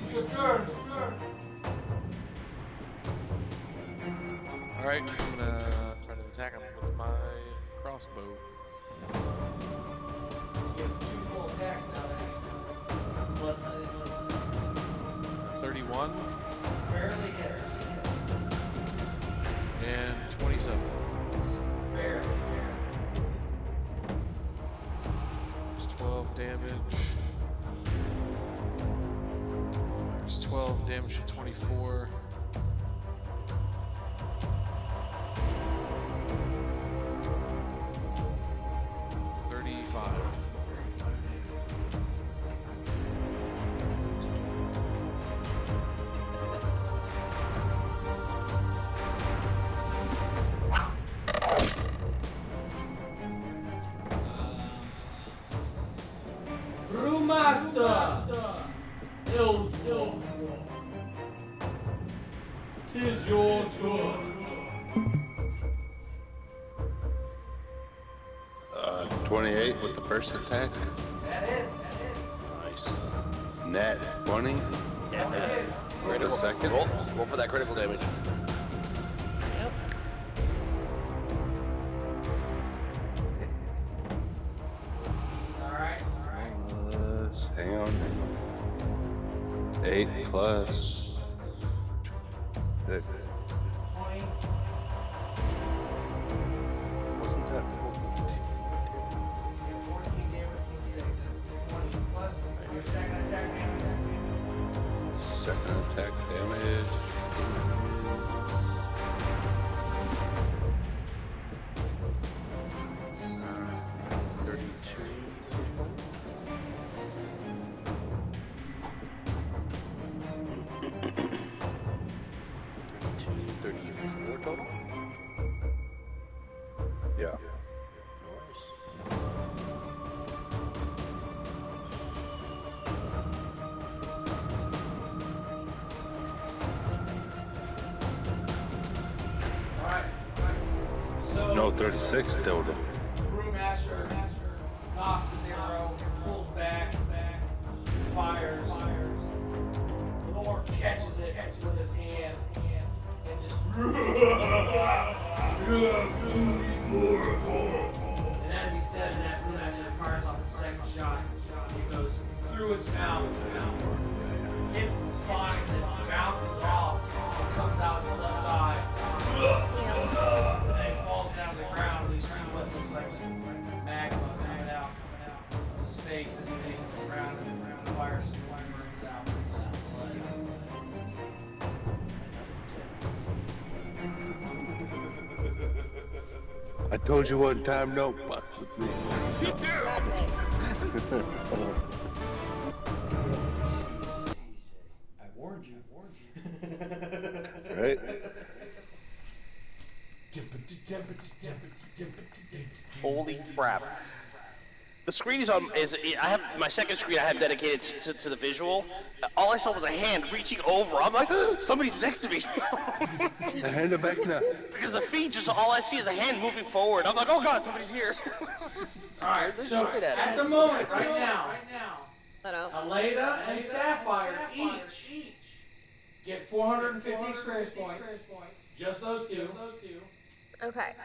Did you your turn. Alright, I'm gonna try to attack him with my crossbow. You have 2 full attacks now. Then. 31 Barely hits. and 27. Barely. There's 12 damage. There's 12 damage to 24. Brewmaster! Ellsworth. 'Tis your turn. 28 with the first attack. That hits. Nice. Nat 20. Yeah. With the second. Roll for that critical damage. Yep. Alright. Plus, hang on. 8 plus. 6. 20. Wasn't that 14 damage plus 6. That's 20 plus your second attack damage. Second attack damage. 32. 34 total? Yeah. Nice. Alright. So, No, 36 total. Brewmaster knocks his arrow, pulls back, fires. Lord catches it with his hand and just. And as he says that, Brewmaster fires off the second shot. It goes through its mouth, hits the spine, and bounces off, and comes out its left eye. And then it falls down to the ground, and you see what looks like just magma coming out of his face as he faces the ground, and the fire burns out. I told you one time, no fuck with me. I warned you. Right? Holy crap. The screen is on. I have my second screen. I have dedicated to the visual. All I saw was a hand reaching over. I'm like, somebody's next to me. I hand it back now. Because the feed, just all I see is a hand moving forward. I'm like, oh god, somebody's here. Alright, so at the moment, right now, I know. Aleda and Sapphire each get 450 experience points. Just those two. Okay.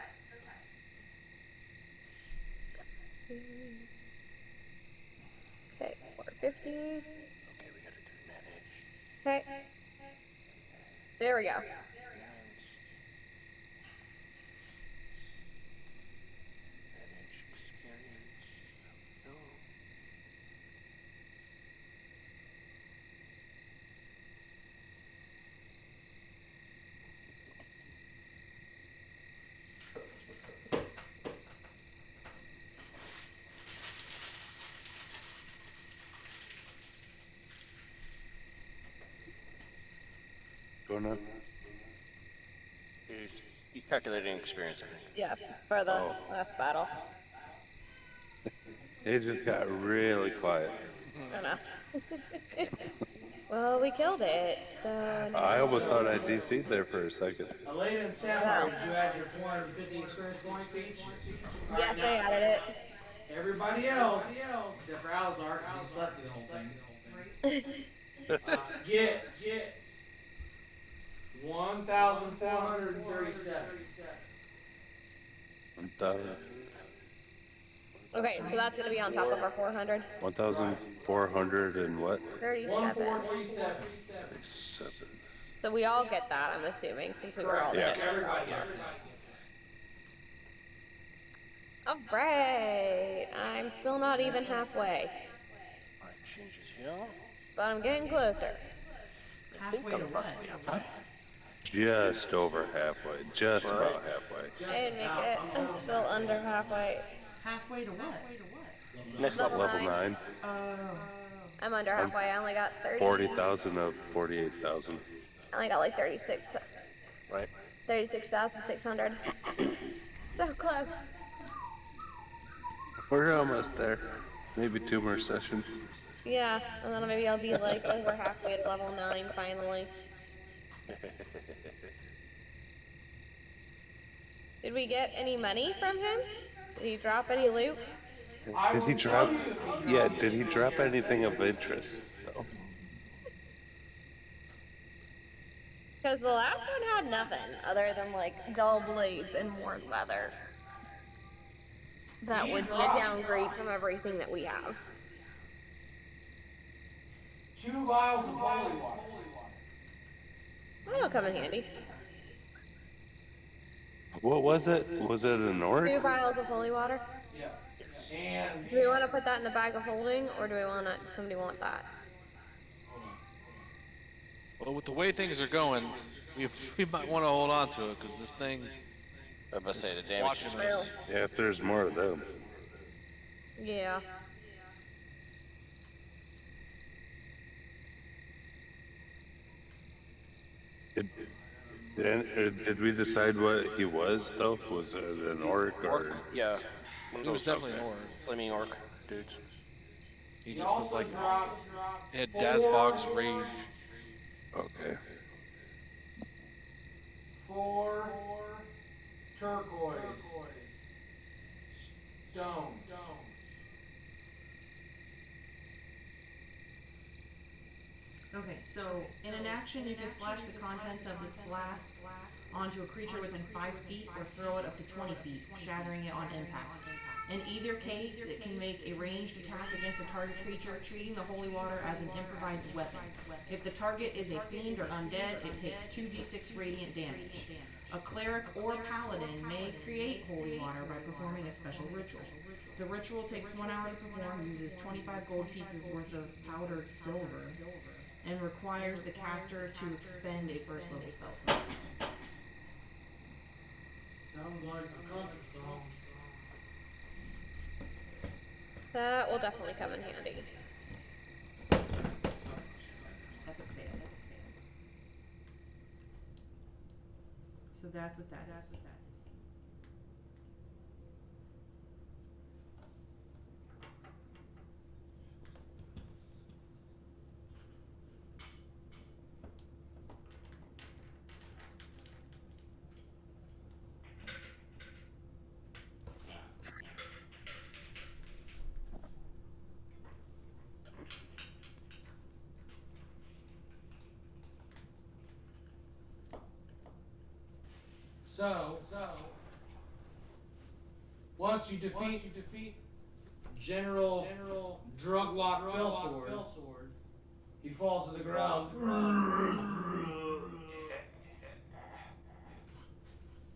Okay, 450. Okay. There we go. Going on? He's calculating experience. Yeah, for the last battle. It just got really quiet. I know. Well, we killed it, so. I almost thought I DC'd there for a second. Aleda and Sapphire, did you add your 450 experience points each? Yes, I added it. Everybody else, except for Alzar, because he slept through the whole thing. Gets 1,437. 1,000 Okay, so that's gonna be on top of our 400. 1,400 and what? 37. 1,437. 37. So we all get that, I'm assuming, since we were all Yeah. there. Everybody gets it. Alright, I'm still not even halfway, Alright, changes here. but I'm getting closer. Halfway to what? Just over halfway. Just about halfway. I didn't make it. I'm still under halfway. Halfway to what? Next Level level. Level 9. Oh. I'm under halfway. I only got 30. 40,000 of 48,000. I only got like 36. Right. 36,600. So close. We're almost there. Maybe 2 more sessions. Yeah, and then maybe I'll be like over halfway to level 9 finally. Did we get any money from him? Did he drop any loot? Did he drop? Yeah, did he drop anything of interest? though? Because the last one had nothing other than like dull blades and warm leather. That would be a downgrade from everything that we have. 2 vials of holy water. That'll come in handy. What was it? Was it an 2 orc? vials of holy water. Yeah. And Do we want to put that in the bag of holding, or do we want to? Somebody want that? Well, with the way things are going, we might want to hold on to it because this thing I was about to say the is damage watching is real. us. Yeah, if there's more of them. Yeah. Did we decide what he was though? Was it an orc or? Yeah. It was definitely an orc. Flaming orc dudes. He he just was also like, dropped he had Dazbog's rage. Okay. 4 turquoise stone. Okay, so in an action, you can splash the contents of this flask onto a creature within 5 feet or throw it up to 20 feet, shattering it on impact. In either case, it can make a ranged attack against a target creature, treating the holy water as an improvised weapon. If the target is a fiend or undead, it takes 2d6 radiant damage. A cleric or paladin may create holy water by performing a special ritual. The ritual takes 1 hour to perform, uses 25 gold pieces worth of powdered silver, and requires the caster to expend a first level spell slot. Sounds like a country song. That will definitely come in handy. Epic fail. So that's what that is. So once you defeat General Druglock Fellsword, he falls to the ground.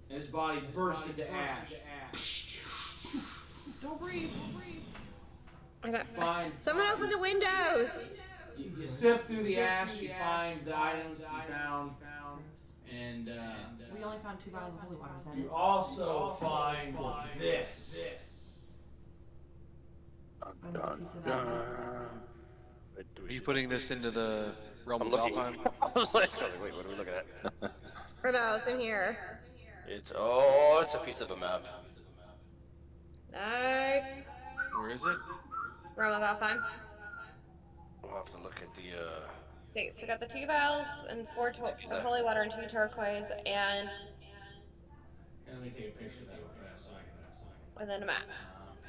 And his body bursts into ash. Don't breathe. I got. Find Someone open the windows! you sift through the ash, you find the items you found, and We only found 2 vials of holy water. Is that you it? also find this. Another piece of that. Are you putting this into the realm I'm of looking. Alfheim? I was like, wait, what are we looking at? Or no, it's in here. It's a piece of a map. Nice. Where is it? Realm of Alfheim. We'll have to look at the Okay, so we got the 2 vials and 4 holy water and 2 turquoise, and Let me take a picture of that real fast so I can. then a map.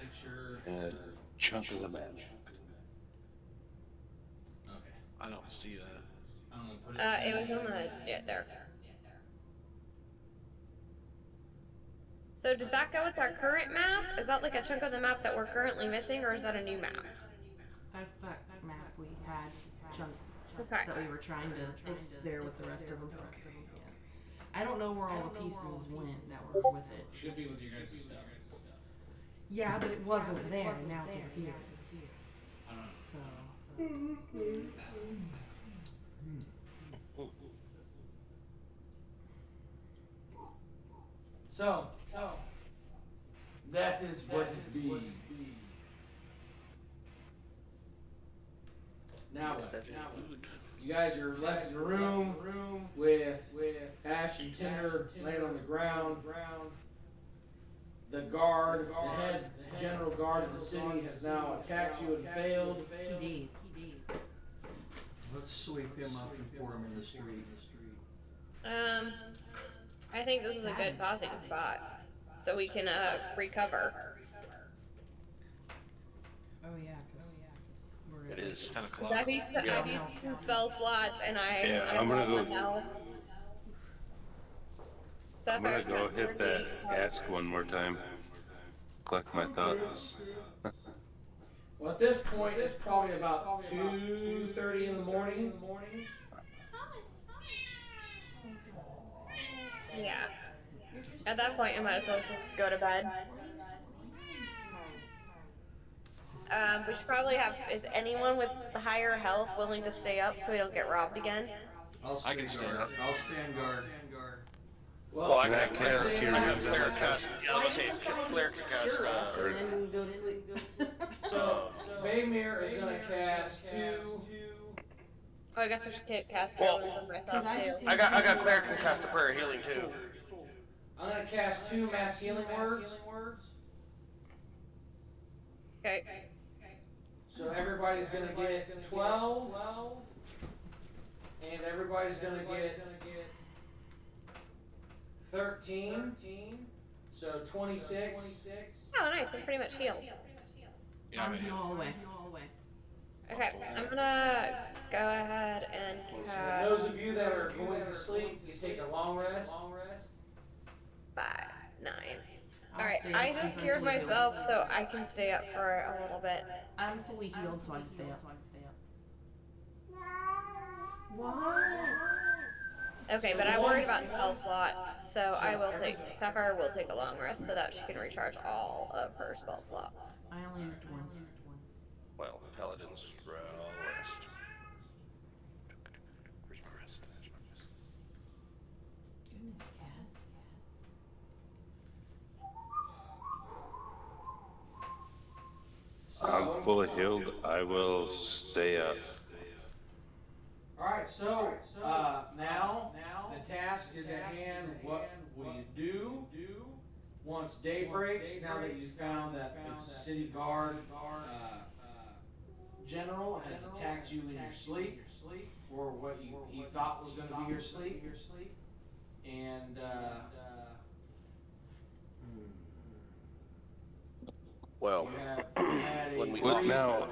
Picture. And a chunk of the map. Okay. I don't to see that. I'm gonna put it. It was on the there. So does that go with our current map? Is that like a chunk of the map that we're currently missing, or is that a new map? That's that map we had, chunk, Okay. that we were trying to, it's there with the rest of them. Yeah. I don't know where all the pieces went that were with it. Should be with your guys' stuff. Yeah, but it was over there, and now it's over here. I don't know. So. So, that is what it be. Now what? You guys are left in the room with Ash and Tinder laying on the ground. The guard, the head general guard of the city, has now attacked you and failed. He did. Let's sweep him up and pour him in the street. I think this is a good pausing spot, so we can recover. Oh yeah, because we're It is 10 o'clock. I've used some spell slots, and Yeah, I I'm gonna have go- one health. So I'm gonna far, go it's hit that 14. ask one more time. Collect my thoughts. Well, at this point, it's probably about 2:30 in the morning. Yeah. At that point, I might as well just go to bed. We should probably have. Is anyone with the higher health willing to stay up so we don't get robbed again? I can stand up. I'll stand guard. Well, I Can I got cast clear Cure Wounds on clear myself? cast. Yeah, I was gonna say clear cast. and then go to sleep. So, Baymir is gonna cast 2. Oh, I guess I should cast Well, Cure Wounds on myself too. I got cleric and cast the prayer of healing too. I'm gonna cast 2 mass healing words. Okay. So everybody's gonna get 12, and everybody's gonna get 13. So 26. Oh, nice. I'm pretty much healed. Yeah, I'm man. healed all the way. Okay, I'm gonna go ahead and And those cast of you that are going to sleep, you take a long rest. 5, 9. I'll Alright, stay I up just since cured I'm fully healed. myself, so I can stay up for a little bit. I'm fully healed, so I can stay up. What? Okay, but I'm worried about spell slots, so I will take. Sapphire will take a long rest so that she can recharge all of her spell slots. I only used one. Well, paladins rest. Where's my rest? Goodness, cat. I'm fully healed. I will stay up. Alright, so now the task is at hand. What will you do once day breaks? Now that you've found that the city guard general has attacked you in your sleep, or what he thought was going to be your sleep, and Well, you had a when we But now,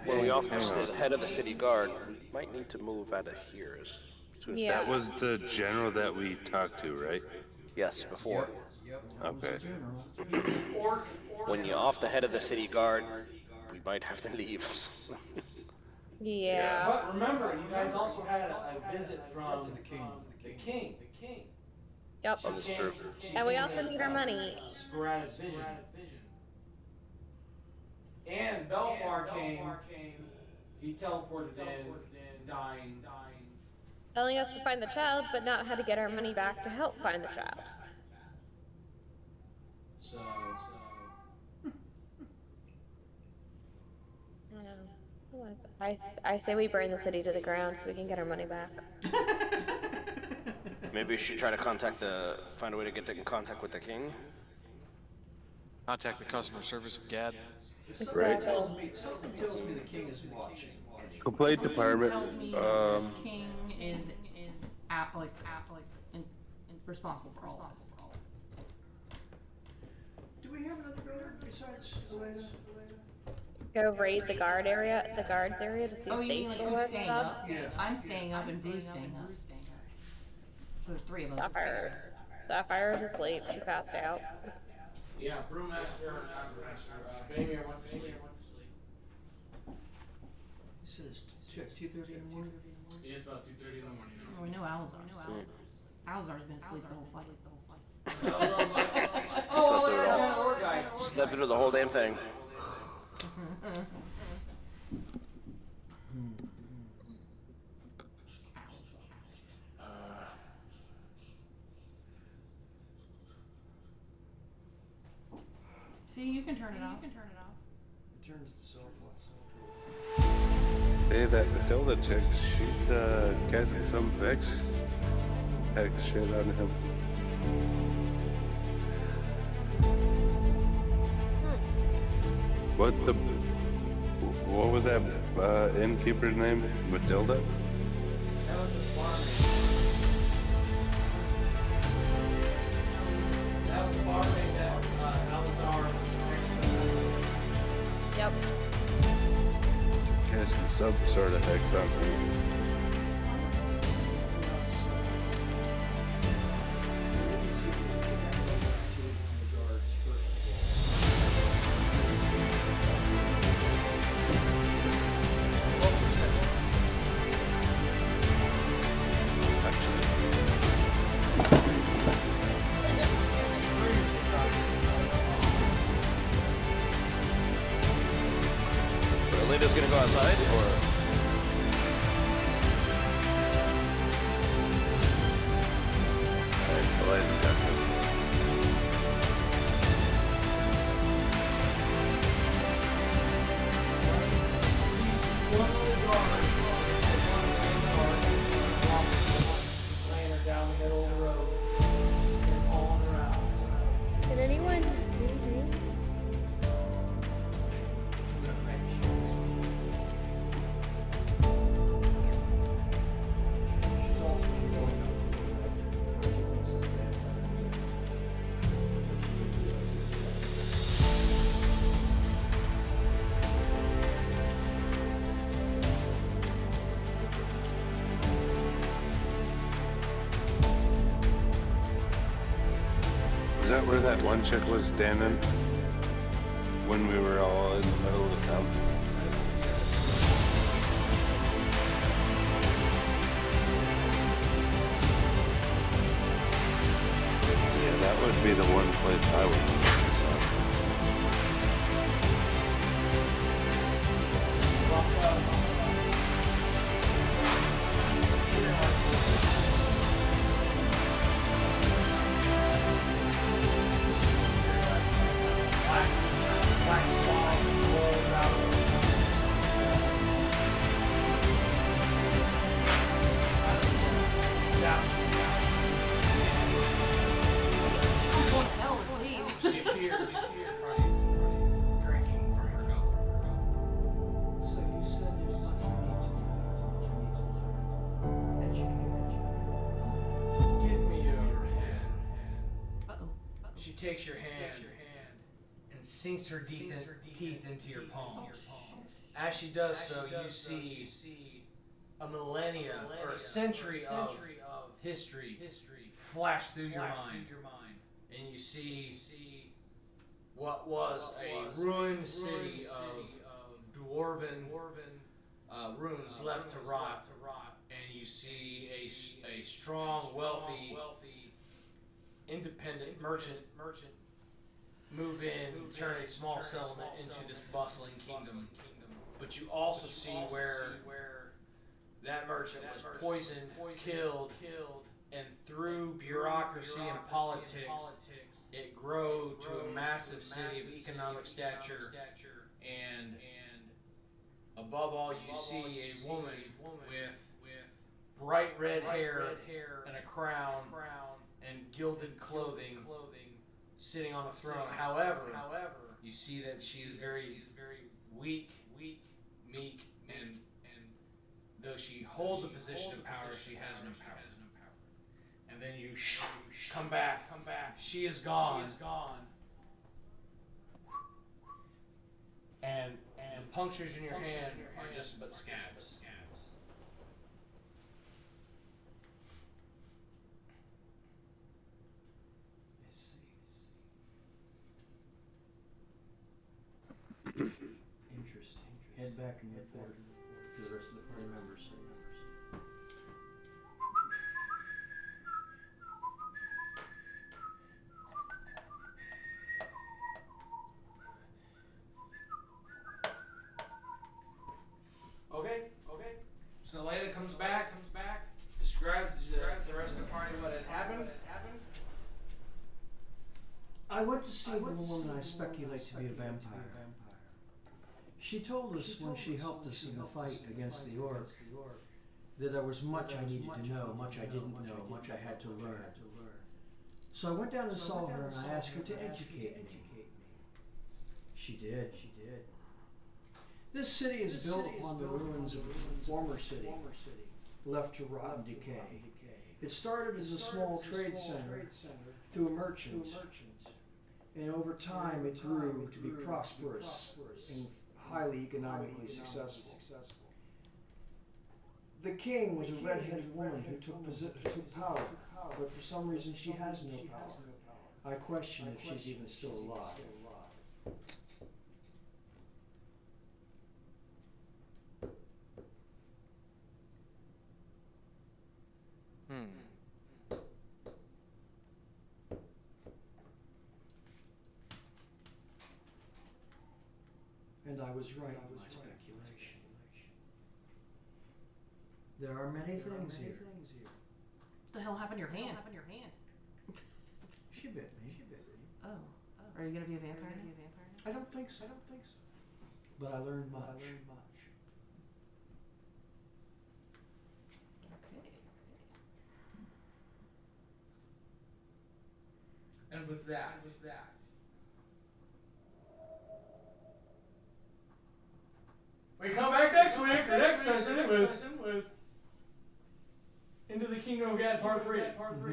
when we off hang on. the head of the city guard, we might need to move out of here as soon as Yeah. That was the general that we talked to, right? Yes, before. Okay. When you're off the head of the city guard, we might have to leave. Yeah. But remember, you guys also had a visit from the king. Yep. That is true. And we also need our money. Sporadic vision. And Belfar came. He teleported in, dying. Telling us to find the child, but not how to get our money back to help find the child. So I say we burn the city to the ground so we can get our money back. Maybe we should try to find a way to get in contact with the king. Contact the customer service of GAD. Right. Something tells me the king is watching. Complaint department. Tells me the king is responsible for all of us. Do we have another guard besides Elena? go raid the guards area to see Oh, if you they mean like stole who's our staying stuff. up? I'm staying up and Drew's staying up. So there's 3 of us. Sapphire's asleep. She passed out. Yeah, brewmaster, not brewmaster. Baymere went to sleep. He says 2:30 in the morning. Yeah, it's about 2:30 in the morning now. Oh, we know Alazar. Alazar's been asleep the whole fight. Oh, yeah, John Orr guy. Slept through the whole damn thing. See, you can turn it off. It turns itself off. Hey, that Matilda chick, she's casting some Vex shit on him. What was that innkeeper's name? Matilda? That was the barmaid. That was the barmaid that Alazar was Yep. Casting some sort of hex on him. Linda's gonna go outside, or? Alright, the light's got this. laying her down the middle of the road, pulling her out. Did anyone see me? Is that where that one chick was standing? When we were all in the middle of the town? Yeah, that would be the one place I would focus on. Black swine rolls out. What the hell is Lee? She appears in front of you, drinking from her cup. So you said there's much we need to educate. Give me your hand. Uh-oh. She takes your hand and sinks her teeth into your palm. As she does so, you see a millennia or a century of history flash through your mind. And you see what was a ruined city of dwarven ruins left to rot. And you see a strong, wealthy, independent merchant move in and turn a small settlement into this bustling kingdom. But you also see where that merchant was poisoned, killed, and through bureaucracy and politics, it grew to a massive city of economic stature. And above all, you see a woman with bright red hair and a crown and gilded clothing sitting on a throne. However, you see that she is very weak, meek, and though she holds a position of power, she has no power. And then you come back. She is gone. And punctures in your hand are just but scabs. Interesting. Head back and report to the rest of the party members. Okay. So Layla comes back, describes to the rest of the party what had happened. I went to see the woman I speculate to be a vampire. She told us when she helped us in the fight against the orc that there was much I needed to know, much I didn't know, much I had to learn. So I went down and saw her and I asked her to educate me. She did. This city is built upon the ruins of a former city, left to rot and decay. It started as a small trade center through a merchant, and over time it grew to be prosperous and highly economically successful. The king was a red-headed woman who took power, but for some reason she has no power. I question if she's even still alive. And I was right in my speculation. There are many things here. What the hell happened to your hand? She bit me. Oh. Are you gonna be a vampire now? I don't think so. But I learned much. Okay. And with that. We come back next week, or next session, with Into the Kingdom of God Part 3.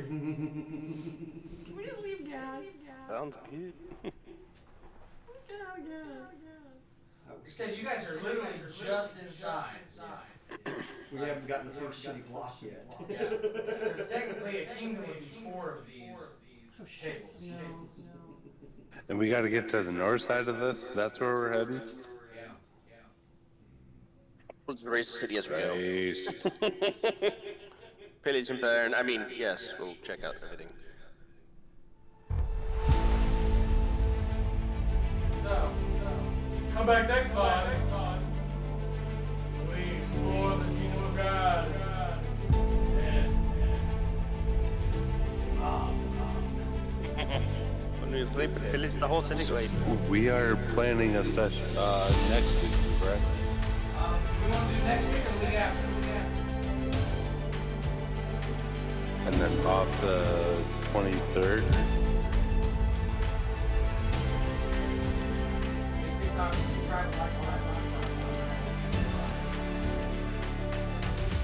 Can we just leave Gad? Sounds good. Get out of Gad. He said you guys are literally just inside. We haven't gotten the first city block yet. Yeah. Because technically a kingdom would be 4 of these tables. No. And we gotta get to the north side of this? That's where we're heading? Let's erase the city as we go. Nice. Pillage and burn. I mean, yes, we'll check out everything. So, come back next time. We explore the kingdom of God. When we sleep and pillage the whole city, wait. We are planning a session next week, correct? We want to do next week or the week after? And then off the 23rd.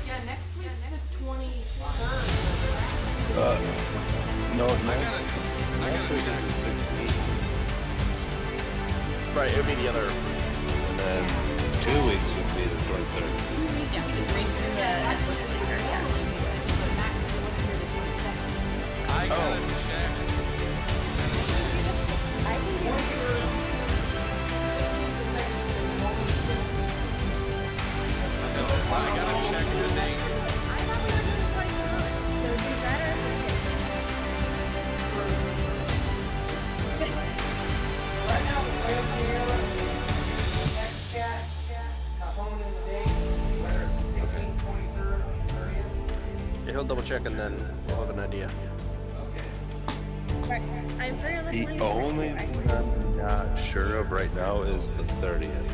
Yeah, next week's the 23rd. No, next week is the 16th. Right, it'll be the other. And then 2 weeks would be the 23rd. 2 weeks you can race through the I gotta check. I can do it. I gotta check the date. I thought we were doing quite good, so it'd be better if Right now, the way up here, next chat, Cajon in the date, whether it's the 16th, 23rd, 30th. Yeah, he'll double check and then we'll have an idea. Okay. I'm free on the The 23rd. only thing I'm not sure of right now is the 30th.